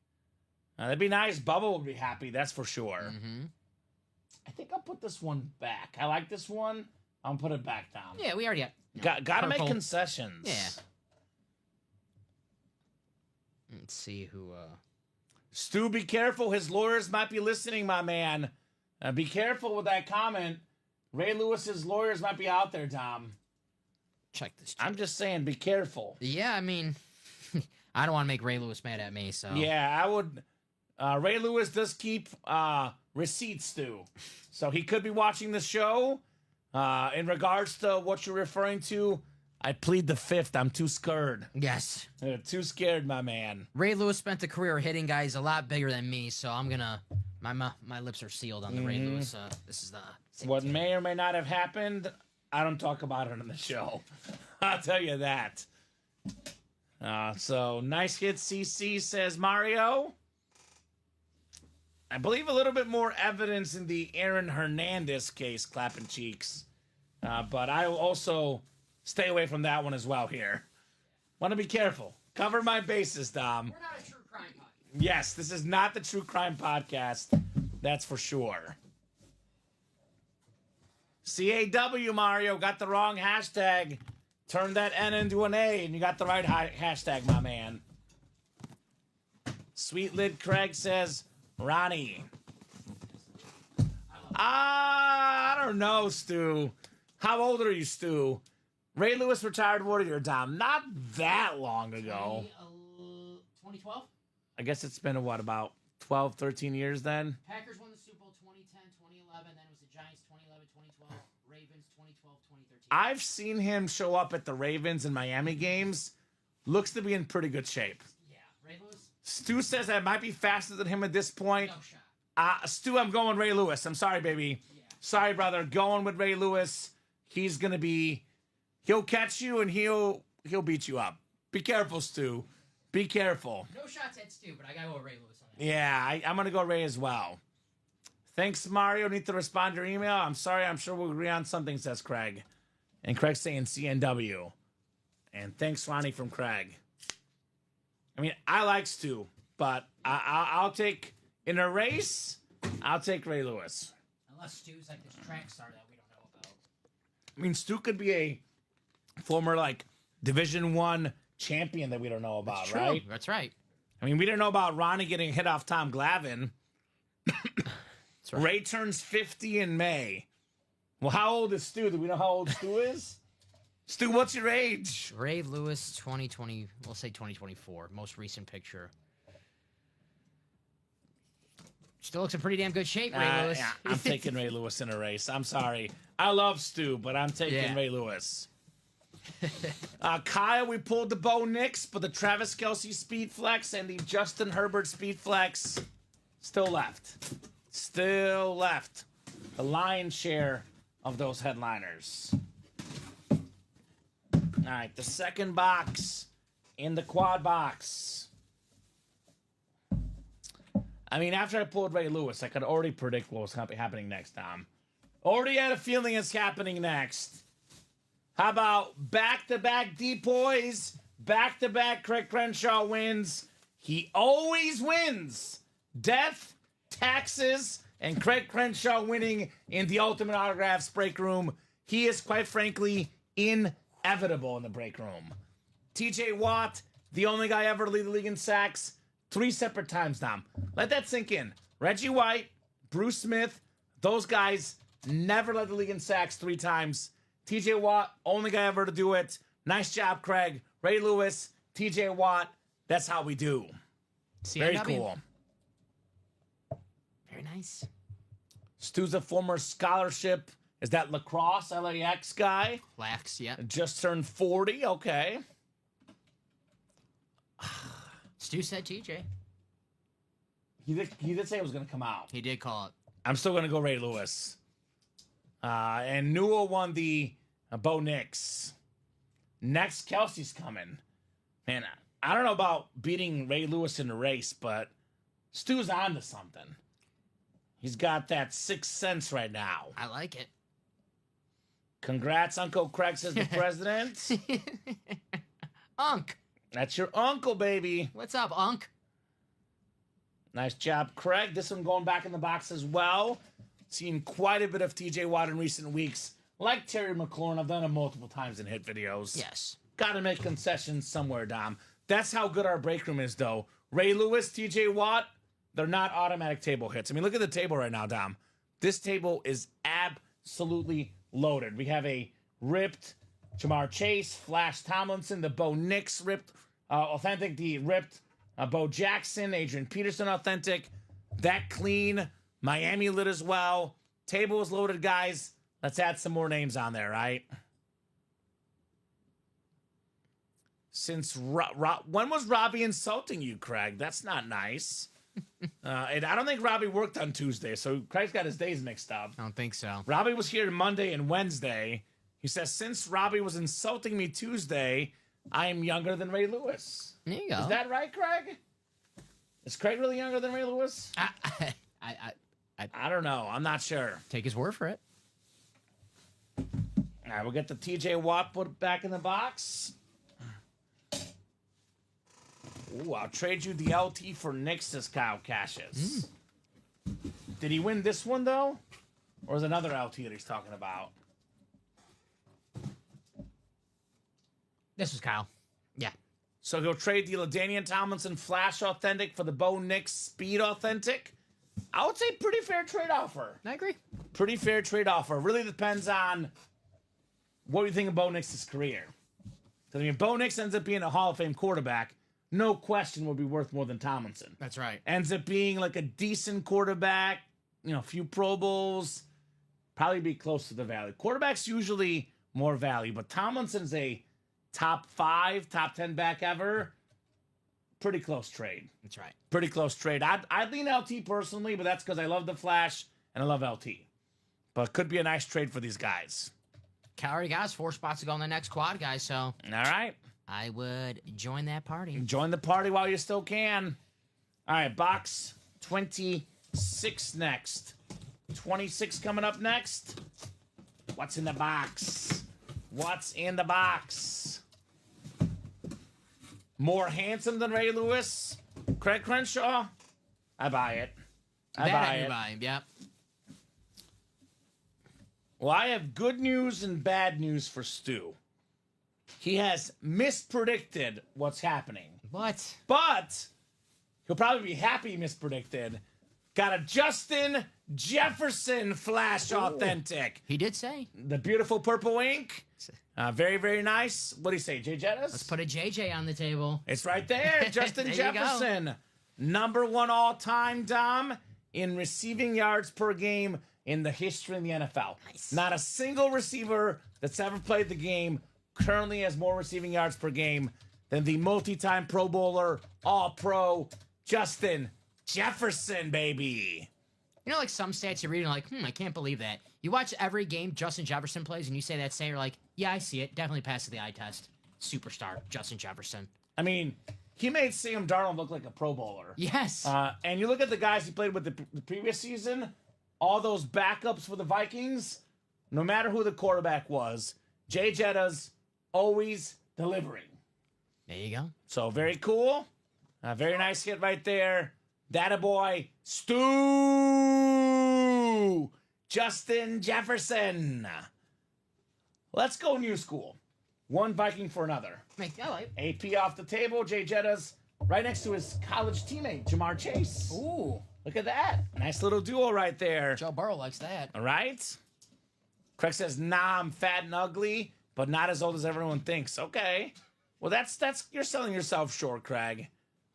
That'd be nice. Bubba would be happy, that's for sure. Mm-hmm. I think I'll put this one back. I like this one. I'll put it back down. Yeah, we already got. Gotta make purple. concessions. Yeah. Let's see who. Stu, be careful. His lawyers might be listening, my man. Be careful with that comment. Ray Lewis's lawyers might be out there, Tom. Check this. I'm just saying, be careful. Yeah, I mean, I don't want to make Ray Lewis mad at me, so. Yeah, I would. Ray Lewis does keep receipts, Stu. So he could be watching the show. In regards to what you're referring to, I plead the 5th. I'm too scared. Yes. Too scared, my man. Ray Lewis spent a career hitting guys a lot bigger than me, so I'm gonna. My lips are sealed on the Ray Lewis. This is the. What may or may not have happened, I don't talk about it on the show. I'll tell you that. So, nice hit, CC, says Mario. I believe a little bit more evidence in the Aaron Hernandez case, clapping cheeks. But I will also stay away from that one as well here. Want to be careful. Cover my bases, Dom. We're not a true crime podcast. Yes, this is not the True Crime Podcast. That's for sure. CAW, Mario, got the wrong hashtag. Turned that N into an A, and you got the right hashtag, my man. Sweet Lid Craig says, Ronnie. I don't know, Stu. How old are you, Stu? Ray Lewis retired warrior, Dom. Not that long ago. 2012? I guess it's been, what, about 12, 13 years then? Packers won the Super Bowl 2010, 2011, then it was the Giants 2011, 2012, Ravens 2012, 2013. I've seen him show up at the Ravens and Miami games. Looks to be in pretty good shape. Yeah, Ray Lewis, Stu says I might be faster than him at this point. no shot. Stu, I'm going Ray Lewis. I'm sorry, baby. Yeah. Sorry, brother. Going with Ray Lewis. he's gonna be. He'll catch you and he'll beat you up. Be careful, Stu. Be careful. No shots at Stu, but I gotta go with Ray Lewis on that. Yeah, I'm gonna go Ray as well. Thanks, Mario. Need to respond to your email. I'm sorry. I'm sure we'll agree on something, says Craig. And Craig's saying CNW. And thanks, Ronnie from Craig. I mean, I like Stu, but I'll take, in a race, I'll take Ray Lewis. Unless Stu's like this track star that we don't know about. I mean, Stu could be a former, like, Division I champion that we don't know about, True. right? That's right. I mean, we didn't know about Ronnie getting hit off Tom Glavine. That's right. Ray turns 50 in May. Well, how old is Stu? Do we know how old Stu is? Stu, what's your age? Ray Lewis, 2020. We'll say 2024. Most recent picture. Still looks in pretty damn good shape, Ray Lewis. Yeah, I'm taking Ray Lewis in a race. I'm sorry. I love Stu, but I'm taking Ray Lewis. Kyle, we pulled the Bo Nix, but the Travis Kelce Speed Flex and the Justin Herbert Speed Flex still left. Still left. The lion's share of those headliners. All right, the second box in the quad box. I mean, after I pulled Ray Lewis, I could already predict what was happening next, Tom. Already had a feeling it's happening next. How about back-to-back depoys, back-to-back Craig Crenshaw wins. He always wins. Death, taxes, and Craig Crenshaw winning in the Ultimate Autographs break room. He is, quite frankly, inevitable in the break room. TJ Watt, the only guy ever to lead the league in sacks, 3 separate times, Tom. Let that sink in. Reggie White, Bruce Smith, those guys never led the league in sacks 3 times. TJ Watt, only guy ever to do it. Nice job, Craig. Ray Lewis, TJ Watt. That's how we do. Very CNW. cool. Very nice. Stu's a former scholarship. Is that lacrosse, LAX guy? Lax, yeah. Just turned 40. Okay. Stu said TJ. He did say it was going to come out. He did call it. I'm still going to go Ray Lewis. And Newell won the Bo Nix. Next, Kelsey's coming. Man, I don't know about beating Ray Lewis in a race, but Stu's on to something. He's got that 6th sense right now. I like it. Congrats, Uncle Craig, says the president. Unc. That's your uncle, baby. What's up, Unc? Nice job, Craig. This one going back in the box as well. Seen quite a bit of TJ Watt in recent weeks. Like Terry McLaurin, I've done it multiple times in hit videos. Yes. Got to make concessions somewhere, Dom. That's how good our break room is, though. Ray Lewis, TJ Watt, they're not automatic table hits. I mean, look at the table right now, Dom. This table is absolutely loaded. We have a ripped Jamar Chase, Flash Tomlinson, the Bo Nix ripped, authentic, the ripped Bo Jackson, Adrian Peterson authentic, that clean, Miami lit as well. Table is loaded, guys. Let's add some more names on there, right? Since when was Robbie insulting you, Craig? That's not nice. And I don't think Robbie worked on Tuesday, so Craig's got his days mixed up. I don't think so. Robbie was here Monday and Wednesday. He says, since Robbie was insulting me Tuesday, I am younger than Ray Lewis. There you go. Is that right, Craig? Is Craig really younger than Ray Lewis? I don't know. I'm not sure. take his word for it. All right, we'll get the TJ Watt put back in the box. Ooh, I'll trade you the LT for Nix, says Kyle Cassius. Did he win this one, though? Or is it another LT that he's talking about? This was Kyle. Yeah. So he'll trade the LaDainian Tomlinson Flash Authentic for the Bo Nix Speed Authentic. I would say pretty fair trade offer. I agree. Pretty fair trade offer. Really depends on what you think of Bo Nix's career. Because, I mean, Bo Nix ends up being a Hall of Fame quarterback. No question will be worth more than Tomlinson. That's right. Ends up being like a decent quarterback, you know, a few Pro Bowls, probably be close to the value. Quarterbacks usually more value, but Tomlinson's a top 5, top 10 back ever. Pretty close trade. That's right. Pretty close trade. I'd lean LT personally, but that's because I love the Flash and I love LT. But could be a nice trade for these guys. Already got us 4 spots to go on the next quad, guys. So All right. I would join that party. Join the party while you still can. All right, box 26 next. 26 coming up next. What's in the box? What's in the box? More handsome than Ray Lewis? Craig Crenshaw? I buy it. I buy it. Yep. Well, I have good news and bad news for Stu. He has mispredicted what's happening. What? But he'll probably be happy he mispredicted. Got a Justin Jefferson Flash Authentic. He did say. The beautiful purple ink. Very, very nice. What do you say, Jay Jettis? Let's put a JJ on the table. It's right there. Justin There you go. Jefferson. Number 1 all-time, Dom, in receiving yards per game in the history of the NFL. Nice. Not a single receiver that's ever played the game currently has more receiving yards per game than the multi-time Pro Bowler, All-Pro, Justin Jefferson, baby. You know, like some stats you read and you're like, I can't believe that. You watch every game Justin Jefferson plays and you say that, you're like, yeah, I see it. Definitely passes the eye test. Superstar, Justin Jefferson. I mean, he made Sam Darnold look like a Pro Bowler. Yes. And you look at the guys he played with the previous season, all those backups for the Vikings, no matter who the quarterback was, Jay Jetta's always delivering. There you go. So very cool. Very nice hit right there. That a boy, Stu Justin Jefferson. Let's go new school. One Viking for another. I like. AP off the table. Jay Jetta's right next to his college teammate, Jamar Chase. Ooh. Look at that. Nice little duo right there. Joe Burrow likes that. All right. Craig says, nah, I'm fat and ugly, but not as old as everyone thinks. Okay. Well, that's you're selling yourself short, Craig.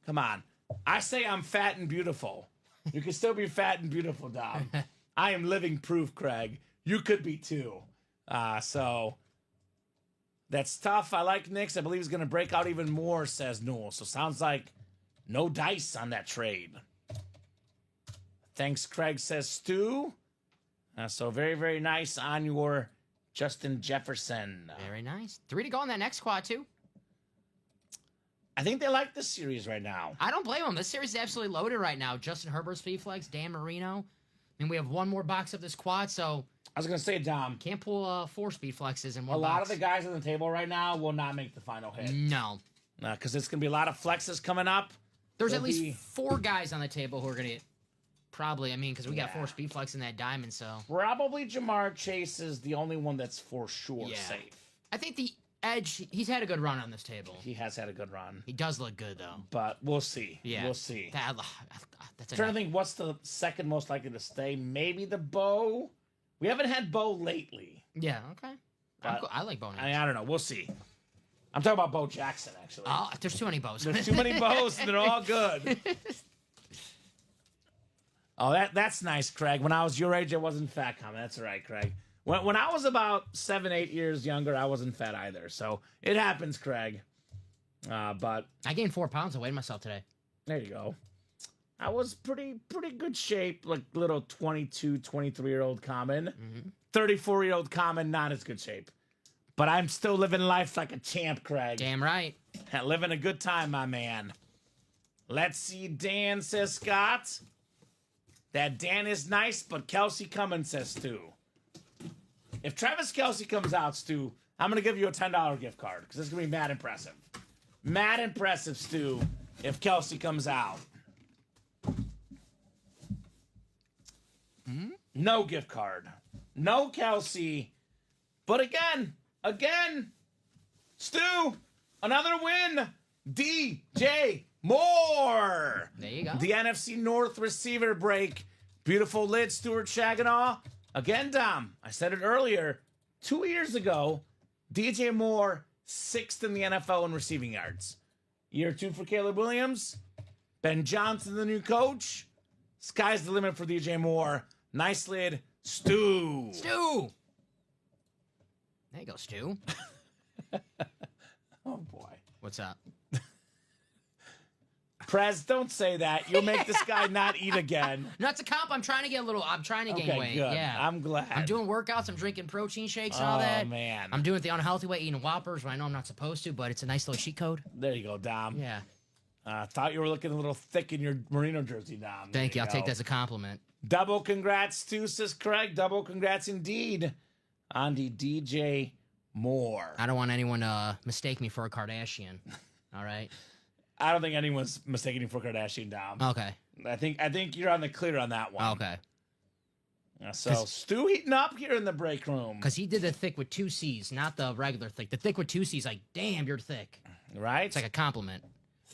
Come on. I say I'm fat and beautiful. You can still be fat and beautiful, Dom. I am living proof, Craig. You could be too. So that's tough. I like Knicks. I believe he's going to break out even more, says Newell. So sounds like no dice on that trade. Thanks, Craig, says Stu. So very, very nice on your Justin Jefferson. Very nice. 3 to go on that next quad, too. I think they like this series right now. I don't blame them. This series is absolutely loaded right now. Justin Herbert, speed flex, Dan Marino. I mean, we have one more box of this quad, so I was going to say, Dom, can't pull 4 speed flexes in one a lot box. of the guys on the table right now will not make the final hit. No. Because it's going to be a lot of flexes coming up. There's There'll at least be 4 guys on the table who are going to probably, because we got Yeah. 4 speed flex in that diamond, so. Probably Jamar Chase is the only one that's for sure Yeah. safe. I think the edge, he's had a good run on this table. He has had a good run. He does look good, though. But we'll see. Yeah. We'll see. That's I'm trying to think what's the second most likely to stay. Maybe the Bo. We haven't had Bo lately. Yeah, okay. But I like Bo. I don't know. We'll see. I'm talking about Bo Jackson, actually. Oh, there's too many bows. There's too many bows, and they're all good. Oh, that's nice, Craig. When I was your age, I wasn't fat, Kamen. That's all right, Craig. When I was about 7, 8 years younger, I wasn't fat either. So it happens, Craig. But I gained 4 pounds. I weighed myself today. there you go. I was pretty good shape, like little 22, 23-year-old Kamen. 34-year-old Kamen, not as good shape. But I'm still living life like a champ, Craig. Damn right. Living a good time, my man. Let's see, Dan, says Scott. That Dan is nice, but Kelsey Cummins, says Stu. If Travis Kelsey comes out, Stu, I'm going to give you a $10 gift card because it's going to be mad impressive. Mad impressive, Stu, if Kelsey comes out. No gift card. No Kelsey. But again, Stu, another win. DJ Moore. There you go. The NFC North receiver break. Beautiful lid, Stuart Saginaw. Again, Dom, I said it earlier. 2 years ago, DJ Moore, 6th in the NFL in receiving yards. Year 2 for Caleb Williams. Ben Johnson, the new coach. Sky's the limit for DJ Moore. Nice lid, Stu. Stu. There you go, Stu. Oh, boy. What's up? Prez, don't say that. You'll make this guy not eat again. No, it's a comp. I'm trying to gain weight. Good. Yeah. I'm glad. I'm doing workouts. I'm drinking protein shakes and all that. Oh, man. I'm doing it the unhealthy way, eating Whoppers when I know I'm not supposed to, but it's a nice little cheat code. There you go, Dom. Yeah. Thought you were looking a little thick in your Merino jersey, Dom. Thank you. I'll go. take that as a compliment. Double congrats too, says Craig. Double congrats indeed on the DJ Moore. I don't want anyone to mistake me for a Kardashian. All right. I don't think anyone's mistaking you for Kardashian, Dom. Okay. I think you're on the clear on that one. Okay. So Stu heating up here in the break room. Because he did the thick with 2 C's, not the regular thick. The thick with 2 C's, like, damn, you're thick. Right? It's like a compliment.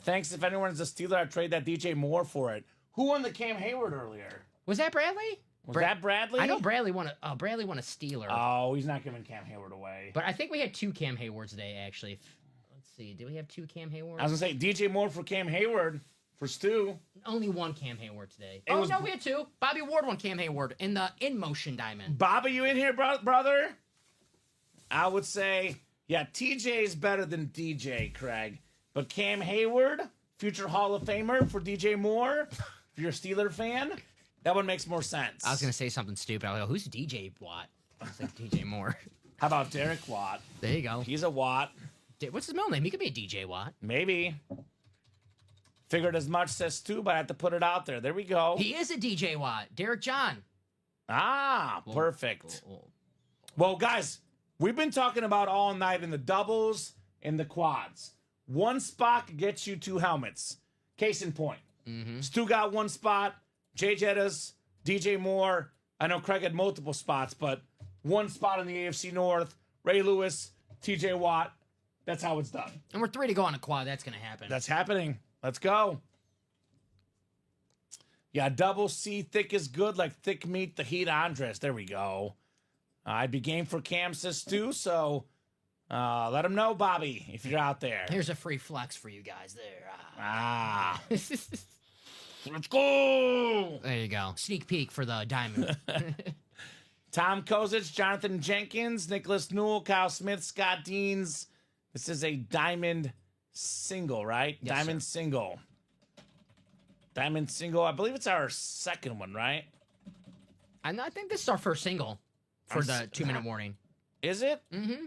Thanks. If anyone's a Steeler, I'd trade that DJ Moore for it. Who won the Cam Hayward earlier? Was that Bradley? Was that Bradley? I know Bradley won a Steeler. Oh, he's not giving Cam Hayward away. But I think we had 2 Cam Haywards today, actually. Let's see. Did we have 2 Cam Haywards? I was going to say DJ Moore for Cam Hayward for Stu. Only 1 Cam Hayward today. It was- no, we had 2. Bobby Ward won Cam Hayward in the in-motion diamond. Bobby, you in here, brother? I would say, yeah, TJ is better than DJ, Craig. But Cam Hayward, future Hall of Famer for DJ Moore, if you're a Steeler fan, that one makes more sense. I was going to say something stupid. I was like, who's DJ Watt? I was like, DJ Moore. How about Derek Watt? There you go. He's a Watt. What's his middle name? He could be a DJ Watt. Maybe. Figured as much, says Stu, but I had to put it out there. There we go. He is a DJ Watt. Derek John. Perfect. Well, guys, we've been talking about all night in the doubles and the quads. One spot gets you 2 helmets. Case in point. Stu got 1 spot. Jay Jettas, DJ Moore. I know Craig had multiple spots, but 1 spot in the AFC North. Ray Lewis, TJ Watt. That's how it's done. And we're 3 to go on a quad. That's going to happen. That's happening. Let's go. Yeah, double C, thick is good, like thick meat, the heat Andres. There we go. I'd be game for Cam, says Stu, so let him know, Bobby, if you're out there. Here's a free flex for you guys there. Let's go. There you go. Sneak peek for the diamond. Tom Kozich, Jonathan Jenkins, Nicholas Newell, Kyle Smith, Scott Deans. This is a diamond single, right? Yes, Diamond sir. single. Diamond single. I believe it's our second one, right? I think this is our first single for the 2-minute warning. Is it? Mm-hmm.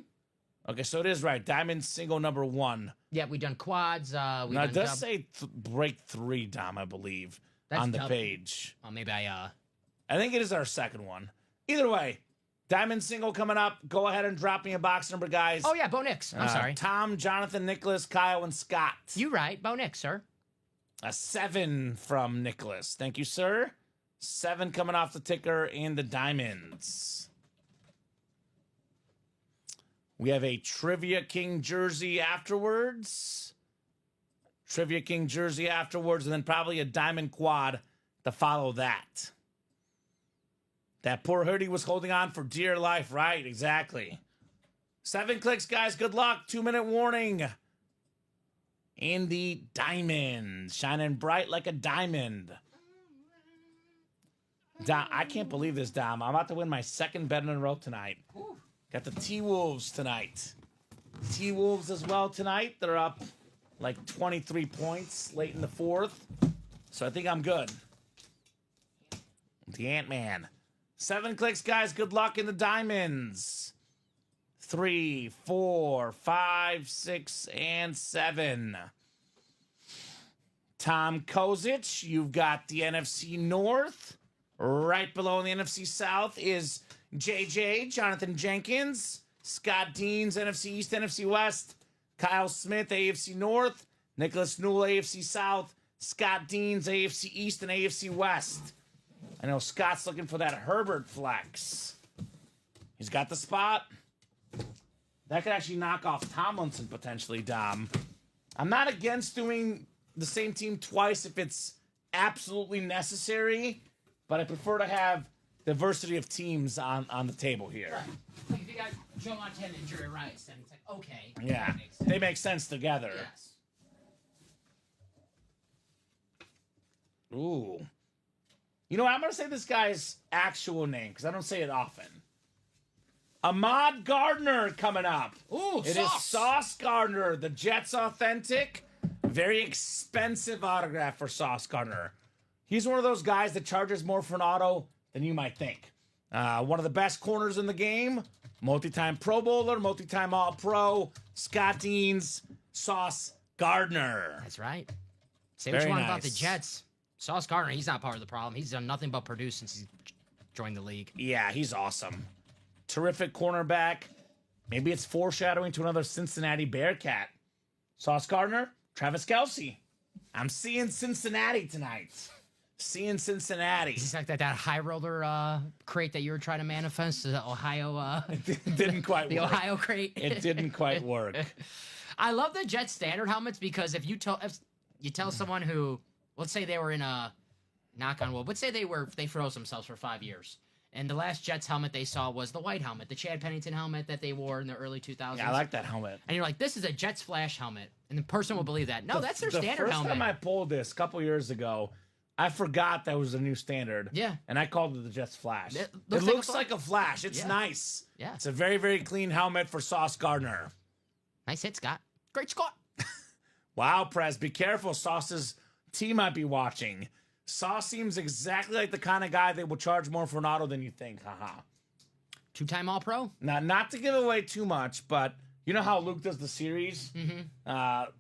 Okay, so it is right. Diamond single number 1. Yeah, we done quads. Now, it does say break 3, Dom, I believe, That's on the dub- page. Oh, maybe I I think it is our second one. Either way, diamond single coming up. Go ahead and drop me a box number, guys. Oh, yeah, Bo Nix. I'm sorry. Tom, Jonathan, Nicholas, Kyle, and Scott. You right. Bo Nix, sir. A 7 from Nicholas. Thank you, sir. 7 coming off the ticker in the diamonds. We have a Trivia King jersey afterwards. Trivia King jersey afterwards, and then probably a diamond quad to follow that. That poor hoodie was holding on for dear life, right? Exactly. 7 clicks, guys. Good luck. 2-minute warning. In the diamond. Shining bright like a diamond. Dom, I can't believe this, Dom. I'm about to win my 2nd bet in a row tonight. Got the T-Wolves tonight. T-Wolves as well tonight. They're up like 23 points late in the 4th. So I think I'm good. The Ant-Man. 7 clicks, guys. Good luck in the diamonds. 3, 4, 5, 6, and 7. Tom Kozich, you've got the NFC North. Right below in the NFC South is JJ, Jonathan Jenkins, Scott Deans, NFC East, NFC West, Kyle Smith, AFC North, Nicholas Newell, AFC South, Scott Deans, AFC East, and AFC West. I know Scott's looking for that Herbert flex. He's got the spot. That could actually knock off Tomlinson potentially, Dom. I'm not against doing the same team twice if it's absolutely necessary, but I prefer to have diversity of teams on the table here. Like if you got Joe Montana and Jerry Rice, then it's like, okay. Yeah, that makes sense. they make sense together. Yes. Ooh. You know what? I'm going to say this guy's actual name because I don't say it often. Ahmad Gardner coming up. Ooh, It is Sauce Gardner, the Jets Authentic. Very expensive autograph for Sauce Gardner. He's one of those guys that charges more for an auto than you might think. One of the best corners in the game. Multi-time Pro Bowler, multi-time All-Pro. Scott Deans, Sauce Gardner. That's right. Say what Very you want about nice. the Jets. Sauce Gardner, he's not part of the problem. He's done nothing but produce since he's joined the league. Yeah, he's awesome. Terrific cornerback. Maybe it's foreshadowing to another Cincinnati Bearcat. Sauce Gardner, Travis Kelce. I'm seeing Cincinnati tonight. Seeing Cincinnati. He's like that high roller crate that you were trying to manifest, the Ohio, Didn't quite the work. Ohio crate. It didn't quite work. I love the Jet standard helmets because if you tell someone who, let's say they were in a, knock on wood, let's say they froze themselves for 5 years, and the last Jets helmet they saw was the white helmet, the Chad Pennington helmet that they wore in the early 2000s. Yeah, I like that helmet. And you're like, this is a Jets Flash helmet, and the person will believe that. No, that's their the standard first helmet. time I pulled this a couple years ago, I forgot that was a new standard. Yeah. And I called it the Jets Flash. It It looks looks like like a flash. It's Yeah. nice. Yeah. It's a very, very clean helmet for Sauce Gardner. Nice hit, Scott. Great score. Wow, Prez, be careful. Sauce's team might be watching. Sauce seems exactly like the kind of guy that will charge more for an auto than you think. Haha. 2-time All-Pro. Now, not to give away too much, but you know how Luke does the series? Mm-hmm.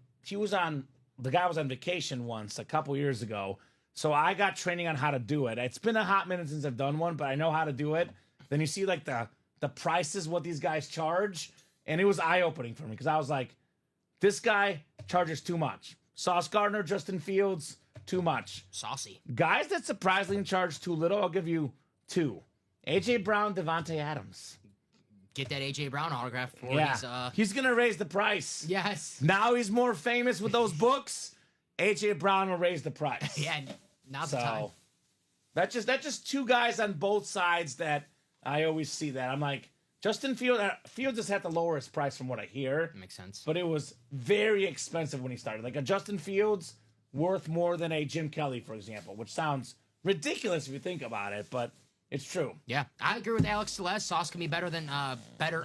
The guy was on vacation once a couple years ago. So I got training on how to do it. It's been a hot minute since I've done one, but I know how to do it. Then you see like the prices, what these guys charge. And it was eye-opening for me because I was like, this guy charges too much. Sauce Gardner, Justin Fields, too much. Saucy. Guys that surprisingly charge too little, I'll give you 2. A.J. Brown, Devontae Adams. Get that A.J. Brown autograph for Yeah, he's going to raise the price. Yes. Now he's more famous with those books. A.J. Brown will raise the price. Yeah, now's the time. So that's just 2 guys on both sides that I always see that. I'm like, Justin Fields just had to lower his price from what I hear. Makes sense. But it was very expensive when he started. Like a Justin Fields worth more than a Jim Kelly, for example, which sounds ridiculous if you think about it, but it's true. Yeah, I agree with Alex Celeste. Sauce can be better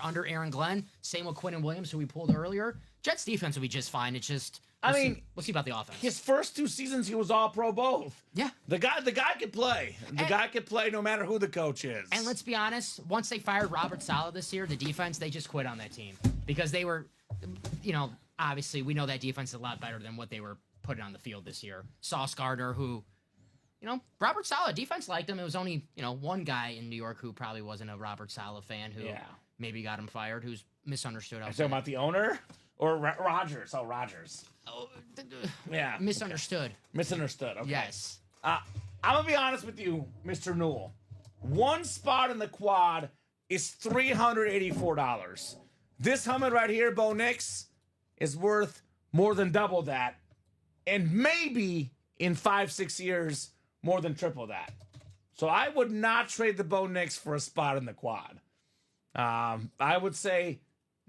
under Aaron Glenn. Same with Quinn and Williams, who we pulled earlier. Jets defense will be just fine. It's just we'll see about the offense. His first 2 seasons, he was all pro both. Yeah. The guy could play. The guy could play no matter who the coach is. And let's be honest, once they fired Robert Saleh this year, the defense, they just quit on that team. Because they were, obviously we know that defense is a lot better than what they were putting on the field this year. Sauce Gardner, who, Robert Saleh, defense liked him. It was only, one guy in New York who probably wasn't a Robert Saleh fan who maybe got him fired, who's misunderstood. Are you talking about the owner? Or Rodgers? Oh, Rodgers. Oh, Yeah. misunderstood. Misunderstood. Okay. Yes. I'm going to be honest with you, Mr. Newell. One spot in the quad is $384. This helmet right here, Bo Nix, is worth more than double that. And maybe in 5-6 years, more than triple that. So I would not trade the Bo Nix for a spot in the quad. I would say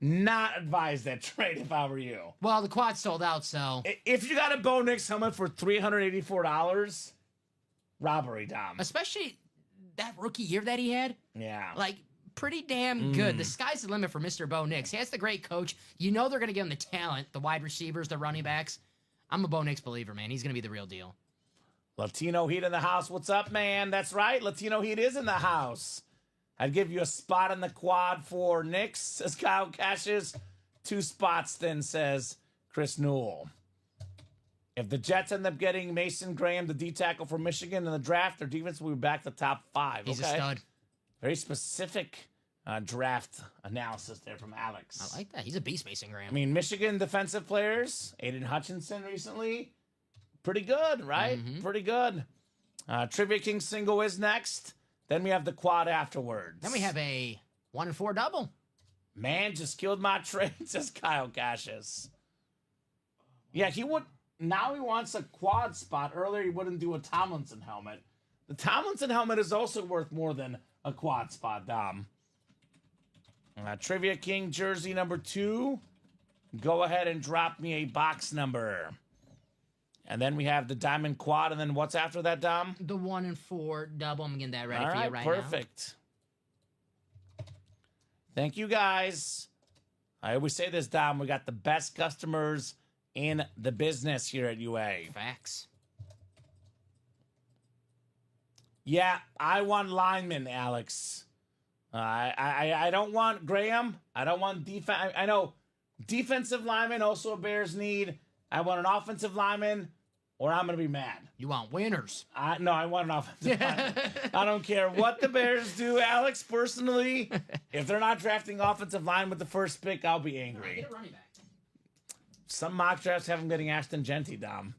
not advise that trade if I were you. Well, the quad sold out, so. If you got a Bo Nix helmet for $384, robbery, Dom. Especially that rookie year that he had. Yeah. Like, pretty damn good. The sky's the limit for Mr. Bo Nix. He has the great coach. You know they're going to give him the talent, the wide receivers, the running backs. I'm a Bo Nix believer, man. He's going to be the real deal. Latino Heat in the house. What's up, man? That's right. Latino Heat is in the house. I'd give you a spot in the quad for Knicks, says Kyle Cassius. 2 spots, then, says Chris Newell. If the Jets end up getting Mason Graham, the D-tackle for Michigan in the draft, their defense will be back to top 5. He's a stud. Very specific draft analysis there from Alex. I like that. He's a beast, Mason Graham. I mean, Michigan defensive players, Aiden Hutchinson recently, pretty good, right? Pretty good. Trivia King single is next. Then we have the quad afterwards. Then we have a 1-4 double. Man just killed my trade, says Kyle Cassius. Yeah, he would. Now he wants a quad spot. Earlier he wouldn't do a Tomlinson helmet. The Tomlinson helmet is also worth more than a quad spot, Dom. Trivia King jersey number 2. Go ahead and drop me a box number. And then we have the diamond quad. And then what's after that, Dom? The 1-4 double. I'm getting that ready All for you right, right perfect. Thank you, guys. I always say this, Dom. We got the best customers in the business here at UA. Facts. Yeah, I want linemen, Alex. I don't want Graham. I don't want defense. I know defensive lineman also a Bears need. I want an offensive lineman, or I'm gonna be mad. You want winners. No, I want an offensive lineman. I don't care what the Bears do, Alex. Personally, if they're not drafting offensive line with the first pick, I'll be angry. Get a running back. Some mock drafts have him getting Ashton Genty, Dom.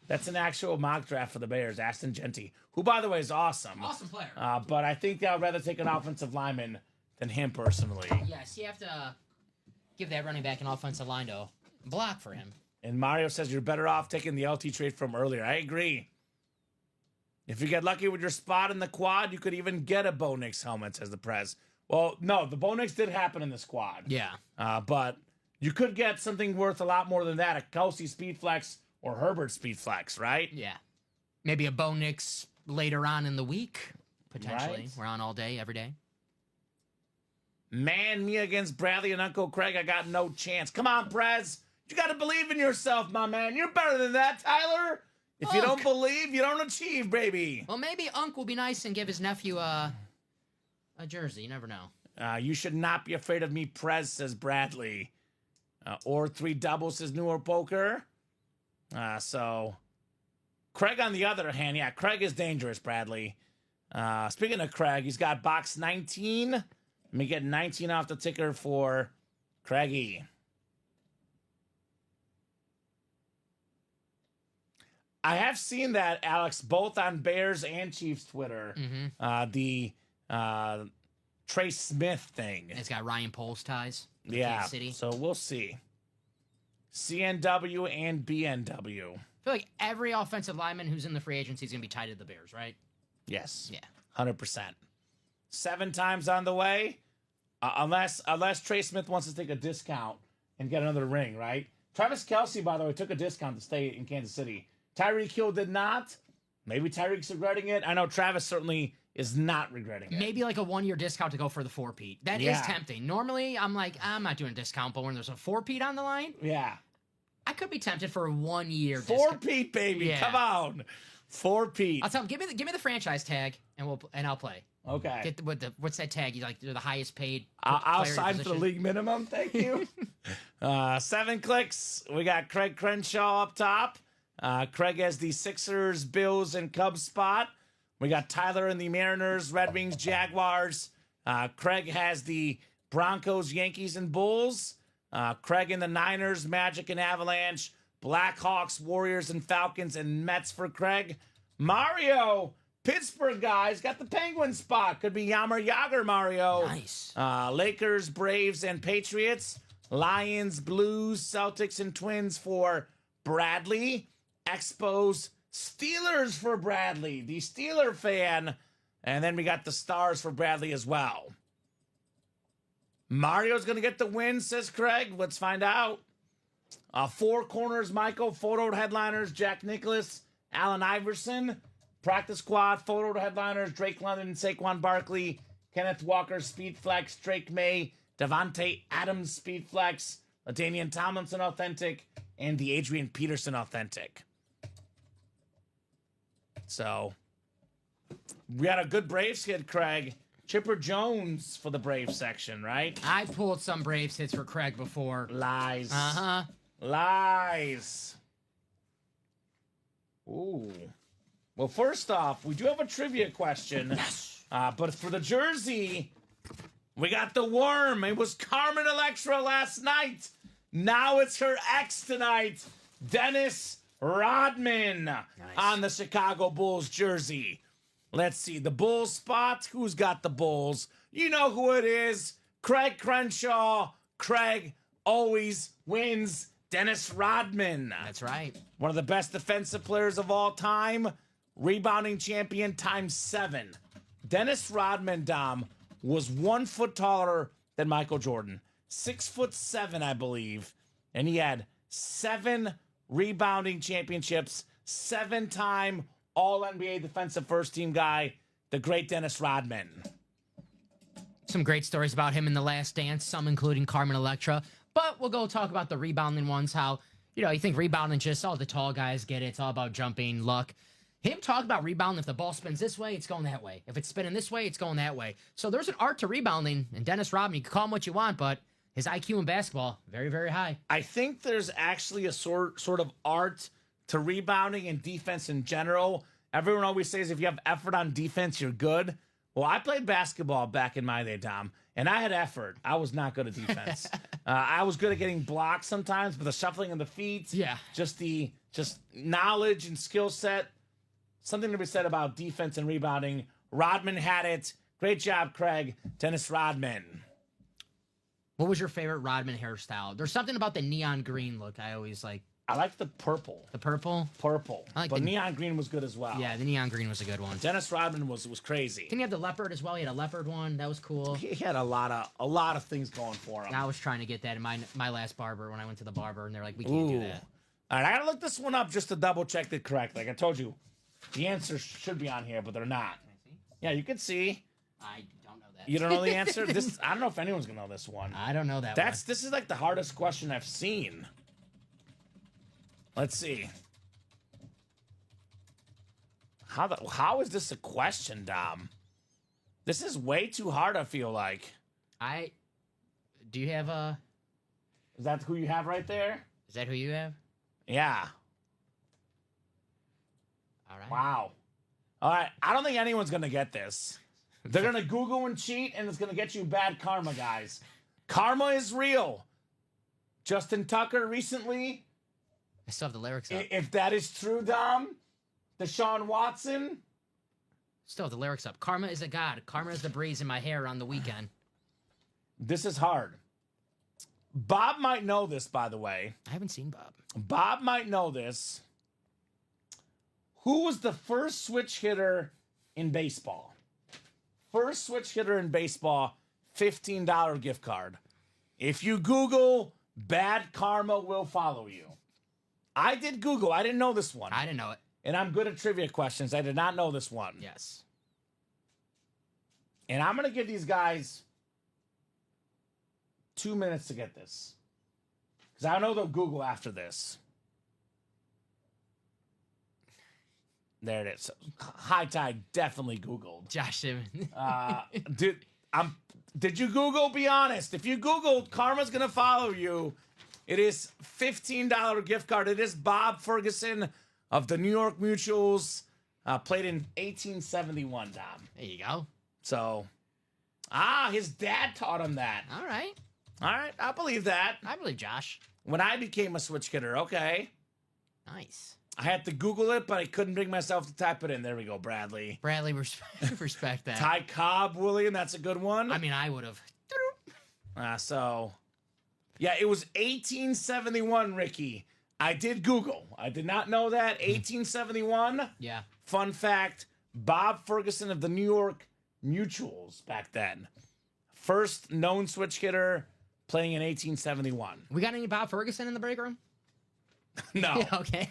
That's an actual mock draft for the Bears, Ashton Genty, who, by the way, is awesome. Awesome player. But I think I'd rather take an offensive lineman than him personally. Yes, you have to give that running back an offensive line to block for him. And Mario says you're better off taking the LT trade from earlier. I agree. If you get lucky with your spot in the quad, you could even get a Bo Nix helmet, says the Prez. Well, no, the Bo Nix did happen in the squad. Yeah. But you could get something worth a lot more than that, a Kelsey Speed Flex or Herbert Speed Flex, right? Yeah. Maybe a Bo Nix later on in the week, potentially. Right. We're on all day, every day. Man, me against Bradley and Uncle Craig, I got no chance. Come on, Prez. You got to believe in yourself, my man. You're better than that, Tyler. If you don't believe, you don't achieve, baby. Well, maybe Unc will be nice and give his nephew a jersey. You never know. You should not be afraid of me, Prez, says Bradley. Or 3 doubles, says Newer Poker. So, Craig, on the other hand, yeah, Craig is dangerous, Bradley. Speaking of Craig, he's got box 19. Let me get 19 off the ticker for Craigie. I have seen that, Alex, both on Bears and Chiefs Twitter. The Trey Smith thing. It's got Ryan Poles ties. Yeah, Kansas City. so we'll see. CNW and BNW. I feel like every offensive lineman who's in the free agency is going to be tied to the Bears, right? Yes. Yeah. 100%. 7 times on the way, unless Trey Smith wants to take a discount and get another ring, right? Travis Kelce, by the way, took a discount to stay in Kansas City. Tyreek Hill did not. Maybe Tyreek's regretting it. I know Travis certainly is not regretting it. Maybe like a 1-year discount to go for the 4-peat. That is tempting. Normally, I'm like, I'm not doing a discount, but when there's a 4-peat on the line, Yeah. I could be tempted for a 1-year discount. 4-peat, baby. Yeah. Come on. 4-peat. I'll tell him, give me the franchise tag, and I'll play. Okay. Get what's that tag? You like you're the highest paid. I'll player sign for the position. league minimum. Thank you. 7 clicks. We got Craig Crenshaw up top. Craig has the Sixers, Bills, and Cubs spot. We got Tyler in the Mariners, Red Wings, Jaguars. Craig has the Broncos, Yankees, and Bulls. Craig in the Niners, Magic, and Avalanche. Blackhawks, Warriors, and Falcons, and Mets for Craig. Mario, Pittsburgh guys, got the Penguin spot. Could be Yammer Yager, Mario. Nice. Lakers, Braves, and Patriots. Lions, Blues, Celtics, and Twins for Bradley. Expos, Steelers for Bradley, the Steeler fan. And then we got the Stars for Bradley as well. Mario's going to get the win, says Craig. Let's find out. 4 corners, Michael. Photo headliners, Jack Nicklaus, Allen Iverson. Practice squad, photo headliners, Drake London, Saquon Barkley, Kenneth Walker, Speed Flex, Drake May, Devontae Adams, Speed Flex, LaDainian Tomlinson, Authentic, and the Adrian Peterson, Authentic. So, we had a good Braves hit, Craig. Chipper Jones for the Braves section, right? I pulled some Braves hits for Craig before. Lies. Uh-huh. Lies. Ooh. Well, first off, we do have a trivia question. Yes. But for the jersey, we got the worm. It was Carmen Electra last night. Now it's her ex tonight, Dennis Rodman, on the Chicago Bulls jersey. Let's see. The Bulls spot. Who's got the Bulls? You know who it is. Craig Crenshaw. Craig always wins. Dennis Rodman. That's right. One of the best defensive players of all time. Rebounding champion ×7. Dennis Rodman, Dom, was 1 foot taller than Michael Jordan. 6'7", I believe. And he had 7 rebounding championships. 7-time All-NBA defensive first-team guy. The great Dennis Rodman. Some great stories about him in The Last Dance, some including Carmen Electra. But we'll go talk about the rebounding ones, how You think rebounding just all the tall guys get it. It's all about jumping, luck. Him talk about rebounding. If the ball spins this way, it's going that way. If it's spinning this way, it's going that way. So there's an art to rebounding. And Dennis Rodman, you can call him what you want, but his IQ in basketball, very, very high. I think there's actually a sort of art to rebounding and defense in general. Everyone always says if you have effort on defense, you're good. Well, I played basketball back in my day, Dom, and I had effort. I was not good at defense. I was good at getting blocked sometimes, but the shuffling of the feet, just knowledge and skill set. Something to be said about defense and rebounding. Rodman had it. Great job, Craig. Dennis Rodman. What was your favorite Rodman hairstyle? There's something about the neon green look I always like. I like the purple. The purple? Purple. I like but the neon green was good as well. Yeah, the neon green was a good one. Dennis Rodman was crazy. Didn't he have the leopard as well? He had a leopard one. That was cool. He had a lot of things going for him. I was trying to get that in my last barber when I went to the barber, and they're like, we can't do that. All right, I got to look this one up just to double check it correct. Like I told you, the answers should be on here, but they're not. Can I see? Yeah, you can see. I don't know that. You don't know the answer? I don't know if anyone's going to know this one. I don't know that This is like the hardest question I've seen. Let's see. How is this a question, Dom? This is way too hard, I feel like. Do you have a... Is that who you have right there? Is that who you have? Yeah. All right. Wow. All right. I don't think anyone's going to get this. They're going to Google and cheat, and it's going to get you bad karma, guys. Karma is real. Justin Tucker recently... I still have the lyrics up. If that is true, Dom, Deshaun Watson. Still have the lyrics up. Karma is a god. Karma is the breeze in my hair on the weekend. This is hard. Bob might know this, by the way. I haven't seen Bob. Bob might know this. Who was the first switch hitter in baseball? First switch hitter in baseball, $15 gift card. If you Google, bad karma will follow you. I did Google. I didn't know this one. I didn't know it. And I'm good at trivia questions. I did not know this one. Yes. And I'm going to give these guys 2 minutes to get this. Because I know they'll Google after this. There it is. High Tide definitely Googled. Josh Simmons. Did you Google? Be honest. If you Googled, karma's going to follow you. It is $15 gift card. It is Bob Ferguson of the New York Mutuals. Played in 1871, Dom. There you go. So, his dad taught him that. All right. All right, I believe that. I believe Josh. When I became a switch hitter, okay. Nice. I had to Google it, but I couldn't bring myself to type it in. There we go, Bradley. Bradley, respect that. Ty Cobb, William, that's a good one. I mean, I would have. Yeah, it was 1871, Ricky. I did Google. I did not know that. 1871. Yeah. Fun fact, Bob Ferguson of the New York Mutuals back then. First known switch hitter playing in 1871. We got any Bob Ferguson in the break room? No. Yeah, okay.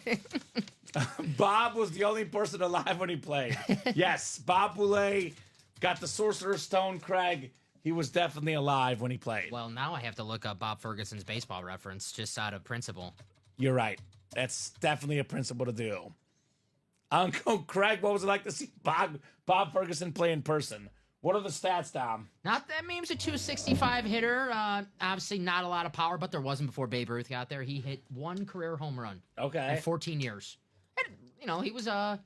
Bob was the only person alive when he played. Yes, Bob Boulay got the Sorcerer's Stone, Craig. He was definitely alive when he played. Well, now I have to look up Bob Ferguson's baseball reference just out of principle. You're right. That's definitely a principle to do. Uncle Craig, what was it like to see Bob Ferguson play in person? What are the stats, Dom? Not that means a 265 hitter. Obviously, not a lot of power, but there wasn't before Babe Ruth got there. He hit one career home run. Okay. In 14 years. And, he was Had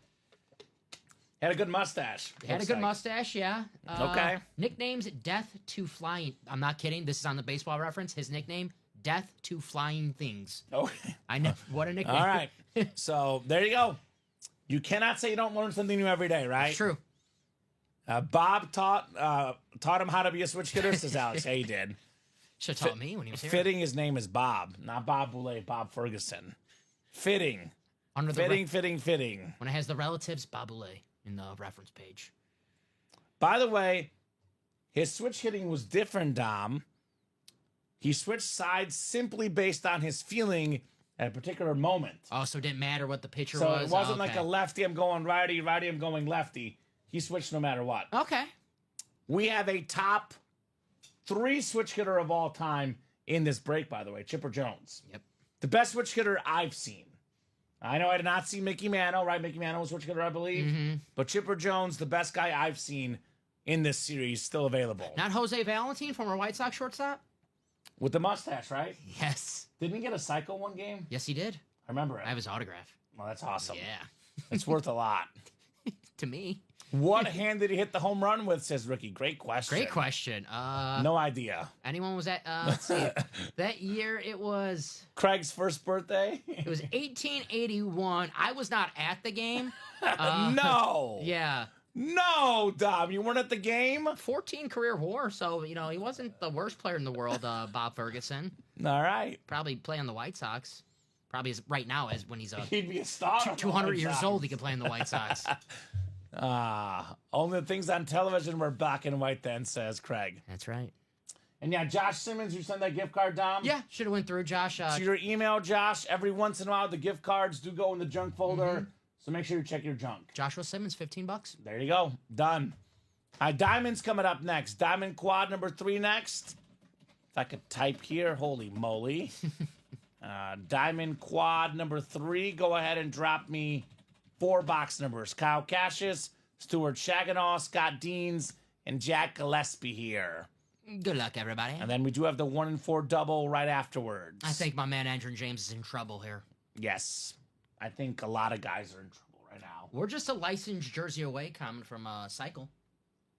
a good mustache. Had a good mustache, yeah. Okay. Nicknames Death to Flying. I'm not kidding. This is on the baseball reference. His nickname, Death to Flying Things. Okay. I know. What a nickname. All right. So there you go. You cannot say you don't learn something new every day, right? It's true. Bob taught him how to be a switch hitter, says Alex. Yeah, he did. Should have taught me when he was here. Fitting his name is Bob, not Bob Boulay, Bob Ferguson. Fitting. Under the Fitting. When it has the relatives, Bob Boulay in the reference page. By the way, his switch hitting was different, Dom. He switched sides simply based on his feeling at a particular moment. Oh, so it didn't matter what the pitcher So was? it wasn't like a lefty, I'm going righty, I'm going lefty. He switched no matter what. Okay. We have a top 3 switch hitter of all time in this break, by the way, Chipper Jones. Yep. The best switch hitter I've seen. I know I did not see Mickey Mantle, right? Mickey Mantle was switch hitter, I believe. Mm-hmm. But Chipper Jones, the best guy I've seen in this series, still available. Not Jose Valentin, former White Sox shortstop? With the mustache, right? Yes. Didn't he get a cycle one game? Yes, he did. I remember it. I have his autograph. Well, that's awesome. Yeah. It's worth a lot. To me. What hand did he hit the home run with, says Ricky. Great question. Great question. No idea. Anyone was at, let's see. That year it was Craig's first birthday? 1881. I was not at the game. No. Yeah. No, Dom. You weren't at the game? 14 career WAR, so, he wasn't the worst player in the world, Bob Ferguson. All right. Probably play on the White Sox. Probably is right now as when he's He'd be a star. 200 years old, he could play in the White Sox. Only the things on television were black and white then, says Craig. That's right. And yeah, Josh Simmons, you sent that gift card, Dom? Yeah, should have went through, Josh. To your email, Josh, every once in a while, the gift cards do go in the junk folder. Mm-hmm. So make sure you check your junk. Joshua Simmons, $15. There you go. Done. Diamond's coming up next. Diamond quad number 3 next. If I could type here, holy moly. Diamond quad number 3. Go ahead and drop me 4 box numbers. Kyle Cassius, Stuart Shaganaw, Scott Deans, and Jack Gillespie here. Good luck, everybody. And then we do have the 1 and 4 double right afterwards. I think my man Andrew James is in trouble here. Yes. I think a lot of guys are in trouble right now. We're just a licensed jersey away coming from Cycle.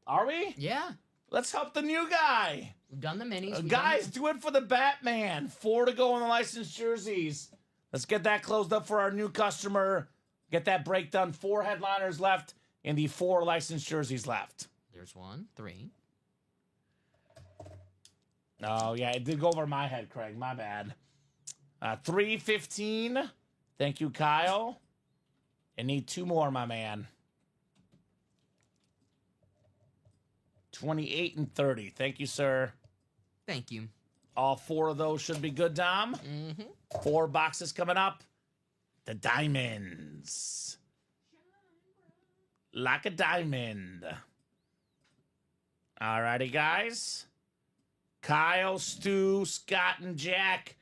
Are we? Yeah. Let's help the new guy. We've done the minis. We've Guys, done do it for the Batman. 4 to go on the licensed jerseys. Let's get that closed up for our new customer. Get that break done. 4 headliners left and the 4 licensed jerseys left. There's 1, 3. Oh, yeah, it did go over my head, Craig. My bad. 315. Thank you, Kyle. I need 2 more, my man. 28 and 30. Thank you, sir. Thank you. All 4 of those should be good, Dom. Mm-hmm. 4 boxes coming up. The diamonds. Like a diamond. Alrighty, guys. Kyle, Stu, Scott, and Jack.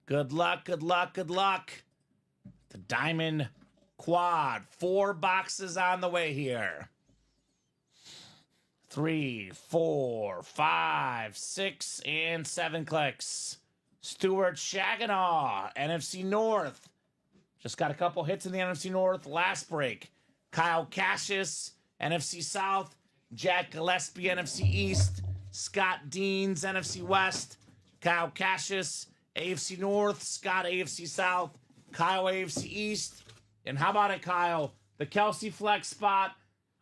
Good luck, good luck, good luck. The diamond quad. 4 boxes on the way here. 3, 4, 5, 6, and 7 clicks. Stuart Shaganaw, NFC North. Just got a couple hits in the NFC North last break. Kyle Cassius, NFC South. Jack Gillespie, NFC East. Scott Deans, NFC West. Kyle Cassius, AFC North. Scott, AFC South. Kyle, AFC East. And how about it, Kyle? The Kelsey flex spot.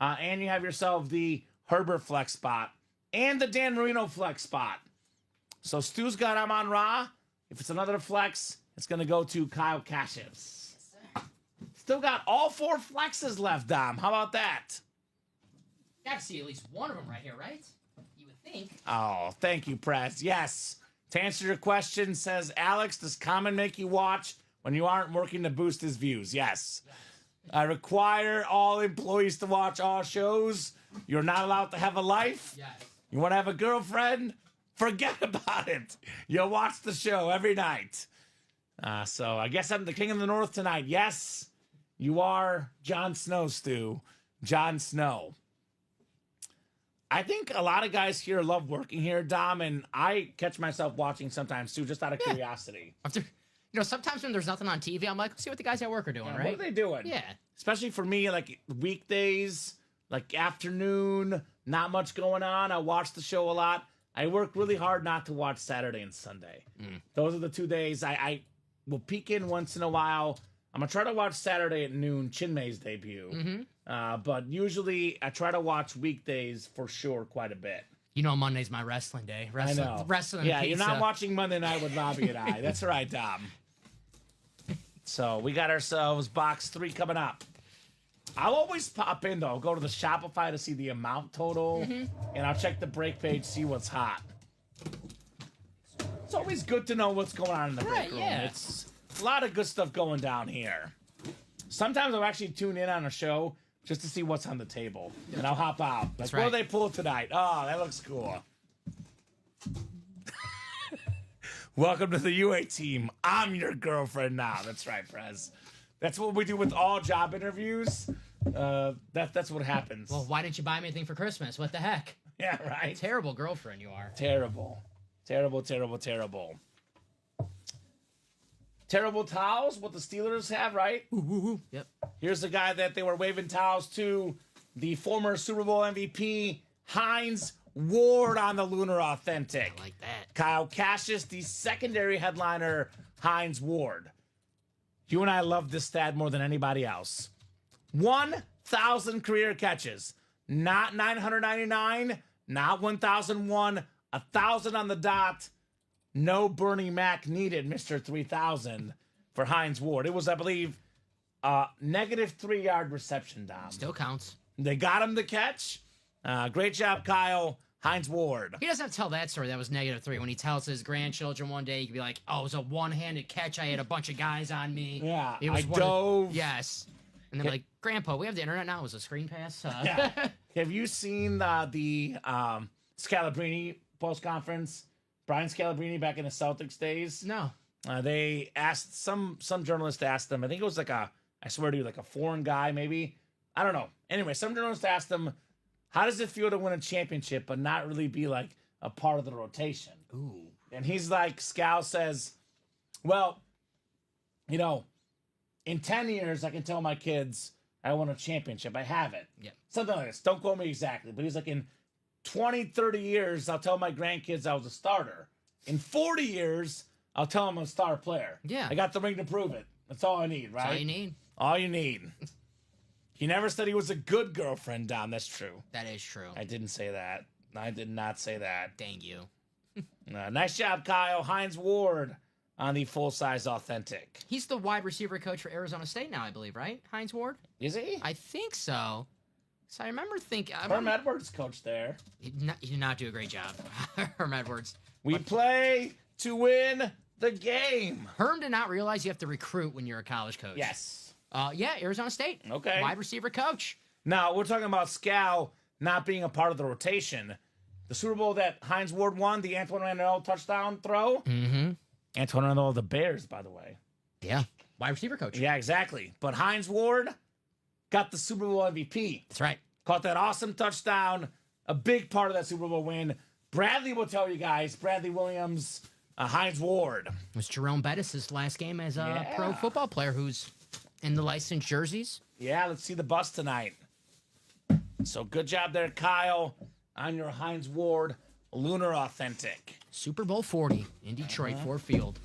And you have yourself the Herbert flex spot. And the Dan Marino flex spot. So Stu's got Amon Ra. If it's another flex, it's going to go to Kyle Cassius. Still got all 4 flexes left, Dom. How about that? Got to see at least one of them right here, right? You would think. Oh, thank you, Prez. Yes. To answer your question, says Alex, does Kamen make you watch when you aren't working to boost his views? Yes. I require all employees to watch all shows. You're not allowed to have a life. Yes. You want to have a girlfriend? Forget about it. You'll watch the show every night. So I guess I'm the king of the north tonight. Yes, you are Jon Snow, Stu. Jon Snow. I think a lot of guys here love working here, Dom, and I catch myself watching sometimes too, just out of curiosity. After, sometimes when there's nothing on TV, I'm like, let's see what the guys at work are doing, right? What are they doing? Yeah. Especially for me, like weekdays, like afternoon, not much going on. I watch the show a lot. I work really hard not to watch Saturday and Sunday. Those are the 2 days I will peek in once in a while. I'm going to try to watch Saturday at noon, Chinmay's debut. But usually I try to watch weekdays for sure quite a bit. You know Monday's my wrestling day. I know. Wrestling Yeah, pizza. you're not watching Monday Night with Robbie and I. That's right, Dom. So we got ourselves box 3 coming up. I'll always pop in, though. Go to the Shopify to see the amount total. And I'll check the break page, see what's hot. It's always good to know what's going on in the break room. Yeah. It's a lot of good stuff going down here. Sometimes I'll actually tune in on a show just to see what's on the table. And I'll hop out. Like, That's what do right. they pull tonight? Oh, that looks cool. Welcome to the UA team. I'm your girlfriend now. That's right, Prez. That's what we do with all job interviews. That's what happens. Well, why didn't you buy me anything for Christmas? What the heck? Yeah, right. Terrible girlfriend you are. Terrible. Terrible, terrible, terrible. Terrible towels, what the Steelers have, right? Yep. Here's the guy that they were waving towels to, the former Super Bowl MVP, Hines Ward on the Lunar Authentic. I like that. Kyle Cassius, the secondary headliner, Hines Ward. You and I love this stat more than anybody else. 1,000 career catches. Not 999, not 1,001, 1,000 on the dot. No Bernie Mac needed, Mr. 3000, for Hines Ward. It was, I believe, negative 3-yard reception, Dom. Still counts. They got him the catch. Great job, Kyle. Hines Ward. He doesn't have to tell that story. That was -3. When he tells his grandchildren one day, he could be like, "Oh, it was a one-handed catch. I had a bunch of guys on me. Yeah, it was I one of-" dove. Yes. And they're like, "Grandpa, we have the internet now. It was a screen pass." Yeah. Have you seen the Scalabrini post conference? Brian Scalabrini back in the Celtics days. No. They asked some journalist asked them. I think it was I swear to you, like a foreign guy maybe. I don't know. Anyway, some journalist asked him, "How does it feel to win a championship but not really be like a part of the rotation?" Ooh. And he's like, Scal says, "Well, you know, in 10 years I can tell my kids I won a championship. I have it." Yeah. Something like this. Don't quote me exactly, but he's like, in 20, 30 years, I'll tell my grandkids I was a starter. In 40 years, I'll tell them I'm a star player. Yeah. I got the ring to prove it. That's all I need, right? That's all you need. All you need. He never said he was a good girlfriend, Dom. That's true. That is true. I didn't say that. I did not say that. Dang you. Nice job, Kyle. Hines Ward on the full-size authentic. He's the wide receiver coach for Arizona State now, I believe, right? Hines Ward? Is he? I think so. So I remember thinking... Herm Edwards coached there. He did not do a great job. Herm Edwards. We play to win the game. Herm did not realize you have to recruit when you're a college coach. Yes. Yeah, Arizona State. Okay. Wide receiver coach. Now, we're talking about Scal not being a part of the rotation. The Super Bowl that Hines Ward won, the Antoine Randall touchdown throw. Mm-hmm. Antoine Randall of the Bears, by the way. Yeah. Wide receiver coach. Yeah, exactly. But Hines Ward got the Super Bowl MVP. That's right. Caught that awesome touchdown. A big part of that Super Bowl win. Bradley will tell you guys. Bradley Williams, Hines Ward. It was Jerome Bettis' last game as a Yeah. pro football player who's in the licensed jerseys. Yeah, let's see the bus tonight. So good job there, Kyle, on your Hines Ward Lunar Authentic. Super Bowl 40 in Detroit, Ford Field.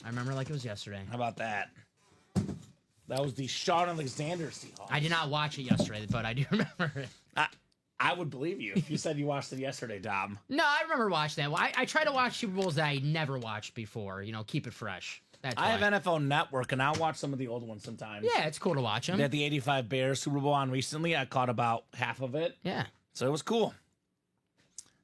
I remember like it was yesterday. How about that? That was the Sean Alexander Seahawks. I did not watch it yesterday, but I do remember it. I would believe you if you said you watched it yesterday, Dom. No, I remember watching that. Well, I try to watch Super Bowls that I never watched before. You know, keep it fresh. That's I have why. NFL Network, and I'll watch some of the old ones sometimes. Yeah, it's cool to watch them. They had the 85 Bears Super Bowl on recently. I caught about half of it. Yeah. So it was cool.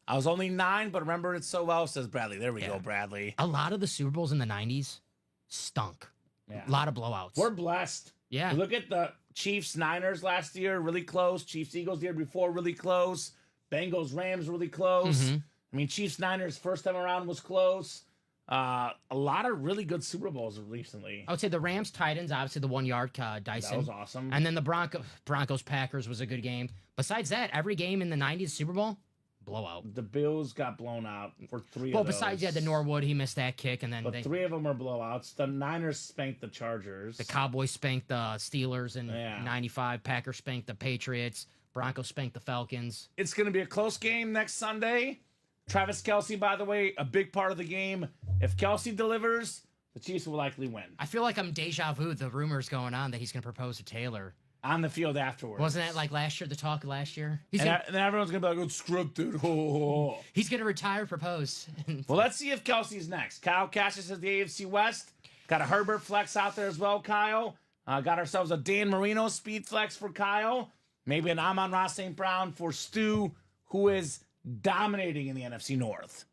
I was only 9, but remember it so well, says Bradley. There we Yeah. go, Bradley. A lot of the Super Bowls in the 90s stunk. Yeah. A lot of blowouts. We're blessed. Yeah. Look at the Chiefs Niners last year, really close. Chiefs Eagles the year before, really close. Bengals Rams, really close. Mm-hmm. I mean, Chiefs Niners first time around was close. A lot of really good Super Bowls recently. I would say the Rams Titans, obviously the 1 yard Dyson. That was awesome. And then the Broncos Packers was a good game. Besides that, every game in the 90s Super Bowl, blowout. The Bills got blown out for 3 Well, of those. besides, yeah, the Norwood, he missed that kick, and then But 3 of them are blowouts. The Niners spanked the Chargers. the Cowboys spanked the Steelers in Yeah. 95. Packers spanked the Patriots. Broncos spanked the Falcons. It's going to be a close game next Sunday. Travis Kelce, by the way, a big part of the game. If Kelce delivers, the Chiefs will likely win. I feel like I'm deja vu. The rumors going on that he's going to propose to Taylor. On the field afterwards. Wasn't that like last year, the talk last year? And then everyone's going to be like, it's scripted. He's going to retire, propose. Well, let's see if Kelsey's next. Kyle Cassius is the AFC West. Got a Herbert flex out there as well, Kyle. Got ourselves a Dan Marino speed flex for Kyle. Maybe an Amon-Ra St. Brown for Stu, who is dominating in the NFC North.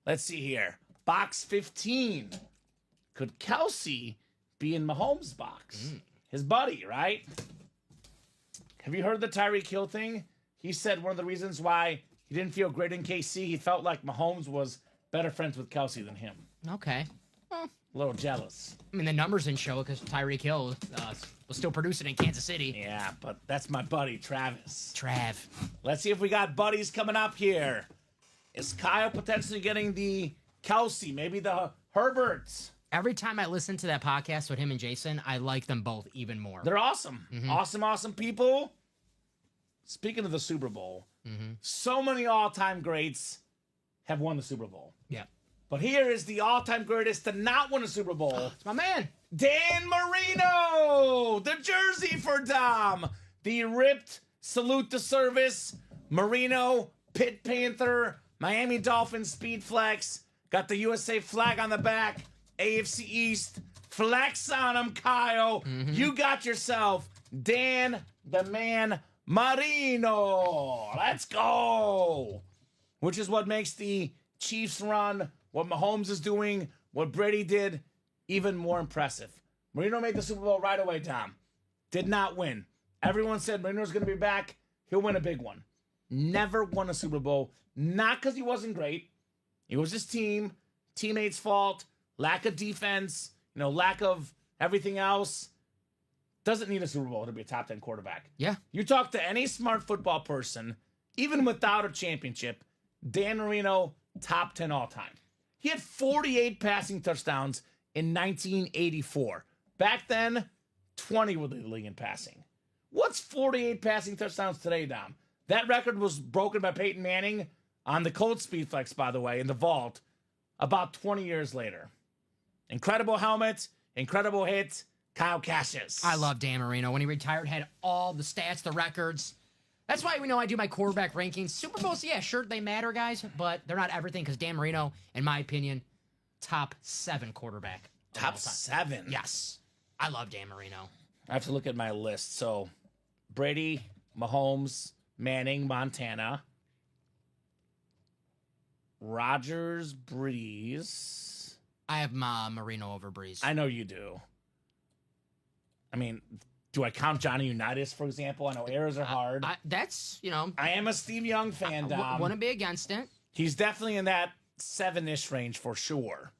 Let's see here. Box 15. Could Kelsey be in Mahomes' box? His buddy, right? Have you heard the Tyreek Hill thing? He said one of the reasons why he didn't feel great in KC, he felt like Mahomes was better friends with Kelsey than him. Okay. A little jealous. I mean, the numbers didn't show it because Tyreek Hill was still producing in Kansas City. Yeah, but that's my buddy, Travis. Trav. Let's see if we got buddies coming up here. Is Kyle potentially getting the Kelsey, maybe the Herberts? Every time I listen to that podcast with him and Jason, I like them both even more. They're awesome. Awesome people. Speaking of the Super Bowl, so many all-time greats have won the Super Bowl. Yeah. But here is the all-time greatest to not win a Super Bowl. It's my man. Dan Marino, the jersey for Dom. The ripped salute to service. Marino, Pit Panther, Miami Dolphins Speed Flex. Got the USA flag on the back. AFC East. Flex on him, Kyle. You got yourself Dan the Man Marino. Let's go. Which is what makes the Chiefs run, what Mahomes is doing, what Brady did, even more impressive. Marino made the Super Bowl right away, Tom. Did not win. Everyone said Marino's going to be back. He'll win a big one. Never won a Super Bowl. Not because he wasn't great. It was his team. Teammates' fault. Lack of defense. Lack of everything else. Doesn't need a Super Bowl to be a top 10 quarterback. Yeah. You talk to any smart football person, even without a championship, Dan Marino, top 10 all time. He had 48 passing touchdowns in 1984. Back then, 20 were the league in passing. What's 48 passing touchdowns today, Dom? That record was broken by Peyton Manning on the Cold Speed Flex, by the way, in the vault, about 20 years later. Incredible helmet, incredible hit, Kyle Cassius. I love Dan Marino. When he retired, had all the stats, the records. That's why I do my quarterback rankings. Super Bowls, yeah, sure, they matter, guys, but they're not everything because Dan Marino, in my opinion, top 7 quarterback. Top 7? Yes. I love Dan Marino. I have to look at my list. So, Brady, Mahomes, Manning, Montana, Rodgers, Breeze. I have Marino over Breeze. I know you do. I mean, do I count Johnny Unitas, for example? I know errors are hard. That's, I am a Steve Young fan, Dom. Wouldn't be against it. He's definitely in that 7-ish range for sure.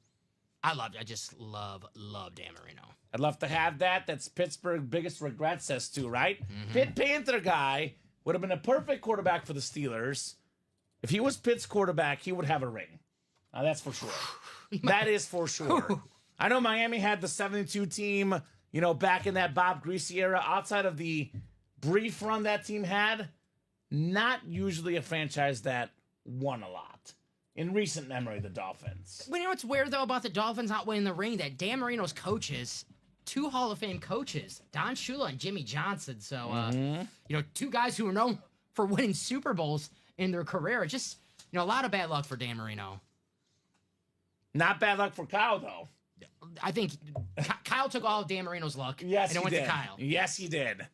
I just love Dan Marino. I'd love to have that. That's Pittsburgh's biggest regret, says Stu, right? Pitt Panther guy would have been a perfect quarterback for the Steelers. If he was Pitt's quarterback, he would have a ring. Now, that's for sure. That is for sure. I know Miami had the 72 team, back in that Bob Greasy era. Outside of the brief run that team had, not usually a franchise that won a lot. In recent memory, the Dolphins. Well, you know what's weird, though, about the Dolphins not winning the ring? That Dan Marino's coaches, 2 Hall of Fame coaches, Don Shula and Jimmy Johnson. So, 2 guys who are known for winning Super Bowls in their career. Just, a lot of bad luck for Dan Marino. Not bad luck for Kyle, though. I think Kyle took all of Dan Marino's luck. Yes, and it went to Kyle. Yes, he did.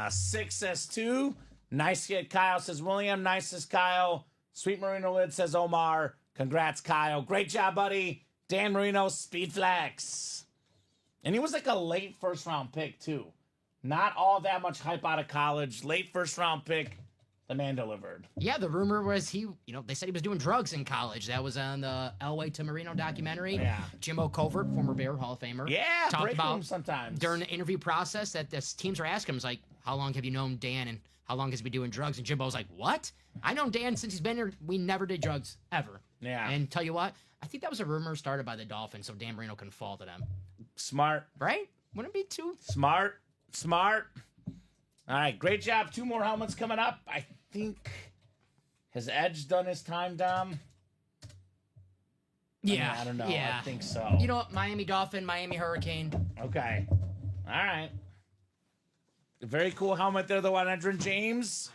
6 says 2. Nice hit, Kyle, says William. Nice says Kyle. Sweet Marino Lid, says Omar. Congrats, Kyle. Great job, buddy. Dan Marino, Speed Flex. And he was like a late first-round pick, too. Not all that much hype out of college. Late first-round pick. The man delivered. Yeah, the rumor was they said he was doing drugs in college. That was on the Elway to Marino documentary. Yeah. Jimbo Covert, former Bear Hall of Famer. Yeah, talked break about room sometimes. during the interview process that the teams are asking him, is like, how long have you known Dan and how long has he been doing drugs? And Jimbo's like, what? I know Dan since he's been here. We never did drugs, ever. Yeah. And tell you what, I think that was a rumor started by the Dolphins, so Dan Marino can fall to them. Smart. Right? Wouldn't it be too... Smart. All right, great job. 2 more helmets coming up. I think... Has Edge done his time, Dom? Yeah. I don't know. Yeah. I think so. You know what? Miami Dolphin, Miami Hurricane. Okay. All right. Very cool helmet there, though, on Edrin James.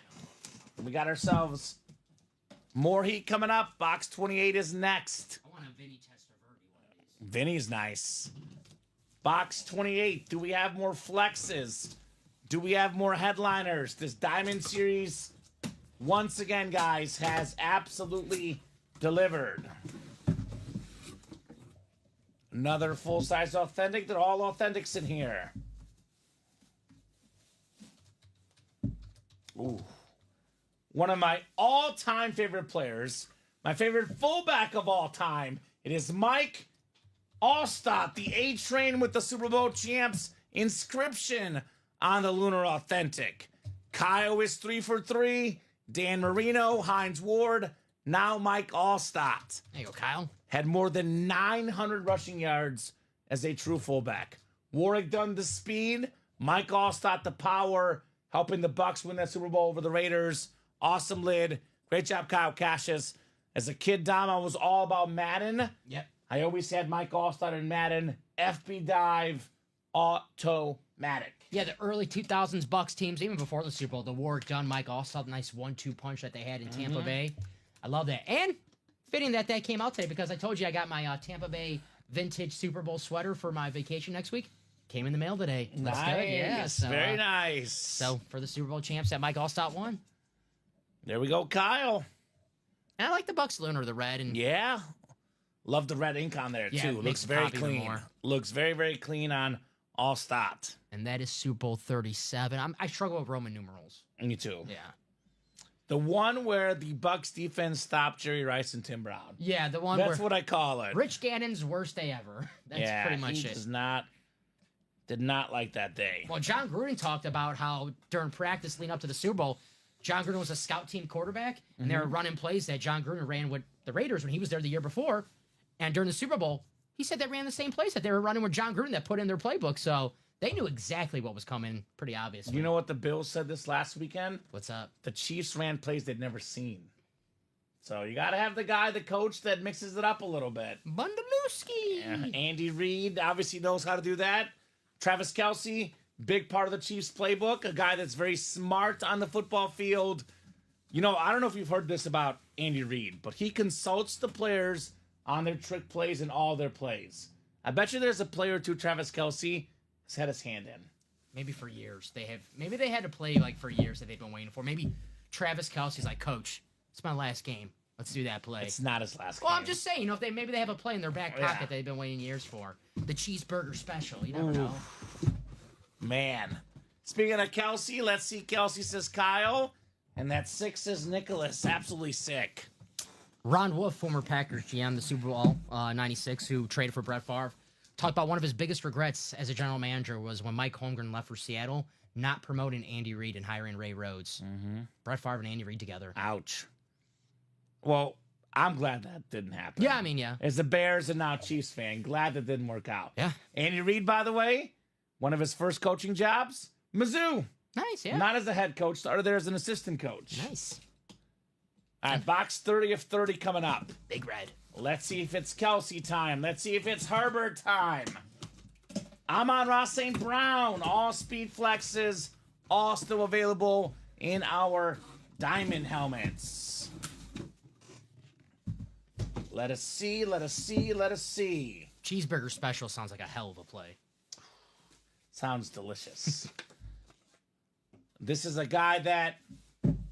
We got ourselves more heat coming up. Box 28 is next. I want a Vinny Testaverde one of these. Vinny's nice. Box 28. Do we have more flexes? Do we have more headliners? This Diamond Series, once again, guys, has absolutely delivered. Another full-size authentic. They're all authentics in here. Ooh. One of my all-time favorite players, my favorite fullback of all time. It is Mike Allstott, the A Train with the Super Bowl champs inscription on the Lunar Authentic. Kyle is 3 for 3. Dan Marino, Hines Ward, now Mike Allstott. There you go, Kyle. Had more than 900 rushing yards as a true fullback. Warwick Dunn the speed, Mike Allstott the power, helping the Bucks win that Super Bowl over the Raiders. Awesome lid. Great job, Kyle Cassius. As a kid, Dom, I was all about Madden. Yep. I always had Mike Allstott in Madden. FB Dive, automatic. Yeah, the early 2000s Bucks teams, even before the Super Bowl, the Warwick Dunn, Mike Allstott, nice 1-2 punch that they had in Tampa Bay. I love that. And fitting that came out today because I told you I got my Tampa Bay vintage Super Bowl sweater for my vacation next week. Came in the mail today. That's Nice. good. Yeah, so, Very nice. So for the Super Bowl champs that Mike Allstott won. There we go, Kyle. And I like the Bucks lunar, the red. And Yeah. Love the red ink on there, Yeah, too. it Looks makes it very pop even clean. more. Looks very, very clean on Allstott. And that is Super Bowl 37. I struggle with Roman numerals. Me too. Yeah. The one where the Bucks defense stopped Jerry Rice and Tim Brown. Yeah, the one That's where what I call it. Rich Gannon's worst day ever. That's pretty much he it. did not like that day. Well, John Gruden talked about how during practice leading up to the Super Bowl, John Gruden was a scout team quarterback, and they were running plays that John Gruden ran with the Raiders when he was there the year before. And during the Super Bowl, he said they ran the same plays that they were running with John Gruden that put in their playbook. So they knew exactly what was coming pretty obviously. You know what the Bills said this last weekend? What's up? The Chiefs ran plays they'd never seen. So you got to have the guy, the coach, that mixes it up a little bit. Bundalewski. Yeah, Andy Reid obviously knows how to do that. Travis Kelce, big part of the Chiefs playbook, a guy that's very smart on the football field. You know, I don't know if you've heard this about Andy Reid, but he consults the players on their trick plays and all their plays. I bet you there's a player or two Travis Kelce has had his hand in. Maybe for years. Maybe they had to play like for years that they've been waiting for. Maybe Travis Kelce's like, Coach, it's my last game. Let's do that play. It's not his last Well, game. I'm just saying, maybe they have a play in their back pocket Yeah. that they've been waiting years for. The cheeseburger special. You never know. Man. Speaking of Kelsey, let's see. Kelsey says Kyle. And that 6 says Nicholas. Absolutely sick. Ron Wolf, former Packers GM, the Super Bowl 96, who traded for Brett Favre, talked about one of his biggest regrets as a general manager was when Mike Holmgren left for Seattle, not promoting Andy Reid and hiring Ray Rhodes. Brett Favre and Andy Reid together. Ouch. Well, I'm glad that didn't happen. Yeah, I mean, yeah. As a Bears and now Chiefs fan, glad that didn't work out. Yeah. Andy Reid, by the way, one of his first coaching jobs, Mizzou. Nice, yeah. Not as a head coach, started there as an assistant coach. Nice. All right, box 30 of 30 coming up. Big Red. Let's see if it's Kelsey time. Let's see if it's Herbert time. I'm on Ross St. Brown. All speed flexes, all still available in our diamond helmets. Let us see, let us see, let us see. Cheeseburger special sounds like a hell of a play. Sounds delicious. This is a guy that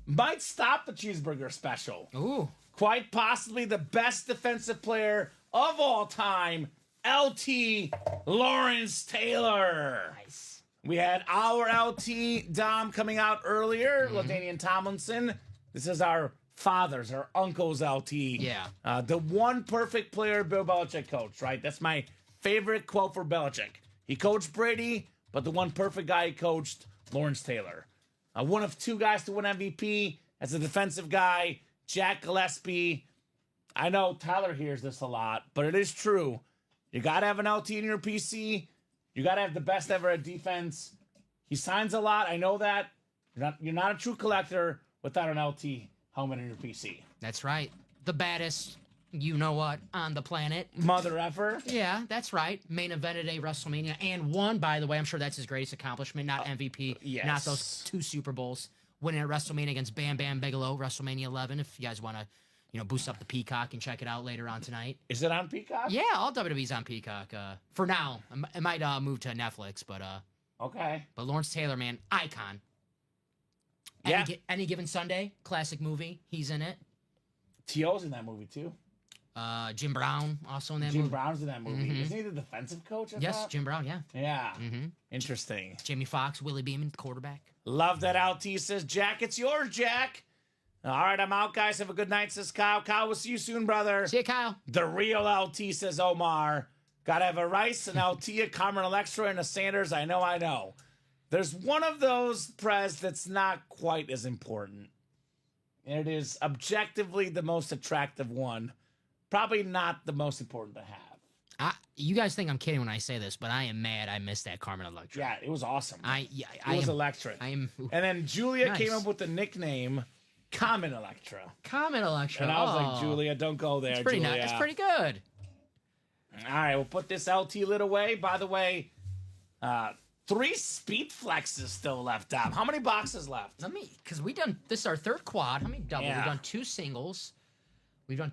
might stop the cheeseburger special. Ooh. Quite possibly the best defensive player of all time, LT Lawrence Taylor. Nice. We had our LT Dom coming out earlier, LaDainian Tomlinson. This is our father's, our uncle's LT. Yeah. The one perfect player Bill Belichick coached, right? That's my favorite quote for Belichick. He coached Brady, but the one perfect guy he coached, Lawrence Taylor. One of 2 guys to win MVP as a defensive guy, Jack Gillespie. I know Tyler hears this a lot, but it is true. You got to have an LT in your PC. You got to have the best ever at defense. He signs a lot. I know that. You're not a true collector without an LT helmet in your PC. That's right. The baddest, you know what, on the planet. Mother effer. Yeah, that's right. Main evented a WrestleMania and won, by the way. I'm sure that's his greatest accomplishment, not MVP. yes. Not those 2 Super Bowls. Winning at WrestleMania against Bam Bam Bigelow, WrestleMania 11. If you guys want to, boost up the Peacock and check it out later on tonight. Is it on Peacock? Yeah, all WWE's on Peacock. For now, it might move to Netflix, but Okay. Lawrence Taylor, man, icon. Yeah. Any given Sunday, classic movie. He's in it. T.O.'s in that movie, too. Jim Brown also in that Jim movie. Brown's in that movie. Isn't he the defensive coach? I Yes, thought? Jim Brown. Yeah. Yeah. Interesting. Jamie Foxx, Willie Beeman, quarterback. Love that LT says, Jack, it's yours, Jack. All right, I'm out, guys. Have a good night, says Kyle. Kyle, we'll see you soon, brother. See you, Kyle. The real LT, says Omar. Gotta have a Rice, an LT, a Carmen Electra, and a Sanders. I know. There's one of those, Prez, that's not quite as important. And it is objectively the most attractive one. Probably not the most important to have. You guys think I'm kidding when I say this, but I am mad I missed that Carmen Electra. Yeah, it was awesome. It was electric. And then Julia Nice. came up with the nickname Kamen Electra. Kamen Electra. And I was like, Julia, don't go there, it's pretty Julia. It's pretty good. All right, we'll put this LT lid away. By the way, 3 speed flexes still left, Dom. How many boxes left? Because this is our third quad. How many double? Yeah. We've done 2 singles. We've done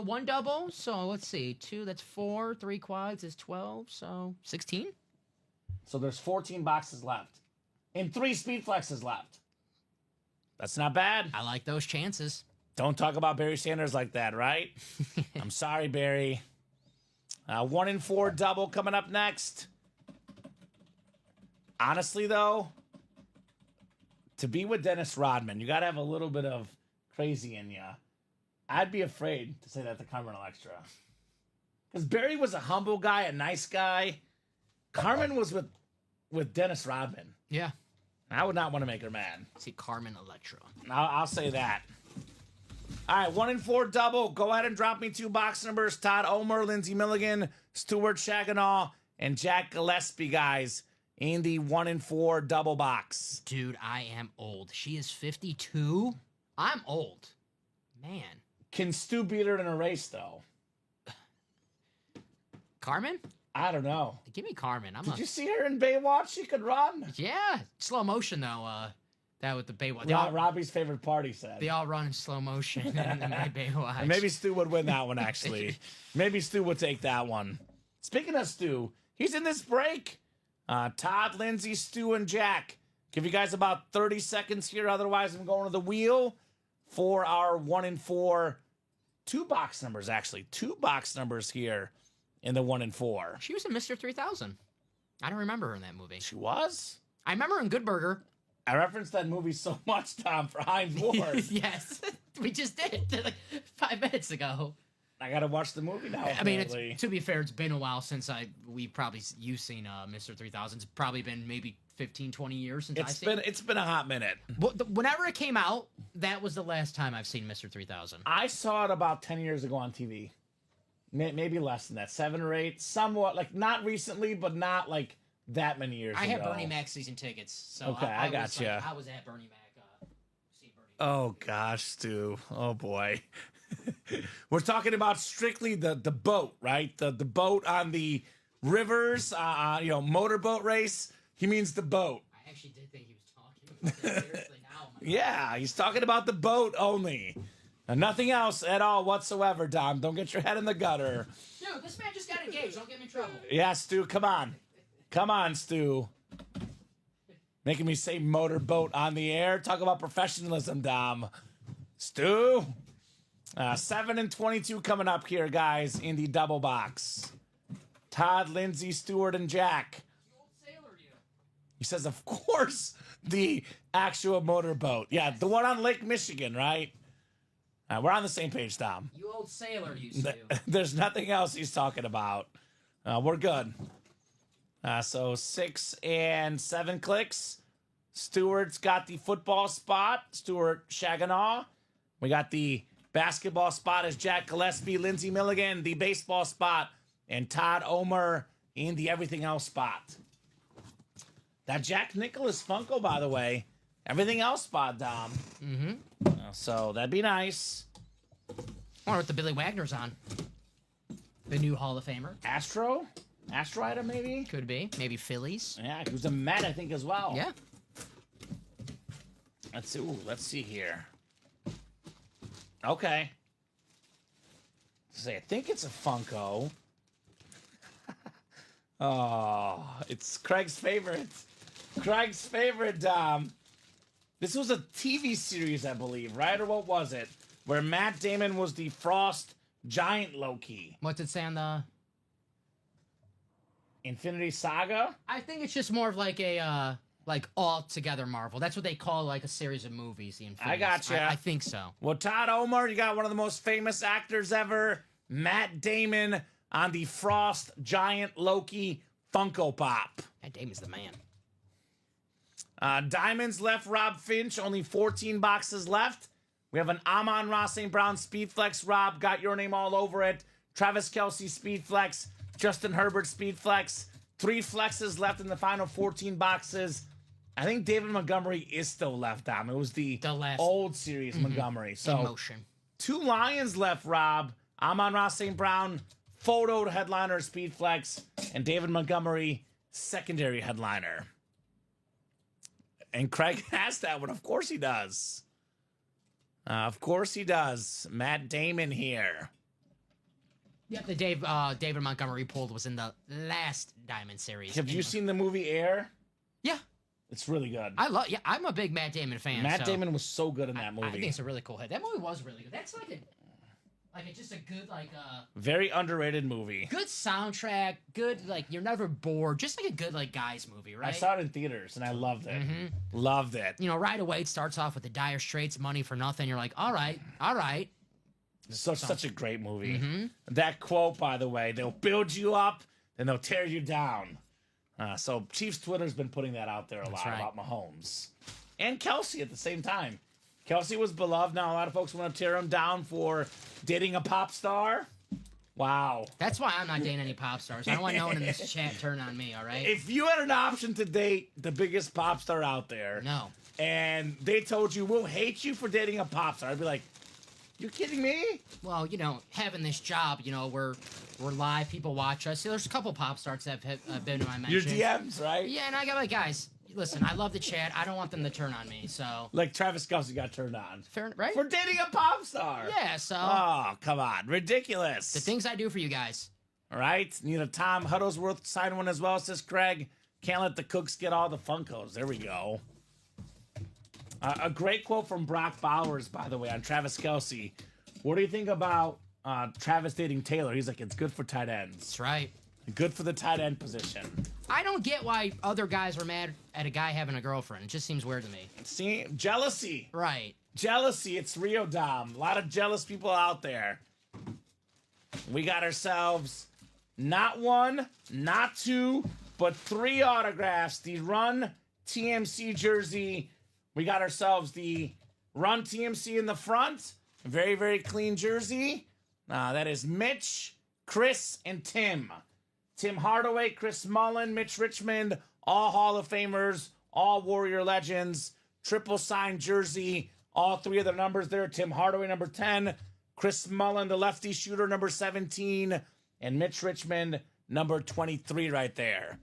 1 double. So let's see. 2, that's 4. 3 quads is 12. So 16. So there's 14 boxes left. And 3 speed flexes left. That's not bad. I like those chances. Don't talk about Barry Sanders like that, right? I'm sorry, Barry. 1 in 4 double coming up next. Honestly, though, to be with Dennis Rodman, you got to have a little bit of crazy in you. I'd be afraid to say that to Carmen Electra. Because Barry was a humble guy, a nice guy. Carmen was with Dennis Rodman. Yeah. I would not want to make her mad. See, Carmen Electra. I'll say that. All right, 1 in 4 double. Go ahead and drop me 2 box numbers. Todd Omer, Lindsey Milligan, Stuart Shaganaw, and Jack Gillespie, guys, in the 1 in 4 double box. Dude, I am old. She is 52. I'm old. Man. Can Stu beat her in a race, though? Carmen? I don't know. Give me Carmen. Did you see her in Baywatch? She could run. Yeah. Slow motion, though. That with the Baywatch. Robbie's favorite part, he said. They all run in slow motion in my Baywatch. And maybe Stu would win that one, actually. Maybe Stu would take that one. Speaking of Stu, he's in this break. Todd, Lindsay, Stu, and Jack. Give you guys about 30 seconds here. Otherwise, I'm going to the wheel for our 1 in 4. 2 box numbers, actually. 2 box numbers here in the 1 in 4. She was in Mr. 3000. I don't remember her in that movie. She was? I remember her in Good Burger. I referenced that movie so much, Tom, for Heinz Ward. Yes. We just did like 5 minutes ago. I got to watch the movie now. I mean, to be fair, it's been a while since you've seen Mr. 3000. It's probably been maybe 15, 20 years since I've seen it. It's been a hot minute. Whenever it came out, that was the last time I've seen Mr. 3000. I saw it about 10 years ago on TV. Maybe less than that, 7 or 8. Somewhat, like, not recently, but not, like, that many years ago. I had Bernie Mac season tickets. So okay, I got you. I was at Bernie Mac. See Bernie Mac. Oh, gosh, Stu. Oh, boy. We're talking about strictly the boat, right? The boat on the rivers, motorboat race. He means the boat. I actually did think he was talking about that seriously now. Yeah, he's talking about the boat only. And nothing else at all whatsoever, Dom. Don't get your head in the gutter. Dude, this man just got engaged. Don't get me in trouble. Yeah, Stu, come on. Come on, Stu. Making me say motorboat on the air. Talk about professionalism, Dom. Stu. 7 and 22 coming up here, guys, in the double box. Todd, Lindsay, Stewart, and Jack. You old sailor, you. He says, of course, the actual motorboat. Yeah, the one on Lake Michigan, right? We're on the same page, Tom. You old sailor, you Stu. There's nothing else he's talking about. We're good. So 6 and 7 clicks. Stewart's got the football spot. Stuart Shaganaw. We got the basketball spot as Jack Gillespie, Lindsey Milligan, the baseball spot, and Todd Omer in the everything else spot. That Jack Nicholas Funko, by the way, everything else spot, Dom. Mm-hmm. So that'd be nice. I wonder what the Billy Wagner's on. The new Hall of Famer. Astro item, maybe? Could be. Maybe Phillies. Yeah, he was a Met, I think, as well. Yeah. Let's see here. Okay. I think it's a Funko. Oh, it's Craig's favorite. Craig's favorite, Dom. This was a TV series, I believe, right? Or what was it? Where Matt Damon was the Frost Giant Loki. What's it say on the... Infinity Saga? I think it's just more of like a... all together Marvel. That's what they call like a series of movies. The Infinity. I gotcha. I think so. Well, Todd Omer, you got one of the most famous actors ever. Matt Damon on the Frost Giant Loki Funko Pop. Matt Damon's the man. Diamonds left Rob Finch, only 14 boxes left. We have an Amon-Ra St. Brown Speedflex. Rob, got your name all over it. Travis Kelce Speedflex. Justin Herbert Speedflex. 3 flexes left in the final 14 boxes. I think David Montgomery is still left, Dom. It was the last old series Montgomery. So emotion. 2 Lions left, Rob. Amon-Ra St. Brown, photoed headliner Speedflex, and David Montgomery, secondary headliner. And Craig has that one. Of course he does. Of course he does. Matt Damon here. Yep, the David Montgomery pulled was in the last Diamond series. Have you seen the movie Air? Yeah. It's really good. Yeah, I'm a big Matt Damon fan. Matt Damon was so good in that movie. I think it's a really cool hit. That movie was really good. That's just a good very underrated movie. good soundtrack, good you're never bored. Just like a good guys movie, right? I saw it in theaters and I loved it. Loved it. You know, right away it starts off with the Dire Straits, Money for Nothing. You're like, all right. Such a great movie. That quote, by the way, they'll build you up, then they'll tear you down. So Chiefs Twitter's been putting that out there a lot about Mahomes. And Kelsey at the same time. Kelsey was beloved. Now a lot of folks want to tear him down for dating a pop star. Wow. That's why I'm not dating any pop stars. I don't want no one in this chat turn on me, all right? If you had an option to date the biggest pop star out there, No. and they told you, we'll hate you for dating a pop star, I'd be like, you kidding me? Well, you know, having this job, you know, we're live, people watch us. See, there's a couple pop stars that have been in my mention. Your DMs, right? Yeah, and I got guys, listen, I love the chat. I don't want them to turn on me, so. Like Travis Kelce got turned on. Fair, right? For dating a pop star. Yeah, so. Oh, come on. Ridiculous. The things I do for you guys. All right. Need a Tom Huddlesworth sign one as well, says Craig. Can't let the cooks get all the Funkos. There we go. A great quote from Brock Bowers, by the way, on Travis Kelce. What do you think about Travis dating Taylor? He's like, it's good for tight ends. That's right. Good for the tight end position. I don't get why other guys are mad at a guy having a girlfriend. It just seems weird to me. See? Jealousy. Right. Jealousy. It's Rio Dom. A lot of jealous people out there. We got ourselves not 1, not 2, but 3 autographs. The Run TMC jersey. We got ourselves the Run TMC in the front. Very, very clean jersey. That is Mitch, Chris, and Tim. Tim Hardaway, Chris Mullen, Mitch Richmond, all Hall of Famers, all Warrior legends. Triple signed jersey. All 3 of the numbers there. Tim Hardaway, number 10. Chris Mullen, the lefty shooter, number 17. And Mitch Richmond, number 23 right there.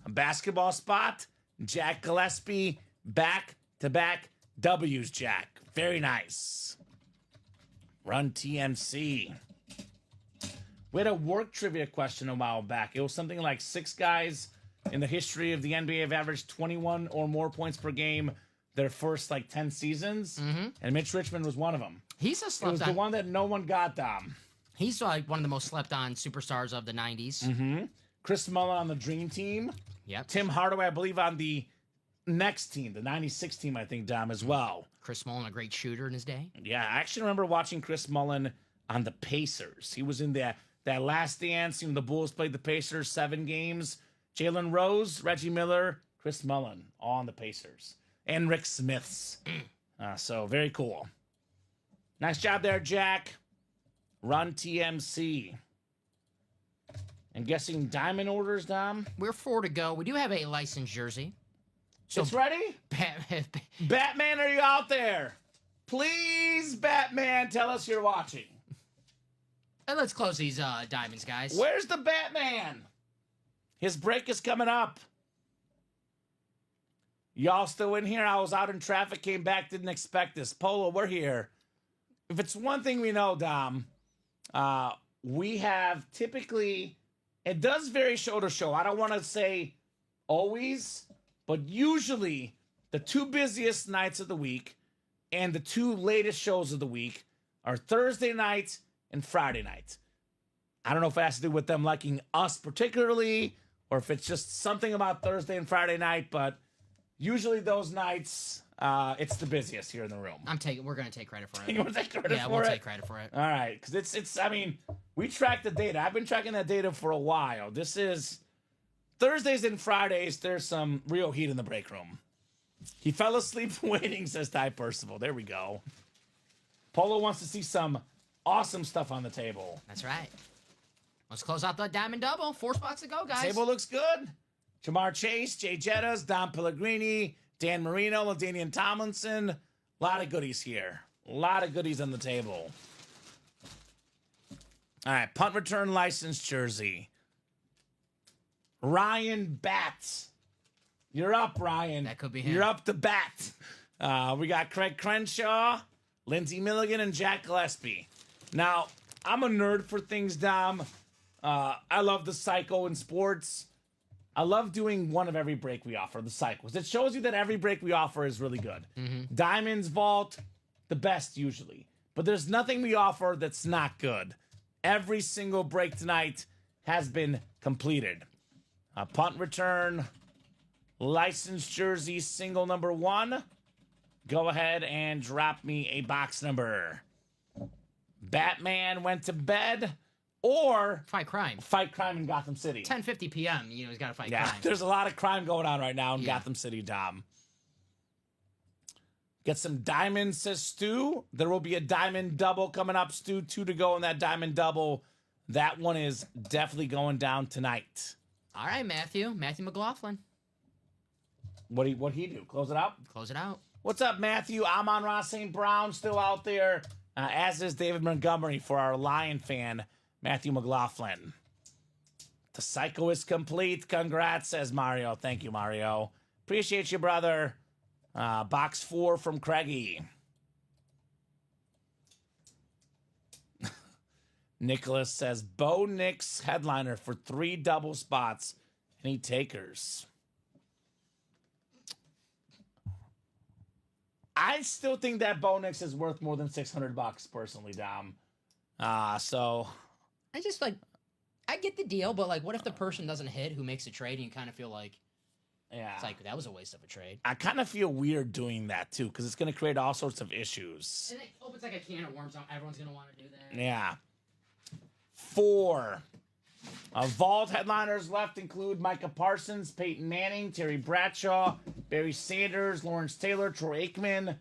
A basketball spot. Jack Gillespie, back-to-back W's, Jack. Very nice. Run TMC. We had a work trivia question a while back. It was something like 6 guys in the history of the NBA have averaged 21 or more points per game their first 10 seasons. And Mitch Richmond was one of them. He's a It was slept the on. one that no one got, Dom. He's one of the most slept on superstars of the 90s. Chris Mullen on the Dream Team. Yep. Tim Hardaway, I believe, on the next team, the 96 team, I think, Dom, as well. Chris Mullen, a great shooter in his day. Yeah, I actually remember watching Chris Mullen on the Pacers. He was in that last dance. The Bulls played the Pacers 7 games. Jalen Rose, Reggie Miller, Chris Mullen, all on the Pacers. And Rick Smiths. So very cool. Nice job there, Jack. Run TMC. I'm guessing diamond orders, Dom? We're 4 to go. We do have a licensed jersey. So It's ready? Batman, are you out there? Please, Batman, tell us you're watching. And let's close these diamonds, guys. Where's the Batman? His break is coming up. Y'all still in here? I was out in traffic, came back, didn't expect this. Polo, we're here. If it's one thing we know, Dom, we have typically, it does vary show to show. I don't want to say always, but usually the 2 busiest nights of the week and the 2 latest shows of the week are Thursday night and Friday night. I don't know if it has to do with them liking us particularly or if it's just something about Thursday and Friday night, but usually those nights, it's the busiest here in the room. We're gonna take credit for it. You want to take credit for it? Yeah, we'll take credit for it. All right, because it's. I mean, We track the data. I've been tracking that data for a while. This is Thursdays and Fridays. There's some real heat in the break room. He fell asleep waiting, says Ty Percival. There we go. Polo wants to see some awesome stuff on the table. That's right. Let's close out the diamond double. 4 spots to go, guys. Table looks good. Jamar Chase, Jay Jettas, Don Pellegrini, Dan Marino, LaDainian Tomlinson. A lot of goodies here. A lot of goodies on the table. All right, punt return license jersey. Ryan Batts. You're up, Ryan. That could be him. You're up to bat. We got Craig Crenshaw, Lindsey Milligan, and Jack Gillespie. Now, I'm a nerd for things, Dom. I love the cycle in sports. I love doing one of every break we offer, the cycles. It shows you that every break we offer is really good. Diamonds, vault, the best usually. But there's nothing we offer that's not good. Every single break tonight has been completed. A punt return, licensed jersey, single number 1. Go ahead and drop me a box number. Batman went to bed, or Fight crime. Fight crime in Gotham City. 10:50 p.m. You know, he's got to fight Yeah, crime. there's a lot of crime going on right now in Gotham City, Dom. Get some diamonds, says Stu. There will be a diamond double coming up, Stu. 2 to go in that diamond double. That one is definitely going down tonight. All right, Matthew. Matthew McLaughlin. What'd he do? Close it out? Close it out. What's up, Matthew? Amon Ross St. Brown still out there, as is David Montgomery for our Lion fan, Matthew McLaughlin. The cycle is complete. Congrats, says Mario. Thank you, Mario. Appreciate you, brother. Box 4 from Craigie. Nicholas says, Bo Nix headliner for 3 double spots. Any takers? I still think that Bo Nix is worth more than $600 personally, Dom. So I just I get the deal, but what if the person doesn't hit who makes a trade and you kind of feel like, yeah, it's like, that was a waste of a trade. I kind of feel weird doing that too, because it's going to create all sorts of issues. And it opens like a can of worms. Everyone's going to want to do that. Yeah. 4. Vault headliners left include Micah Parsons, Peyton Manning, Terry Bradshaw, Barry Sanders, Lawrence Taylor, Troy Aikman.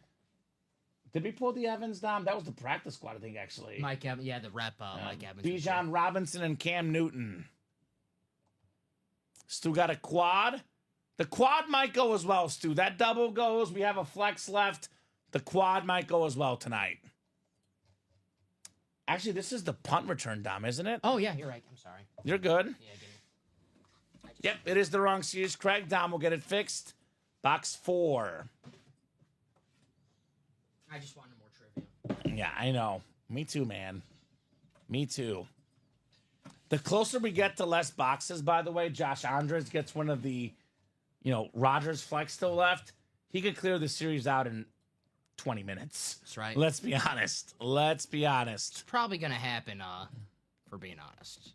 Did we pull the Evans, Dom? That was the practice squad, I think, actually. Mike Evans, the rep, Mike Evans. Bijan Robinson and Cam Newton. Stu got a quad. The quad might go as well, Stu. That double goes. We have a flex left. The quad might go as well tonight. Actually, this is the punt return, Dom, isn't it? Oh, yeah, you're right. I'm sorry. You're good. Yeah, Yep, it is the wrong series. Craig, Dom will get it fixed. Box 4. I just wanted more trivia. Yeah, I know. Me too, man. Me too. The closer we get to less boxes, by the way, Josh Andres gets one of the, Rogers flex still left. He could clear the series out in 20 minutes. That's right. Let's be honest. It's probably going to happen, for being honest.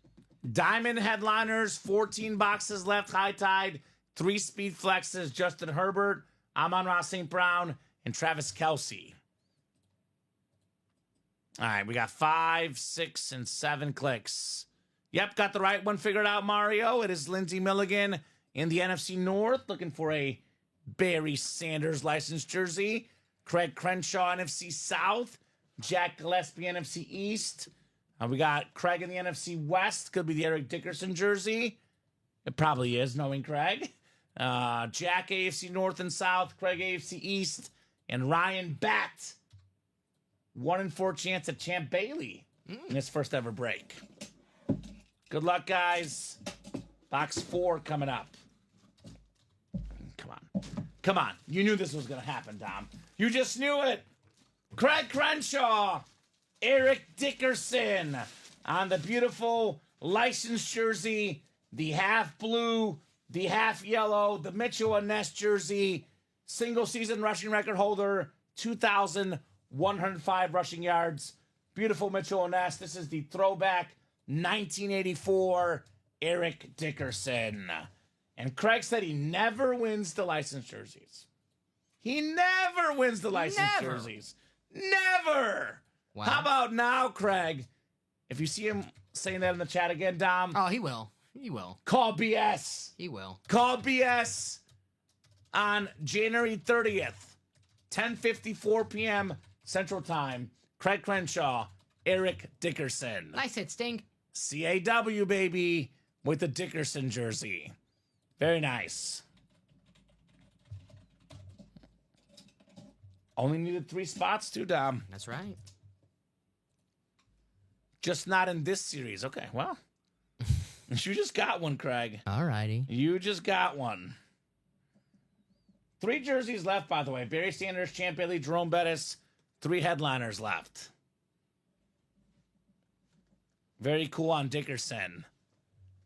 Diamond headliners, 14 boxes left, high tide, 3 speed flexes, Justin Herbert, Amon-Ra St. Brown, and Travis Kelce. All right, we got 5, 6, and 7 clicks. Yep, got the right one figured out, Mario. It is Lindsey Milligan in the NFC North, looking for a Barry Sanders licensed jersey. Craig Crenshaw, NFC South. Jack Gillespie, NFC East. We got Craig in the NFC West. Could be the Eric Dickerson jersey. It probably is, knowing Craig. Jack, AFC North and South. Craig, AFC East. And Ryan Batt. 1 in 4 chance at Champ Bailey in his first ever break. Good luck, guys. Box 4 coming up. Come on. You knew this was going to happen, Dom. You just knew it. Craig Crenshaw, Eric Dickerson on the beautiful licensed jersey, the half blue, the half yellow, the Mitchell and Ness jersey, single season rushing record holder, 2,105 rushing yards. Beautiful Mitchell and Ness. This is the throwback 1984 Eric Dickerson. And Craig said he never wins the licensed jerseys. He never wins the licensed jerseys. Never. Wow. How about now, Craig? If you see him saying that in the chat again, Dom, Oh, he will. He will. call BS. He will. Call BS on January 30th, 10:54 p.m. Central Time. Craig Crenshaw, Eric Dickerson. Nice hit, Sting. CAW, baby, with the Dickerson jersey. Very nice. Only needed 3 spots, too, Dom. That's right. Just not in this series. Okay, well. You just got one, Craig. All righty. You just got one. 3 jerseys left, by the way. Barry Sanders, Champ Bailey, Jerome Bettis. 3 headliners left. Very cool on Dickerson.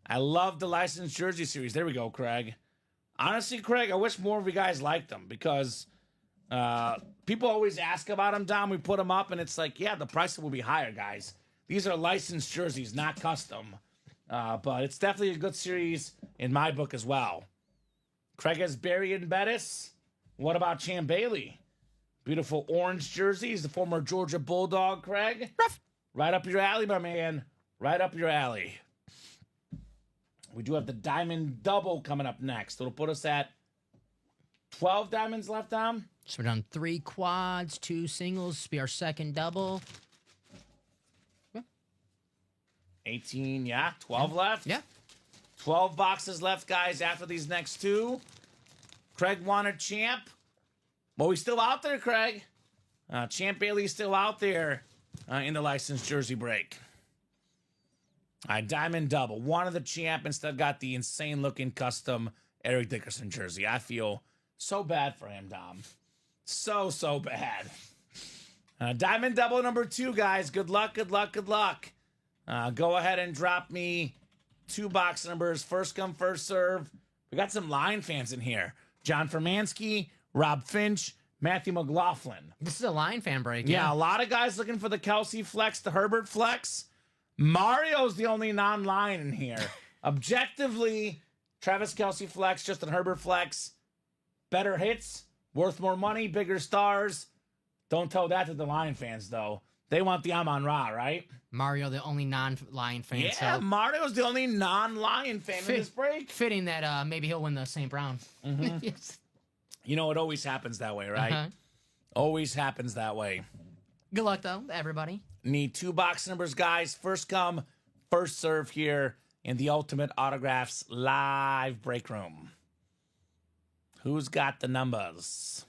I love the licensed jersey series. There we go, Craig. Honestly, Craig, I wish more of you guys liked them because people always ask about them, Dom. We put them up, and it's like, yeah, the price will be higher, guys. These are licensed jerseys, not custom. But it's definitely a good series in my book as well. Craig has Barry and Bettis. What about Champ Bailey? Beautiful orange jerseys, the former Georgia Bulldog, Craig. Ruff. Right up your alley, my man. Right up your alley. We do have the Diamond Double coming up next. It'll put us at 12 diamonds left, Dom. So we're done 3 quads, 2 singles. This will be our second double. 18, yeah. 12 left. Yeah. 12 boxes left, guys, after these next 2. Craig wanted Champ. Well, he's still out there, Craig. Champ Bailey's still out there in the licensed jersey break. All right, Diamond Double. Wanted the Champ, instead got the insane-looking custom Eric Dickerson jersey. I feel so bad for him, Dom. So bad. Diamond Double number 2, guys. Good luck, good luck, good luck. Go ahead and drop me 2 box numbers. First come, first serve. We got some Lion fans in here. John Fermansky, Rob Finch, Matthew McLaughlin. This is a Lion fan break. Yeah, a lot of guys looking for the Kelsey flex, the Herbert flex. Mario's the only non-Lion in here. Objectively, Travis Kelsey flex, Justin Herbert flex. Better hits, worth more money, bigger stars. Don't tell that to the Lion fans, though. They want the Amon-Ra, right? Mario, the only non-Lion fan. Yeah, so Mario's the only non-Lion fan in this break. fitting that maybe he'll win the St. Brown. Yes. You know, it always happens that way, right? Uh-huh. Always happens that way. Good luck, though, everybody. Need 2 box numbers, guys. First come, first serve here in the Ultimate Autographs live break room. Who's got the numbers?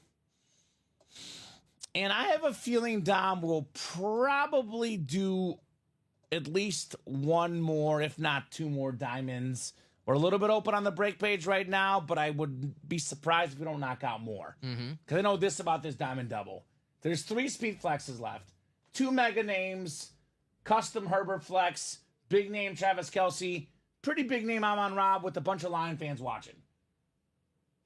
And I have a feeling Dom will probably do at least 1 more, if not 2 more diamonds. We're a little bit open on the break page right now, but I would be surprised if we don't knock out more. Because I know this about this Diamond Double. There's 3 speed flexes left. 2 mega names, custom Herbert flex, big name Travis Kelsey, pretty big name Amon-Ra with a bunch of Lion fans watching.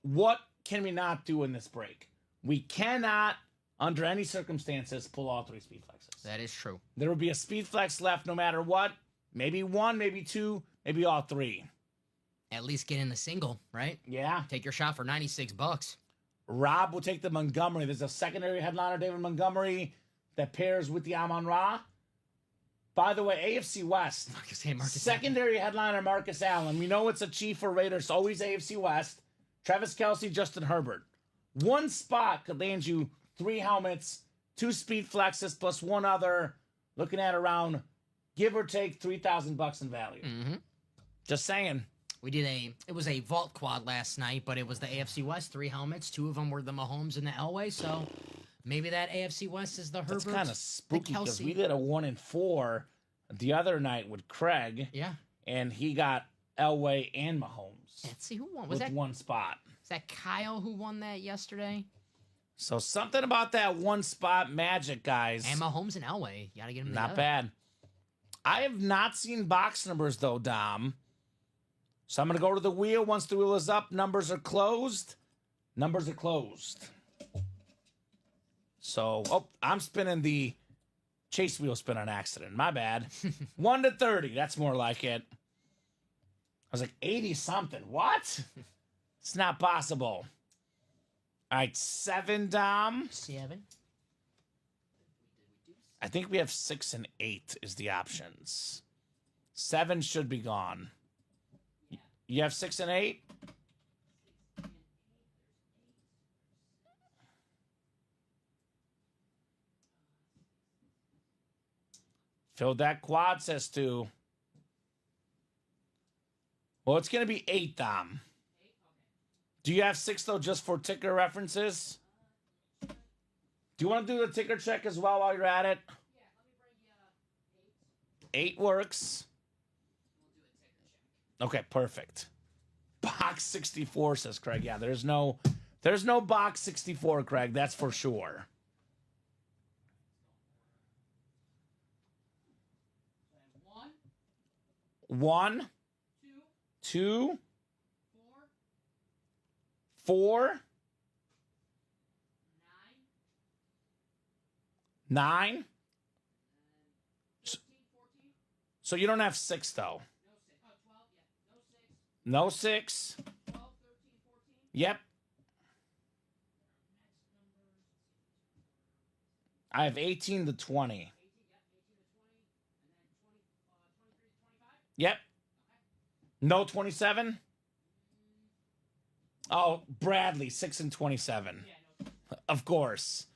What can we not do in this break? We cannot, under any circumstances, pull all 3 speed flexes. That is true. There will be a speed flex left no matter what. Maybe 1, maybe 2, maybe all 3. At least get in the single, right? Yeah. Take your shot for $96. Rob will take the Montgomery. There's a secondary headliner, David Montgomery, that pairs with the Amon-Ra. By the way, AFC West. Marcus Secondary headliner, Marcus Allen. We know it's a Chief or Raider. It's always AFC West. Travis Kelsey, Justin Herbert. 1 spot could land you 3 helmets, 2 speed flexes, plus 1 other. Looking at around, give or take, $3,000 in value. Just saying. It was a vault quad last night, but it was the AFC West, 3 helmets. 2 of them were the Mahomes and the Elway, so maybe that AFC West is the Herbert. That's kind of spooky because Kelsey. we did a 1 and 4 the other night with Craig. Yeah. And he got Elway and Mahomes. Let's see who won. Was that 1 spot? Is that Kyle who won that yesterday? So something about that 1 spot magic, guys. And Mahomes and Elway. You gotta get them Not together. bad. I have not seen box numbers, though, Dom. So I'm going to go to the wheel. Once the wheel is up, numbers are closed. Numbers are closed. So, I'm spinning the chase wheel spin on accident. My bad. 1 to 30. That's more like it. I was like, 80-something. What? It's not possible. All right, 7, Dom. 7. I think we have 6 and 8 is the options. 7 should be gone. You have 6 and 8? Filled that quad, says Stu. Well, it's going to be 8, Dom. Do you have 6, though, just for ticker references? Do you want to do the ticker check as well while you're at it? Yeah, let me bring you 8 works. We'll do a ticker check. Okay, perfect. Box 64, says Craig. Yeah, there's no box 64, Craig. That's for sure. One, two, 4, 9. So you don't have 6, though. No 6. Yep. I have 18 to 20. Yep. No 27? Oh, Bradley, 6 and 27. Of course.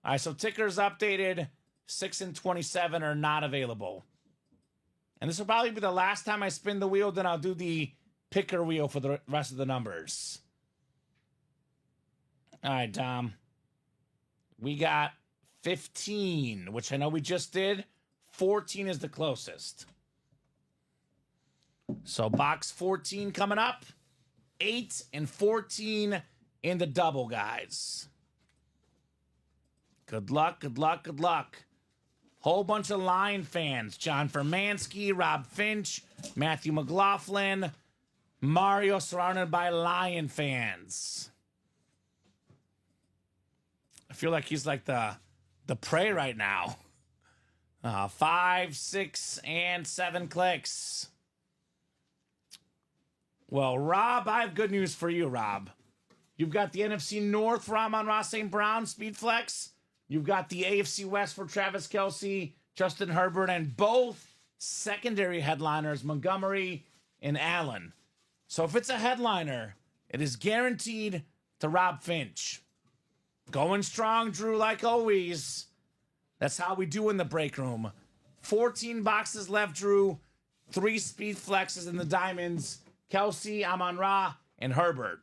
All right, so tickers updated. 6 and 27 are not available. And this will probably be the last time I spin the wheel. Then I'll do the picker wheel for the rest of the numbers. All right, Dom. We got 15, which I know we just did. 14 is the closest. So box 14 coming up. 8 and 14 in the double, guys. Good luck, good luck, good luck. Whole bunch of Lion fans. John Fermansky, Rob Finch, Matthew McLaughlin, Mario surrounded by Lion fans. I feel like he's like the prey right now. 5, 6, and 7 clicks. Well, Rob, I have good news for you, Rob. You've got the NFC North for Amon-Ra St. Brown, Speed Flex. You've got the AFC West for Travis Kelce, Justin Herbert, and both secondary headliners, Montgomery and Allen. So if it's a headliner, it is guaranteed to Rob Finch. Going strong, Drew, like always. That's how we do in the break room. 14 boxes left, Drew. 3 Speed Flexes in the diamonds. Kelce, Amon-Ra, and Herbert.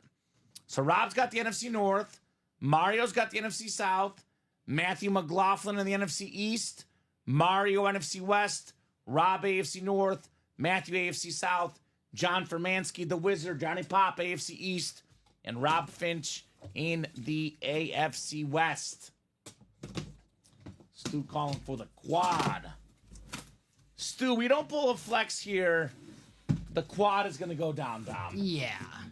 So Rob's got the NFC North. Mario's got the NFC South. Matthew McLaughlin in the NFC East. Mario NFC West. Rob AFC North. Matthew AFC South. John Fermansky, the Wizard. Johnny Pop AFC East. And Rob Finch in the AFC West. Stu calling for the quad. Stu, we don't pull a flex here. The quad is going to go down, Dom. Yeah.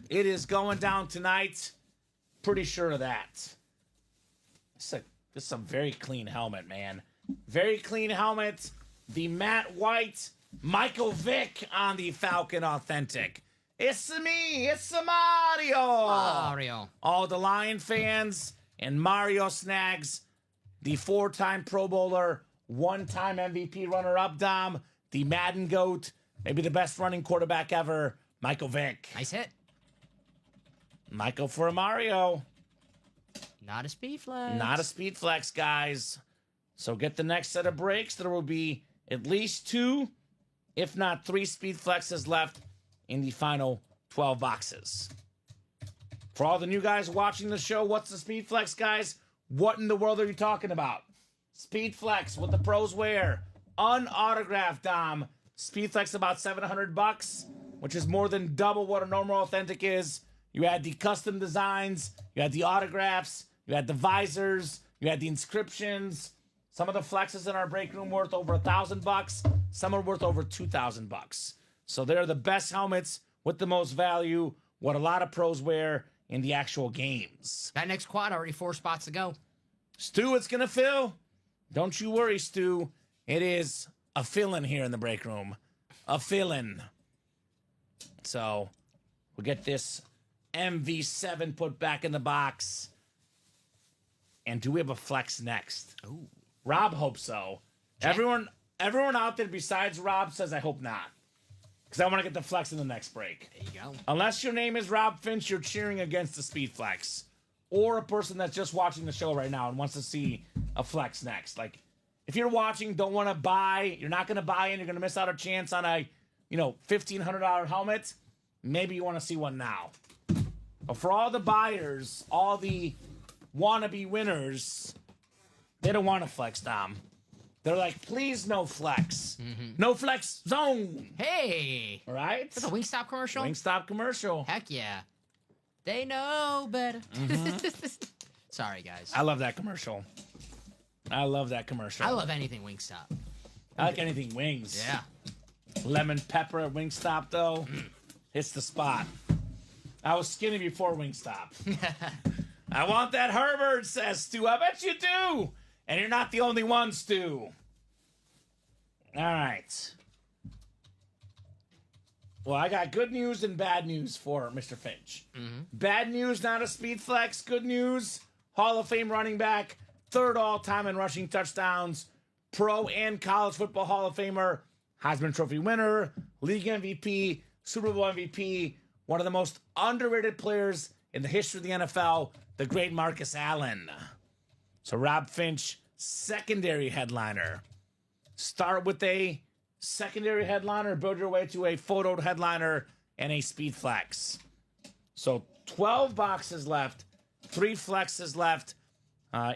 It is going down tonight. Pretty sure of that. This is a very clean helmet, man. Very clean helmet. The matte white Michael Vick on the Falcon Authentic. It's me. It's Mario. Mario. All the Lion fans and Mario snags the 4-time Pro Bowler, 1-time MVP runner-up, Dom, the Madden GOAT, maybe the best running quarterback ever, Michael Vick. Nice hit. Michael for a Mario. Not a speed flex. Not a speed flex, guys. So get the next set of breaks. There will be at least 2, if not 3 speed flexes left in the final 12 boxes. For all the new guys watching the show, what's the speed flex, guys? What in the world are you talking about? Speed flex, what the pros wear. Unautographed, Dom. Speed flex about $700, which is more than double what a normal authentic is. You had the custom designs, you had the autographs, you had the visors, you had the inscriptions. Some of the flexes in our break room worth over $1,000. Some are worth over $2,000. So they're the best helmets with the most value. What a lot of pros wear in the actual games. That next quad, already 4 spots to go. Stu, it's gonna fill. Don't you worry, Stu. It is a fill-in here in the break room. A fill-in. So we'll get this MV7 put back in the box. And do we have a flex next? Ooh. Rob hopes so. Everyone out there besides Rob says I hope not. Because I want to get the flex in the next break. There you go. Unless your name is Rob Finch, you're cheering against the speed flex. Or a person that's just watching the show right now and wants to see a flex next. Like, if you're watching, don't want to buy, you're not going to buy in, you're going to miss out a chance on a, $1,500 helmet, maybe you want to see one now. But for all the buyers, all the wannabe winners, they don't want to flex, Dom. They're like, please, no flex. No flex zone. Hey. All right? That's a Wingstop commercial? Wingstop commercial. Heck yeah. They know better. Sorry, guys. I love that commercial. I love anything Wingstop. I like anything wings. Yeah. Lemon pepper at Wingstop, though, hits the spot. I was skinny before Wingstop. I want that Herbert, says Stu. I bet you do. And you're not the only one, Stu. All right. Well, I got good news and bad news for Mr. Finch. Bad news, not a speed flex. Good news, Hall of Fame running back, third all-time in rushing touchdowns, pro and college football Hall of Famer, Heisman Trophy winner, league MVP, Super Bowl MVP, one of the most underrated players in the history of the NFL, the great Marcus Allen. So Rob Finch, secondary headliner. Start with a secondary headliner, build your way to a photoed headliner and a speed flex. So 12 boxes left, 3 flexes left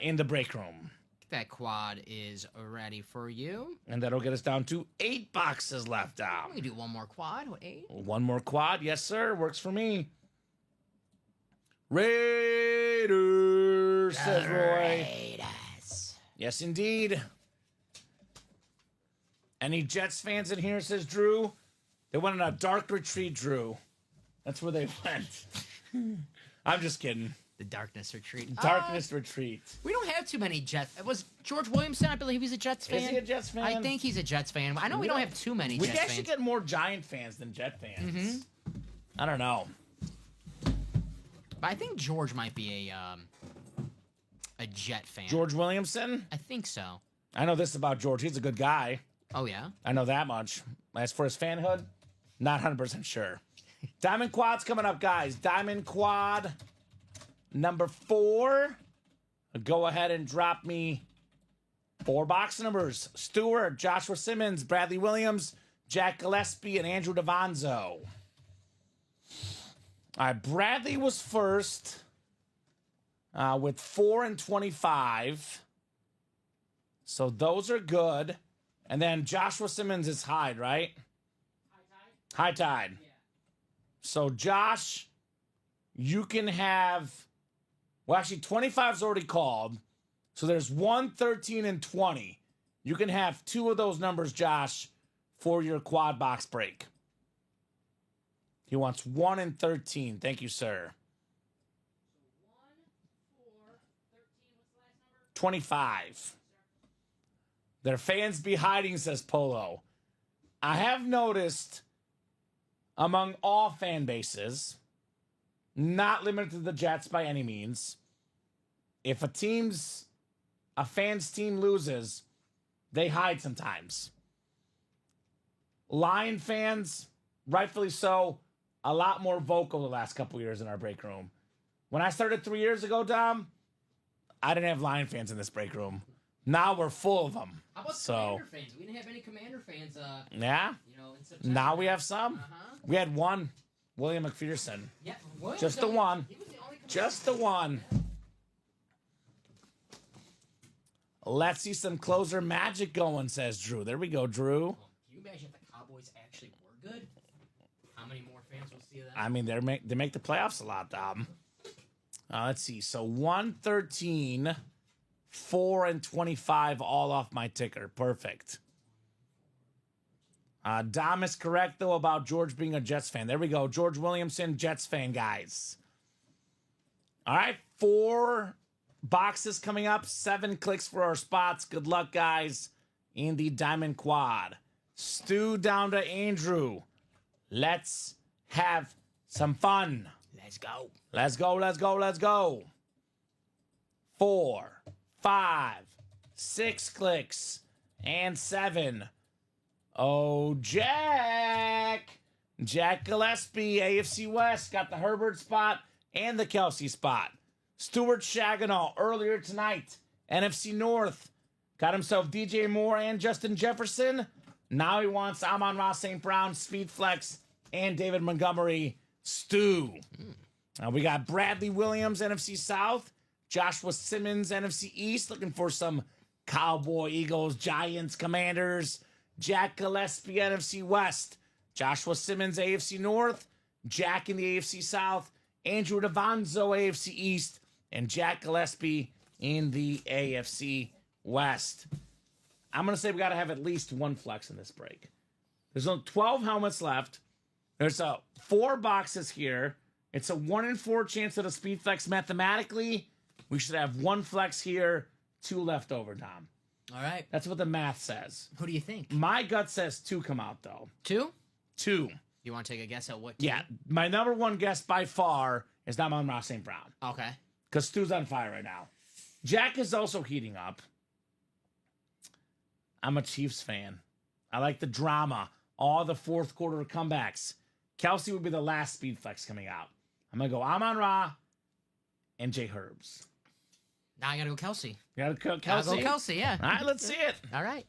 in the break room. That quad is ready for you. And that'll get us down to 8 boxes left out. We can do one more quad. What, 8? One more quad. Yes, sir. Works for me. Raiders, says Roy. Raiders. Yes, indeed. Any Jets fans in here, says Drew? They went on a dark retreat, Drew. That's where they went. I'm just kidding. The darkness retreat. Darkness retreat. We don't have too many Jets. It was George Williamson, I believe he's a Jets fan. Is he a Jets fan? I think he's a Jets fan. I know we don't have too many We Jets actually fans. get more Giant fans than Jet fans. I don't know. But I think George might be a Jet fan. George Williamson? I think so. I know this about George. He's a good guy. Oh, yeah? I know that much. As for his fanhood, not 100% sure. Diamond Quad's coming up, guys. Diamond Quad number 4. Go ahead and drop me 4 box numbers. Stewart, Joshua Simmons, Bradley Williams, Jack Gillespie, and Andrew DeVonzo. All right, Bradley was first with 4 and 25. So those are good. And then Joshua Simmons is Hyde, right? High Tide. Yeah. So Josh, you can have, well, actually 25's already called. So there's 1, 13, and 20. You can have 2 of those numbers, Josh, for your quad box break. He wants 1 and 13. Thank you, sir. 1, 4, 13, what's the last number? 25. Their fans be hiding, says Polo. I have noticed among all fan bases, not limited to the Jets by any means, if a fan's team loses, they hide sometimes. Lion fans, rightfully so, a lot more vocal the last couple years in our break room. When I started 3 years ago, Dom, I didn't have Lion fans in this break room. Now we're full of them. How about Commander fans? We didn't have any Commander fans. Yeah. In September. Now we have some. We had one, William McPherson. Yeah, Williams Just the one. He was the only Commander. Just the one. Let's see some closer magic going, says Drew. There we go, Drew. Can you imagine if the Cowboys actually were good? How many more fans will see that? I mean, they make the playoffs a lot, Dom. Let's see. So 113, 4 and 25 all off my ticker. Perfect. Dom is correct, though, about George being a Jets fan. There we go. George Williamson, Jets fan, guys. All right, 4 boxes coming up. 7 clicks for our spots. Good luck, guys, in the Diamond Quad. Stu down to Andrew. Let's have some fun. Let's go. Let's go, let's go, let's go. 4, 5, 6 clicks. And 7. Oh, Jack Gillespie, AFC West, got the Herbert spot and the Kelsey spot. Stuart Shaganall earlier tonight, NFC North, got himself DJ Moore and Justin Jefferson. Now he wants Amon-Ra St. Brown, Speed Flex, and David Montgomery, Stu. We got Bradley Williams, NFC South, Joshua Simmons, NFC East, looking for some Cowboy, Eagles, Giants, Commanders. Jack Gillespie, NFC West, Joshua Simmons, AFC North, Jack in the AFC South, Andrew Davanzo, AFC East, and Jack Gillespie in the AFC West. I'm going to say we got to have at least one flex in this break. There's only 12 helmets left. There's 4 boxes here. It's a 1 in 4 chance at a speed flex. Mathematically, we should have 1 flex here, 2 left over, Dom. All right. That's what the math says. Who do you think? My gut says 2 come out, though. 2? 2. You want to take a guess at what team? Yeah, my number 1 guess by far is Amon-Ra St. Brown. Okay. Because Stu's on fire right now. Jack is also heating up. I'm a Chiefs fan. I like the drama. All the fourth quarter comebacks. Kelsey would be the last speed flex coming out. I'm going to go Amon-Ra and J. Herbs. Now I got to go Kelsey. You got to go Kelsey? I'll go Kelsey, yeah. All right, let's see it. All right.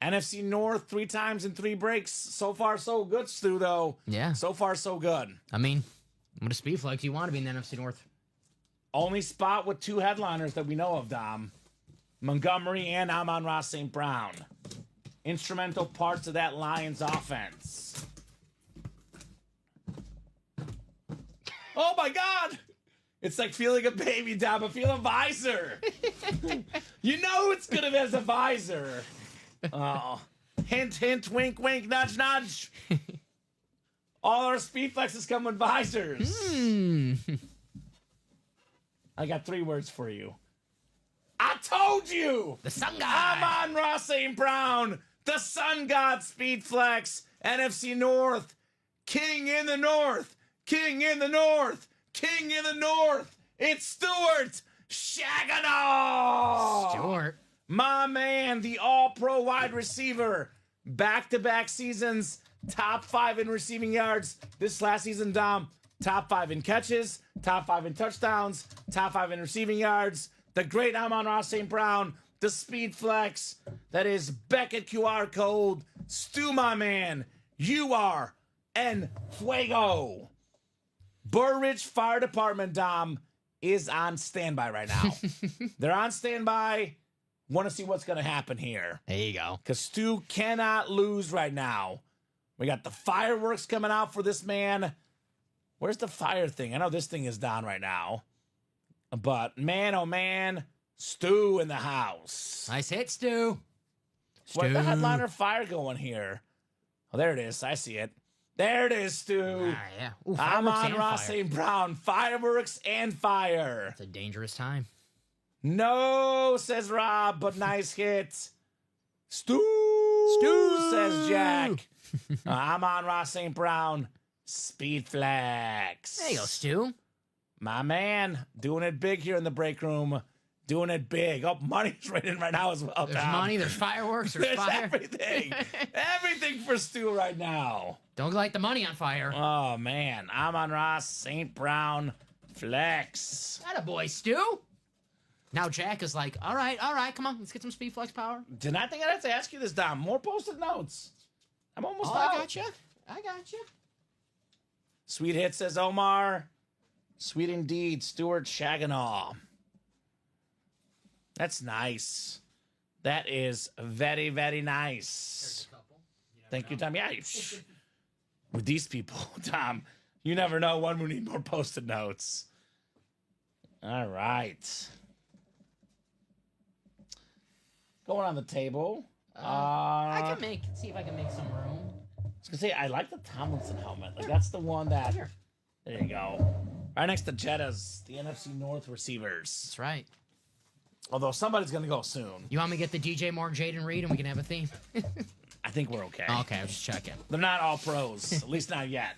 NFC North 3 times in 3 breaks. So far, so good, Stu, though. Yeah. So far, so good. I mean, what a speed flex you want to be in the NFC North. Only spot with 2 headliners that we know of, Dom. Montgomery and Amon-Ra St. Brown. Instrumental parts of that Lions offense. Oh, my God. It's like feeling a baby, Dom. I feel a visor. You know it's good if it has a visor. Oh. Hint, hint, wink, wink, nudge, nudge. All our speed flexes come with visors. I got 3 words for you. I told you! The Sun God! Amon-Ra St. Brown, the Sun God Speed Flex, NFC North, King in the North, King in the North, King in the North. It's Stuart Shaganall! Stuart. My man, the all-pro wide receiver. Back-to-back seasons, top 5 in receiving yards. This last season, Dom, top 5 in catches, top 5 in touchdowns, top 5 in receiving yards. The great Amon-Ra St. Brown, the speed flex. That is Beckett QR code. Stu, my man, you are en fuego. Burr Ridge Fire Department, Dom, is on standby right now. They're on standby. Want to see what's going to happen here. There you go. Because Stu cannot lose right now. We got the fireworks coming out for this man. Where's the fire thing? I know this thing is down right now. But, man, oh, man, Stu in the house. Nice hit, Stu. Where's the headliner fire going here? Oh, there it is. I see it. There it is, Stu. Yeah. Ooh, Amon-Ra St. Brown. Fireworks and fire. It's a dangerous time. No, says Rob, but nice hit. Stu, says Jack. Amon-Ra St. Brown. Speed flex. There you go, Stu. My man, doing it big here in the break room. Doing it big. Oh, money's raining right now as well, There's Tom. money, there's fireworks, there's fire. Everything. Everything for Stu right now. Don't light the money on fire. Oh, man. Amon-Ra St. Brown flex. Attaboy, Stu. Now Jack is like, all right, come on, let's get some speed flex power. Did not think I'd have to ask you this, Dom. More post-it notes. I'm almost out. I got you. Sweet hit, says Omar. Sweet indeed, Stuart Shaganall. That's nice. That is very, very nice. Thank you, Tom. Yeah, with these people, Tom, you never know when we need more post-it notes. All right. Going on the table. I can see if I can make some room. I was gonna say I like the Tomlinson helmet. Like that's the one that. Here. There you go. Right next to Jetta's, the NFC North receivers. That's right. Although somebody's gonna go soon. You want me to get the DJ Moore, Jaden Reed, and we can have a theme? I think we're okay. Okay, I was just checking. They're not all pros, at least not yet.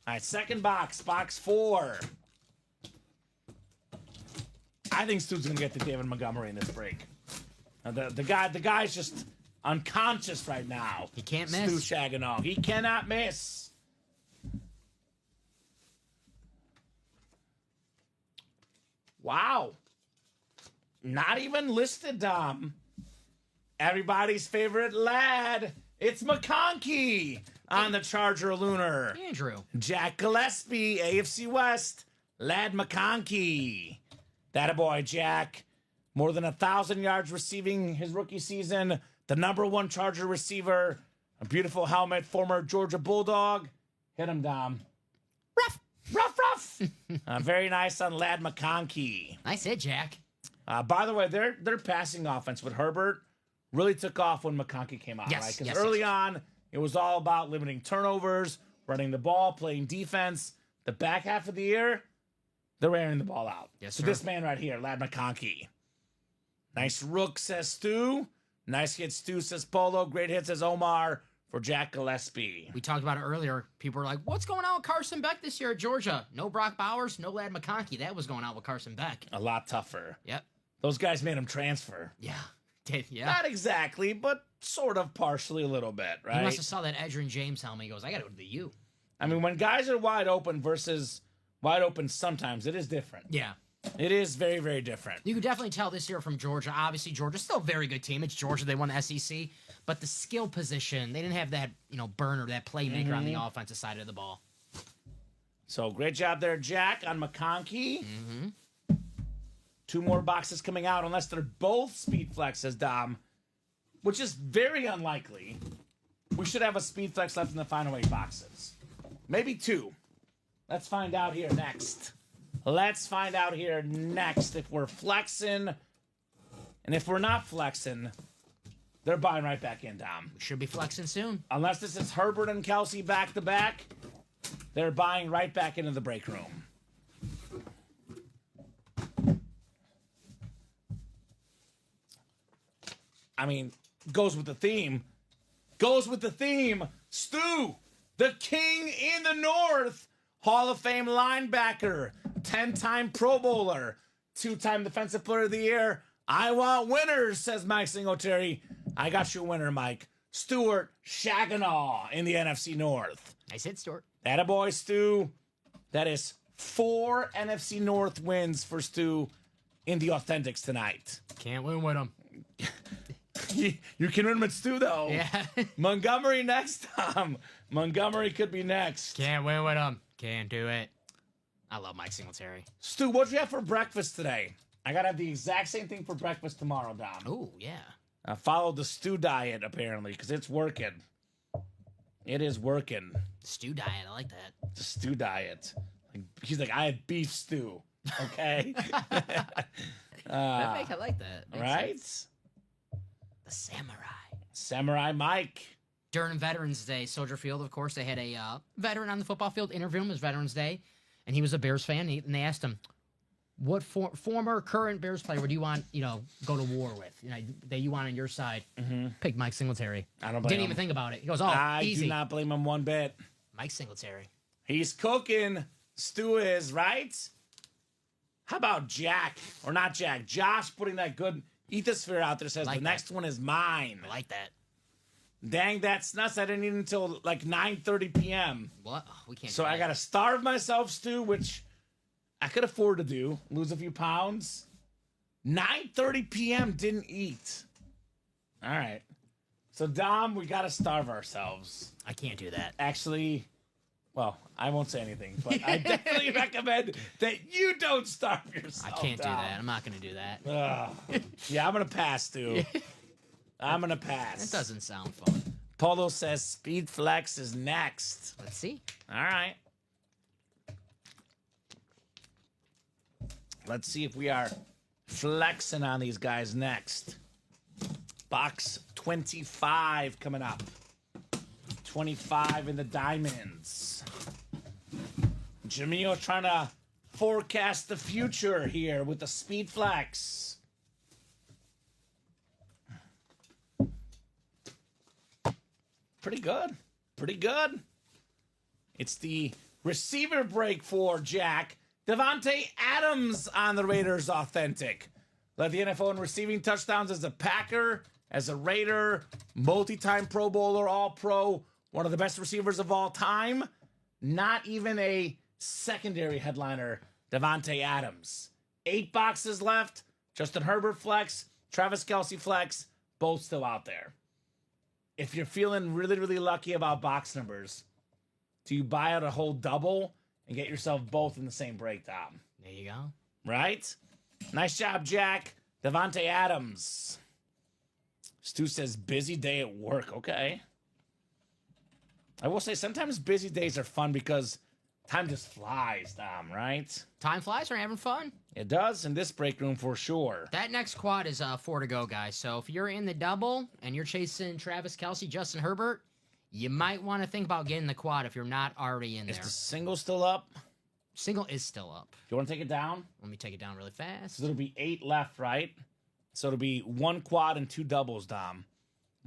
All right, second box, box 4. I think Stu's gonna get to David Montgomery in this break. The guy's just unconscious right now. He can't Stu miss. Shaganov. He cannot miss. Wow. Not even listed, Dom. Everybody's favorite lad. It's McConkey on the Charger Lunar. Andrew. Jack Gillespie, AFC West. Lad McConkey. That a boy, Jack. More than 1,000 yards receiving his rookie season. The #1 Charger receiver. A beautiful helmet. Former Georgia Bulldog. Hit him, Dom. Rough. Rough. Very nice on Lad McConkey. Nice hit, Jack. By the way, their passing offense with Herbert really took off when McConkey came out. Yes, right? Because yes, early yes. on, it was all about limiting turnovers, running the ball, playing defense. The back half of the year, they're airing the ball out. Yes, so sir. this man right here, Lad McConkey. Nice rook, says Stu. Nice hit, Stu, says Polo. Great hit, says Omar for Jack Gillespie. We talked about it earlier. People were like, what's going on with Carson Beck this year at Georgia? No Brock Bowers, no Lad McConkey. That was going on with Carson Beck. A lot tougher. Yep. Those guys made him transfer. Yeah. Did, yeah. Not exactly, but sort of partially a little bit, right? He must have saw that Edgerrin James helmet. He goes, I got to go to the U. I mean, when guys are wide open versus wide open sometimes, it is different. Yeah. It is very, very different. You could definitely tell this year from Georgia. Obviously, Georgia's still a very good team. It's Georgia. They won the SEC. But the skill position, they didn't have that, burner, that playmaker on the offensive side of the ball. So great job there, Jack, on McConkey. Mm-hmm. 2 more boxes coming out, unless they're both speed flex, says Dom, which is very unlikely. We should have a speed flex left in the final 8 boxes. Maybe 2. Let's find out here next. Let's find out here next if we're flexing. And if we're not flexing, they're buying right back in, Dom. We should be flexing soon. Unless this is Herbert and Kelsey back-to-back, they're buying right back into the break room. I mean, goes with the theme. Goes with the theme. Stu, the king in the north. Hall of Fame linebacker. 10-time Pro Bowler. 2-time Defensive Player of the Year. I want winners, says Mike Singletary. I got you a winner, Mike. Stuart Shaganaw in the NFC North. Nice hit, Stuart. Attaboy, Stu. That is 4 NFC North wins for Stu in the Authentics tonight. Can't win with him. You can win with Stu, though. Yeah. Montgomery next time. Montgomery could be next. Can't win with him. Can't do it. I love Mike Singletary. Stu, what'd you have for breakfast today? I gotta have the exact same thing for breakfast tomorrow, Dom. Oh, yeah. I followed the Stu diet, apparently, because it's working. It is working. Stew diet. I like that. The Stu diet. He's like, I had beef stew. Okay? I like that. Makes Right? sense. The Samurai. Samurai Mike. During Veterans Day, Soldier Field, of course, they had a veteran on the football field interview him. It was Veterans Day, and he was a Bears fan. And they asked him, "What former, current Bears player would you want, go to war with? That you want on your side?" Mm-hmm. Pick Mike Singletary. I don't blame Didn't him. even think about it. He goes, "Oh, I easy." do not blame him one bit. Mike Singletary. He's cooking. Stu is, right? How about Jack? Or not Jack. Josh putting that good ethosphere out there says Like the that. next one is mine. I like that. Dang, that's nuts. I didn't eat until like 9:30 p.m. What? Oh, we can't. So do I that. got to starve myself, Stu, which I could afford to do. Lose a few pounds. 9:30 p.m. didn't eat. All right. So, Dom, we got to starve ourselves. I can't do that. Actually, well, I won't say anything, but I definitely recommend that you don't starve yourself. I can't do Dom. that. I'm not going to do that. Ugh. Yeah, I'm going to pass, Stu. I'm going to pass. That doesn't sound fun. Polo says Speed Flex is next. Let's see. All right. Let's see if we are flexing on these guys next. Box 25 coming up. 25 in the diamonds. Jamil trying to forecast the future here with the Speed Flex. Pretty good. Pretty good. It's the receiver break for Jack. Devontae Adams on the Raiders Authentic. Led the NFL in receiving touchdowns as a Packer, as a Raider, multi-time Pro Bowler, All-Pro, one of the best receivers of all time. Not even a secondary headliner, Davante Adams. 8 boxes left. Justin Herbert flex, Travis Kelce flex, both still out there. If you're feeling really, really lucky about box numbers, do you buy out a whole double and get yourself both in the same breakdown? There you go. Right? Nice job, Jack. Davante Adams. Stu says, busy day at work. Okay. I will say sometimes busy days are fun because time just flies, Dom, right? Time flies. We're having fun. It does in this break room for sure. That next quad is 4 to go, guys. So if you're in the double and you're chasing Travis Kelce, Justin Herbert, you might want to think about getting the quad if you're not already in Is there. the single still up? Single is still up. You want to take it down? Let me take it down really fast. So it'll be 8 left, right? So it'll be 1 quad and 2 doubles, Dom.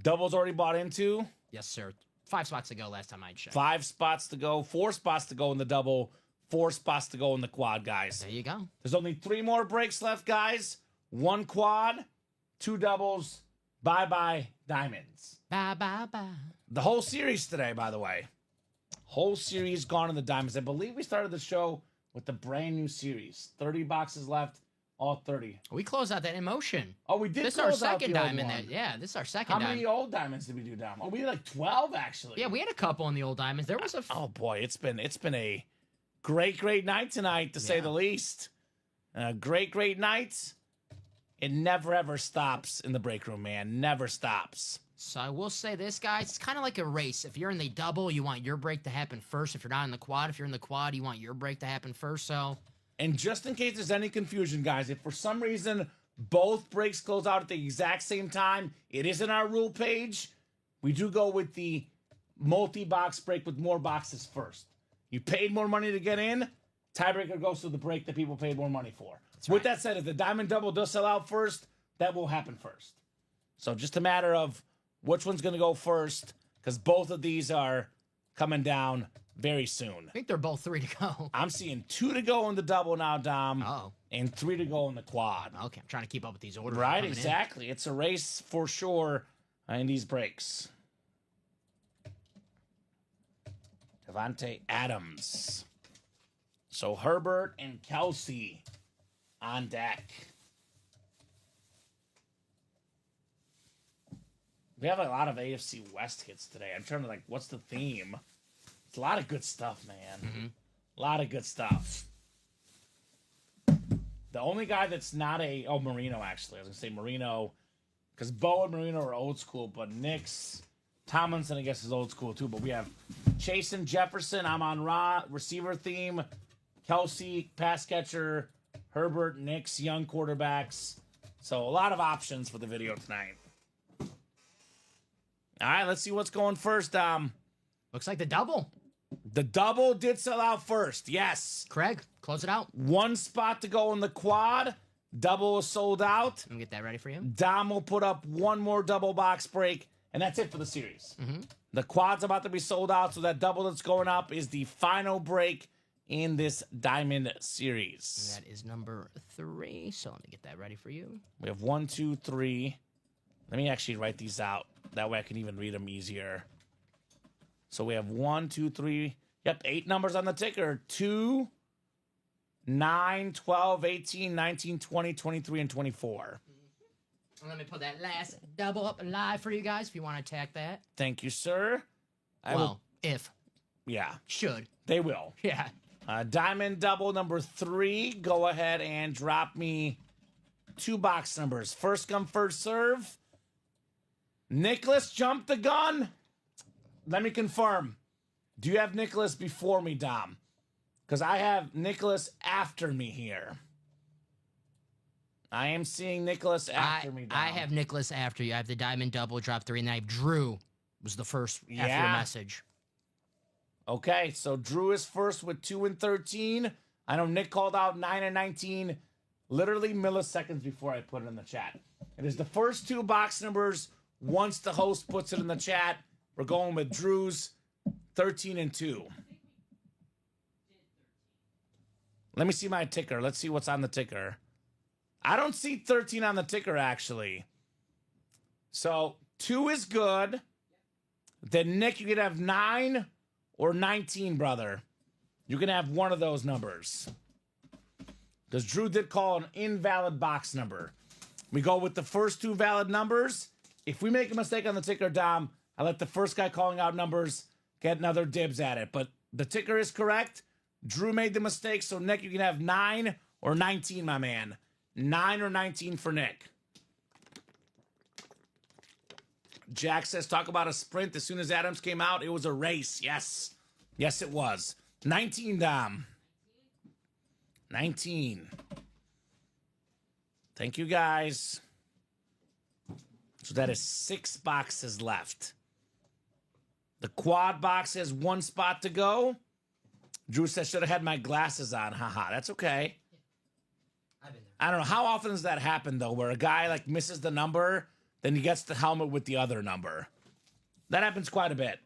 Doubles already bought into. Yes, sir. 5 spots to go last time I checked. 5 spots to go. 4 spots to go in the double. 4 spots to go in the quad, guys. There you go. There's only 3 more breaks left, guys. 1 quad, 2 doubles. Bye-bye, diamonds. Bye, bye, bye. The whole series today, by the way. Whole series gone in the diamonds. I believe we started the show with the brand new series. 30 boxes left, all 30. We closed out that in motion. Oh, we did This is our close out second the old diamond. one. Yeah, this is our second How diamond. many old diamonds did we do, Dom? Oh, we did like 12, actually. Yeah, we had a couple in the old diamonds. There was a... Oh, boy, it's been a great night tonight, to say the least. Great night. It never, ever stops in the break room, man. Never stops. So I will say this, guys. It's kind of like a race. If you're in the double, you want your break to happen first. If you're not in the quad, if you're in the quad, you want your break to happen first. So... And just in case there's any confusion, guys, if for some reason both breaks close out at the exact same time, it isn't our rule page. We do go with the multi-box break with more boxes first. You paid more money to get in, tiebreaker goes to the break that people paid more money for. With that said, if the diamond double does sell out first, that will happen first. So just a matter of which one's going to go first, because both of these are coming down very soon. I think they're both 3 to go. I'm seeing 2 to go in the double now, Dom. Oh. And 3 to go in the quad. Okay, I'm trying to keep up with these orders. Right, coming in. exactly. It's a race for sure in these breaks. Davante Adams. So Herbert and Kelce on deck. We have a lot of AFC West hits today. I'm trying to what's the theme? It's a lot of good stuff, man. A lot of good stuff. The only guy that's not Marino, actually. I was going to say Marino, because Bo and Marino are old school, but Nick's, Tomlinson, I guess, is old school too. But we have Chase and Jefferson, I'm on receiver theme, Kelce, pass catcher, Herbert, Nick's, young quarterbacks. So a lot of options for the video tonight. All right, let's see what's going first. Looks like the double. The double did sell out first, yes. Craig, close it out. 1 spot to go in the quad. Double is sold out. Let me get that ready for you. Dom will put up 1 more double box break, and that's it for the series. The quad's about to be sold out, so that double that's going up is the final break in this diamond series. And that is number 3, so let me get that ready for you. We have 1, 2, 3. Let me actually write these out. That way I can even read them easier. So we have 1, 2, 3. Yep, 8 numbers on the ticker. 2, 9, 12, 18, 19, 20, 23, and 24. Let me put that last double up live for you guys if you want to attack that. Thank you, sir. Yeah, Should. they will. Yeah. Diamond double number 3. Go ahead and drop me 2 box numbers. First come, first serve. Nicholas jumped the gun. Let me confirm. Do you have Nicholas before me, Dom? Because I have Nicholas after me here. I am seeing Nicholas after me, Dom. I have Nicholas after you. I have the diamond double, drop 3, and then I have Drew was the first after your message. Okay, so Drew is first with 2 and 13. I know Nick called out 9 and 19 literally milliseconds before I put it in the chat. It is the first 2 box numbers. Once the host puts it in the chat, we're going with Drew's 13 and 2. Let me see my ticker. Let's see what's on the ticker. I don't see 13 on the ticker, actually. So 2 is good. Then, Nick, you can have 9 or 19, brother. You can have one of those numbers. Because Drew did call an invalid box number. We go with the first 2 valid numbers. If we make a mistake on the ticker, Dom, I let the first guy calling out numbers get another dibs at it. But the ticker is correct. Drew made the mistake. So, Nick, you can have 9 or 19, my man. 9 or 19 for Nick. Jack says, talk about a sprint. As soon as Adams came out, it was a race. Yes. Yes, it was. 19, Dom. 19. Thank you, guys. So that is 6 boxes left. The quad box has 1 spot to go. Drew says, should have had my glasses on. Haha, that's okay. I've been there. I don't know. How often does that happen, though, where a guy, like, misses the number, then he gets the helmet with the other number? That happens quite a bit.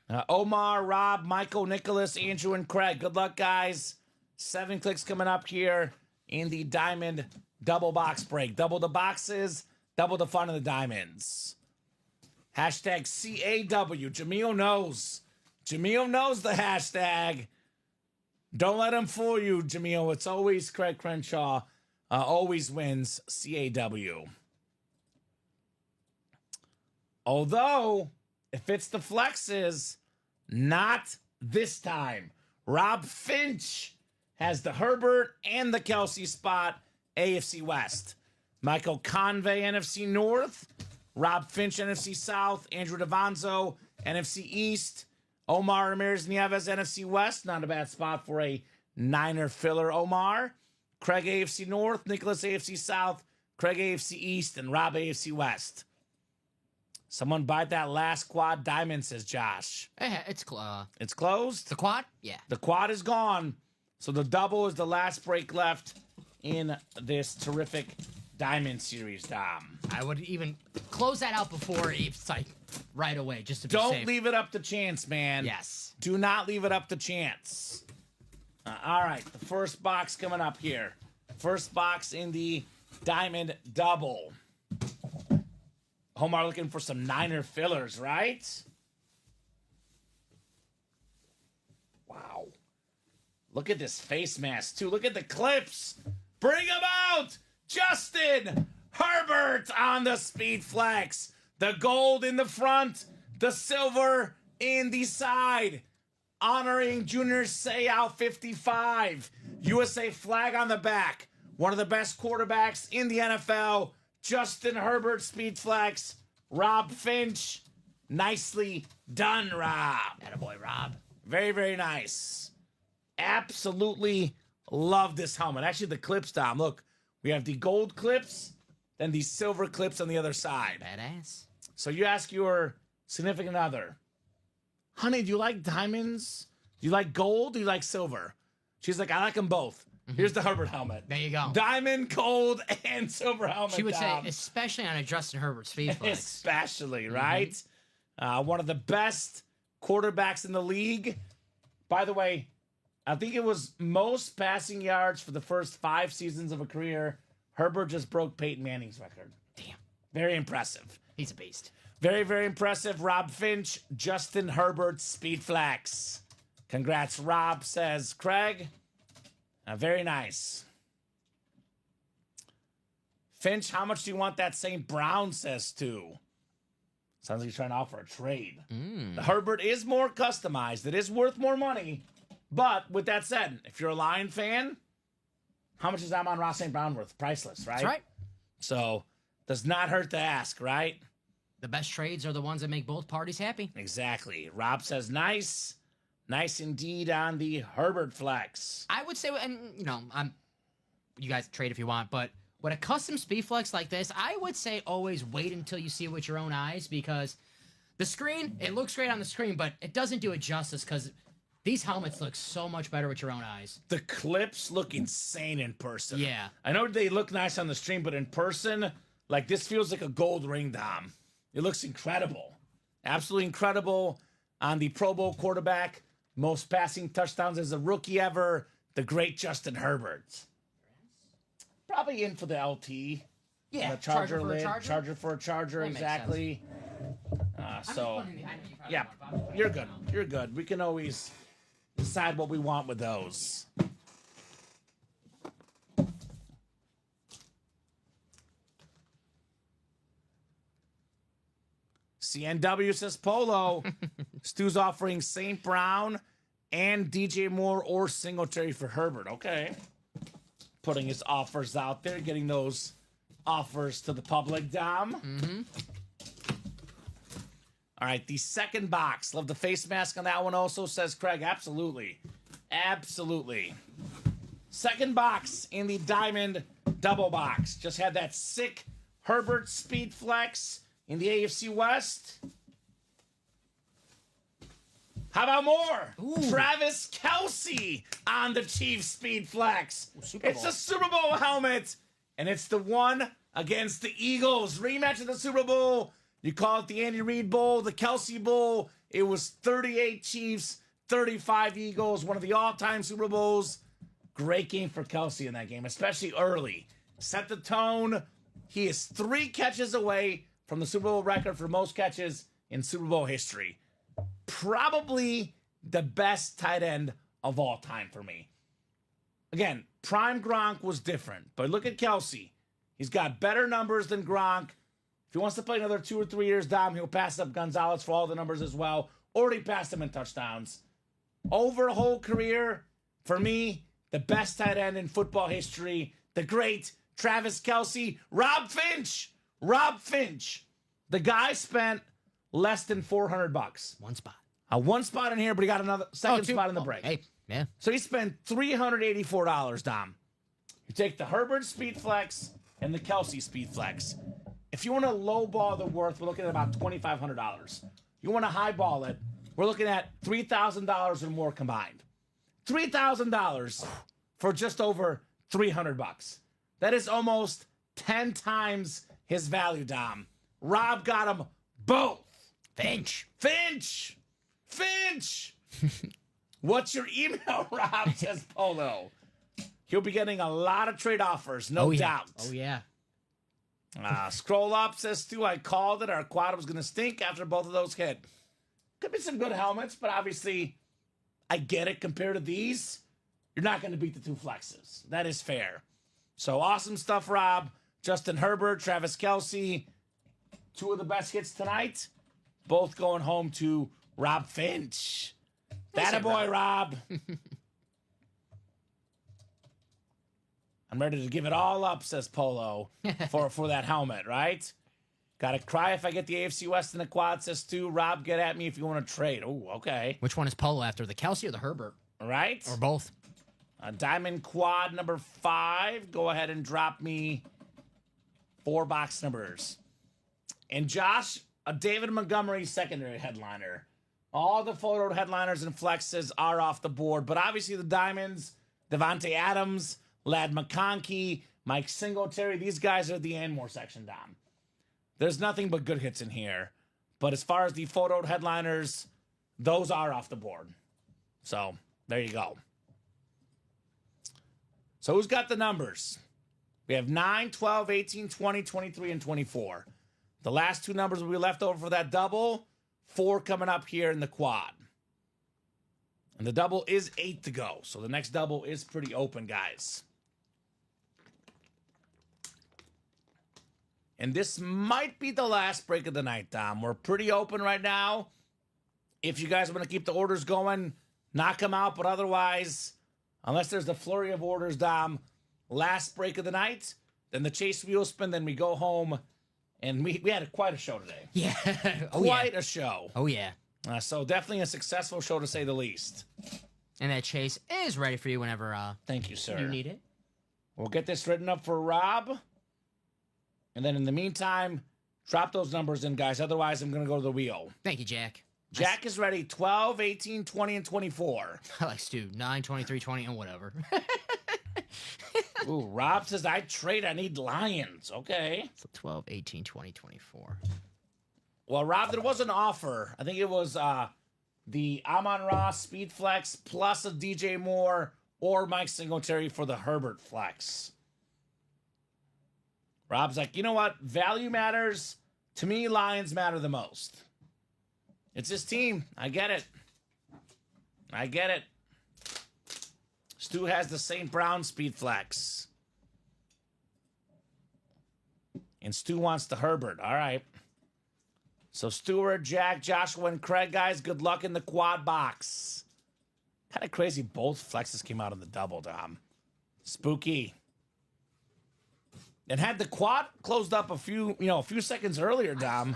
A lot. Omar, Rob, Michael, Nicholas, Andrew, and Craig. Good luck, guys. 7 clicks coming up here in the Diamond double box break. Double the boxes, double the fun of the diamonds. Hashtag CAW. Jamil knows. Jamil knows the hashtag. Don't let him fool you, Jamil. It's always Craig Crenshaw. Always wins CAW. Although, if it's the flexes, not this time. Rob Finch has the Herbert and the Kelsey spot, AFC West. Michael Convey, NFC North. Rob Finch, NFC South. Andrew DeVonzo, NFC East. Omar Ramirez Nieves, NFC West. Not a bad spot for a Niner filler, Omar. Craig, AFC North. Nicholas, AFC South. Craig, AFC East. And Rob, AFC West. Someone bite that last quad diamond, says Josh. It's It's closed? the quad? Yeah. The quad is gone. So the double is the last break left in this terrific diamond series, Dom. I would even close that out before it's like right away, just to be Don't safe. leave it up to chance, man. Yes. Do not leave it up to chance. All right, the first box coming up here. First box in the diamond double. Omar looking for some Niner fillers, right? Wow. Look at this face mask, too. Look at the clips. Bring them out. Justin Herbert on the Speed Flex. The gold in the front, the silver in the side. Honoring Junior Seau 55. USA flag on the back. One of the best quarterbacks in the NFL. Justin Herbert, Speed Flex. Rob Finch. Nicely done, Rob. Attaboy, Rob. Very, very nice. Absolutely love this helmet. Actually, the clips, Tom. Look, we have the gold clips, then the silver clips on the other side. Badass. So you ask your significant other, honey, do you like diamonds? Do you like gold? Do you like silver? She's like, I like them both. Here's the Herbert helmet. There you go. Diamond, gold, and silver helmet. She would Tom. say, especially on a Justin Herbert Speed Flex. Especially, right? One of the best quarterbacks in the league. By the way, I think it was most passing yards for the first 5 seasons of a career. Herbert just broke Peyton Manning's record. Damn. Very impressive. He's a beast. Very, very impressive. Rob Finch, Justin Herbert, Speed Flex. Congrats, Rob, says Craig. Very nice. Finch, how much do you want that St. Brown, says too? Sounds like you're trying to offer a trade. The Herbert is more customized. It is worth more money. But with that said, if you're a Lion fan, how much is Amon-Ra St. Brown worth? Priceless, right? That's right. So, does not hurt to ask, right? The best trades are the ones that make both parties happy. Exactly. Rob says nice. Nice indeed on the Herbert flex. I would say, and you guys trade if you want, but with a custom Speed Flex like this, I would say always wait until you see it with your own eyes, because the screen, it looks great on the screen, but it doesn't do it justice because these helmets look so much better with your own eyes. The clips look insane in person. Yeah. I know they look nice on the stream, but in person, like this feels like a gold ring, Dom. It looks incredible. Absolutely incredible on the Pro Bowl quarterback. Most passing touchdowns as a rookie ever. The great Justin Herbert. Probably in for the LT. Yeah, The charger for a lid. charger? Charger for a charger, That makes exactly. So, yeah, you're good. You're good. We can always decide what we want with those. CNW says Polo. Stu's offering St. Brown and DJ Moore or Singletary for Herbert. Okay. Putting his offers out there, getting those offers to the public, Dom. Mm-hmm. All right, the second box. Love the face mask on that one also, says Craig. Absolutely. Absolutely. Second box in the Diamond double box. Just had that sick Herbert Speed Flex in the AFC West. How about more? Ooh. Travis Kelce on the Chiefs Speed Flex. Super It's Bowl. a Super Bowl helmet, and it's the one against the Eagles. Rematch of the Super Bowl. You call it the Andy Reid Bowl, the Kelce Bowl. It was 38 Chiefs, 35 Eagles, one of the all-time Super Bowls. Great game for Kelce in that game, especially early. Set the tone. He is 3 catches away from the Super Bowl record for most catches in Super Bowl history. Probably the best tight end of all time for me. Again, prime Gronk was different, but look at Kelce. He's got better numbers than Gronk. If he wants to play another 2 or 3 years, Dom, he'll pass up Gonzalez for all the numbers as well. Already passed him in touchdowns. Over a whole career, for me, the best tight end in football history, the great Travis Kelce. Rob Finch. Rob Finch. The guy spent less than $400. One spot. One spot in here, but he got another second two. spot in the break. Hey, yeah. So he spent $384, Dom. You take the Herbert Speed Flex and the Kelce Speed Flex. If you want to lowball the worth, we're looking at about $2,500. You want to highball it, we're looking at $3,000 or more combined. $3,000 for just over $300. That is almost 10 times his value, Dom. Rob got them both. Finch. Finch! Finch! What's your email, Rob? Says Polo. He'll be getting a lot of trade offers, no doubt. Oh, yeah. Scroll up, says Stu, I called it. Our quad was going to stink after both of those hit. Could be some good helmets, but obviously, I get it. Compared to these, you're not going to beat the 2 flexes. That is fair. So awesome stuff, Rob. Justin Herbert, Travis Kelce, 2 of the best hits tonight. Both going home to Rob Finch. That a boy, Rob. I'm ready to give it all up, says Polo, for that helmet, right? Gotta cry if I get the AFC West in the quad, says Stu. Rob, get at me if you want to trade. Oh, okay. Which one is Polo after, the Kelce or the Herbert? Right? Or both? Diamond quad number 5. Go ahead and drop me 4 box numbers. And Josh, a David Montgomery secondary headliner. All the photo headliners and flexes are off the board, but obviously the diamonds, Devontae Adams, Lad McConkey, Mike Singletary, these guys are the and more section, Dom. There's nothing but good hits in here. But as far as the photo headliners, those are off the board. So, there you go. So, who's got the numbers? We have 9, 12, 18, 20, 23, and 24. The last 2 numbers will be left over for that double. 4 coming up here in the quad. And the double is 8 to go. So, the next double is pretty open, guys. And this might be the last break of the night, Dom. We're pretty open right now. If you guys want to keep the orders going, knock them out. But otherwise, unless there's a flurry of orders, Dom, last break of the night, then the chase wheel spin, then we go home. And we had quite a show today. Yeah. Quite a show. Oh, yeah. So definitely a successful show, to say the least. And that chase is ready for you whenever Thank you, sir. you need it. We'll get this written up for Rob. And then in the meantime, drop those numbers in, guys. Otherwise, I'm going to go to the wheel. Thank you, Jack. Jack is ready. 12, 18, 20, and 24. I like Stu. 9, 23, 20, and whatever. Ooh, Rob says, I trade. I need Lions. Okay. So 12, 18, 20, 24. Well, Rob, there was an offer. I think it was the Amon-Ra Speed Flex plus a DJ Moore or Mike Singletary for the Herbert Flex. Rob's like, you know what? Value matters. To me, Lions matter the most. It's his team. I get it. I get it. Stu has the St. Brown speed flex. And Stu wants the Herbert. All right. So Stewart, Jack, Joshua, and Craig, guys, good luck in the quad box. Kind of crazy. Both flexes came out in the double, Dom. Spooky. And had the quad closed up a few seconds earlier, Dom.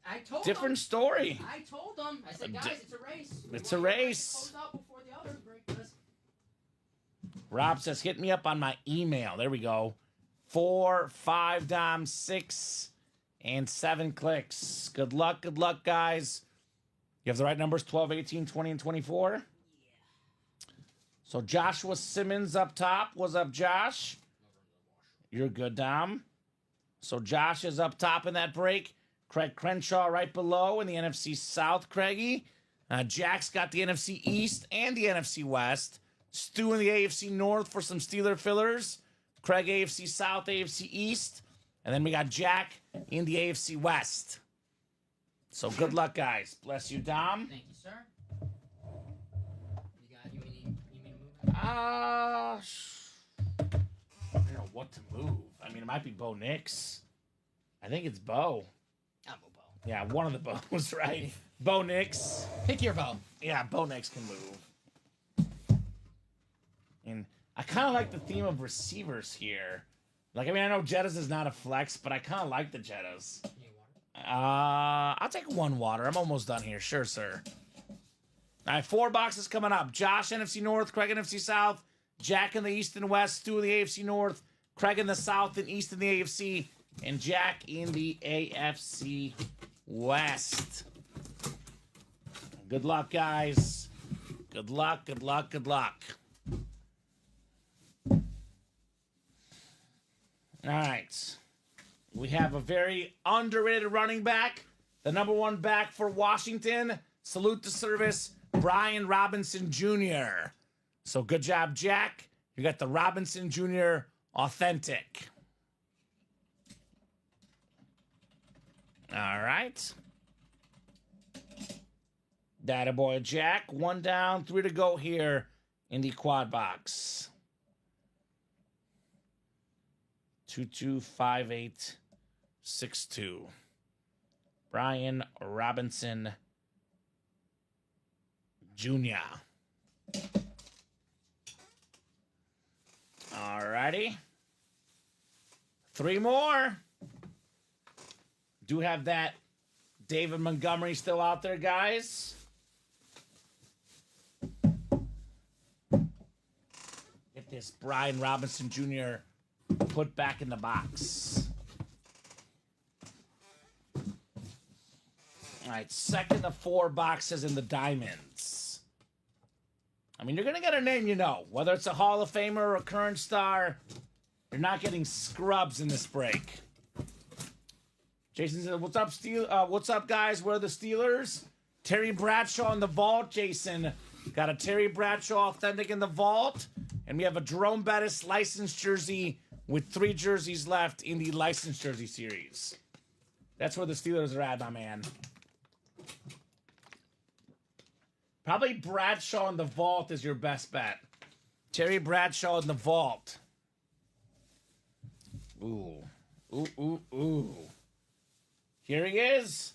I told Different them. story. I told them. I said, guys, it's a race. It's a race. Close out before the others break this. Rob says, hit me up on my email. There we go. 4, 5, Dom, 6, and 7 clicks. Good luck, guys. You have the right numbers, 12, 18, 20, and 24? Yeah. So Joshua Simmons up top. What's up, Josh? You're good, Dom. So Josh is up top in that break. Craig Crenshaw right below in the NFC South, Craigie. Jack's got the NFC East and the NFC West. Stu in the AFC North for some Steeler fillers. Craig AFC South, AFC East. And then we got Jack in the AFC West. So good luck, guys. Bless you, Dom. Thank you, sir. You mean to move? I don't know what to move. I mean, it might be Bo Nix. I think it's Bo. I'll move Bo. Yeah, one of the Bo's, right? Bo Nix. Pick your Bo. Yeah, Bo Nix can move. And I kind of like the theme of receivers here. Like, I mean, I know Jettas is not a flex, but I kind of like the Jettas. I'll take 1 water. I'm almost done here. Sure, sir. All right, 4 boxes coming up. Josh, NFC North. Craig, NFC South. Jack in the East and West. Stu in the AFC North. Craig in the South and East in the AFC. And Jack in the AFC West. Good luck, guys. Good luck, good luck, good luck. All right. We have a very underrated running back. The number 1 back for Washington. Salute to service, Brian Robinson Jr. So good job, Jack. You got the Robinson Jr. Authentic. All right. Data boy Jack. 1 down, 3 to go here in the quad box. 225862. Brian Robinson Jr. Alrighty. 3 more. Do have that David Montgomery still out there, guys. Get this Brian Robinson Jr. put back in the box. All right, second of 4 boxes in the diamonds. I mean, you're going to get a name you know. Whether it's a Hall of Famer or a current star, you're not getting scrubs in this break. Jason said, what's up, what's up, guys? Where are the Steelers? Terry Bradshaw in the vault, Jason. Got a Terry Bradshaw authentic in the vault. And we have a Jerome Bettis licensed jersey with 3 jerseys left in the licensed jersey series. That's where the Steelers are at, my man. Probably Bradshaw in the vault is your best bet. Terry Bradshaw in the vault. Ooh. Ooh, ooh, ooh. Here he is.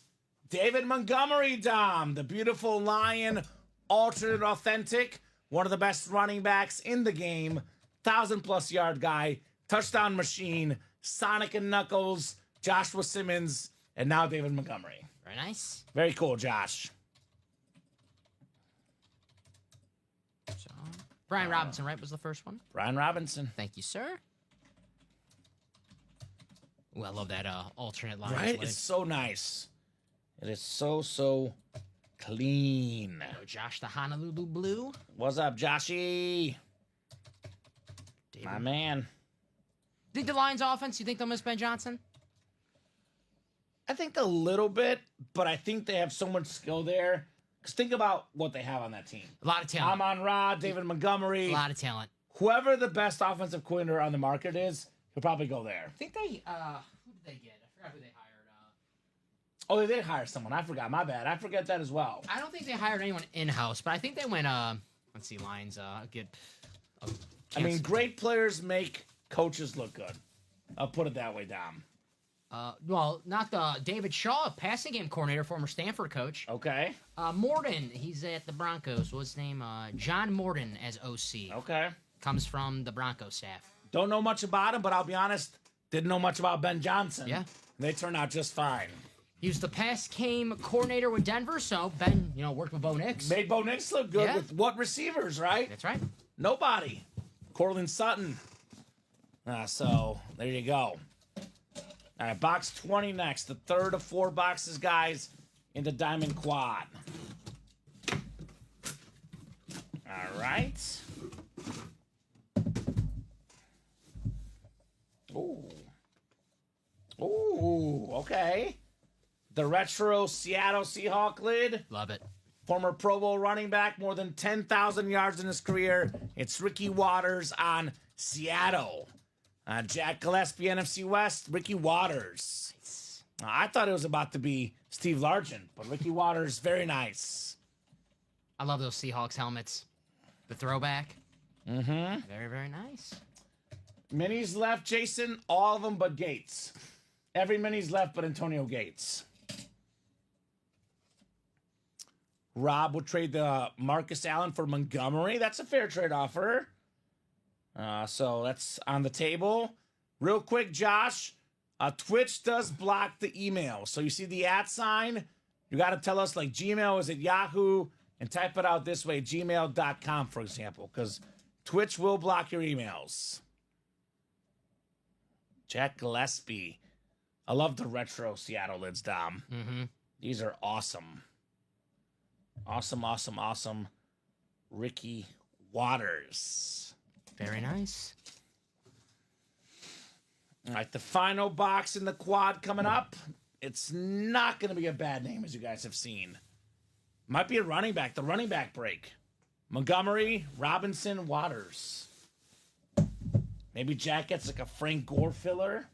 David Montgomery, Dom. The beautiful Lion alternate authentic. One of the best running backs in the game. 1,000+ yard guy. Touchdown machine. Sonic and Knuckles. Joshua Simmons. And now David Montgomery. Very nice. Very cool, Josh. So, Brian Robinson, right, was the first one? Brian Robinson. Thank you, sir. Ooh, I love that alternate line. Right? It's so nice. It is so clean. Oh, Josh, the Honolulu Blue. What's up, Joshy? David. My man. Think the Lions offense, you think they'll miss Ben Johnson? I think a little bit, but I think they have so much skill there. Because think about what they have on that team. A lot of talent. Amon Ra, David Montgomery. A lot of talent. Whoever the best offensive coordinator on the market is, He'll probably go there. I think they, who did they get? I forgot who they hired. Oh, they did hire someone. I forgot. My bad. I forget that as well. I don't think they hired anyone in-house, but I think they went, let's see, Lions, get... I mean, great players make coaches look good. I'll put it that way, Dom. Well, not the David Shaw, passing game coordinator, former Stanford coach. Okay. Morton, he's at the Broncos. What's his name? John Morton as OC. Okay. Comes from the Broncos staff. Don't know much about him, but I'll be honest, didn't know much about Ben Johnson. Yeah. They turned out just fine. He was the pass game coordinator with Denver, so Ben, worked with Bo Nix. Made Bo Nix look good Yeah. with what receivers, right? That's right. Nobody. Cortland Sutton. So, there you go. All right, box 20 next. The third of 4 boxes, guys, in the Diamond Quad. All right. Ooh, okay. The retro Seattle Seahawk lid. Love it. Former Pro Bowl running back, more than 10,000 yards in his career. It's Ricky Waters on Seattle. Jack Gillespie, NFC West. Ricky Waters. I thought it was about to be Steve Largent, but Ricky Waters, very nice. I love those Seahawks helmets. The throwback. Mm-hmm. Very, very nice. Minis left, Jason. All of them but Gates. Every mini's left but Antonio Gates. Rob will trade the Marcus Allen for Montgomery. That's a fair trade offer. So that's on the table. Real quick, Josh. Twitch does block the email. So you see the @ sign. You got to tell us, like, Gmail is at Yahoo, and type it out this way, gmail.com, for example, because Twitch will block your emails. Jack Gillespie. I love the retro Seattle lids, Dom. Mm-hmm. These are awesome. Awesome. Ricky Waters. Very nice. All right, the final box in the quad coming up. It's not going to be a bad name, as you guys have seen. Might be a running back, the running back break. Montgomery, Robinson, Waters. Maybe Jack gets like a Frank Gore filler.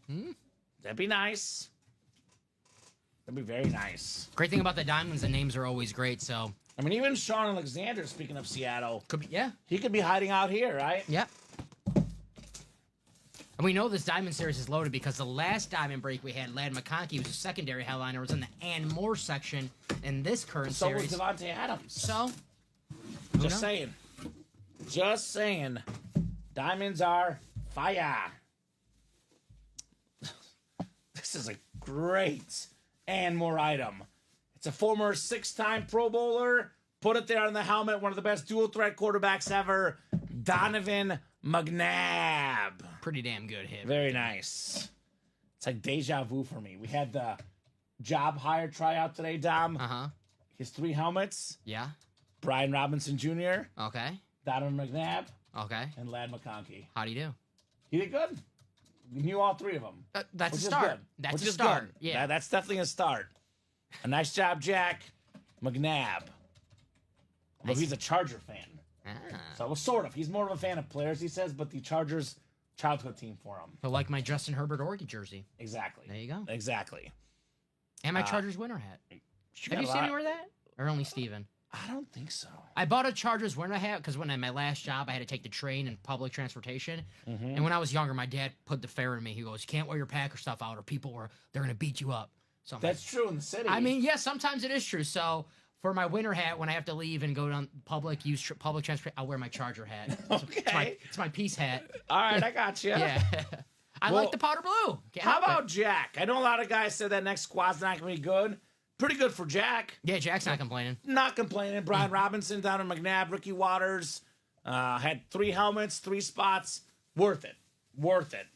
That'd be nice. That'd be very nice. Great thing about the Diamonds, the names are always great, so. I mean, even Sean Alexander, speaking of Seattle, Could be, yeah. he could be hiding out here, right? Yep. And we know this Diamond Series is loaded because the last Diamond break we had, Ladd McConkey was a secondary headliner, was in the and Moore section in this current So series. was Devontae Adams. So, Just saying. Just saying. Diamonds are fire. This is a great and more item. It's a former 6-time Pro Bowler. Put it there on the helmet. One of the best dual threat quarterbacks ever. Donovan McNabb. pretty damn good hit. Very nice. It's like deja vu for me. We had the job hire tryout today, Dom. Uh-huh. His 3 helmets. Yeah. Brian Robinson Jr., Okay. Donovan McNabb, Okay. and Ladd McConkey. How do you do? He did good. You knew all 3 of them. That's Which a is start. good. That's Which a is start. good. Yeah. That's definitely a start. A nice job, Jack McNabb. Although Nice. he's a Charger fan. Ah. So, well, sort of. He's more of a fan of players, he says, but the Chargers childhood team for him. So like my Justin Herbert Oregon jersey. Exactly. There you go. Exactly. And my Chargers winter hat. Have you seen me wear that? Or only Steven? I don't think so. I bought a Chargers winter hat because when at my last job, I had to take the train and public transportation. Mm-hmm. And when I was younger, my dad put the fear in me. He goes, "You can't wear your Packer stuff out, or they're going to beat you up." So I'm That's true in the city. I mean, yeah, sometimes it is true. So for my winter hat, when I have to leave and go down public transport, I'll wear my Charger hat. Okay. It's my peace hat. All right, I got you. Yeah. I Well, like the powder blue. Can't How help it. about Jack? I know a lot of guys said that next squad's not going to be good. Pretty good for Jack. Yeah, Jack's not complaining. Not complaining. Brian Robinson, Donovan McNabb, Ricky Waters. Had 3 helmets, 3 spots. Worth it. Worth it.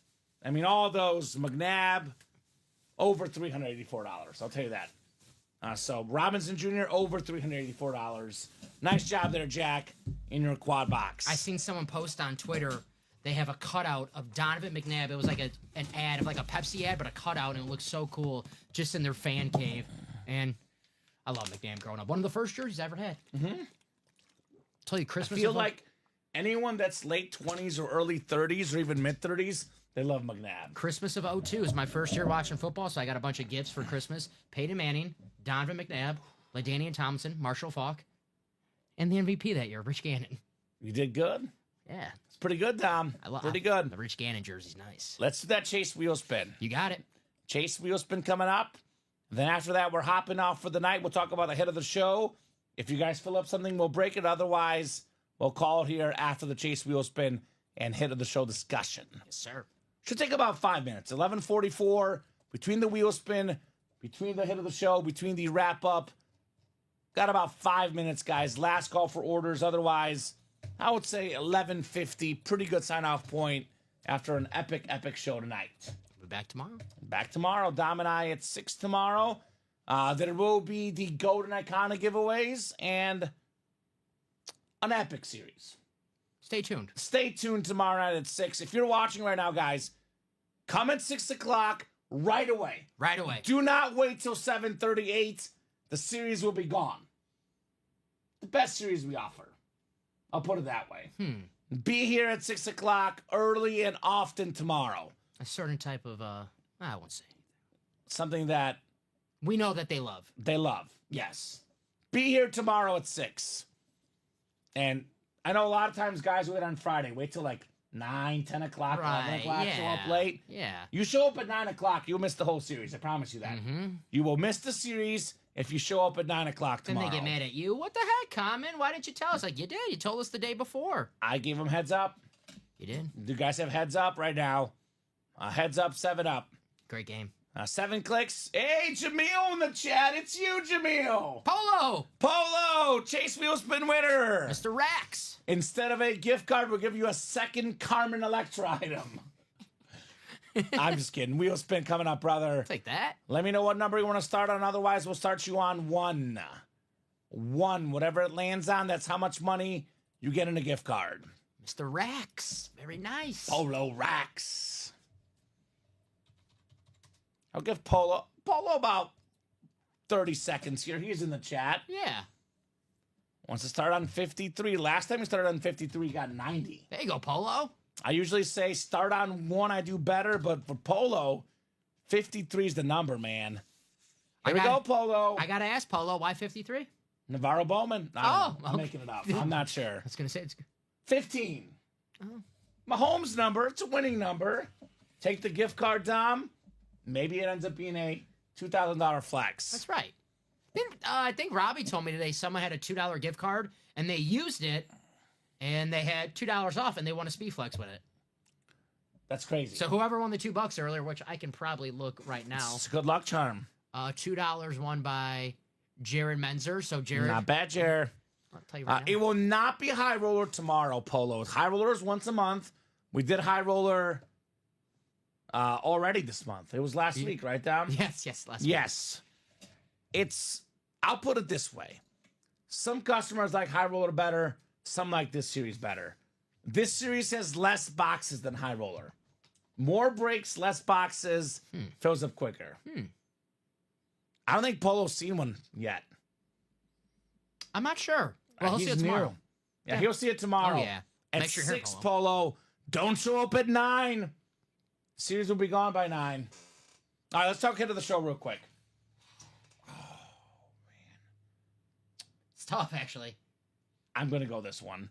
I mean, all those. McNabb, over $384. I'll tell you that. So Robinson Jr., over $384. Nice job there, Jack, in your quad box. I seen someone post on Twitter. They have a cutout of Donovan McNabb. It was like an ad of like a Pepsi ad, but a cutout, and it looks so cool just in their fan cave. And I love McNabb growing up. One of the first jerseys I ever had. Mm-hmm. Tell you, I Christmas. feel like anyone that's late 20s or early 30s or even mid 30s They love McNabb. Christmas of '02 is my first year watching football, so I got a bunch of gifts for Christmas. Peyton Manning, Donovan McNabb, LaDainian Tomlinson, Marshall Faulk, and the MVP that year, Rich Gannon. You did good. Yeah. It's pretty good, Dom. Pretty good. The Rich Gannon jersey's nice. Let's do that Chase wheel spin. You got it. Chase wheel spin coming up. Then after that, we're hopping off for the night. We'll talk about the head of the show. If you guys fill up something, we'll break it. Otherwise, we'll call it here after the Chase wheel spin and head of the show discussion. Yes, sir. Should take about 5 minutes. 11:44 between the wheel spin, between the hit of the show, between the wrap up. Got about 5 minutes, guys. Last call for orders. Otherwise, I would say 11:50. Pretty good sign off point after an epic show tonight. We'll be back tomorrow. Back tomorrow. Dom and I at 6 tomorrow. There will be the Golden Icona giveaways and an epic series. Stay tuned. Stay tuned tomorrow night at 6. If you're watching right now, guys, come at 6 o'clock right away. Right away. Do not wait till 7:38. The series will be gone. The best series we offer. I'll put it that way. Be here at 6 o'clock early and often tomorrow. A certain type of, I won't say anything. Something that We know that they love. they love. Yes. Be here tomorrow at 6. And I know a lot of times guys wait on Friday. Wait till like 9, 10 o'clock, 11 o'clock, show up late. Yeah. You show up at 9 o'clock, you'll miss the whole series. I promise you that. You will miss the series if you show up at 9 o'clock Then tomorrow. they get mad at you. What the heck, Kamen? Why didn't you tell us? Like, you did. You told us the day before. I gave them heads up. You did. Do you guys have heads up right now? Heads up, 7 up. Great game. 7 clicks. Hey, Jamil in the chat. It's you, Jamil. Polo! Polo, Chase Wheelspin winner. Mr. Rax. Instead of a gift card, we'll give you a second Carmen Electra item. I'm just kidding. Wheelspin coming up, brother. Take that. Let me know what number you want to start on. Otherwise, we'll start you on 1. 1. Whatever it lands on, that's how much money you get in a gift card. Mr. Rax. Very nice. Polo Rax. I'll give Polo about 30 seconds here. He's in the chat. Yeah. Wants to start on 53. Last time he started on 53, he got 90. There you go, Polo. I usually say start on 1, I do better, but for Polo, 53 is the number, man. Here we go, Polo. I got to ask, Polo, why 53? Navarro Bowman. I don't know. I'm okay. making it up. I'm not sure. I was going to say it's 15. Mahomes' number. It's a winning number. Take the gift card, Dom. Maybe it ends up being a $2,000 flex. That's right. I think Robbie told me today someone had a $2 gift card and they used it and they had $2 off and they won a speed flex with it. That's crazy. So whoever won the $2 earlier, which I can probably look right now. It's a good luck charm. $2 won by Jared Menzer. So Jared, Not bad, Jared. I'll tell you right now. It will not be High Roller tomorrow, Polo. High Roller is once a month. We did High Roller already this month. It was last week, right, Dom? Yes, last week. Yes. I'll put it this way. Some customers like High Roller better. Some like this series better. This series has less boxes than High Roller. More breaks, less boxes, fills up quicker. I don't think Polo's seen one yet. I'm not sure. Well, he'll see it tomorrow. Yeah, he'll see it tomorrow. Oh, yeah. At Make sure you're here, 6, Polo. Don't show up at 9. Series will be gone by 9. All right, let's talk into the show real quick. It's tough, actually. I'm going to go this one.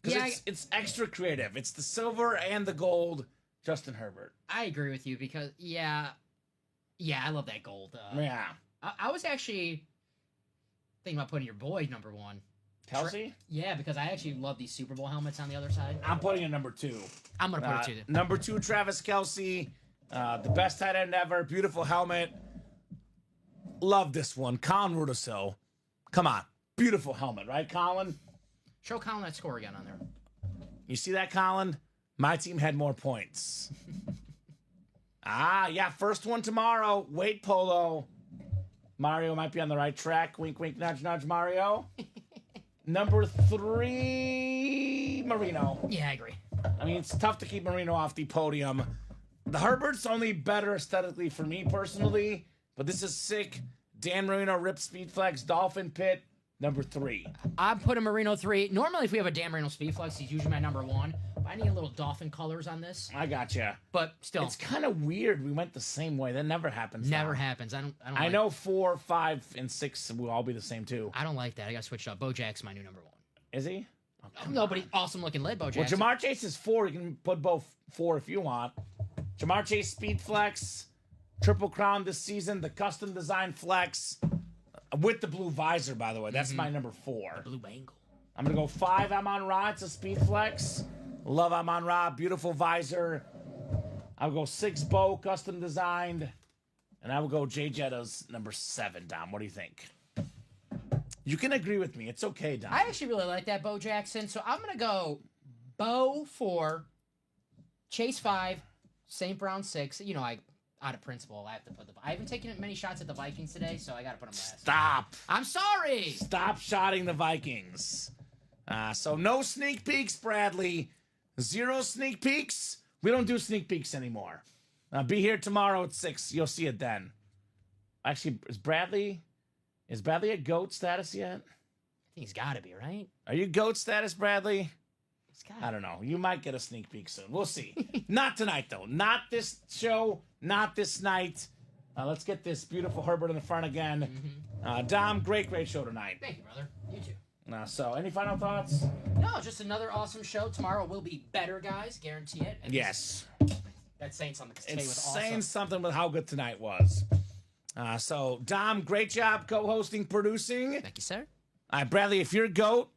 Because Yeah, it's extra creative. It's the silver and the gold Justin Herbert. I agree with you because, yeah, I love that gold. Yeah. I was actually thinking about putting your boy number 1. Kelsey? Yeah, because I actually love these Super Bowl helmets on the other side. I'm putting it number 2. I'm going to put it to Number 2, Travis Kelsey. The best tight end ever. Beautiful helmet. Love this one. Colin Rudisil. Come on. Beautiful helmet, right, Colin? Show Colin that score again on there. You see that, Colin? My team had more points. Yeah, first one tomorrow. Wait, Polo. Mario might be on the right track. Wink, wink, nudge, nudge, Mario. Number 3, Marino. Yeah, I agree. I mean, it's tough to keep Marino off the podium. The Herbert's only better aesthetically for me personally, but this is sick. Dan Marino, Rip Speed Flex, Dolphin Pit, number 3. I'm putting Marino 3. Normally, if we have a Dan Marino speed flex, he's usually my number 1. I need a little dolphin colors on this, I gotcha. but still, It's kind of weird. We went the same way. That never happens. never now. happens. I don't. I know 4, 5, and 6 will all be the same too. I don't like that. I got to switch up. Bojack's my new number 1. Is he? Nobody awesome looking lid Bojack. Well, Jamar Chase is 4. You can put both 4 if you want. Jamar Chase Speed Flex, Triple Crown this season, the custom design flex with the blue visor, by the way. That's my number 4. Blue angle. I'm going to go 5 Amon Ra. It's a Speed Flex. Love Amon Ra. Beautiful visor. I'll go 6 Bow, custom designed. And I will go Jay Jetta's number 7, Dom. What do you think? You can agree with me. It's okay, Dom. I actually really like that Bo Jackson, so I'm gonna go Bo 4, Chase 5, St. Brown 6. You know, out of principle, I have to put I haven't taken many shots at the Vikings today, so I gotta put them last. Stop. I'm sorry. Stop shotting the Vikings. So no sneak peeks, Bradley. 0 sneak peeks. We don't do sneak peeks anymore. Be here tomorrow at 6. You'll see it then. Actually, is Bradley at GOAT status yet? I think he's got to be, right? Are you GOAT status, Bradley? He's got. I don't know. You might get a sneak peek soon. We'll see. Not tonight, though. Not this show. Not this night. Let's get this beautiful Herbert in the front again. Dom, great show tonight. Thank you, brother. You too. So, any final thoughts? No, just another awesome show. Tomorrow will be better, guys. Guarantee it. And Yes. That's saying something. 'Cause today It's was saying awesome. something with how good tonight was. So, Dom, great job co-hosting, producing. Thank you, sir. All right, Bradley, if you're GOAT,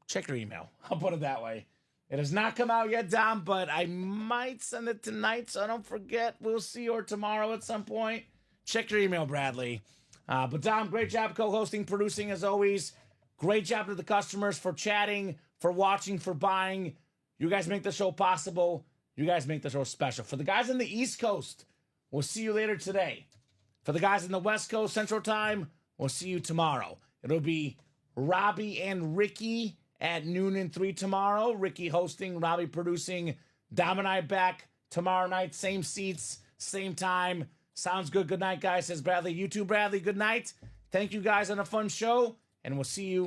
check your email. I'll put it that way. It has not come out yet, Dom, but I might send it tonight, so don't forget. We'll see you or tomorrow at some point. Check your email, Bradley. But Dom, great job co-hosting, producing as always. Great job to the customers for chatting, for watching, for buying. You guys make the show possible. You guys make the show special. For the guys on the East Coast, we'll see you later today. For the guys in the West Coast, Central Time, we'll see you tomorrow. It'll be Robbie and Ricky at noon and 3 tomorrow. Ricky hosting, Robbie producing. Dom and I back tomorrow night. Same seats, same time. Sounds good. Good night, guys, says Bradley. You too, Bradley. Good night. Thank you guys on a fun show, and we'll see you